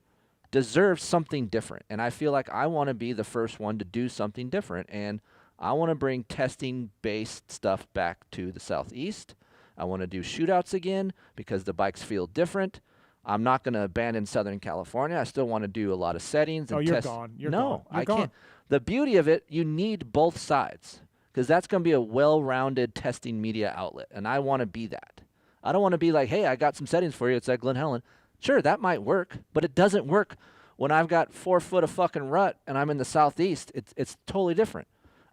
deserves something different. And I feel like I want to be the first one to do something different. And I want to bring testing-based stuff back to the Southeast. I want to do shootouts again because the bikes feel different. I'm not going to abandon Southern California. I still want to do a lot of settings. And you're test. gone. You're no, gone. You're I gone. can't. The beauty of it, you need both sides because that's going to be a well-rounded testing media outlet, and I want to be that. I don't want to be like, hey, I got some settings for you. It's at Glen Helen. Sure, that might work, but it doesn't work when I've got 4 foot of fucking rut and I'm in the Southeast. It's totally different.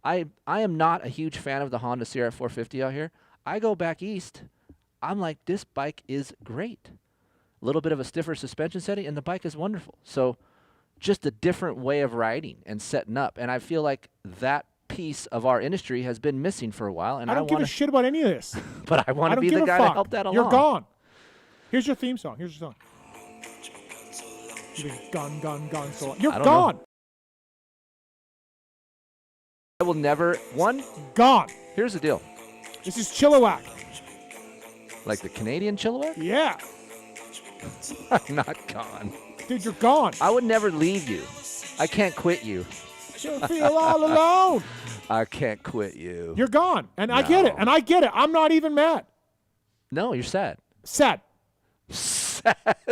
I am not a huge fan of the Honda CRF 450 out here. I go back east. I'm like, this bike is great. A little bit of a stiffer suspension setting, and the bike is wonderful. So just a different way of riding and setting up. And I feel like that piece of our industry has been missing for a while. And I don't give a shit about any of this. But I want to be the guy to help that along. You're gone. Here's your theme song. Here's your song. You've been gone so long. You're gone. Know. I will never. Gone. Here's the deal. This is Chilliwack. Like the Canadian Chilliwack? Yeah. I'm not gone. Dude, you're gone. I would never leave you. I can't quit you. You feel all alone. I can't quit you. You're gone. And I get it. And I get it. I'm not even mad. No, you're sad. Sad.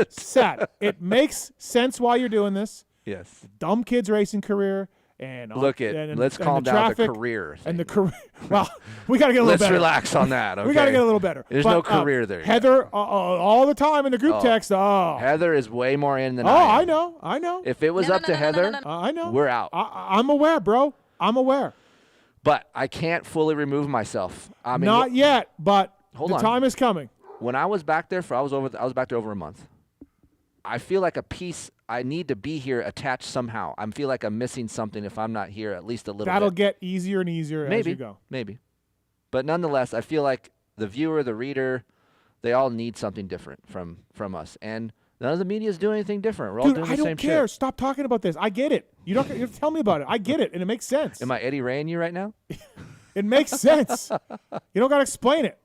Sad. It makes sense why you're doing this. Yes. Dumb kid's racing career. And let's calm down the career thing. And the career. Well, we got to get a little better. Let's relax on that. Okay? We got to get a little better. There's no career there. Heather, all the time in the group text. Heather is way more in than I am. I know. If it was up to Heather, I know. We're out. I'm aware, bro. I'm aware. But I can't fully remove myself. I mean, not yet, but hold the on. time is coming. When I was back there I was back there over a month. I feel like a piece. I need to be here attached somehow. I feel like I'm missing something if I'm not here at least a little That'll bit. get easier and easier as you go. Maybe. But nonetheless, I feel like the viewer, the reader, they all need something different from us. And None of the media is doing anything different. We're all Dude, doing the I same don't care. shit. Stop talking about this. I get it. You don't have to tell me about it. I get it, and it makes sense. Am I Eddie Raying you right now? It makes sense. You don't got to explain it.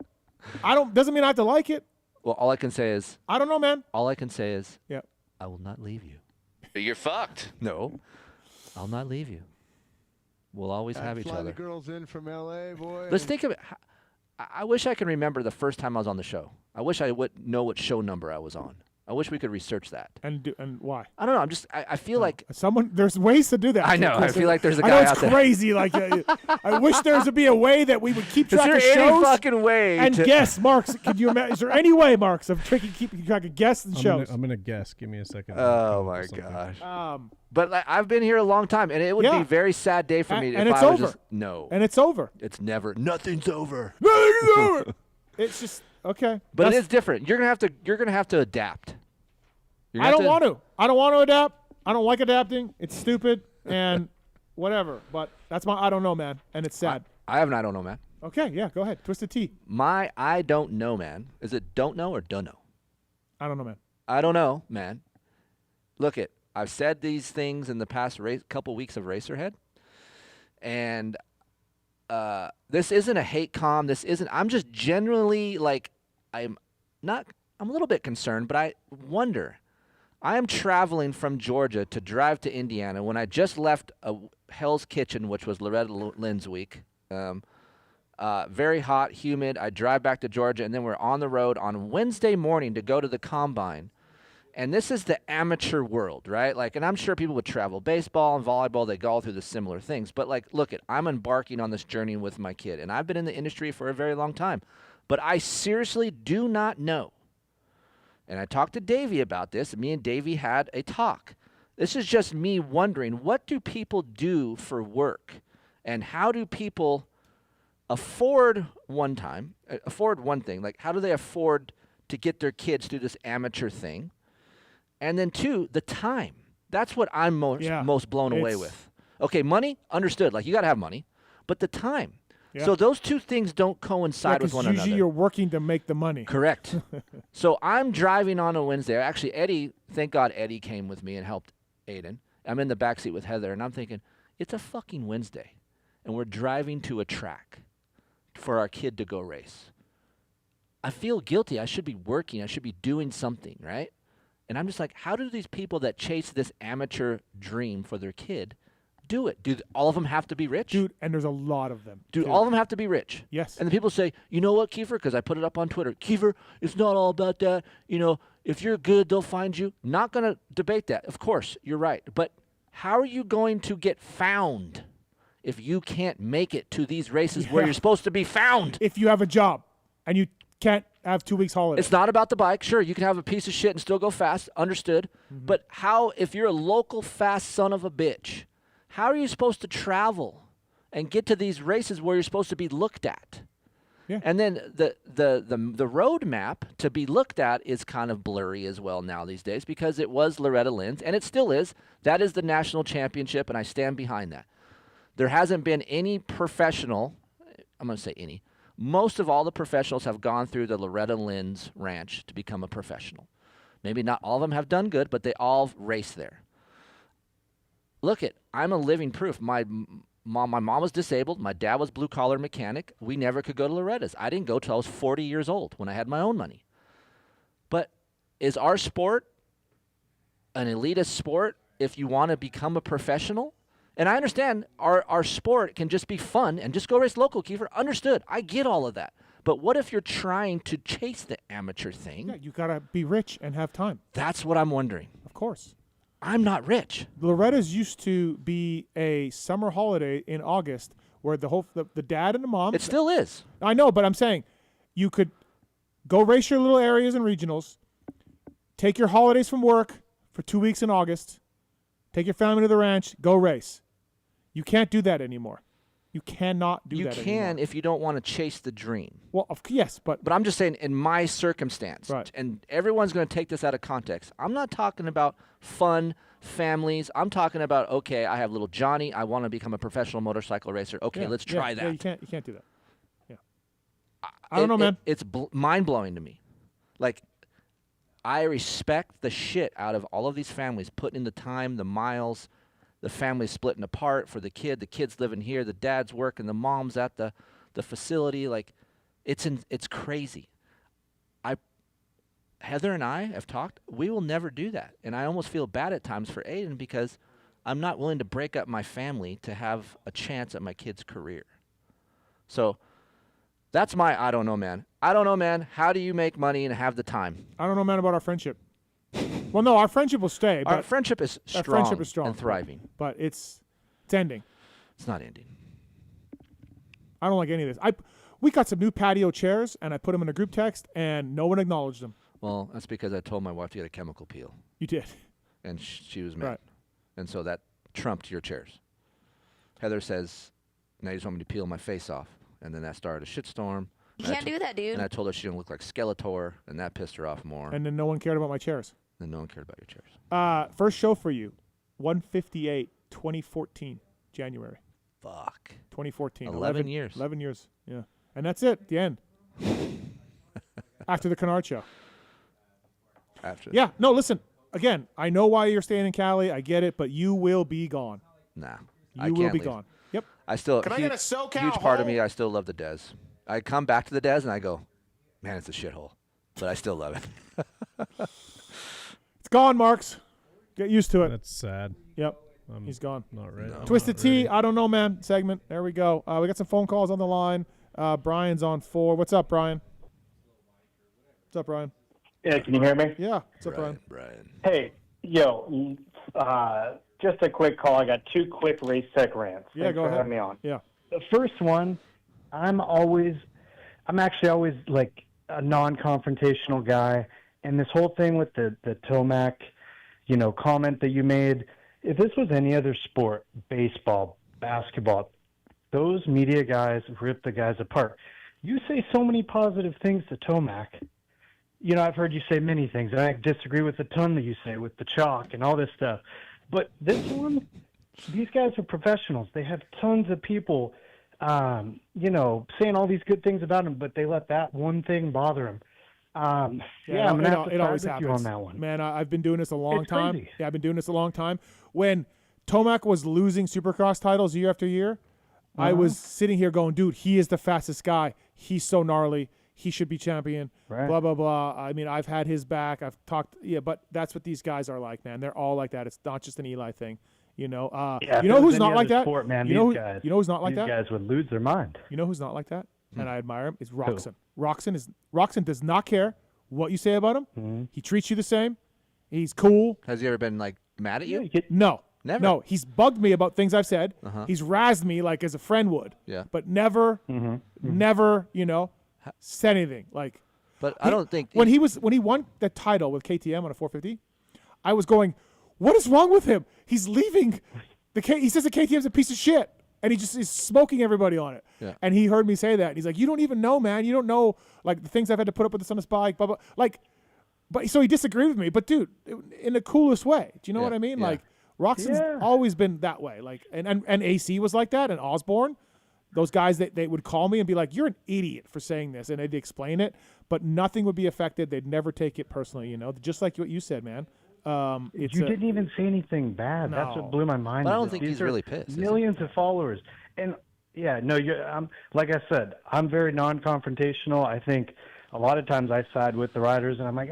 Doesn't mean I have to like it. Well, all I can say is. I don't know, man. All I can say is. Yeah. I will not leave you. You're fucked. No. I'll not leave you. We'll always have each Fly other. the girls in from L.A., boy. Let's think of it. I wish I could remember the first time I was on the show. I wish I would know what show number I was on. I wish we could research that. And why? I don't know. I feel like there's ways to do that. I know. Chris. I feel like there's a I guy know out it's there. crazy. Like I wish there would be a way that we would keep track of Is there shows. any fucking way and to guess, Marks? Could you imagine? Is there any way, Marks, of keeping track of guests and shows? I'm gonna guess. Give me a second. Oh my gosh. But I've been here a long time, and it would be a very sad day for me and if it's I was over. just no. And it's over. It's never. Nothing's over. Nothing's over. It's just okay. But it is different. You're gonna have to adapt. I don't want to. I don't want to adapt. I don't like adapting. It's stupid and whatever. But that's my I don't know, man. And it's sad. I have an I don't know, man. Okay, yeah, go ahead. Twisted Tea. My I don't know, man. Is it don't know or don't know? I don't know, man. I don't know, man. Look it. I've said these things in the past couple weeks of Racerhead, and this isn't a hate com. This isn't. I'm just generally like I'm a little bit concerned, but I wonder. I am traveling from Georgia to drive to Indiana when I just left Hell's Kitchen, which was Loretta Lynn's week. Very hot, humid. I drive back to Georgia, and then we're on the road on Wednesday morning to go to the Combine. And this is the amateur world, right? Like, and I'm sure people would travel baseball and volleyball. They go all through the similar things. But, like, look, I'm embarking on this journey with my kid, and I've been in the industry for a very long time. But I seriously do not know. And I talked to Davey about this, and me and Davey had a talk. This is just me wondering, what do people do for work? And how do people afford one thing? Like, how do they afford to get their kids through this amateur thing? And then, two, the time. That's what I'm most blown away with. Okay, money, understood. Like, you got to have money. But the time. Yeah. So those two things don't coincide with one another. Usually you're working to make the money. Correct. So I'm driving on a Wednesday. Actually, Eddie, thank God Eddie came with me and helped Aiden. I'm in the backseat with Heather, and I'm thinking, it's a fucking Wednesday, and we're driving to a track for our kid to go race. I feel guilty. I should be working. I should be doing something, right? And I'm just like, how do these people that chase this amateur dream for their kid do it? Do all of them have to be rich? Dude, and there's a lot of them. Do all of them have to be rich? Yes. And the people say, you know what, Keefer? Because I put it up on Twitter. Keefer, it's not all about that. You know, if you're good, they'll find you. Not going to debate that. Of course, you're right. But how are you going to get found if you can't make it to these races where you're supposed to be found? If you have a job and you can't have 2 weeks holiday. It's not about the bike. Sure, you can have a piece of shit and still go fast. Understood. Mm-hmm. But how, if you're a local fast son of a bitch, how are you supposed to travel and get to these races where you're supposed to be looked at? Yeah. And then the road map to be looked at is kind of blurry as well now these days because it was Loretta Lynn's, and it still is. That is the national championship, and I stand behind that. There hasn't been any professional, I'm going to say any, most of all the professionals have gone through the Loretta Lynn's ranch to become a professional. Maybe not all of them have done good, but they all race there. Look I'm a living proof. My mom was disabled. My dad was blue-collar mechanic. We never could go to Loretta's. I didn't go till I was 40 years old when I had my own money. But is our sport an elitist sport if you want to become a professional? And I understand our sport can just be fun and just go race local, Keefer. Understood. I get all of that. But what if you're trying to chase the amateur thing? Yeah, you got to be rich and have time. That's what I'm wondering. Of course. I'm not rich. Loretta's used to be a summer holiday in August where the dad and the mom. It still is. I know, but I'm saying you could go race your little areas and regionals, take your holidays from work for 2 weeks in August, take your family to the ranch, go race. You can't do that anymore. You cannot do that anymore. You can if you don't want to chase the dream. Well, yes, but I'm just saying in my circumstance, right. And everyone's going to take this out of context. I'm not talking about fun families. I'm talking about, okay, I have little Johnny. I want to become a professional motorcycle racer. Okay, let's try that. Yeah, you can't do that. Yeah. I don't know, man. It's mind-blowing to me. Like, I respect the shit out of all of these families putting in the time, the miles, the families splitting apart for the kids living here, the dad's working, the mom's at the facility. Like, it's crazy. Heather and I have talked. We will never do that, and I almost feel bad at times for Aiden because I'm not willing to break up my family to have a chance at my kid's career. So that's my I don't know, man. I don't know, man. How do you make money and have the time? I don't know, man, about our friendship. Well, no, our friendship will stay. Our friendship is strong and thriving. But it's ending. It's not ending. I don't like any of this. We got some new patio chairs, and I put them in a group text, and no one acknowledged them. Well, that's because I told my wife to get a chemical peel. You did. And she was mad. Right. And so that trumped your chairs. Heather says, now you just want me to peel my face off. And then that started a shitstorm. You can't do that, dude. And I told her she didn't look like Skeletor, and that pissed her off more. And then no one cared about my chairs. Then no one cared about your chairs. First show for you, 158, 2014, January. Fuck. 2014. 11 years. 11 years, yeah. And that's it, the end. After the Kennard show. Yeah, no, listen. Again, I know why you're staying in Cali. I get it, but you will be gone. Nah. You will be gone. Yep. I still, Can I get a SoCal huge part of me, I still love the Des. I come back to the Des and I go, man, it's a shithole. But I still love it. It's gone, Marks. Get used to it. That's sad. Yep. He's gone. Not ready. No, Twisted Tea, I don't know, man, segment. There we go. We got some phone calls on the line. Brian's on 4. What's up, Brian? What's up, Brian? Yeah, can you hear me? Yeah. What's up, Brian? Hey, yo, just a quick call. I got 2 quick race tech rants. Yeah, Thanks go for ahead. having me on. Yeah. The first one, I'm actually always like a non-confrontational guy, and this whole thing with the Tomac, comment that you made, if this was any other sport, baseball, basketball, those media guys rip the guys apart. You say so many positive things to Tomac. I've heard you say many things, and I disagree with a ton that you say with the chalk and all this stuff. But this one, these guys are professionals. They have tons of people, saying all these good things about him, but they let that one thing bother him. I'm going to have to side with you on that one. Man, I've been doing this a long time. Crazy. Yeah, I've been doing this a long time. When Tomac was losing Supercross titles year after year, I was sitting here going, dude, he is the fastest guy. He's so gnarly. He should be champion. Right. Blah, blah, blah. I mean, I've had his back. I've talked. Yeah, but that's what these guys are like, man. They're all like that. It's not just an Eli thing. You know who's not like that? Sport, man, you know who's not like these that? These guys would lose their mind. You know who's not like that? And I admire him, is Roxon. Roxon does not care what you say about him. Mm-hmm. He treats you the same. He's cool. Has he ever been, mad at you? No. Never? No, he's bugged me about things I've said. Uh-huh. He's razzed me like as a friend would. Yeah. But never, never, said anything. But I don't think when he won the title with KTM on a 450, I was going, what is wrong with him? He's leaving. He says the KTM's a piece of shit, and he just is smoking everybody on it. Yeah. And he heard me say that. And he's like, you don't even know, man. You don't know the things I've had to put up with this on this bike. Blah blah. But so he disagreed with me. But dude, in the coolest way. Do you know what I mean? Yeah. Roxon's always been that way. And AC was like that, and Osborne. Those guys, they would call me and be like, you're an idiot for saying this. And they'd explain it, but nothing would be affected. They'd never take it personally, just like what you said, man. You didn't even say anything bad. No. That's what blew my mind. But I don't think he's really pissed. Millions of followers. And, like I said, I'm very non-confrontational. I think a lot of times I side with the riders, and I'm like,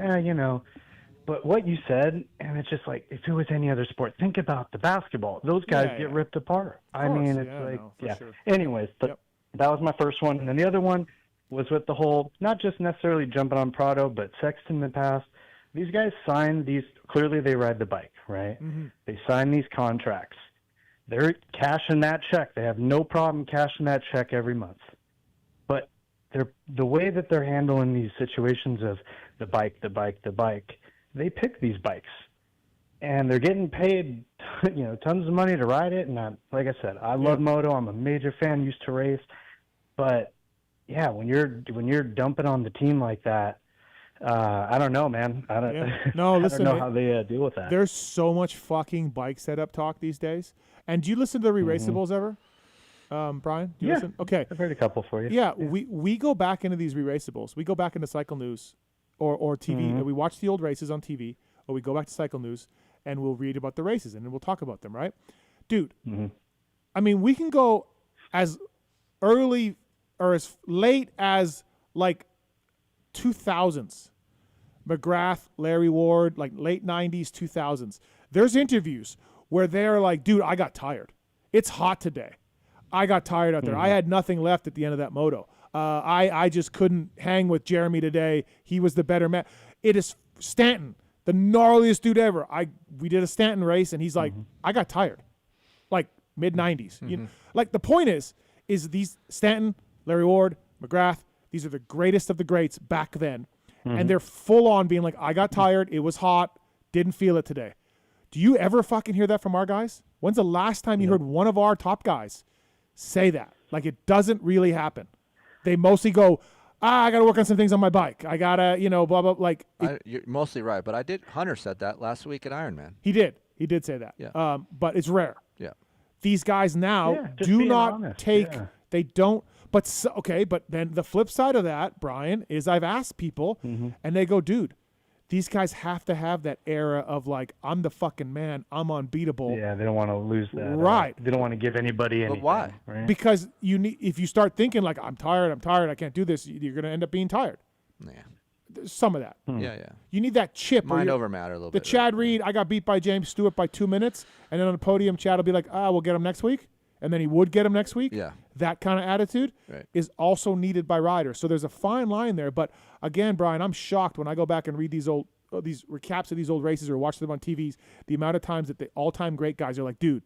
But what you said, and it's just like, if it was any other sport, think about the basketball. Those guys get ripped apart. I mean, it's sure. Anyways, but that was my first one. And then the other one was with the whole, not just necessarily jumping on Prado, but Sexton in the past. These guys signed these, clearly they ride the bike, right? Mm-hmm. They sign these contracts. They're cashing that check. They have no problem cashing that check every month. But the way that they're handling these situations of the bike, they pick these bikes, and they're getting paid, tons of money to ride it. And like I said, I love moto. I'm a major fan. Used to race, but yeah, when you're dumping on the team like that, I don't know, man. I don't. No, listen, I don't know how they deal with that. There's so much fucking bike setup talk these days. And do you listen to the re-raceables ever, Brian? Do you listen? Okay, I've heard a couple for you. Yeah, we go back into these re-raceables. We go back into Cycle News. or TV. We watch the old races on TV, or we go back to Cycle News, and we'll read about the races, and then we'll talk about them, right? Dude, I mean, we can go as early or as late as, like, 2000s. McGrath, Larry Ward, like late 90s, 2000s. There's interviews where they're like, dude, I got tired. It's hot today. I got tired out there. I had nothing left at the end of that moto. I just couldn't hang with Jeremy today. He was the better man. It is Stanton, the gnarliest dude ever. We did a Stanton race, and he's like, I got tired. Like mid-90s. You know, like the point is these Stanton, Larry Ward, McGrath, these are the greatest of the greats back then. And they're full on being like, I got tired. It was hot. Didn't feel it today. Do you ever fucking hear that from our guys? When's the last time you heard one of our top guys say that? Like, it doesn't really happen. They mostly go, I got to work on some things on my bike. I got to, blah, blah, like. You're mostly right, but Hunter said that last week at Ironman. He did say that. Yeah. But it's rare. Yeah. These guys now do not take, they don't. But but then the flip side of that, Brian, is I've asked people, and they go, dude, these guys have to have that era of like, I'm the fucking man, I'm unbeatable. Yeah, they don't want to lose that. Right. They don't want to give anybody anything. But why? Right? Because if you start thinking like, I'm tired, I can't do this, you're going to end up being tired. Yeah. There's some of that. Yeah. You need that chip. Mind over matter a little bit. The Chad Reed, I got beat by James Stewart by 2 minutes, and then on the podium, Chad will be like, we'll get him next week. And then he would get him next week. Yeah. That kind of attitude is also needed by riders. So there's a fine line there. But again, Brian, I'm shocked when I go back and read these recaps of these old races or watch them on TVs, the amount of times that the all-time great guys are like, dude,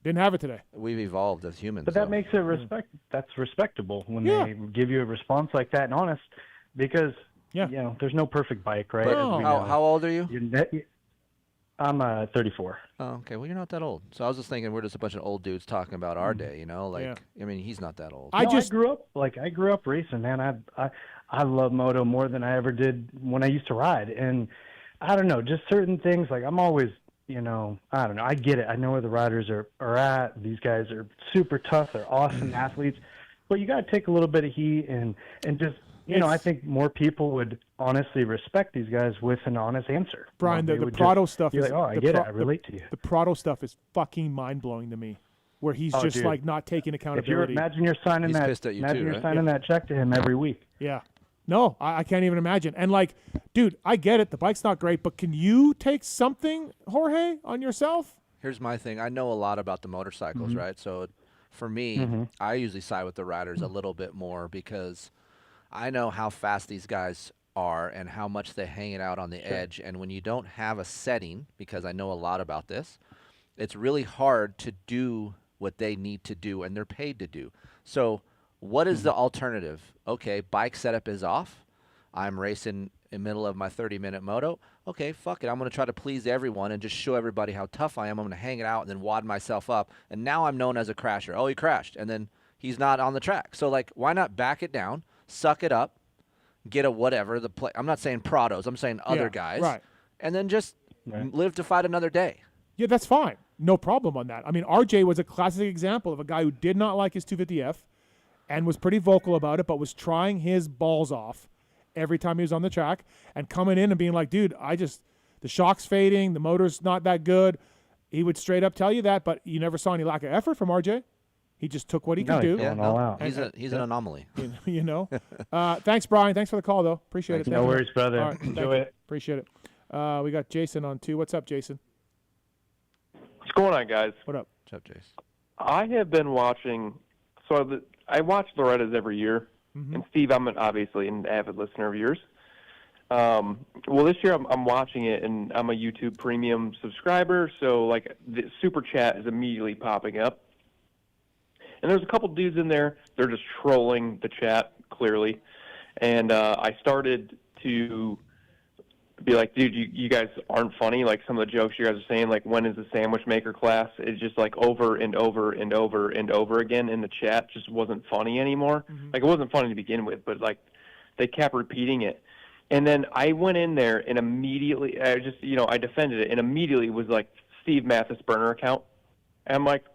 didn't have it today. We've evolved as humans. But that makes it that's respectable when they give you a response like that and honest, because there's no perfect bike, right? But how old are you? I'm 34. Oh, okay. Well, you're not that old. So I was just thinking we're just a bunch of old dudes talking about our day, I mean, he's not that old. I grew up racing, man. I love moto more than I ever did when I used to ride. And I don't know, just certain things, like I'm always, I don't know. I get it. I know where the riders are at. These guys are super tough. They're awesome athletes. But you got to take a little bit of heat and just, I think more people would honestly respect these guys with an honest answer. Brian, the Prado stuff is like, I get it. I relate to you. The Prado stuff is fucking mind-blowing to me, where he's just dude. like not taking accountability. Imagine you're signing that check to him every week. Yeah. No, I can't even imagine. And like, dude, I get it. The bike's not great, but can you take something, Jorge, on yourself? Here's my thing. I know a lot about the motorcycles, right? So for me, I usually side with the riders a little bit more because I know how fast these guys are and how much they hang it out on the edge. And when you don't have a setting, because I know a lot about this, it's really hard to do what they need to do and they're paid to do. So what is the alternative? Okay, bike setup is off. I'm racing in the middle of my 30-minute moto. Okay, fuck it. I'm going to try to please everyone and just show everybody how tough I am. I'm going to hang it out and then wad myself up. And now I'm known as a crasher. Oh, he crashed. And then he's not on the track. So, like, why not back it down, suck it up, get a whatever. I'm not saying Prados. I'm saying other guys. Right. And then just live to fight another day. Yeah, that's fine. No problem on that. I mean, RJ was a classic example of a guy who did not like his 250F and was pretty vocal about it, but was trying his balls off every time he was on the track and coming in and being like, dude, the shock's fading, the motor's not that good. He would straight up tell you that, but you never saw any lack of effort from RJ. He just took what he could do. He's an anomaly. Thanks, Brian. Thanks for the call, though. Appreciate it. No worries, brother. All right, enjoy it. Appreciate it. We got Jason on, too. What's up, Jason? What's going on, guys? What up? What's up, Jason? I have been watching I watch Loretta's every year. And Steve, I'm obviously an avid listener of yours. Well, this year I'm watching it, and I'm a YouTube Premium subscriber, so like the Super Chat is immediately popping up. And there's a couple dudes in there. They're just trolling the chat, clearly. And I started to be like, dude, you guys aren't funny. Like some of the jokes you guys are saying, like when is the sandwich maker class? It's just like over and over and over and over again in the chat. Just wasn't funny anymore. Like it wasn't funny to begin with, but like they kept repeating it. And then I went in there and immediately, I defended it, and immediately was like Steve Matthes burner account. And I'm like,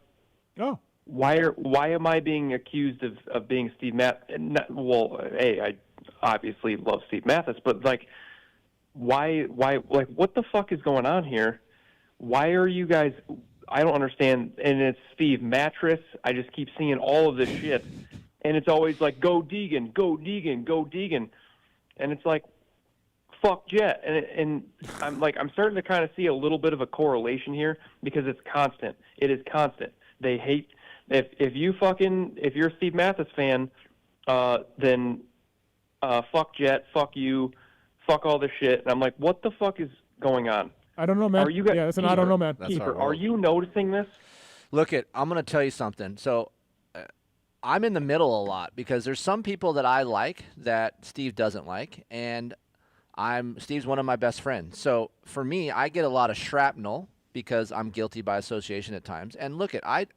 oh, wwhy am I being accused of being Steve Matthes? Well, hey, obviously love Steve Matthes, but like, why, like, what the fuck is going on here? Why are you guys? I don't understand. And it's Steve Mattress. I just keep seeing all of this shit, and it's always like, go Deegan, go Deegan, go Deegan, and it's like, fuck Jett. And I'm like, I'm starting to kind of see a little bit of a correlation here because it's constant. It is constant. They hate if you're a Steve Matthes fan, then fuck Jett, fuck you, fuck all this shit. And I'm like, what the fuck is going on? I don't know, man. Are you guys, yeah, listen, I don't know, man. Keefer, are you noticing this? Look, I'm going to tell you something. So I'm in the middle a lot because there's some people that I like that Steve doesn't like, and Steve's one of my best friends. So for me, I get a lot of shrapnel because I'm guilty by association at times. And look,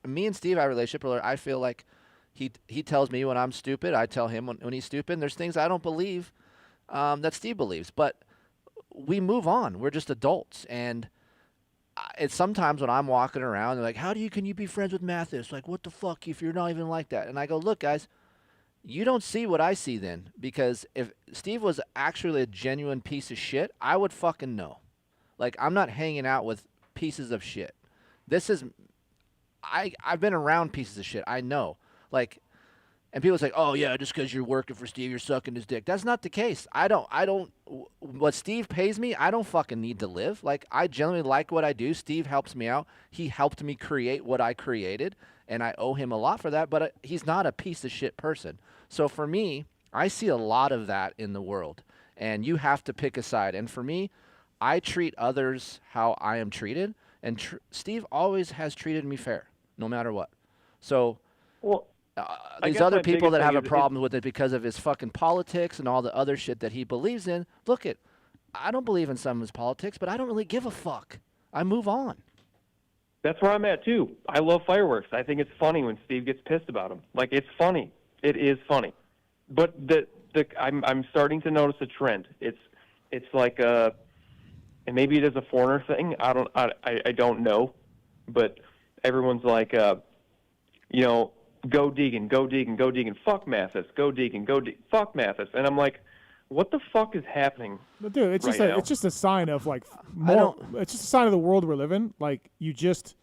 me and Steve have a relationship where I feel like he tells me when I'm stupid. I tell him when he's stupid. And there's things I don't believe that Steve believes. But we move on. We're just adults. And it's sometimes when I'm walking around, they're like, can you be friends with Matthes? Like, what the fuck if you're not even like that? And I go, look, guys, you don't see what I see then, because if Steve was actually a genuine piece of shit, I would fucking know. Like, I'm not hanging out with pieces of shit. I've been around pieces of shit. I know. Like, and people say, oh yeah, just because you're working for Steve, you're sucking his dick. That's not the case. What Steve pays me, I don't fucking need to live. Like, I generally like what I do. Steve helps me out. He helped me create what I created, and I owe him a lot for that, but he's not a piece of shit person. So for me, I see a lot of that in the world, and you have to pick a side. And for me, I treat others how I am treated, and Steve always has treated me fair, no matter what. So these other people that have a problem with it because of his fucking politics and all the other shit that he believes in, I don't believe in some of his politics, but I don't really give a fuck. I move on. That's where I'm at too. I love fireworks. I think it's funny when Steve gets pissed about them. Like, it's funny. It is funny. But I'm starting to notice a trend. It's like and maybe it is a foreigner thing. I don't know, but everyone's like, go Deegan, go Deegan, go Deegan, fuck Matthes, go Deegan, fuck Matthes, and I'm like, what the fuck is happening? But dude, it's just a sign of like it's just a sign of the world we're living. Like, there's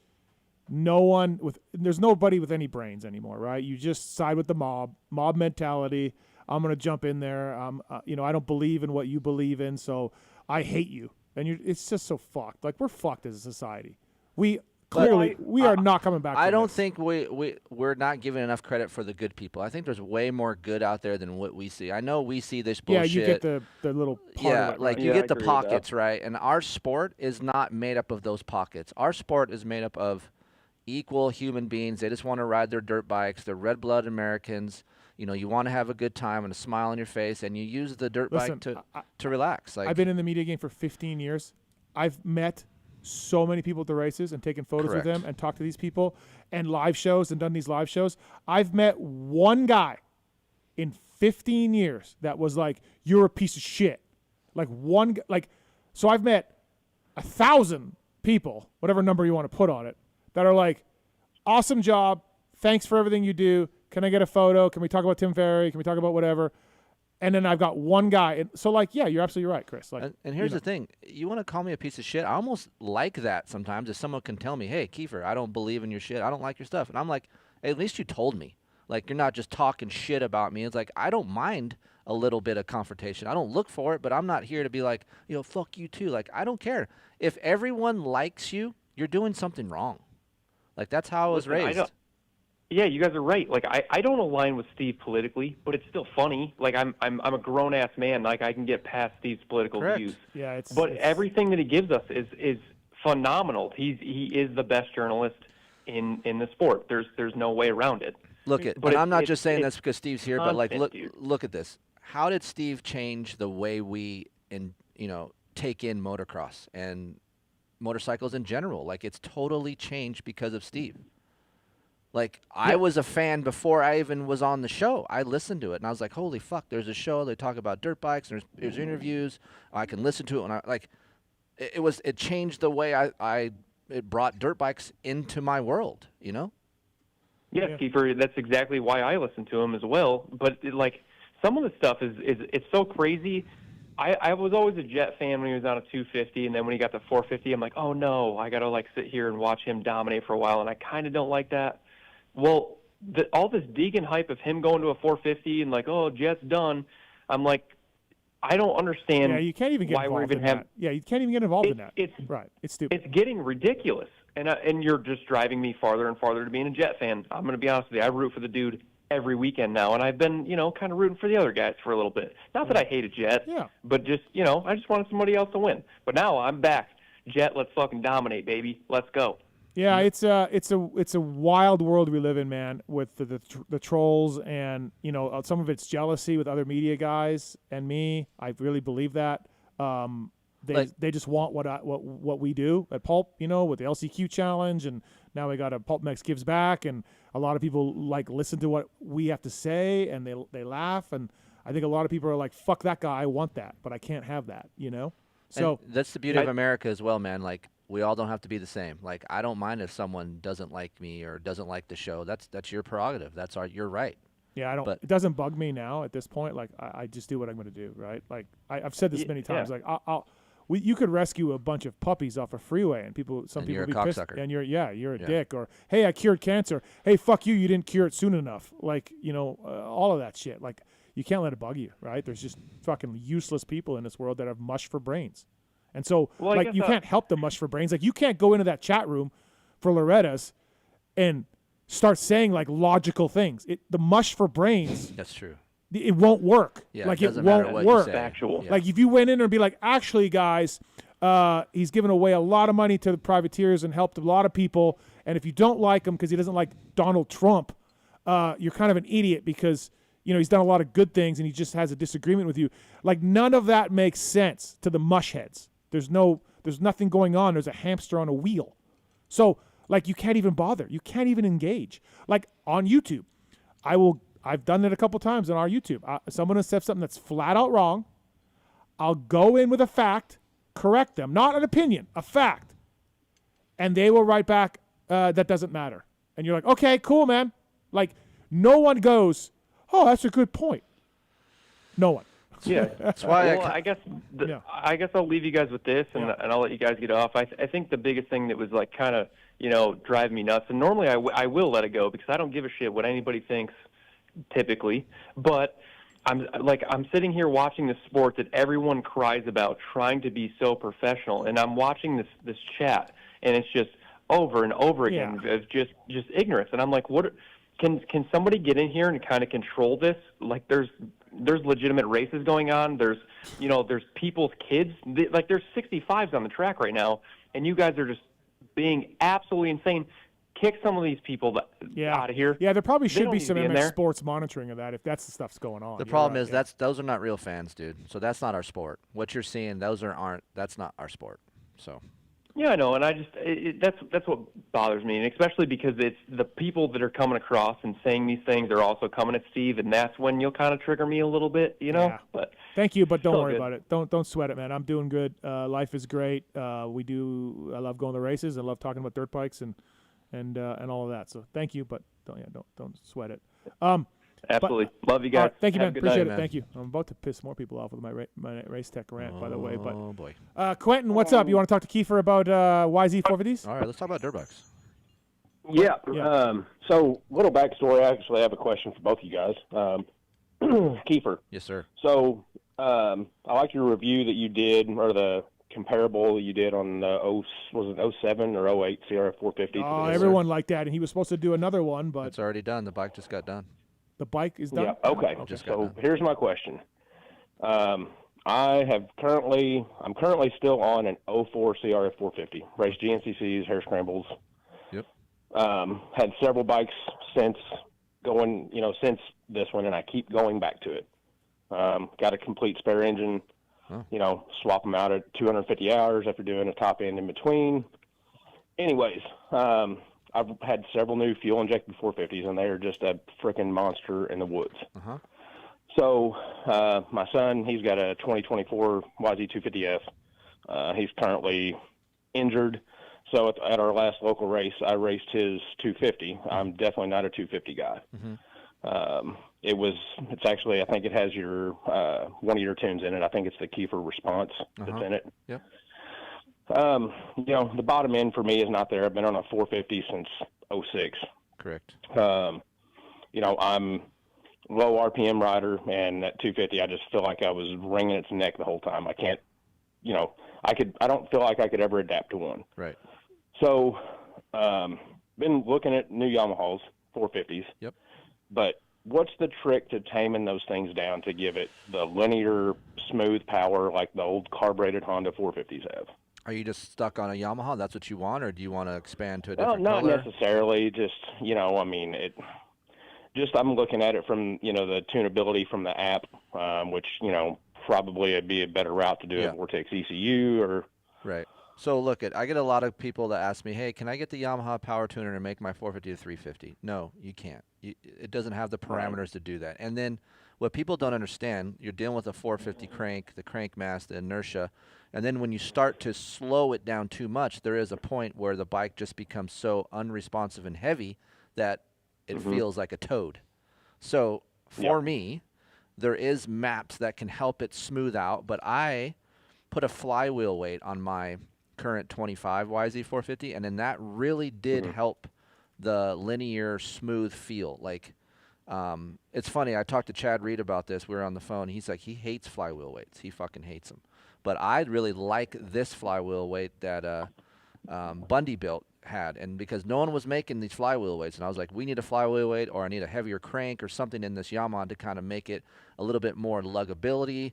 nobody with any brains anymore, right? You just side with the mob mentality. I'm gonna jump in there. I don't believe in what you believe in, so I hate you. And it's just so fucked. Like, we're fucked as a society. We are not coming back. I don't think we're not giving enough credit for the good people. I think there's way more good out there than what we see. I know we see this bullshit. Yeah, you get the little part of it, right? You get the pockets, right? And our sport is not made up of those pockets. Our sport is made up of equal human beings. They just want to ride their dirt bikes. They're red-blooded Americans. You want to have a good time and a smile on your face, and you use the dirt bike to relax. Like, I've been in the media game for 15 years. I've met so many people at the races and taken photos with them and talked to these people and live shows and done these live shows. I've met one guy in 15 years that was like, you're a piece of shit. Like, so I've met 1,000 people, whatever number you want to put on it, that are like, awesome job. Thanks for everything you do. Can I get a photo? Can we talk about Tim Ferry? Can we talk about whatever? And then I've got one guy. And so, like, yeah, you're absolutely right, Kris. Like, and here's the thing. You want to call me a piece of shit? I almost like that sometimes if someone can tell me, hey, Keefer, I don't believe in your shit. I don't like your stuff. And I'm like, hey, at least you told me. Like, you're not just talking shit about me. It's like, I don't mind a little bit of confrontation. I don't look for it, but I'm not here to be like, fuck you too. Like, I don't care. If everyone likes you, you're doing something wrong. Like, that's how I was raised. Yeah, you guys are right. Like, I don't align with Steve politically, but it's still funny. Like, I'm a grown ass man. Like, I can get past Steve's political views. Yeah, everything that he gives us is phenomenal. He is the best journalist in the sport. There's no way around it. But I'm not just saying this because Steve's here, but like, look at this. How did Steve change the way we take in motocross and motorcycles in general? Like, it's totally changed because of Steve. Like, I was a fan before I even was on the show. I listened to it, and I was like, holy fuck, there's a show. They talk about dirt bikes. There's interviews. I can listen to it. And it changed the way it brought dirt bikes into my world, Yes, Keefer, that's exactly why I listen to him as well. But, some of the stuff is it's so crazy. I was always a Jett fan when he was on a 250, and then when he got to 450, I'm like, oh no, I got to like sit here and watch him dominate for a while, and I kind of don't like that. Well, all this Deegan hype of him going to a 450 and like, oh, Jett's done, I'm like, I don't understand. Yeah, you can't even get why we're involved even in that. Yeah, you can't even get involved in that. It's right. It's stupid. It's getting ridiculous, and you're just driving me farther and farther to being a Jett fan. I'm going to be honest with you. I root for the dude every weekend now, and I've been, kind of rooting for the other guys for a little bit. Not that I hated Jett, but just, I just wanted somebody else to win. But now I'm back. Jett, let's fucking dominate, baby. Let's go. Yeah, it's a wild world we live in, man, with the trolls and, some of it's jealousy with other media guys and me. I really believe that. They just want what we do at Pulp, with the LCQ challenge, and now we got a PulpMX Gives Back, and a lot of people listen to what we have to say, and they laugh, and I think a lot of people are like, fuck that guy, I want that, but I can't have that, So and that's the beauty of America as well, man. Like, we all don't have to be the same. Like, I don't mind if someone doesn't like me or doesn't like the show. That's your prerogative. You're right. Yeah, it doesn't bug me now at this point. Like, I just do what I'm going to do, right? Like, I've said this many times. Yeah. Like, you could rescue a bunch of puppies off a freeway, and some people you're be a pissed, cocksucker. and you're a dick, or hey, I cured cancer. Hey, fuck you, you didn't cure it soon enough. Like, all of that shit. Like, you can't let it bug you, right? There's just fucking useless people in this world that have mush for brains. And so, you can't help the mush for brains. Like, you can't go into that chat room for Loretta's and start saying, logical things. The mush for brains. That's true. It won't work. Yeah, it doesn't won't matter what work. you say. Factual. Yeah. Like, if you went in there and be like, actually, guys, he's given away a lot of money to the privateers and helped a lot of people. And if you don't like him because he doesn't like Donald Trump, you're kind of an idiot because he's done a lot of good things and he just has a disagreement with you. Like, none of that makes sense to the mush heads. There's nothing going on. There's a hamster on a wheel. So, you can't even bother. You can't even engage. Like, on YouTube, I've done it a couple times on our YouTube. Someone has said something that's flat out wrong. I'll go in with a fact, correct them, not an opinion, a fact. And they will write back, that doesn't matter. And you're like, okay, cool, man. Like, no one goes, oh, that's a good point. No one. Yeah, that's why. I guess I'll leave you guys with this, and I'll let you guys get off. I think the biggest thing that was kind of driving me nuts, and normally I will let it go because I don't give a shit what anybody thinks, typically. But I'm sitting here watching the sport that everyone cries about, trying to be so professional, and I'm watching this chat, and it's just over and over again of just ignorance, and I'm like, what? Can somebody get in here and kind of control this? Like, there's legitimate races going on. There's people's kids. There's 65s on the track right now, and you guys are just being absolutely insane. Kick some of these people out of here. Yeah, there probably should be need some to be in MX there. Sports monitoring of that if that's the stuff's going on. The problem is those are not real fans, dude. So that's not our sport. What you're seeing, that's not our sport. So. Yeah, I know, and I just that's what bothers me, and especially because it's the people that are coming across and saying these things are also coming at Steve, and that's when you'll kind of trigger me a little bit, Yeah. But thank you, but don't still worry good. about it. Don't sweat it, man. I'm doing good. Life is great. I love going to races. I love talking about dirt bikes and all of that. So thank you, but don't sweat it. Absolutely. Love you guys. Thank you, Have man. a good Appreciate night, it. man. Thank you. I'm about to piss more people off with my race tech rant, by the way. But Oh boy. Quentin, what's up? You want to talk to Keefer about YZ450s? All right, let's talk about dirt bikes. Yeah. So, little backstory. I actually have a question for both of you guys. Keefer. Yes, sir. So, I like your review that you did, or the comparable you did on the 07 or 08 CRF 450. Oh, everyone liked that, and he was supposed to do another one, but it's already done. The bike just got done. The bike is done? Yeah, okay. So here's my question. I'm currently still on an 04 CRF 450. Raced GNCCs, hair scrambles. Yep. Had several bikes since this one, and I keep going back to it. Got a complete spare engine. Oh. Swap them out at 250 hours after doing a top end in between. Anyways, I've had several new fuel-injected 450s, and they are just a freaking monster in the woods. Uh-huh. So my son, he's got a 2024 YZ250F. He's currently injured. So at our last local race, I raced his 250. I'm definitely not a 250 guy. Mm-hmm. It's actually, I think it has your one of your tunes in it. I think it's the Keefer Response that's in it. Yep. The bottom end for me is not there. I've been on a 450 since 06. Correct. I'm low RPM rider, and at 250, I just feel like I was wringing its neck the whole time. I can't, I don't feel like I could ever adapt to one. Right. So, been looking at new Yamahas, 450s. Yep. But what's the trick to taming those things down to give it the linear, smooth power like the old carbureted Honda 450s have? Are you just stuck on a Yamaha? That's what you want, or do you want to expand to a different not color? necessarily. Just, I'm looking at it from, the tunability from the app, which, probably it'd be a better route to do a Vortex ECU or. Right. So look, I get a lot of people that ask me, hey, can I get the Yamaha power tuner and make my 450 to 350? No, you can't. It doesn't have the parameters to do that. And then what people don't understand, you're dealing with a 450 crank, the crank mass, the inertia, and then when you start to slow it down too much, there is a point where the bike just becomes so unresponsive and heavy that it feels like a toad. So for me, there is maps that can help it smooth out, but I put a flywheel weight on my current 25 YZ450, and then that really did help the linear smooth feel. Like, it's funny, I talked to Chad Reed about this. We were on the phone. He's like, he hates flywheel weights. He fucking hates them. But I really like this flywheel weight that Bundy built had, and because no one was making these flywheel weights, and I was like, we need a flywheel weight, or I need a heavier crank or something in this Yamaha to kind of make it a little bit more luggability,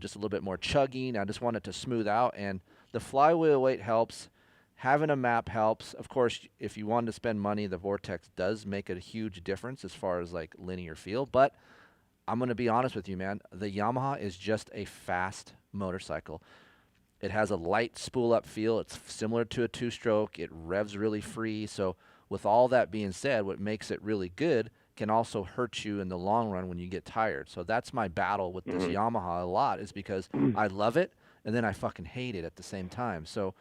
just a little bit more chugging. I just want it to smooth out, and the flywheel weight helps. Having a map helps. Of course, if you want to spend money, the Vortex does make a huge difference as far as like linear feel. But I'm going to be honest with you, man. The Yamaha is just a fast motorcycle. It has a light spool-up feel. It's similar to a two-stroke. It revs really free. So with all that being said, what makes it really good can also hurt you in the long run when you get tired. So that's my battle with this Yamaha a lot, is because I love it, and then I fucking hate it at the same time. So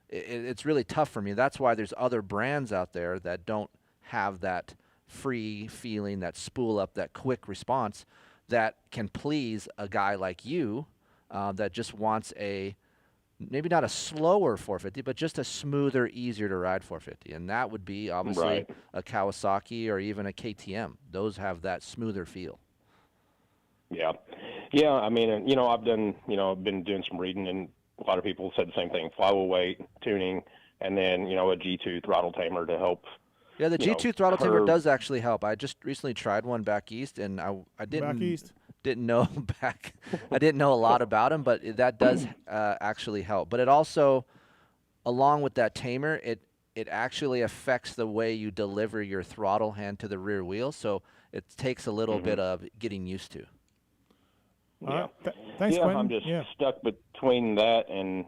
it's really tough for me. That's why there's other brands out there that don't have that free feeling, that spool-up, that quick response that can please a guy like you that just wants maybe not a slower 450, but just a smoother, easier to ride 450. And that would be obviously a Kawasaki or even a KTM. Those have that smoother feel. Yeah. Yeah. I mean, I've done, I've been doing some reading, and a lot of people said the same thing: flywheel weight, tuning, and then, a G2 throttle tamer to help. Yeah, the G2 throttle tamer does actually help. I just recently tried one back east, and I didn't know I didn't know a lot about them, but that does actually help. But it also, along with that tamer, it actually affects the way you deliver your throttle hand to the rear wheel. So it takes a little bit of getting used to. Yeah. Thanks, Quentin. I'm just stuck between that and,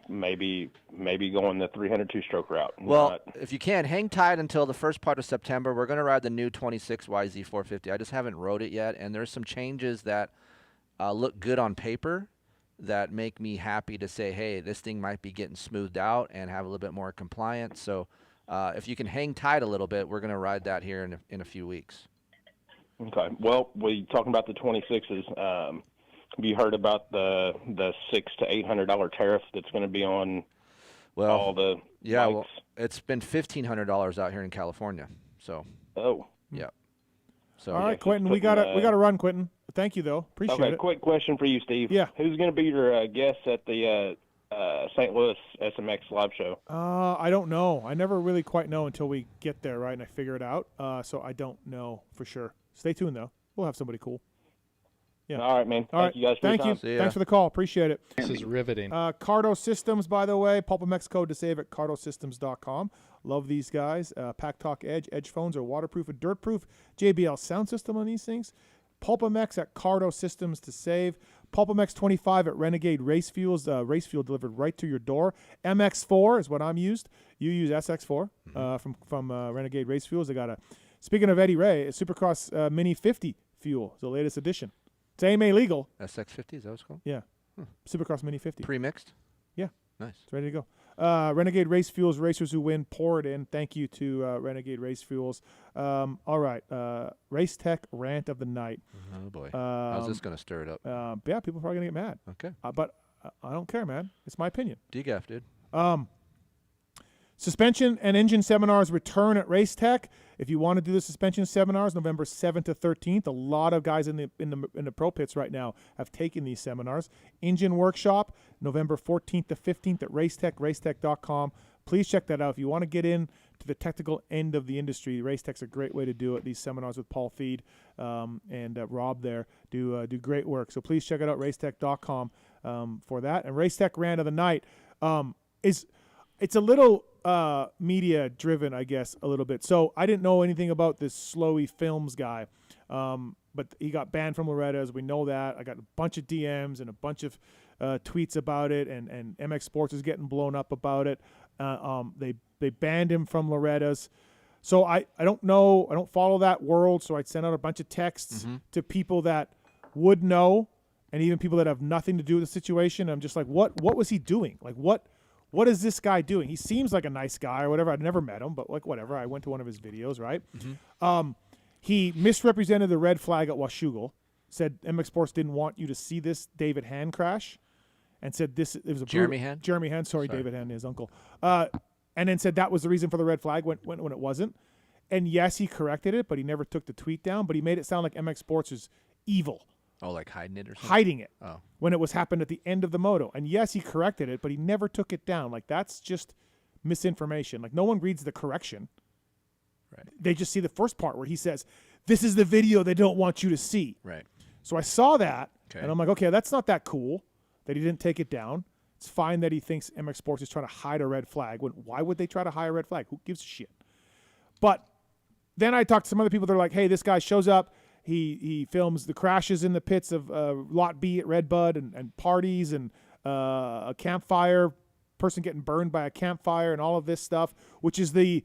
maybe going the 302 stroke route. Well, if you can, hang tight until the first part of September. We're going to ride the new 26 YZ450. I just haven't rode it yet, and there's some changes that look good on paper that make me happy to say, hey, this thing might be getting smoothed out and have a little bit more compliance. So if you can hang tight a little bit, we're going to ride that here in a few weeks. Okay. Well, we talking about the 26s. Have you heard about the $600 to $800 tariff that's going to be on all the bikes? Well, it's been $1,500 out here in California. So. Oh. Yeah. So. All right, Quentin, we got to run, Quentin. Thank you, though. Appreciate it. Okay, quick question for you, Steve. Yeah. Who's going to be your guest at the St. Louis SMX live show? I don't know. I never really quite know until we get there, right, and I figure it out. So I don't know for sure. Stay tuned, though. We'll have somebody cool. Yeah. All right, man. All right. Thank you guys for your time. Thanks for the call. Appreciate it. This is riveting. Cardo Systems, by the way. PulpMX code to save at cardosystems.com. Love these guys. Pack Talk Edge phones are waterproof and dirt-proof. JBL sound system on these things. PulpMX at Cardo Systems to save. PulpMX 25 at Renegade Race Fuels. Race fuel delivered right to your door. MX4 is what I'm used. You use SX4 from Renegade Race Fuels. They got speaking of Eddie Ray, a Supercross Mini 50 fuel, the latest edition. It's AMA legal. SX50, is that what it's called? Yeah. Supercross Mini 50. Pre-mixed? Yeah. Nice. It's ready to go. Renegade Race Fuels, racers who win, pour it in. Thank you to Renegade Race Fuels. All right, Race Tech Rant of the Night. Oh, boy. How's this going to stir it up? Yeah, people are probably going to get mad. Okay. But I don't care, man. It's my opinion. DGAF, dude. Suspension and engine seminars return at Race Tech. If you want to do the suspension seminars, November 7th to 13th, a lot of guys in the pro pits right now have taken these seminars. Engine workshop, November 14th to 15th at Racetech, racetech.com. Please check that out. If you want to get in to the technical end of the industry, Racetech's a great way to do it. These seminars with Paul Feed and Rob there do great work. So please check it out, racetech.com for that. And Racetech Rant of the Night it's a little media driven, I guess, a little bit. So I didn't know anything about this Slowie Films guy, but he got banned from Loretta's. We know that. I got a bunch of DMs and a bunch of tweets about it, and MX Sports is getting blown up about it. They banned him from Loretta's. So I don't know. I don't follow that world, so I'd send out a bunch of texts to people that would know, and even people that have nothing to do with the situation. I'm just like, what was he doing? Like, what is this guy doing? He seems like a nice guy or whatever. I'd never met him, but like whatever. I went to one of his videos, right? He misrepresented the red flag at Washougal, said MX Sports didn't want you to see this David Hand crash, and said it was a Jeremy Hand? Jeremy Hand, sorry, David Hand, his uncle. And then said that was the reason for the red flag when it wasn't. And yes, he corrected it, but he never took the tweet down. But he made it sound like MX Sports is evil. Oh, like hiding it or something? Hiding it. Oh. When it was happened at the end of the moto. And yes, he corrected it, but he never took it down. Like, that's just misinformation. Like, no one reads the correction. Right. They just see the first part where he says, this is the video they don't want you to see. Right. So I saw that, Okay. and I'm like, okay, that's not that cool that he didn't take it down. It's fine that he thinks MX Sports is trying to hide a red flag. Why would they try to hide a red flag? Who gives a shit? But then I talked to some other people that are like, hey, this guy shows up. He films the crashes in the pits of Lot B at Redbud and parties and a campfire, person getting burned by a campfire and all of this stuff, which is the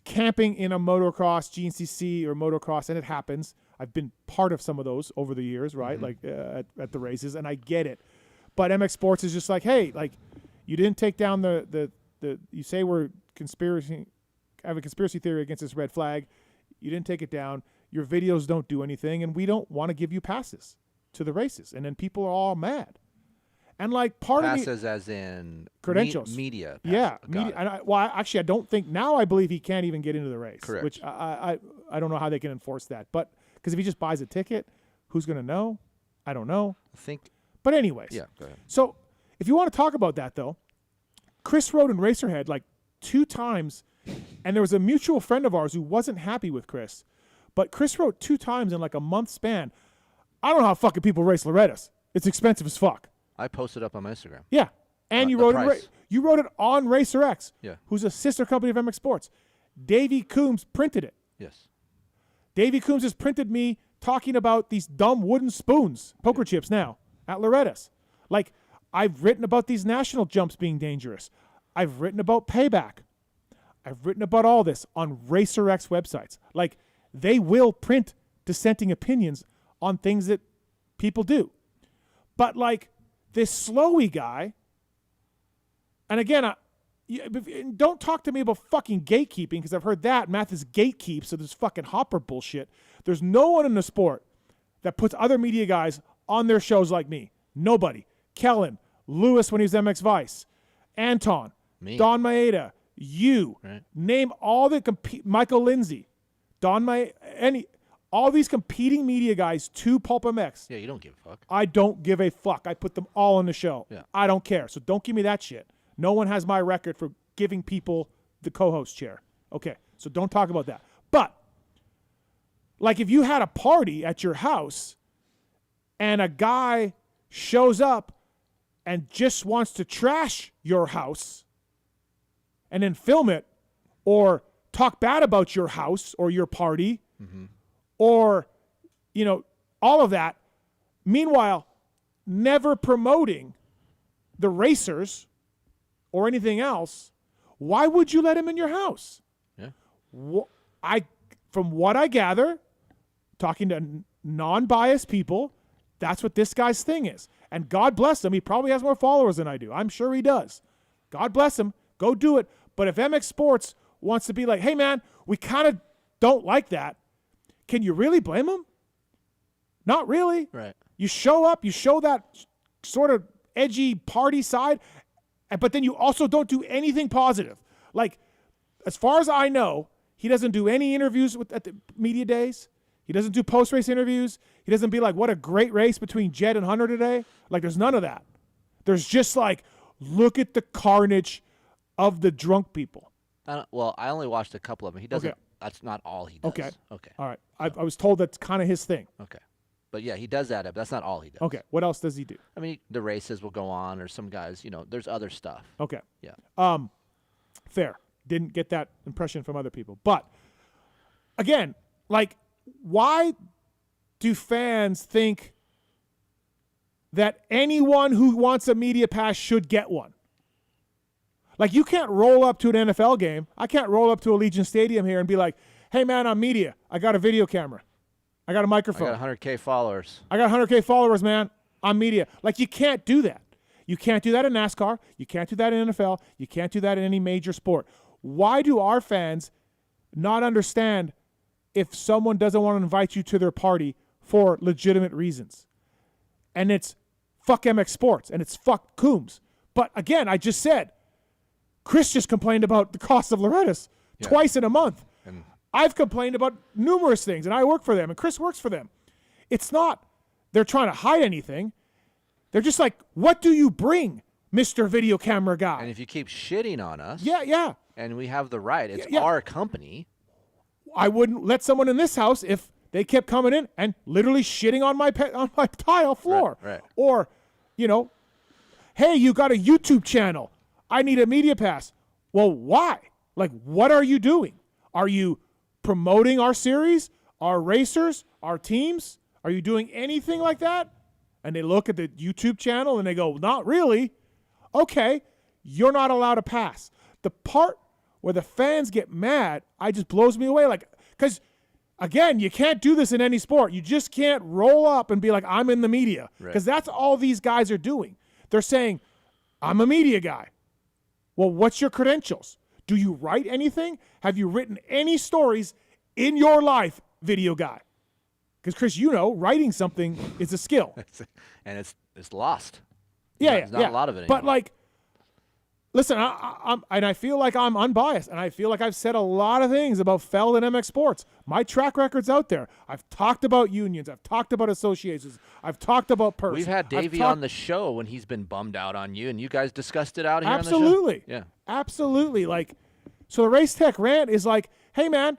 camping in a motocross, GNCC or motocross, and it happens. I've been part of some of those over the years, right, like at the races, and I get it. But MX Sports is just like, hey, like, you didn't take down the you say we're have a conspiracy theory against this red flag. You didn't take it down. Your videos don't do anything, and we don't want to give you passes to the races. And then people are all mad. And, like, part of me... Passes as in... Credentials. Media. Yeah. Media. And actually, I don't think... Now I believe he can't even get into the race. Correct. Which I don't know how they can enforce that. But because if he just buys a ticket, who's going to know? I don't know. I think... But anyways. Yeah, go ahead. So if you want to talk about that, though, Chris rode in Racerhead, like, 2 times, and there was a mutual friend of ours who wasn't happy with Chris. But Chris rode 2 times in like a month span. I don't know how fucking people race Loretta's. It's expensive as fuck. I posted up on my Instagram. Yeah. And you rode it on Racer X, Yeah. who's a sister company of MX Sports. Davey Coombs printed it. Yes. Davey Coombs has printed me talking about these dumb wooden spoons, poker chips now, at Loretta's. Like, I've written about these national jumps being dangerous. I've written about payback. I've written about all this on Racer X websites. Like, they will print dissenting opinions on things that people do. But, like, this Slowie guy, and again, don't talk to me about fucking gatekeeping, because I've heard that. Matthes gatekeeps, so there's fucking Hopper bullshit. There's no one in the sport that puts other media guys on their shows like me. Nobody. Kellen, Lewis when he was MX Vice, Anton, me. Don Maeda, you. Right. Name all the Michael Lindsay. All these competing media guys to PulpMX. Yeah, you don't give a fuck. I don't give a fuck. I put them all on the show. Yeah. I don't care. So don't give me that shit. No one has my record for giving people the co-host chair. Okay, so don't talk about that. But, like, if you had a party at your house and a guy shows up and just wants to trash your house and then film it or talk bad about your house or your party or, all of that, meanwhile, never promoting the racers or anything else, why would you let him in your house? Yeah. From what I gather, talking to non-biased people, that's what this guy's thing is. And God bless him. He probably has more followers than I do. I'm sure he does. God bless him. Go do it. But if MX Sports wants to be like, hey, man, we kind of don't like that, can you really blame them? Not really. Right. You show up, you show that sort of edgy party side, but then you also don't do anything positive. Like, as far as I know, he doesn't do any interviews at the media days. He doesn't do post-race interviews. He doesn't be like, what a great race between Jett and Hunter today. Like, there's none of that. There's just like, look at the carnage of the drunk people. I only watched a couple of them. He doesn't. Okay. That's not all he does. Okay. Okay. All right. I was told that's kind of his thing. Okay. But yeah, he does that, but that's not all he does. Okay. What else does he do? I mean, the races will go on, or some guys, there's other stuff. Okay. Yeah. Fair. Didn't get that impression from other people. But again, like, why do fans think that anyone who wants a media pass should get one? Like, you can't roll up to an NFL game. I can't roll up to Allegiant Stadium here and be like, hey, man, I'm media. I got a video camera. I got a microphone. I got 100K followers. I got 100K followers, man. I'm media. Like, you can't do that. You can't do that in NASCAR. You can't do that in NFL. You can't do that in any major sport. Why do our fans not understand if someone doesn't want to invite you to their party for legitimate reasons? And it's fuck MX Sports and it's fuck Coombs. But again, I just said, Kris just complained about the cost of Loretta's twice in a month. And I've complained about numerous things, and I work for them, and Kris works for them. It's not they're trying to hide anything. They're just like, what do you bring, Mr. Video Camera Guy? And if you keep shitting on us, yeah, and we have the right, it's Yeah. our company. I wouldn't let someone in this house if they kept coming in and literally shitting on my tile floor. Right. Or, hey, you got a YouTube channel. I need a media pass. Well, why? Like, what are you doing? Are you promoting our series, our racers, our teams? Are you doing anything like that? And they look at the YouTube channel and they go, not really. Okay, you're not allowed to pass. The part where the fans get mad, just blows me away. Like, because, again, you can't do this in any sport. You just can't roll up and be like, I'm in the media. Because that's all these guys are doing. They're saying, I'm a media guy. Well, what's your credentials? Do you write anything? Have you written any stories in your life, video guy? Because, Kris, writing something is a skill. And it's lost. Yeah, There's not a lot of it anymore. But, like, listen, I feel like I'm unbiased, and I feel like I've said a lot of things about Feld and MX Sports. My track record's out there. I've talked about unions. I've talked about associations. I've talked about purse. We've had Davey on the show when he's been bummed out on you, and you guys discussed it out here Absolutely. on the show. Yeah. Absolutely. Like, so the Race Tech Rant is like, hey, man,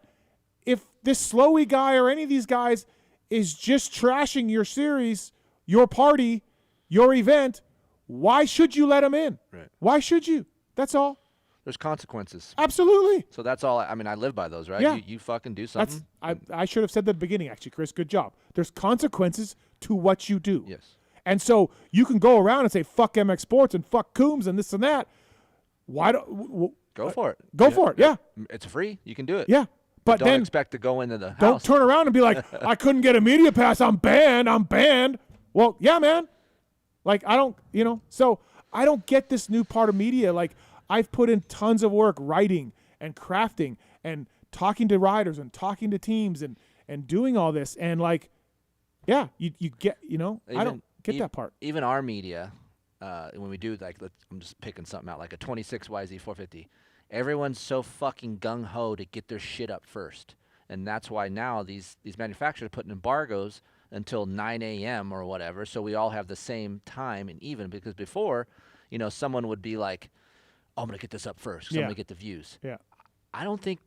if this Slowie guy or any of these guys is just trashing your series, your party, your event, why should you let him in? Right. Why should you? That's all. There's consequences. Absolutely. So that's all. I live by those, right? Yeah. You fucking do something. I should have said that at the beginning, actually, Kris. Good job. There's consequences to what you do. Yes. And so you can go around and say, fuck MX Sports and fuck Coombs and this and that. Why don't... Go for it. Go for it, yeah. It's free. You can do it. Yeah. But don't then expect to go into the house. Don't turn around and be like, I couldn't get a media pass. I'm banned. Well, yeah, man. Like, I don't, so I don't get this new part of media. Like, I've put in tons of work writing and crafting and talking to riders and talking to teams and doing all this. And, like, yeah, you get, I don't get that part. Even our media, when we do, like, I'm just picking something out, like a 26YZ 450. Everyone's so fucking gung-ho to get their shit up first. And that's why now these manufacturers are putting embargoes until 9 a.m. or whatever, so we all have the same time and even. Because before, someone would be like, oh, I'm going to get this up first because I'm going to get the views. Yeah. I don't think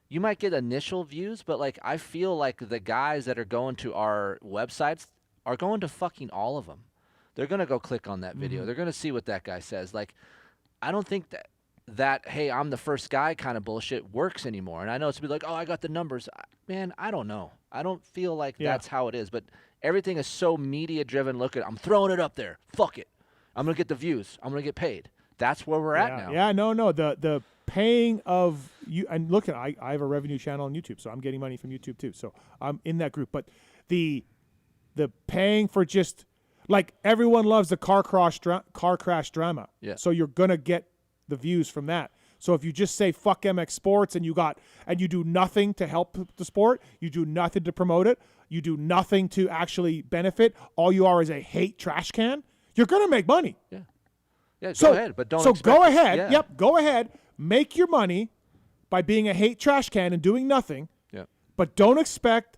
you might get initial views, but, like, I feel like the guys that are going to our websites are going to fucking all of them. They're going to go click on that video. They're going to see what that guy says. Like, I don't think that hey, I'm the first guy kind of bullshit works anymore. And I know it's be like, oh, I got the numbers. Man, I don't know. I don't feel like that's how it is. But everything is so media-driven. Look at I'm throwing it up there. Fuck it. I'm going to get the views. I'm going to get paid. That's where we're at now. Yeah, no. The paying of you, and look, I have a revenue channel on YouTube, so I'm getting money from YouTube too. So I'm in that group. But the paying for just, like, everyone loves the car crash drama. Yeah. So you're going to get the views from that. So if you just say fuck MX Sports and you do nothing to help the sport, you do nothing to promote it, you do nothing to actually benefit, all you are is a hate trash can, you're going to make money. Yeah. Yeah, So, go ahead, but don't So expect go it. ahead. Yeah. Yep, go ahead. Make your money by being a hate trash can and doing nothing. Yeah. But don't expect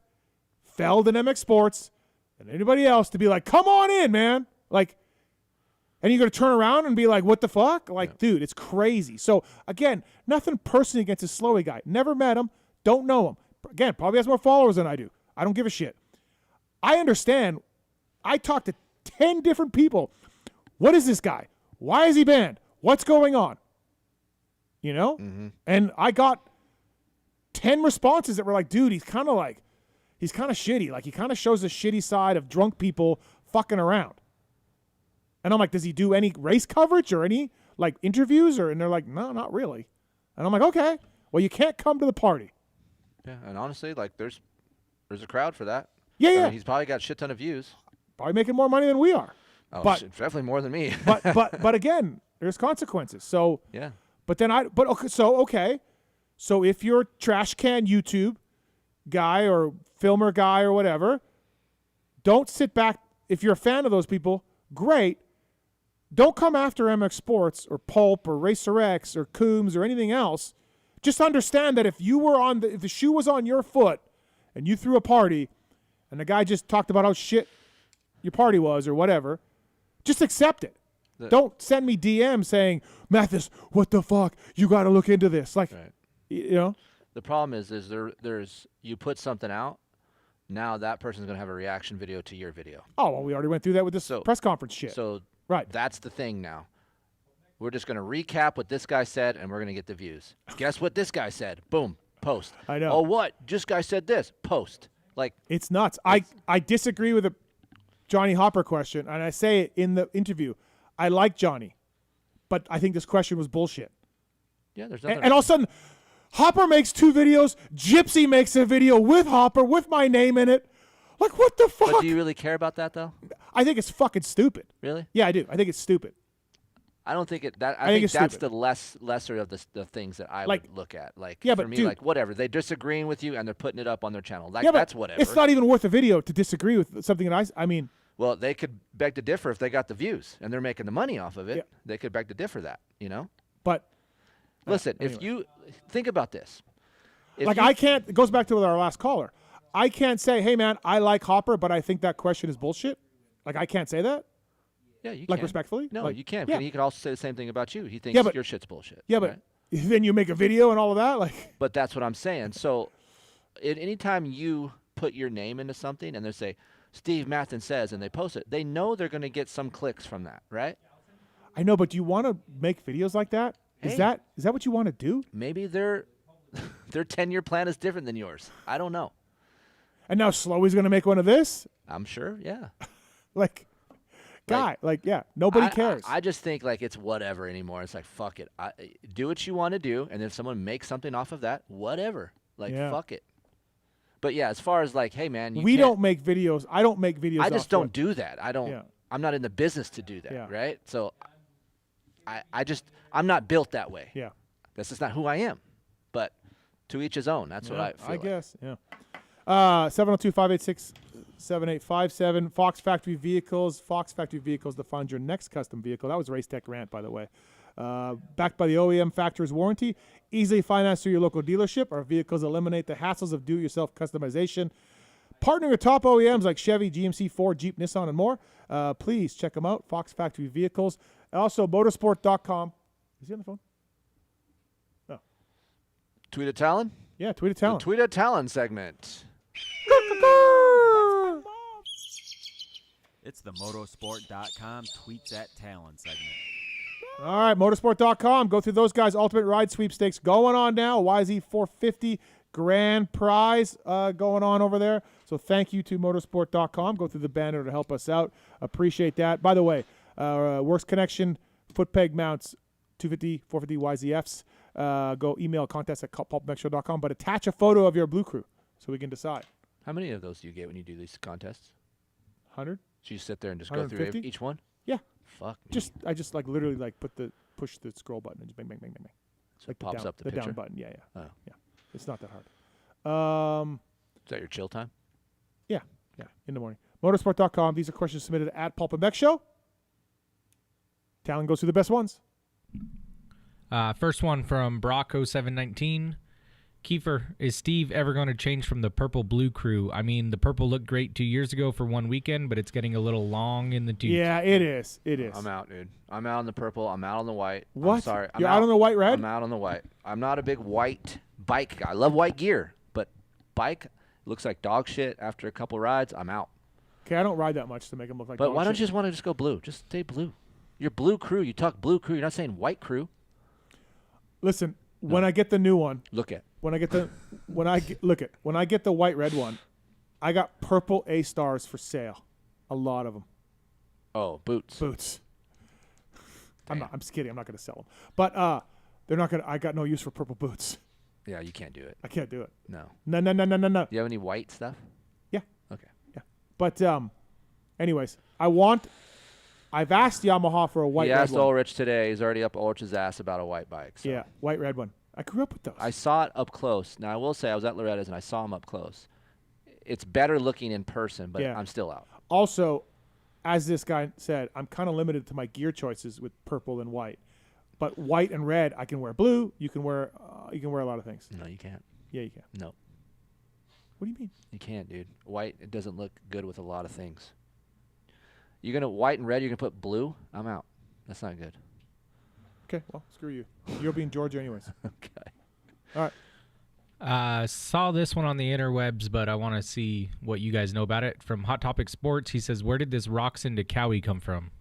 Feld and MX Sports and anybody else to be like, come on in, man. Like, and you're going to turn around and be like, what the fuck? Like, dude, it's crazy. So, again, nothing personally against this Slowie guy. Never met him. Don't know him. Again, probably has more followers than I do. I don't give a shit. I understand. I talked to 10 different people. What is this guy? Why is he banned? What's going on? You know? Mm-hmm. And I got 10 responses that were like, dude, he's kind of shitty. Like, he kind of shows the shitty side of drunk people fucking around. And I'm like, does he do any race coverage or any, like, interviews? And they're like, no, not really. And I'm like, okay, well, you can't come to the party. Yeah, and honestly, like, there's a crowd for that. Yeah, I yeah. mean, he's probably got a shit ton of views. Probably making more money than we are. Oh, but shit, definitely more than me. but again, there's consequences. So yeah. But then okay. So if you're a trash can YouTube guy or filmer guy or whatever, don't sit back. If you're a fan of those people, great. Don't come after MX Sports or Pulp or Racer X or Coombs or anything else. Just understand that if the shoe was on your foot and you threw a party and the guy just talked about how shit your party was or whatever, just accept it. Don't send me DM saying, Matthes, what the fuck? You got to look into this. Like, you know? The problem is there's you put something out, now that person's going to have a reaction video to your video. Oh, well, we already went through that with this press conference shit. So right. That's the thing now. We're just going to recap what this guy said, and we're going to get the views. Guess what this guy said? Boom, post. I know. Oh, what? This guy said this. Post. Like, it's nuts. I disagree with the Johnny Hopper question, and I say it in the interview. I like Johnny, but I think this question was bullshit. Yeah, there's nothing. And all of a sudden, Hopper makes 2 videos. Gypsy makes a video with Hopper with my name in it. Like, what the fuck? But do you really care about that, though? I think it's fucking stupid. Really? Yeah, I do. I think it's stupid. I don't think it. I think think that's stupid. the lesser of the things that I would look at. Like, yeah, for but me, dude, like, whatever. They're disagreeing with you, and they're putting it up on their channel. Like, yeah, but that's whatever. It's not even worth a video to disagree with something that I mean. Well, they could beg to differ if they got the views and they're making the money off of it. Yeah. They could beg to differ that, you know? But listen, anyway. if you think about this. I can't, it goes back to our last caller. I can't say, hey, man, I like Hopper, but I think that question is bullshit. Like, I can't say that. Yeah, you like can. respectfully? No, like, you can. Yeah. He could also say the same thing about you. He thinks your shit's bullshit. Yeah, but right? then you make a video and all of that? Like. But that's what I'm saying. So anytime you put your name into something and they say, Steve Matthes says, and they post it, they know they're going to get some clicks from that, right? I know, but do you want to make videos like that? Hey. Is that what you want to do? Maybe their 10-year plan is different than yours. I don't know. And now Slowie's going to make one of this? I'm sure, yeah. Nobody cares. I just think, like, it's whatever anymore. It's like, fuck it. Do what you want to do, and if someone makes something off of that, whatever. Like, fuck it. But, yeah, as far as, like, hey, man. We don't make videos. I don't make videos. I just don't do that. I don't. Yeah. I'm not in the business to do that, Yeah. right? So I'm not built that way. Yeah. That's just not who I am. But to each his own. That's what I feel like. Guess, yeah. 702-586-7857. Fox Factory Vehicles. Fox Factory Vehicles to find your next custom vehicle. That was Race Tech Rant, by the way. Backed by the OEM factor's warranty. Easily financed through your local dealership. Our vehicles eliminate the hassles of do-it-yourself customization. Partnering with top OEMs like Chevy, GMC, Ford, Jeep, Nissan, and more. Please check them out. Fox Factory Vehicles. Also, motorsport.com. Is he on the phone? No. Tweet at Tallon? Yeah, tweet at Tallon. The tweet at Tallon segment. It's the motorsport.com tweets at Tallon segment. All right, motorsport.com. Go through those guys' Ultimate Ride Sweepstakes going on now. YZ 450 grand prize going on over there. So thank you to motorsport.com. Go through the banner to help us out. Appreciate that. By the way, Works Connection, foot peg mounts, 250, 450 YZFs. Go email contest at PulpMX.com, but attach a photo of your Blue Crew so we can decide. How many of those do you get when you do these contests? 100. So you sit there and just go through each one? Yeah. Fuck me. I just like literally like put push the scroll button and just bang, bang, bang, bang, bang. So it pops up the down picture? button. Yeah. Oh. Yeah. It's not that hard. Is that your chill time? Yeah, in the morning. Motorsport.com. These are questions submitted at PulpMX Show. Tallon goes through the best ones. First one from Brock0719. Keefer, is Steve ever going to change from the purple-blue crew? I mean, the purple looked great 2 years ago for one weekend, but it's getting a little long in the tooth. Yeah, it is. It is. I'm out, dude. I'm out on the purple. I'm out on the white. What? I'm sorry. You're out on the white red? I'm out on the white. I'm not a big white bike guy. I love white gear, but bike looks like dog shit after a couple rides. I'm out. Okay, I don't ride that much to make them look like But dog why don't shit. you just want to just go blue? Just stay blue. You're blue crew. You talk blue crew. You're not saying white crew. Listen, when I get the new one, look at when I get the when I get the white red one, I got purple A stars for sale, a lot of them. Oh, boots. Boots. I'm just kidding. I'm not going to sell them, but they're not going to. I got no use for purple boots. Yeah, you can't do it. I can't do it. No. No. Do you have any white stuff? Yeah. Okay. Yeah. But anyways, I've asked Yamaha for a white He red asked one. Ulrich today. He's already up Ulrich's ass about a white bike. So. Yeah, white red one. I grew up with those. I saw it up close. Now, I will say I was at Loretta's and I saw him up close. It's better looking in person, but Yeah. I'm still out. Also, as this guy said, I'm kind of limited to my gear choices with purple and white. But white and red, I can wear blue. You can wear a lot of things. No, you can't. Yeah, you can. No. What do you mean? You can't, dude. White, it doesn't look good with a lot of things. You're going to white and red, you're going to put blue? I'm out. That's not good. Okay, well, screw you. You'll be in Georgia anyways. Okay. All right. Saw this one on the interwebs, but I want to see what you guys know about it. From Hot Topic Sports, he says, where did this Roxon to Cowie come from?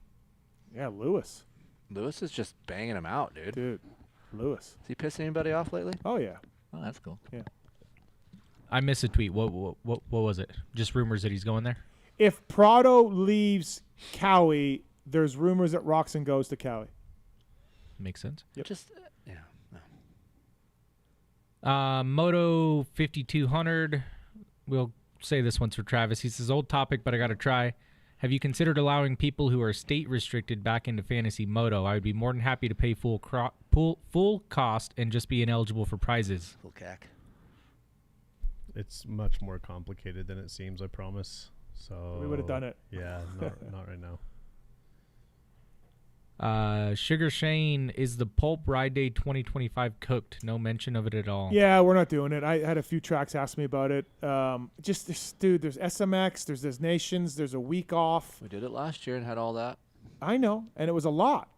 Yeah, Lewis. Lewis is just banging him out, dude. Dude, Lewis. Has he pissed anybody off lately? Oh, yeah. Oh, that's cool. Yeah. I missed a tweet. What was it? Just rumors that he's going there? If Prado leaves Cowie, there's rumors that Roxon goes to Cowie. Makes sense. Yep. Just, yeah. Moto 5200. We'll say this one's for Travis. He says, old topic, but I got to try. Have you considered allowing people who are state restricted back into fantasy moto? I would be more than happy to pay full cost and just be ineligible for prizes. Full cack. It's much more complicated than it seems, I promise. So We would have done it. Yeah, not right now. Sugar Shane, is the Pulp Ride Day 2025 cooked? No mention of it at all. Yeah, we're not doing it. I had a few tracks ask me about it. Dude, there's SMX, there's Nations, there's a week off. We did it last year and had all that. I know, and it was a lot.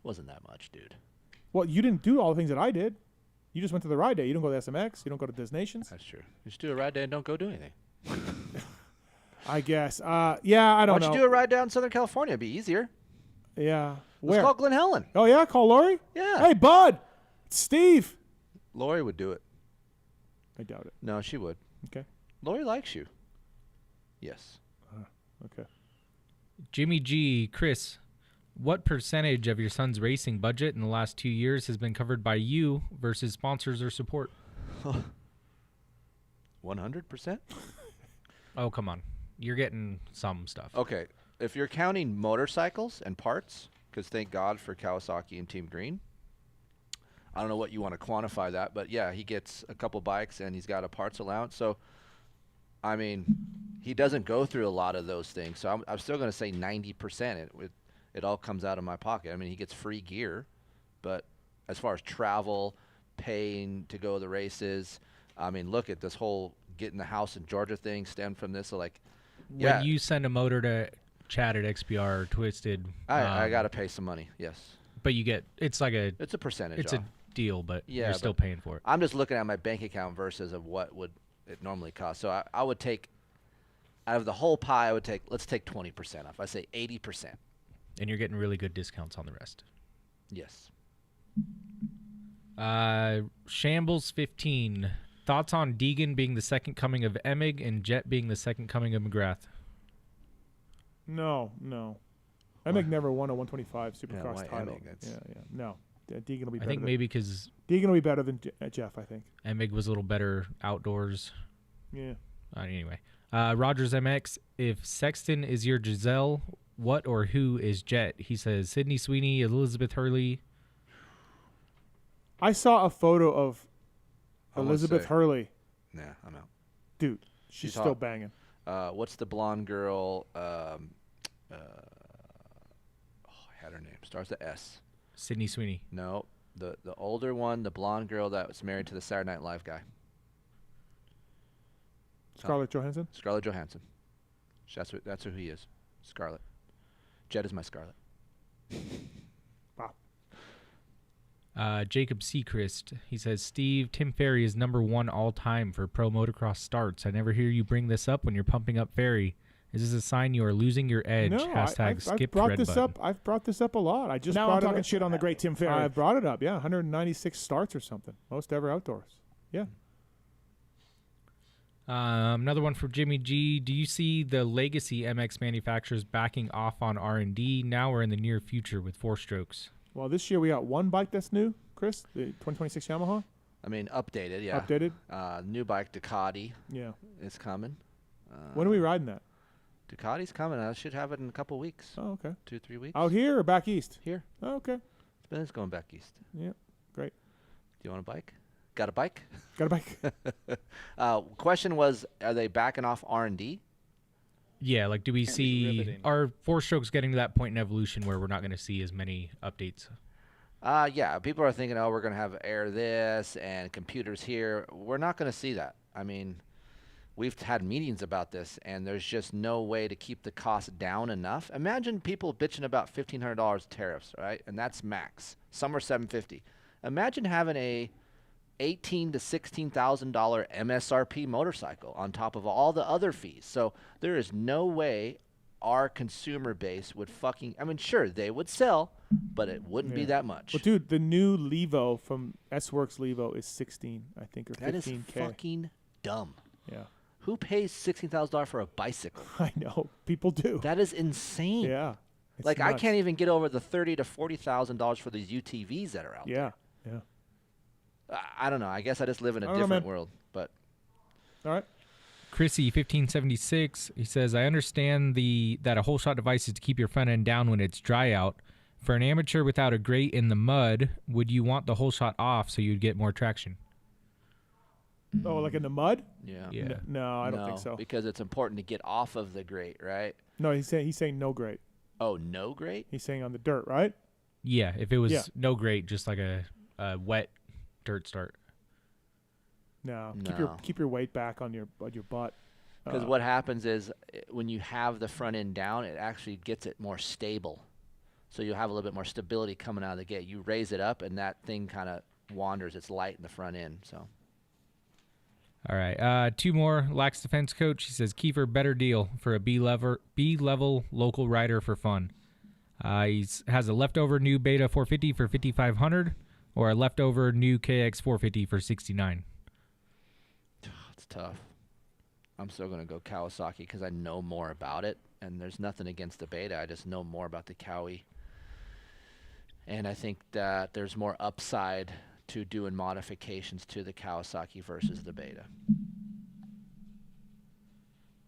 Wasn't that much, dude. Well, you didn't do all the things that I did. You just went to the ride day. You don't go to SMX. You don't go to Nations. That's true. You just do a ride day and don't go do anything. I guess. Yeah, I don't know. Why don't you do a ride down in Southern California? It'd be easier. Yeah. Let's Where? call Glen Helen. Oh, yeah? Call Lori? Yeah. Hey, bud. It's Steve. Lori would do it. I doubt it. No, she would. Okay. Lori likes you. Yes. Okay. Jimmy G, Chris, what percentage of your son's racing budget in the last 2 years has been covered by you versus sponsors or support? 100%? Oh, come on. You're getting some stuff. Okay. If you're counting motorcycles and parts, because thank God for Kawasaki and Team Green, I don't know what you want to quantify that, but yeah, he gets a couple bikes and he's got a parts allowance. So, I mean, he doesn't go through a lot of those things. So I'm still going to say 90%. It all comes out of my pocket. I mean, he gets free gear, but as far as travel, paying to go to the races, I mean, look at this whole getting the house in Georgia thing stemmed from this. So, like, When you send a motor to Chad at XBR or Twisted, I got to pay some money, yes. But you get, it's a percentage It's off. a deal, but Yeah, you're still but paying for it. I'm just looking at my bank account versus of what would it normally cost. So I would take, out of the whole pie, let's take 20% off. I say 80%. And you're getting really good discounts on the rest. Yes. Shambles 15. Thoughts on Deegan being the second coming of Emig and Jett being the second coming of McGrath? No. Emig never won a 125 Supercross why title. Emig? Yeah. No. Deegan will be I better. think maybe because Deegan will be better than Jeff, I think. Emig was a little better outdoors. Yeah. Anyway. Rogers MX, if Sexton is your Giselle, what or who is Jett? He says Sydney Sweeney, Elizabeth Hurley. I saw a photo of I wanna Elizabeth say- Hurley. Nah, I'm out. Dude, she's still banging. What's the blonde girl? I had her name. Starts with S. Sydney Sweeney. No, the older one, the blonde girl that was married to the Saturday Night Live guy. Scarlett Johansson? Scarlett Johansson. That's who he is. Scarlett. Jett is my Scarlett. Wow. Jacob Seacrest, he says, Steve, Tim Ferry is #1 all time for pro motocross starts. I never hear you bring this up when you're pumping up Ferry. Is this a sign you are losing your edge? No, I've skip brought red this button. up. I've brought this up a lot. I just Now brought I'm it talking up. shit on the great Tim Ferry. I brought it up. Yeah, 196 starts or something. Most ever outdoors. Yeah. Another one from Jimmy G. Do you see the legacy MX manufacturers backing off on R&D now or in the near future with 4-strokes? Well, this year we got one bike that's new, Chris, the 2026 Yamaha. I mean, updated, yeah. Updated. New bike, Ducati. Yeah. Is coming. When are we riding that? Ducati's coming. I should have it in a couple weeks. Oh, okay. 2-3 weeks. Out here or back east? Here. Oh, okay. It's going back east. Yeah, great. Do you want a bike? Got a bike? Got a bike. Question was, are they backing off R&D? Yeah, like do we see are 4-strokes getting to that point in evolution where we're not going to see as many updates? Yeah, people are thinking, oh, we're going to have air this and computers here. We're not going to see that. I mean, we've had meetings about this, and there's just no way to keep the cost down enough. Imagine people bitching about $1,500 tariffs, right? And that's max. Some are $750. Imagine having a $18,000 to $16,000 MSRP motorcycle on top of all the other fees. So there is no way our consumer base would I mean, sure, they would sell, but it wouldn't be that much. Well, dude, the new Levo from S-Works Levo is 16, I think, or 15K. That is fucking dumb. Yeah. Who pays $16,000 for a bicycle? I know. People do. That is insane. Yeah. It's Like, I nuts. can't even get over the $30,000 to $40,000 for these UTVs that are out there. Yeah. I don't know. I guess I just live in a I don't know, different man. world. But All right. Chrissy 1576, he says, I understand that a whole shot device is to keep your front end down when it's dry out. For an amateur without a grate in the mud, would you want the whole shot off so you'd get more traction? Oh, like in the mud? Yeah. No, I don't think so. Because it's important to get off of the grate, right? No, he's saying no grate. Oh, no grate? He's saying on the dirt, right? Yeah, if it was no grate, just like a wet dirt start. No. Keep your weight back on your butt. Because what happens is when you have the front end down, it actually gets it more stable. So you'll have a little bit more stability coming out of the gate. You raise it up, and that thing kind of wanders. It's light in the front end. So. All right. Two more. Lax Defense Coach. He says, Keefer, better deal for a B-level local rider for fun. He has a leftover new Beta 450 for $5,500 or a leftover new KX 450 for $69. It's tough. I'm still going to go Kawasaki because I know more about it, and there's nothing against the Beta. I just know more about the Kawi. And I think that there's more upside to doing modifications to the Kawasaki versus the Beta.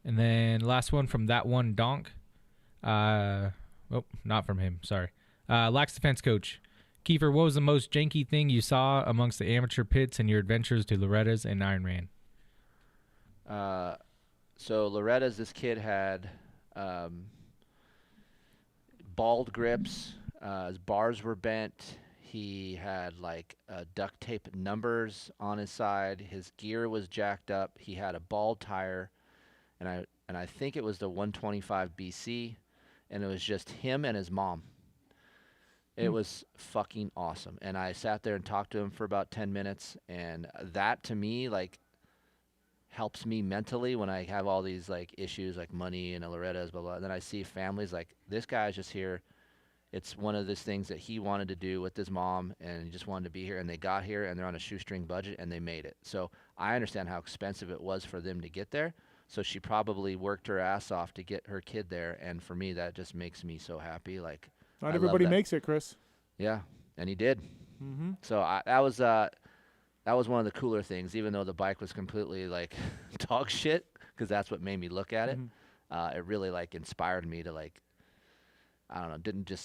And then last one from that one donk. Oh, not from him. Sorry. Lax Defense Coach. Keefer, what was the most janky thing you saw amongst the amateur pits in your adventures to Loretta's and Ironman? So Loretta's, this kid had bald grips. His bars were bent. He had like duct tape numbers on his side. His gear was jacked up. He had a bald tire, and I think it was the 125 BC, and it was just him and his mom. It was fucking awesome. And I sat there and talked to him for about 10 minutes, and that to me like helps me mentally when I have all these like issues like money and Loretta's, blah blah. And then I see families like this guy's just here. It's one of those things that he wanted to do with his mom, and he just wanted to be here, and they got here, and they're on a shoestring budget, and they made it. So I understand how expensive it was for them to get there. So she probably worked her ass off to get her kid there, and for me, that just makes me so happy. Like, not everybody makes it, Chris. Yeah, and he did. Mm-hmm. So that was one of the cooler things, even though the bike was completely like dog shit, because that's what made me look at it. It really like inspired me to like, I don't know,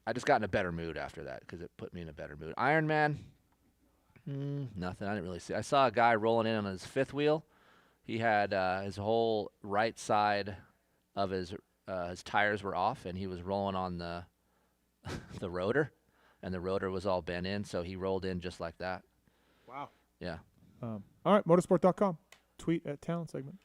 I just got in a better mood after that because it put me in a better mood. Ironman, Nothing. I didn't really see. I saw a guy rolling in on his fifth wheel. He had his whole right side of his tires were off, and he was rolling on the the rotor, and the rotor was all bent in, so he rolled in just like that. Wow. Yeah. All right, motorsport.com. Tweet at Tallon segment.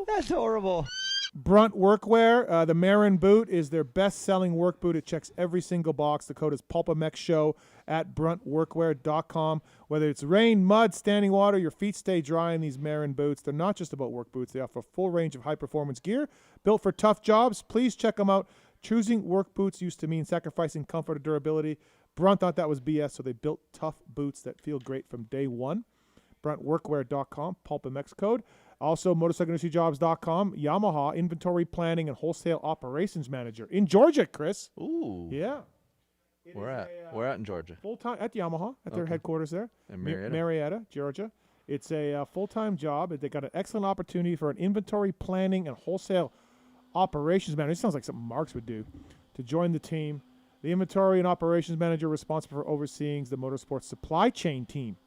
That's horrible. Brunt Workwear. The Marin boot is their best-selling work boot. It checks every single box. The code is PulpMX Show at bruntworkwear.com. Whether it's rain, mud, standing water, your feet stay dry in these Marin boots. They're not just about work boots. They offer a full range of high-performance gear built for tough jobs. Please check them out. Choosing work boots used to mean sacrificing comfort or durability. Brunt thought that was BS, so they built tough boots that feel great from day one. bruntworkwear.com, PulpMX code. Also, motorcycleindustryjobs.com, Yamaha inventory planning and wholesale operations manager in Georgia, Chris. Ooh. Yeah. We're at in Georgia. Full-time at Yamaha, at their headquarters there. In Marietta. Marietta, Georgia. It's a full-time job. They got an excellent opportunity for an inventory planning and wholesale operations manager. It sounds like something Marks would do. To join the team, the inventory and operations manager responsible for overseeing the motorsports supply chain team.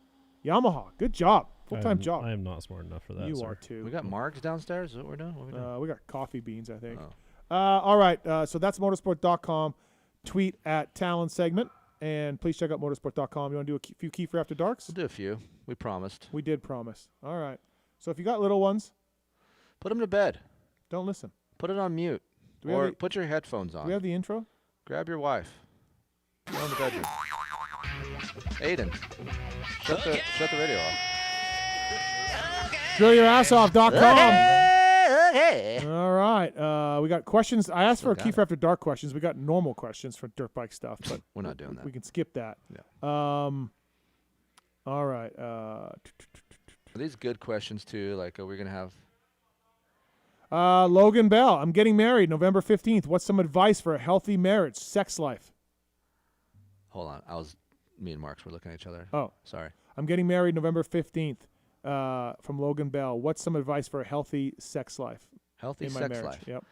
Yamaha, good job. Full-time job. I am not smart enough for that. You sir. are too. We got Marks downstairs. Is that what we're doing? What are we doing? We got coffee beans, I think. Oh. All right. So that's motorsport.com. Tweet at Tallon segment. And please check out motorsport.com. You want to do a few Keefer After Darks? We'll do a few. We promised. We did promise. All right. So if you got little ones, put them to bed. Don't listen. Put it on mute. Or put your headphones on. Do we have the intro? Grab your wife. Go in the bedroom. Aiden, shut the radio off. DrillYourAssOff.com. All right. We got questions. I asked for a Keefer After Dark questions. We got normal questions for dirt bike stuff, but we're not doing that. We can skip that. Yeah. All right. Are these good questions too? Like, are we gonna have? Logan Bell. I'm getting married November 15th. What's some advice for a healthy marriage, sex life? Hold on. Me and Marks were looking at each other. Oh, sorry. I'm getting married November 15th. From Logan Bell. What's some advice for a healthy sex life? Healthy in my sex marriage? life. Yep.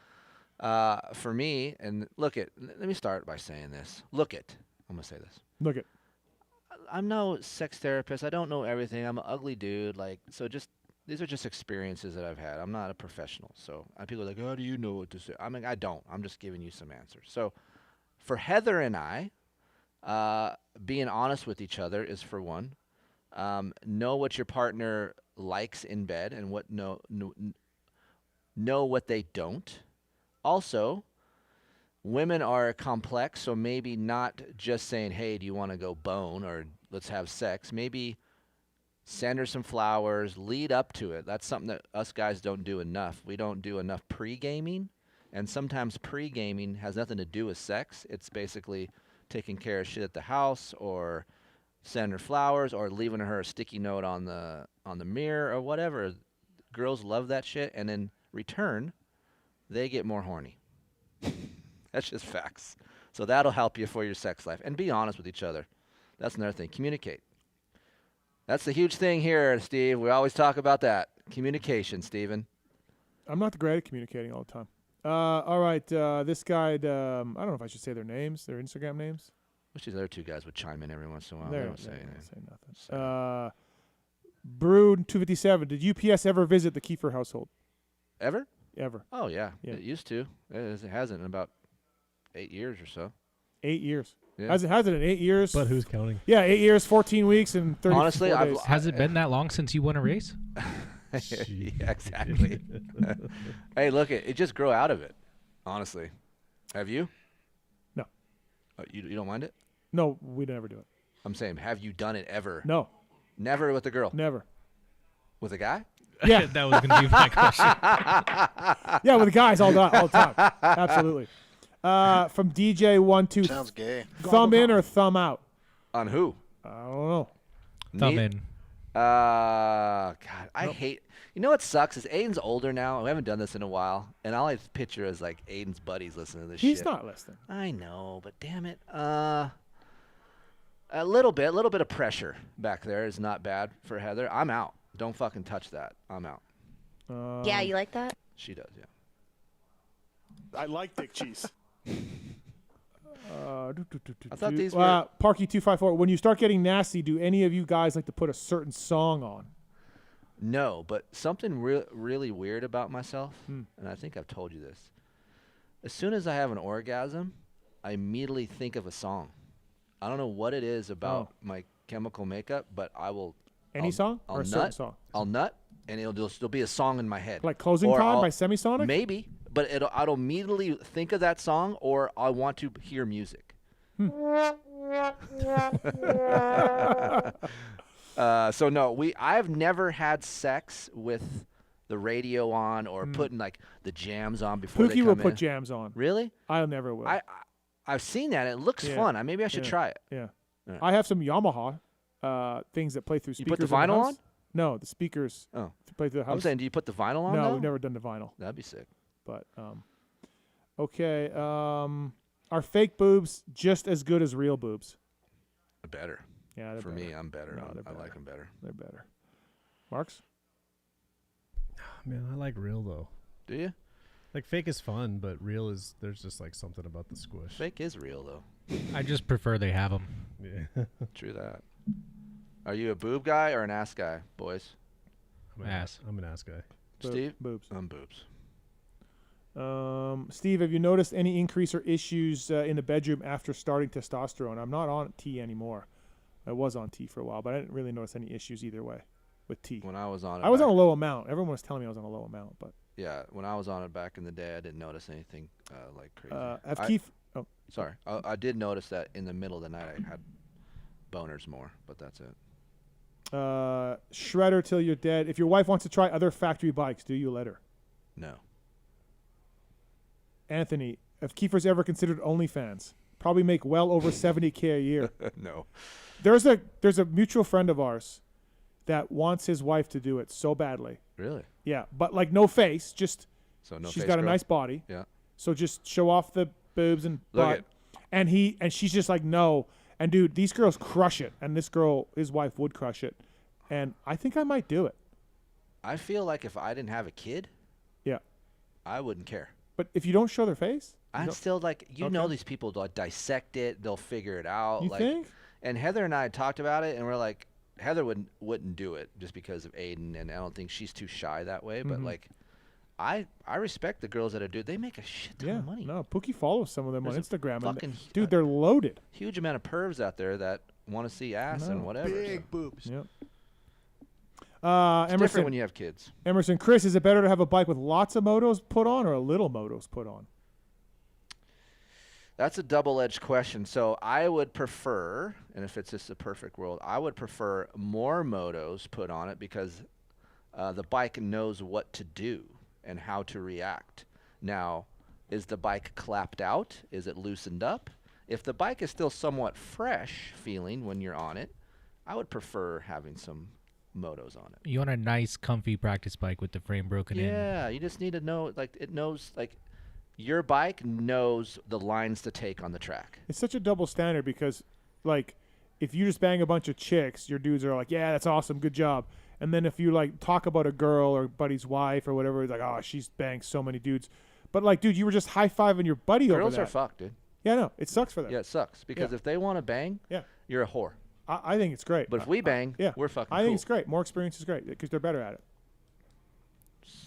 For me, and let me start by saying this. I'm going to say this. Look it. I'm no sex therapist. I don't know everything. I'm an ugly dude. These are just experiences that I've had. I'm not a professional. So people are like, how do you know what to say? I mean, I don't. I'm just giving you some answers. So for Heather and I, being honest with each other is for one. Know what your partner likes in bed and know what they don't. Also, women are complex, so maybe not just saying, hey, do you want to go bone or let's have sex. Maybe send her some flowers, lead up to it. That's something that us guys don't do enough. We don't do enough pre-gaming, and sometimes pre-gaming has nothing to do with sex. It's basically taking care of shit at the house or sending her flowers or leaving her a sticky note on the mirror or whatever. Girls love that shit, and in return, they get more horny. That's just facts. So that'll help you for your sex life. And be honest with each other. That's another thing. Communicate. That's the huge thing here, Steve. We always talk about that. Communication, Steven. I'm not the great at communicating all the time. All right. This guy, I don't know if I should say their names, their Instagram names. Wish these other two guys would chime in every once in a while. They don't say anything. Say nothing. Brood 257. Did UPS ever visit the Keefer household? Ever? Ever. Oh, yeah. It used to. It hasn't in about 8 years or so. 8 years. Yeah. Has it in 8 years? But who's counting? Yeah, 8 years, 14 weeks, and 34 Honestly, days. Has it been that long since you won a race? Yeah, exactly. Hey, look, it just grow out of it. Honestly, have you? No. You don't mind it? No, we never do it. I'm saying, have you done it ever? No. Never with a girl? Never. With a guy? Yeah. That was going to be my question. Yeah, with the guys all the time. Absolutely. From DJ12. Sounds gay. Thumb in or thumb out? On who? I don't know. Thumb in. God, I hate. You know what sucks is Aiden's older now. We haven't done this in a while, and all I picture is like Aiden's buddies listening to this shit. He's not listening. I know, but damn it. A little bit of pressure back there is not bad for Heather. I'm out. Don't fucking touch that. I'm out. Yeah, you like that? She does, yeah. I like dick cheese. I thought these were Parky254. When you start getting nasty, do any of you guys like to put a certain song on? No, but something really weird about myself, and I think I've told you this. As soon as I have an orgasm, I immediately think of a song. I don't know what it is about my chemical makeup, but I will. Any song or a certain song? I'll nut, and there'll be a song in my head. Like Closing Time by Semisonic? Maybe, but I'll immediately think of that song, or I want to hear music. So no, I've never had sex with the radio on or putting like the jams on before they come will in. put jams on. Really? I never will. I've seen that. It looks fun. Maybe I should try it. Yeah. Yeah. I have some Yamaha things that play through speakers. You put the in vinyl house. on? No, the speakers to play through the house. I'm saying, do you put the vinyl on? No, though? we've never done the vinyl. That'd be sick. But okay. Are fake boobs just as good as real boobs? Better. Yeah, they're for better. me, I'm better. No, I like them better. They're better. Marks? Man, I like real though. Do you? Like fake is fun, but real is there's just like something about the squish. Fake is real though. I just prefer they have them. Yeah. True that. Are you a boob guy or an ass guy, boys? I'm an ass guy. Steve? Boobs. I'm boobs. Steve, have you noticed any increase or issues in the bedroom after starting testosterone? I'm not on T anymore. I was on T for a while, but I didn't really notice any issues either way with T. When I was on it, I was on a low amount. Everyone was telling me I was on a low amount, but yeah, when I was on it back in the day, I didn't notice anything like crazy. Keith. Oh, sorry. I did notice that in the middle of the night I had boners more, but that's it. Shredder till you're dead. If your wife wants to try other factory bikes, do you let her? No. Anthony, if Keefer's ever considered OnlyFans, probably make well over $70K a year. No. There's a mutual friend of ours that wants his wife to do it so badly. Really? Yeah, but like no face, just so no. She's face got a girl? nice body. Yeah. So just show off the boobs and butt. And she's just like no. And dude, these girls crush it. And this girl, his wife, would crush it. And I think I might do it. I feel like if I didn't have a kid, yeah, I wouldn't care. But if you don't show their face, I'd still like know these people. They'll dissect it. They'll figure it out. You like, think? And Heather and I talked about it, and we're like, Heather wouldn't do it just because of Aiden, and I don't think she's too shy that way. But like, I respect the girls that do. They make a shit ton of money. No, Pookie follows some of them on There's Instagram. fucking And dude, they're loaded. Huge amount of pervs out there that want to see ass and whatever. Big boobs. Yep. It's Emerson, different when you have kids. Emerson, Chris, is it better to have a bike with lots of motos put on or a little motos put on? That's a double-edged question. So I would prefer, and if it's just a perfect world, I would prefer more motos put on it because the bike knows what to do and how to react. Now, is the bike clapped out? Is it loosened up? If the bike is still somewhat fresh feeling when you're on it, I would prefer having some motos on it. You want a nice, comfy practice bike with the frame broken in. Yeah, you just need to know, like, it knows, like, your bike knows the lines to take on the track. It's such a double standard because, like, if you just bang a bunch of chicks, your dudes are like, yeah, that's awesome, good job. And then if you, like, talk about a girl or buddy's wife or whatever, it's like, oh, she's banged so many dudes. But, like, dude, you were just high-fiving your buddy over that. Girls are fucked, dude. Yeah, no, it sucks for them. Yeah, it sucks because if they want to bang, you're a whore. I think it's great. But if we bang, we're fucking I think cool. it's great. More experience is great because they're better at it.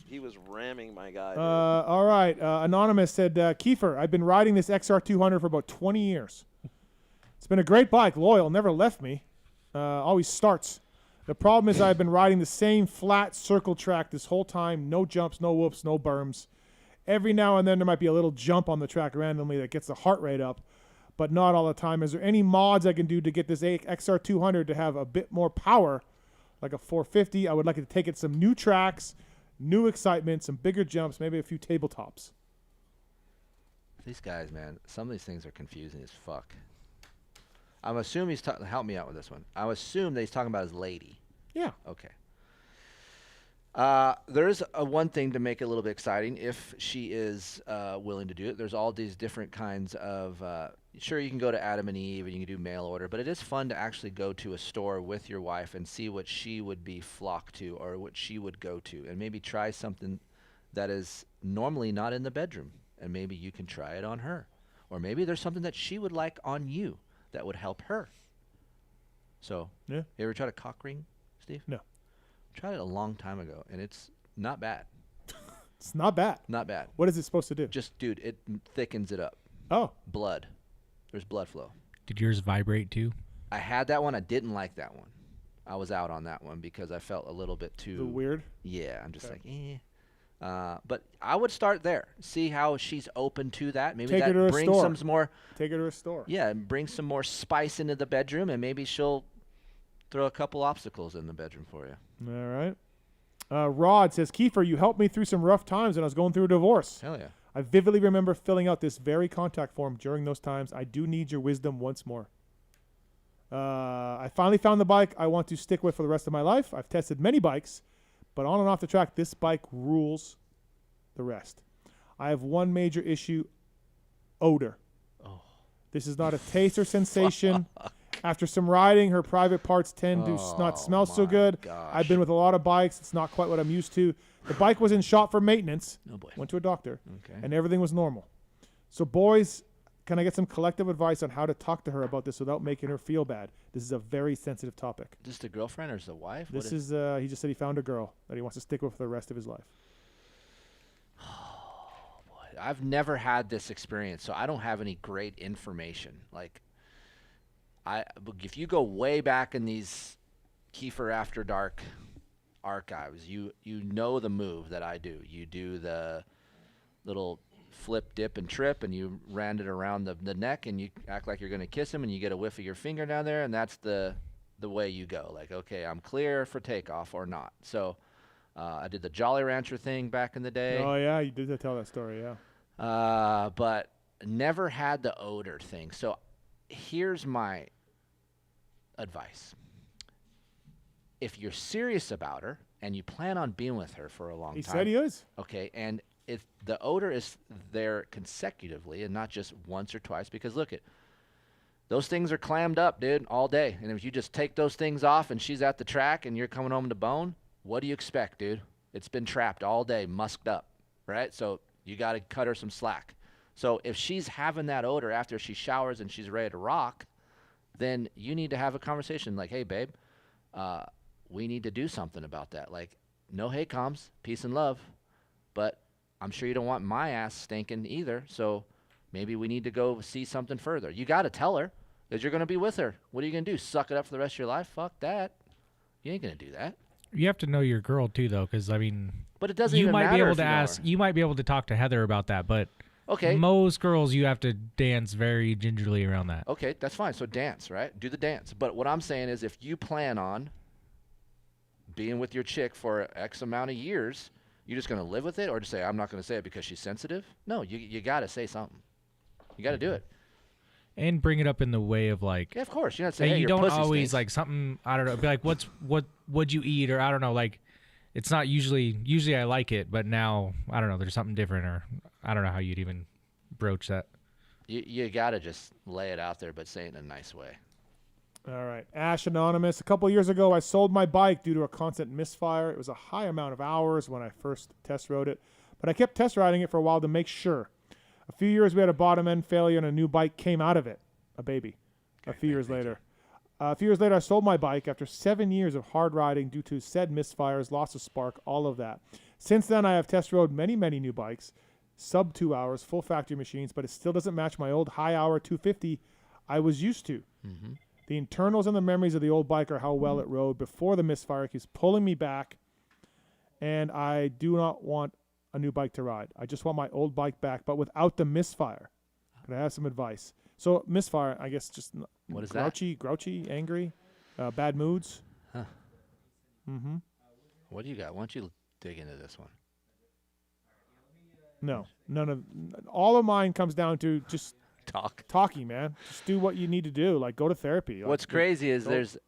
He was ramming my guy. All right. Anonymous said, Keefer, I've been riding this XR200 for about 20 years. It's been a great bike, loyal, never left me. Always starts. The problem is I've been riding the same flat circle track this whole time. No jumps, no whoops, no berms. Every now and then there might be a little jump on the track randomly that gets the heart rate up, but not all the time. Is there any mods I can do to get this XR200 to have a bit more power, like a 450? I would like it to take it some new tracks, new excitement, some bigger jumps, maybe a few tabletops. These guys, man, some of these things are confusing as fuck. I'm assuming he's help me out with this one. I assume that he's talking about his lady. Yeah. Okay. There's one thing to make it a little bit exciting if she is willing to do it. There's all these different kinds of sure, you can go to Adam and Eve and you can do mail order, but it is fun to actually go to a store with your wife and see what she would be flocked to or what she would go to, and maybe try something that is normally not in the bedroom, and maybe you can try it on her. Or maybe there's something that she would like on you that would help her. So, yeah. You ever tried a cock ring, Steve? No. Tried it a long time ago, and it's not bad. It's not bad. Not bad. What is it supposed to do? Just, dude, it thickens it up. Oh. Blood. There's blood flow. Did yours vibrate too? I had that one. I didn't like that one. I was out on that one because I felt a little bit too... weird? Yeah, I'm just like, but I would start there. See how she's open to that. Maybe Take her to that a brings store. some more... Take her to a store. Yeah, bring some more spice into the bedroom, and maybe she'll throw a couple obstacles in the bedroom for you. All right. Rod says, Keefer, you helped me through some rough times when I was going through a divorce. Hell yeah. I vividly remember filling out this very contact form during those times. I do need your wisdom once more. I finally found the bike I want to stick with for the rest of my life. I've tested many bikes, but on and off the track, this bike rules the rest. I have one major issue, odor. Oh. This is not a taste or sensation. After some riding, her private parts tend to not smell so good. I've been with a lot of bikes. It's not quite what I'm used to. The bike was in shop for maintenance. Oh boy. Went to a doctor. Okay. And everything was normal. So boys, can I get some collective advice on how to talk to her about this without making her feel bad? This is a very sensitive topic. Is this the girlfriend or is it the wife? This What is, he just said he found a girl that he wants to stick with for the rest of his life. I've never had this experience, so I don't have any great information. Like, if you go way back in these Keefer After Dark archives, you know the move that I do. You do the little flip, dip, and trip, and you round it around the neck, and you act like you're going to kiss him, and you get a whiff of your finger down there, and that's the way you go. Like, okay, I'm clear for takeoff or not. So I did the Jolly Rancher thing back in the day. Oh, yeah, you did tell that story, yeah. But never had the odor thing. So here's my advice. If you're serious about her and you plan on being with her for a long time. He said he is. Okay, and if the odor is there consecutively and not just once or twice, because look, those things are clammed up, dude, all day. And if you just take those things off and she's at the track and you're coming home to bone, what do you expect, dude? It's been trapped all day, musked up, right? So you got to cut her some slack. So if she's having that odor after she showers and she's ready to rock, then you need to have a conversation like, hey, babe, we need to do something about that. Like, no hate comms, peace and love, but I'm sure you don't want my ass stinking either, so maybe we need to go see something further. You got to tell her that you're going to be with her. What are you going to do, suck it up for the rest of your life? Fuck that. You ain't going to do that. You have to know your girl too, though, because I mean, but it doesn't you even might matter be able if to you know ask. her. You might be able to talk to Heather about that, but okay, most girls you have to dance very gingerly around that. Okay, that's fine. So dance, right? Do the dance. But what I'm saying is, if you plan on being with your chick for X amount of years, you're just going to live with it, or just say, I'm not going to say it because she's sensitive? No, you got to say something. You got to do it. And bring it up in the way of like, yeah, of course. You don't say, hey, you your don't pussy always stinks. like something. I don't know. Be like, what'd you eat, or I don't know. Like, it's not usually I like it, but now I don't know. There's something different, or I don't know how you'd even broach that. You got to just lay it out there, but say it in a nice way. All right. Ash Anonymous. A couple years ago, I sold my bike due to a constant misfire. It was a high amount of hours when I first test rode it, but I kept test riding it for a while to make sure. A few years, we had a bottom end failure and a new bike came out of it. A baby. A few years later, I sold my bike after 7 years of hard riding due to said misfires, loss of spark, all of that. Since then, I have test rode many, many new bikes, sub 2 hours, full factory machines, but it still doesn't match my old high hour 250 I was used to. Mm-hmm. The internals and the memories of the old bike are how well it rode before the misfire keeps pulling me back, and I do not want a new bike to ride. I just want my old bike back, but without the misfire. Could I have some advice? So misfire, I guess, just what is grouchy, angry, bad moods. Huh. Mm-hmm. What do you got? Why don't you dig into this one? No, all of mine comes down to just talking, man. Just do what you need to do. Like, go to therapy. What's crazy is there's,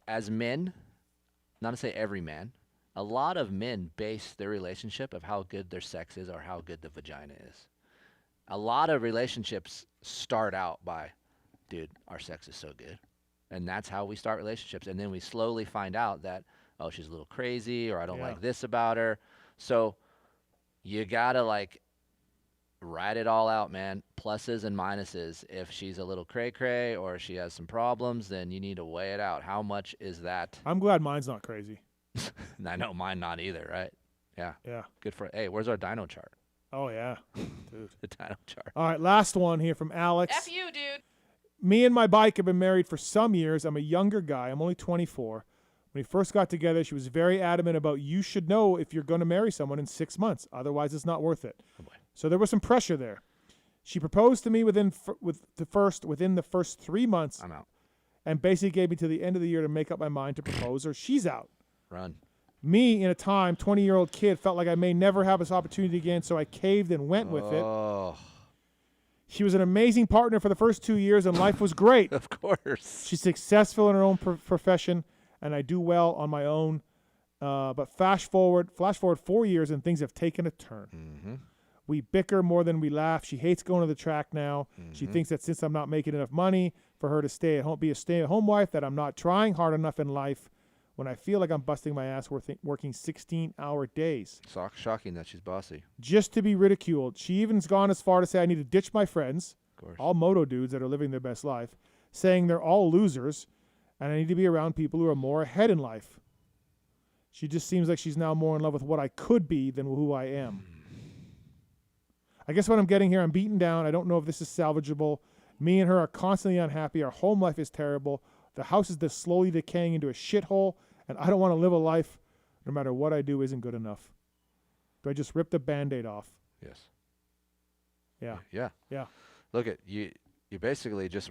as men, not to say every man, a lot of men base their relationship of how good their sex is or how good the vagina is. A lot of relationships start out by, dude, our sex is so good. And that's how we start relationships. And then we slowly find out that, oh, she's a little crazy, or I don't like this about her. So you got to, like, write it all out, man. Pluses and minuses. If she's a little cray-cray or she has some problems, then you need to weigh it out. How much is that? I'm glad mine's not crazy. I know mine not either, right? Yeah. Yeah. Good for. Hey, where's our dyno chart? Oh, yeah. Dude. The dyno chart. All right, last one here from Alex. F you, dude. Me and my bike have been married for some years. I'm a younger guy. I'm only 24. When we first got together, she was very adamant about you should know if you're going to marry someone in 6 months. Otherwise, it's not worth it. Oh boy. So there was some pressure there. She proposed to me within the first 3 months. I'm out. And basically gave me to the end of the year to make up my mind to propose or she's out. Run. Me, in a time, 20-year-old kid, felt like I may never have this opportunity again, so I caved and went with it. She was an amazing partner for the first 2 years, and life was great. Of course. She's successful in her own profession, and I do well on my own. But flash forward 4 years, and things have taken a turn. Mm-hmm. We bicker more than we laugh. She hates going to the track now. She thinks that since I'm not making enough money for her to be a stay-at-home wife, that I'm not trying hard enough in life when I feel like I'm busting my ass working 16-hour days. Shocking that she's bossy. Just to be ridiculed. She even's gone as far to say I need to ditch my friends, all moto dudes that are living their best life, saying they're all losers, and I need to be around people who are more ahead in life. She just seems like she's now more in love with what I could be than who I am. I guess what I'm getting here, I'm beaten down. I don't know if this is salvageable. Me and her are constantly unhappy. Our home life is terrible. The house is just slowly decaying into a shithole, and I don't want to live a life no matter what I do isn't good enough. Do I just rip the Band-Aid off? Yes. Yeah. Yeah. Yeah. Look at you. You basically just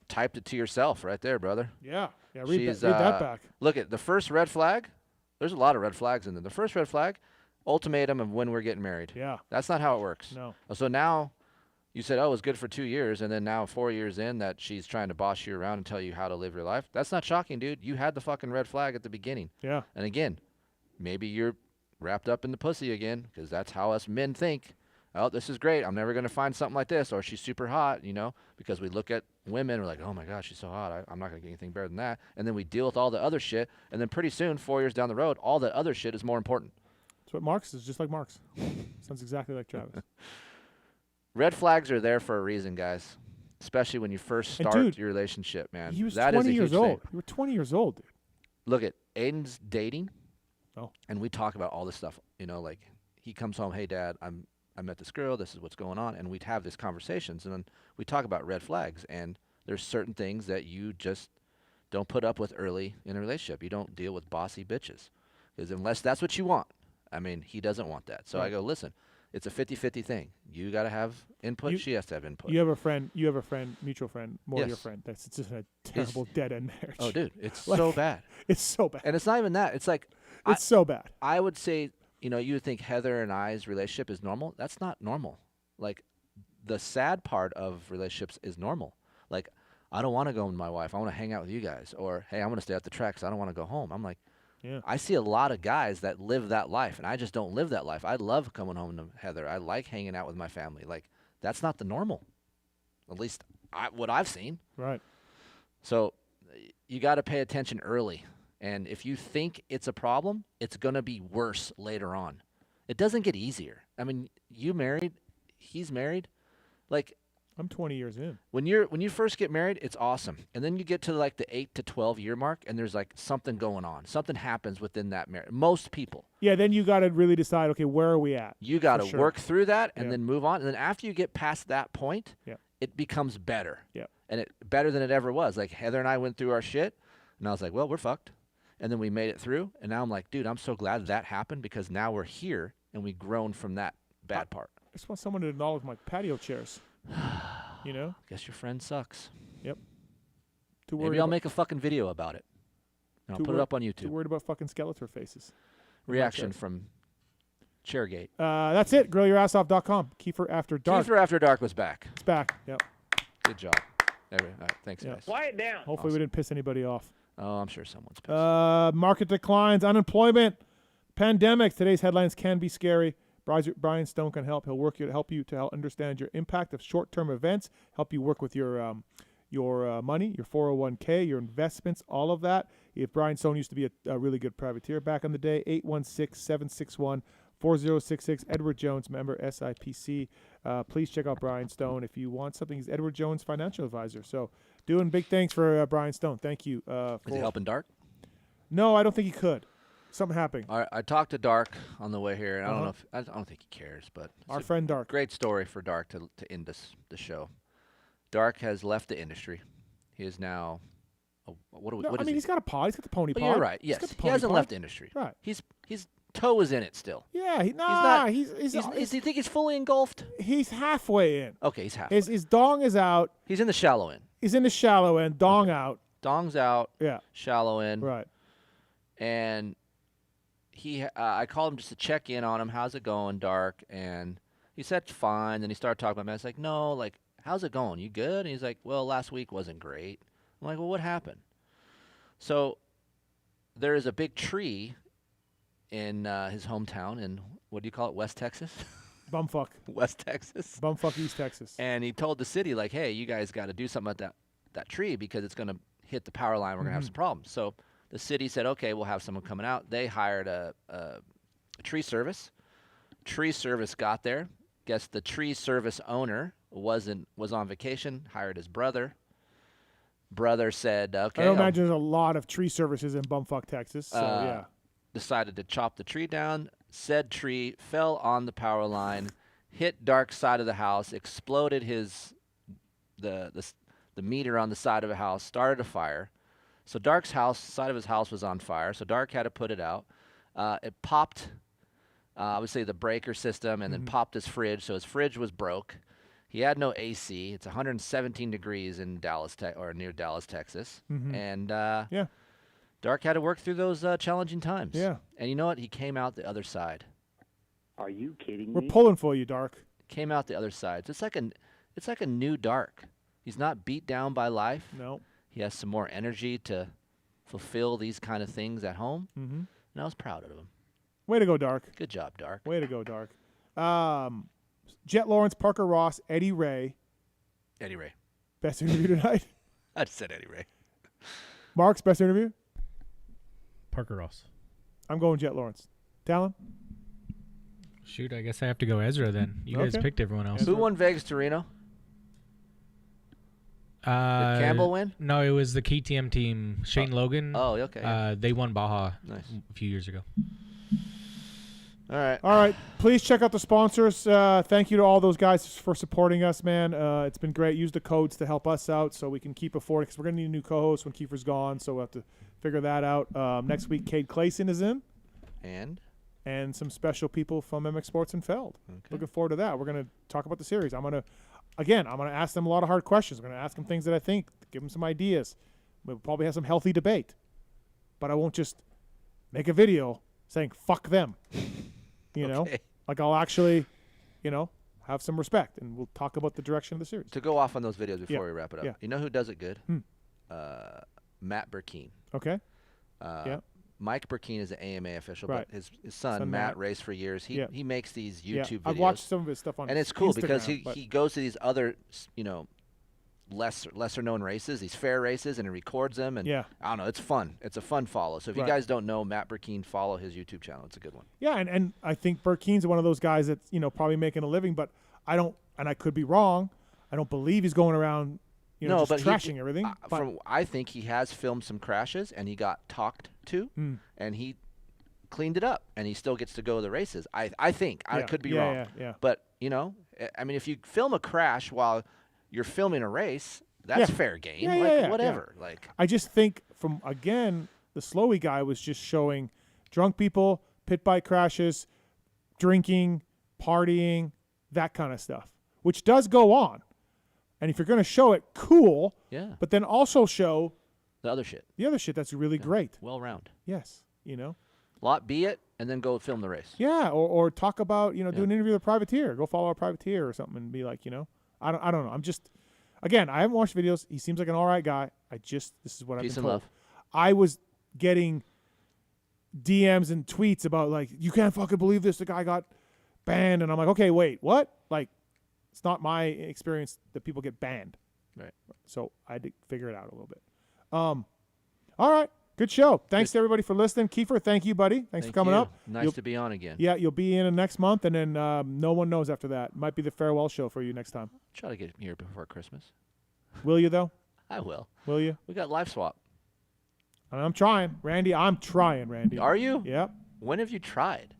typed it to yourself right there, brother. Yeah. Yeah. Read that back. Look at the first red flag. There's a lot of red flags in there. The first red flag, ultimatum of when we're getting married. Yeah. That's not how it works. No. So now you said, oh, it was good for 2 years, and then now 4 years in that she's trying to boss you around and tell you how to live your life. That's not shocking, dude. You had the fucking red flag at the beginning. Yeah. And again, maybe you're wrapped up in the pussy again, because that's how us men think. Oh, this is great. I'm never going to find something like this, or she's super hot, because we look at women, we're like, oh my gosh, she's so hot. I'm not going to get anything better than that. And then we deal with all the other shit, and then pretty soon, 4 years down the road, all the other shit is more important. That's what Mark's is, just like Mark's. Sounds exactly like Travis. Red flags are there for a reason, guys, especially when you first start your relationship, man. He was that 20 is a years huge old. thing. You were 20 years old, dude. Look at Aiden's dating. Oh. And we talk about all this stuff, like he comes home, hey, Dad, I met this girl, this is what's going on, and we'd have these conversations, and then we talk about red flags, and there's certain things that you just don't put up with early in a relationship. You don't deal with bossy bitches, because unless that's what you want, he doesn't want that. So Right. I go, listen, it's a 50-50 thing. You got to have input. She has to have input. You have a friend, mutual friend, more Yes. your friend. That's just a terrible dead-end marriage. Oh, dude, it's Like, so bad. It's so bad. And it's not even that. It's like It's so bad. I would say, you would think Heather and I's relationship is normal. That's not normal. Like, the sad part of relationships is normal. Like, I don't want to go with my wife. I want to hang out with you guys. Or, hey, I'm going to stay at the track because I don't want to go home. I'm like, yeah. I see a lot of guys that live that life, and I just don't live that life. I love coming home to Heather. I like hanging out with my family. Like, that's not the normal. At least what I've seen. Right. So you got to pay attention early. And if you think it's a problem, it's going to be worse later on. It doesn't get easier. You married, he's married. Like, I'm 20 years in. When you first get married, it's awesome. And then you get to like the 8 to 12 year mark, and there's like something going on. Something happens within that marriage. Most people. Yeah, then you got to really decide, okay, where are we at? You got to work through that and Yeah. then move on. And then after you get past that point, Yeah. it becomes better. Yeah. And better than it ever was. Like, Heather and I went through our shit, and I was like, well, we're fucked. And then we made it through, and now I'm like, dude, I'm so glad that happened, because now we're here, and we've grown from that bad part. I just want someone to acknowledge my patio chairs. Guess your friend sucks. Yep. Maybe I'll make a fucking video about it. And I'll put it up on YouTube. Too worried about fucking Skeletor faces. Reaction from Chairgate. That's it. GrillYourAssOff.com. Keefer After Dark. Keefer After Dark was back. It's back. Yep. Good job. All right, thanks, Yeah. guys. Quiet down. Hopefully we didn't piss anybody off. Oh, I'm sure someone's pissed. Market declines, unemployment, pandemic. Today's headlines can be scary. Brian Stone can help. He'll help you to understand your impact of short-term events, help you work with your money, your 401k, your investments, all of that. If Brian Stone used to be a really good privateer back in the day, 816-761 4066 Edward Jones, member SIPC. Please check out Brian Stone if you want something. He's Edward Jones financial advisor. So doing big things for Brian Stone. Thank you. Is he helping Dark? No, I don't think he could. Something happened. I talked to Dark on the way here, and I don't know if I don't think he cares, but our friend Dark. Great story for Dark to end the show. Dark has left the industry. He is now. What is he's got a pod. He's got the pony pod. You're right. Yes, he hasn't left the industry. Right. His toe is in it still. Yeah. He's do you think he's fully engulfed? He's halfway in. Okay, he's halfway. His dong is out. He's in the shallow end. He's in the shallow end. Dong out. Dong's out. Yeah. Shallow end. Right. And I called him just to check in on him. How's it going, Dark? And he said fine. Then he started talking about me. I was like, no, like, how's it going? You good? And he's like, well, last week wasn't great. I'm like, well, what happened? So there is a big tree in his hometown in, what do you call it, West Texas? Bumfuck. West Texas. Bumfuck East Texas. And he told the city, like, hey, you guys got to do something about that tree because it's going to hit the power line. We're going to have some problems. So the city said, okay, we'll have someone coming out. They hired a tree service. Tree service got there. Guess the tree service owner was on vacation, hired his brother. Brother said, okay. I don't imagine there's a lot of tree services in Bumfuck, Texas. So, yeah. Decided to chop the tree down. Said tree fell on the power line, hit Dark's side of the house, exploded the meter on the side of the house, started a fire. So Dark's side of his house was on fire. So Dark had to put it out. It popped, obviously the breaker system, and then popped his fridge. So his fridge was broke. He had no AC. It's 117 degrees in Dallas, or near Dallas, Texas. And Dark had to work through those challenging times. Yeah. And you know what? He came out the other side. Are you kidding We're me? pulling for you, Dark. Came out the other side. So it's like a new Dark. He's not beat down by life. No. He has some more energy to fulfill these kind of things at home. Mm-hmm. And I was proud of him. Way to go, Dark. Good job, Dark. Way to go, Dark. Jett Lawrence, Parker Ross, Eddie Ray. Eddie Ray. Best interview tonight? I just said Eddie Ray. Mark's best interview? Parker Ross. I'm going Jett Lawrence. Tallon? Shoot, I guess I have to go Ezra then. You guys picked everyone else. Who won Vegas to Reno? Did Campbell win? No, it was the KTM team. Shane Logan. Oh, okay. They won Baja Nice. a few years ago. All right. All right. Please check out the sponsors. Thank you to all those guys for supporting us, man. It's been great. Use the codes to help us out so we can keep affording, because we're going to need a new co-host when Keefer's gone, so we'll have to figure that out. Next week, Cade Clayson is in. And some special people from MX Sports and Feld. Okay. Looking forward to that. We're going to talk about the series. I'm going to ask them a lot of hard questions. I'm going to ask them things that I think, give them some ideas. We'll probably have some healthy debate. But I won't just make a video saying, fuck them. You know? Like, I'll actually, have some respect, and we'll talk about the direction of the series. To go off on those videos before we wrap it up. Yeah. You know who does it good? Matt Burkeen. Okay. Mike Burkeen is an AMA official, Right. but his son Matt raced for years. He makes these YouTube videos. I've watched some of his stuff on and it's cool Instagram, because he goes to these other, lesser known races, these fair races, and he records them. And I don't know, it's fun. It's a fun follow. So if you guys don't know Matt Burkeen, follow his YouTube channel. It's a good one. Yeah, and I think Burkeen's one of those guys that's, probably making a living, but I don't, and I could be wrong, I don't believe he's going around, just trashing everything. I think he has filmed some crashes, and he got talked to, and he cleaned it up, and he still gets to go to the races. I think. I could be wrong. Yeah. But, if you film a crash while you're filming a race, that's fair game. Whatever. Yeah. Like, I just think the Slowie guy was just showing drunk people, pit bike crashes, drinking, partying, that kind of stuff, which does go on. And if you're going to show it, cool. Yeah. But then also show the other shit. The other shit that's really great. Well round. Yes. Lot B it, and then go film the race. Yeah. Or talk about, do an interview with a privateer. Go follow a privateer or something and be like, I don't know. I'm just, again, I haven't watched videos. He seems like an all right guy. This is what I've been told. Love. I was getting DMs and tweets about, like, you can't fucking believe this. The guy got banned. And I'm like, okay, wait, what? Like, it's not my experience that people get banned. Right. So I had to figure it out a little bit. All right. Good show. Thanks to everybody for listening. Kiefer, thank you, buddy. Thanks for coming up. Nice to be on again. Yeah, you'll be in next month, and then no one knows after that. Might be the farewell show for you next time. Try to get here before Christmas. Will you, though? I will. Will you? We got Live Swap. I'm trying. Randy, I'm trying, Randy. Are you? Yep. When have you tried?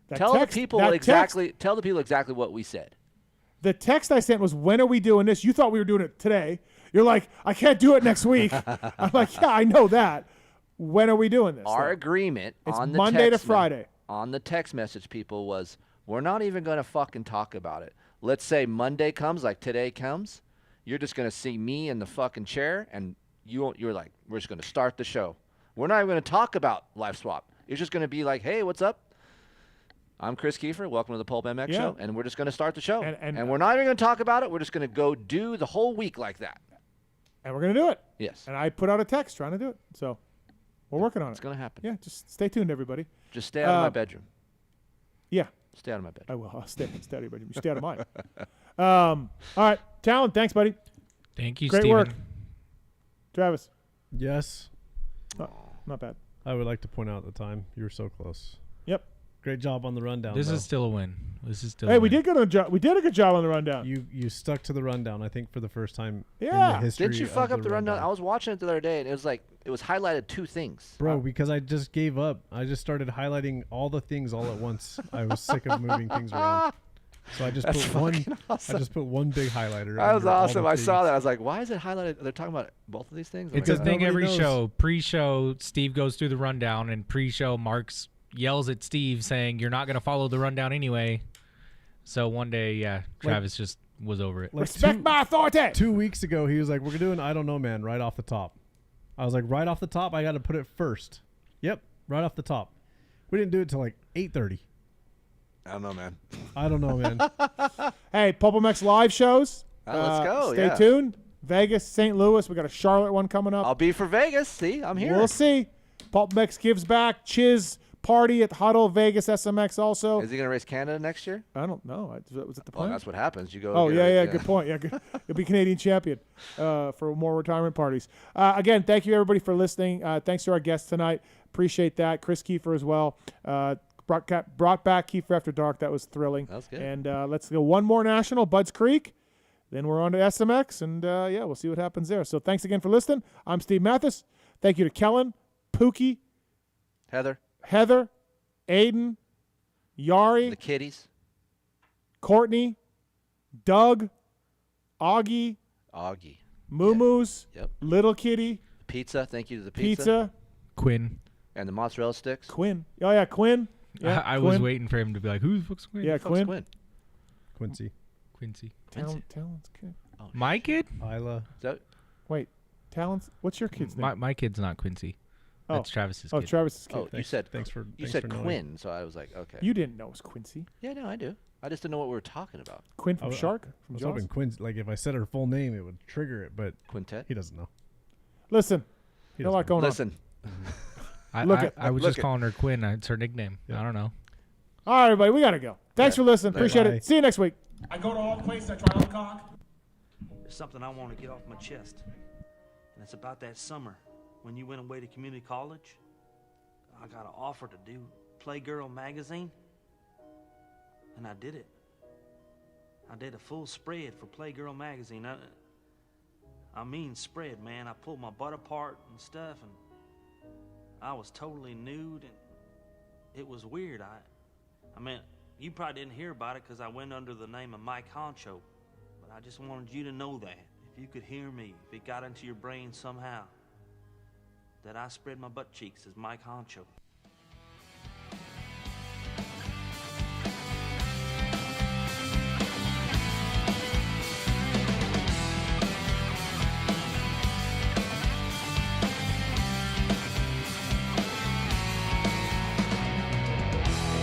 That Tell text- the people that exactly. Tell the people exactly what we said. The text I sent was, when are we doing this? You thought we were doing it today. You're like, I can't do it next week. I'm like, yeah, I know that. When are we doing this? Our agreement it's on the Monday to text Friday. On the text message, people, was we're not even going to fucking talk about it. Let's say Monday comes, like today comes. You're just going to see me in the fucking chair, and you're like, we're just going to start the show. We're not even going to talk about Live Swap. It's just going to be like, hey, what's up? I'm Kris Keefer. Welcome to the PulpMX show, and we're just going to start the show. And we're not even going to talk about it. We're just going to go do the whole week like that. And we're going to do it. Yes. And I put out a text trying to do it. So we're working on it. It's going to happen. Yeah, just stay tuned, everybody. Just stay out of my bedroom. Yeah. Stay out of my bedroom. I will. I'll stay out of your bedroom. You stay out of mine. All right. Tallon, thanks, buddy. Thank you, Great Steven. work. Travis. Yes. Not bad. I would like to point out the time. You were so close. Yep. Great job on the rundown. This though. is still a win. Hey, we did we did a good job on the rundown. You stuck to the rundown, I think, for the first time in Yeah. the history Didn't you fuck of up the rundown? I was watching it the other day, and it was like it was highlighted two things. Bro, because I just gave up. I just started highlighting all the things all at once. I was sick of moving things around. So I just That's put one. fucking awesome. I just put one big highlighter. That was under all awesome. the I saw things. that. I was like, why is it highlighted? They're talking about both of these things? It's Like, a thing every knows. show. Pre-show, Steve goes through the rundown, and pre-show, Marks yells at Steve saying, "You're not going to follow the rundown anyway." So one day, Travis just was over it. Like Respect my authority. 2 weeks ago, he was like, "We're doing I don't know, man." Right off the top, I was like, "Right off the top, I got to put it first." Yep, right off the top. We didn't do it till like 8:30. I don't know, man. I don't know, man. Hey, PulpMX live shows. Let's go. Stay Yeah. tuned. Vegas, St. Louis. We got a Charlotte one coming up. I'll be for Vegas. See, I'm here. We'll see. PulpMX gives back. Chiz party at Huddle Vegas SMX also. Is he going to race Canada next year? I don't know. Was it the Well, plan? that's what happens. You go. Oh, get yeah, a- yeah. Good point. Yeah, you'll be Canadian champion for more retirement parties. Again, thank you, everybody, for listening. Thanks to our guests tonight. Appreciate that. Kris Keefer as well. Brought back Keefer After Dark. That was thrilling. That was good. And let's go one more national, Budds Creek. Then we're on to SMX, and yeah, we'll see what happens there. So thanks again for listening. I'm Steve Matthes. Thank you to Kellen, Pookie, Heather, Aiden, Yari, the kiddies, Courtney, Doug, Augie, Moo-Moos, Yep. Little Kitty, pizza. Thank you to the Pizza, Quinn. and the mozzarella sticks. Quinn. Oh, yeah, Quinn. Yeah, I was Quinn. waiting for him to be like, "Who the fuck's Quinn?" Yeah, Fuck's Quinn. Quincy, Talon's kid. My kid? Isla. Wait, Talon's? What's your kid's name? My kid's not Quincy. Oh. That's Travis's Oh, kid. Travis's kid. Oh, you said thanks for Quinn, knowing. so I was like, okay. You didn't know it was Quincy. Yeah, no, I do. I just didn't know what we were talking about. Quinn from I was- Shark? I From was Jaws? hoping Quincy. Like if I said her full name, it would trigger it, but Quintet. he doesn't know. Listen, He no lot going Listen. I was Look just calling her Quinn. It's her nickname. I don't know. on. All right, everybody, we got to go. Thanks for listening. Appreciate Bye. it. See you next week. I go to all the places. I try all cock. There's something I want to get off my chest. And it's about that summer when you went away to community college. I got an offer to do Playgirl magazine. And I did it. I did a full spread for Playgirl magazine. I mean spread, man. I pulled my butt apart and stuff, and I was totally nude, and it was weird. I mean, you probably didn't hear about it because I went under the name of Mike Honcho. But I just wanted you to know that. If you could hear me, if it got into your brain somehow, that I spread my butt cheeks as Mike Honcho.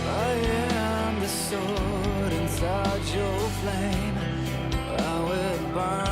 I am the sword inside your flame. I will burn.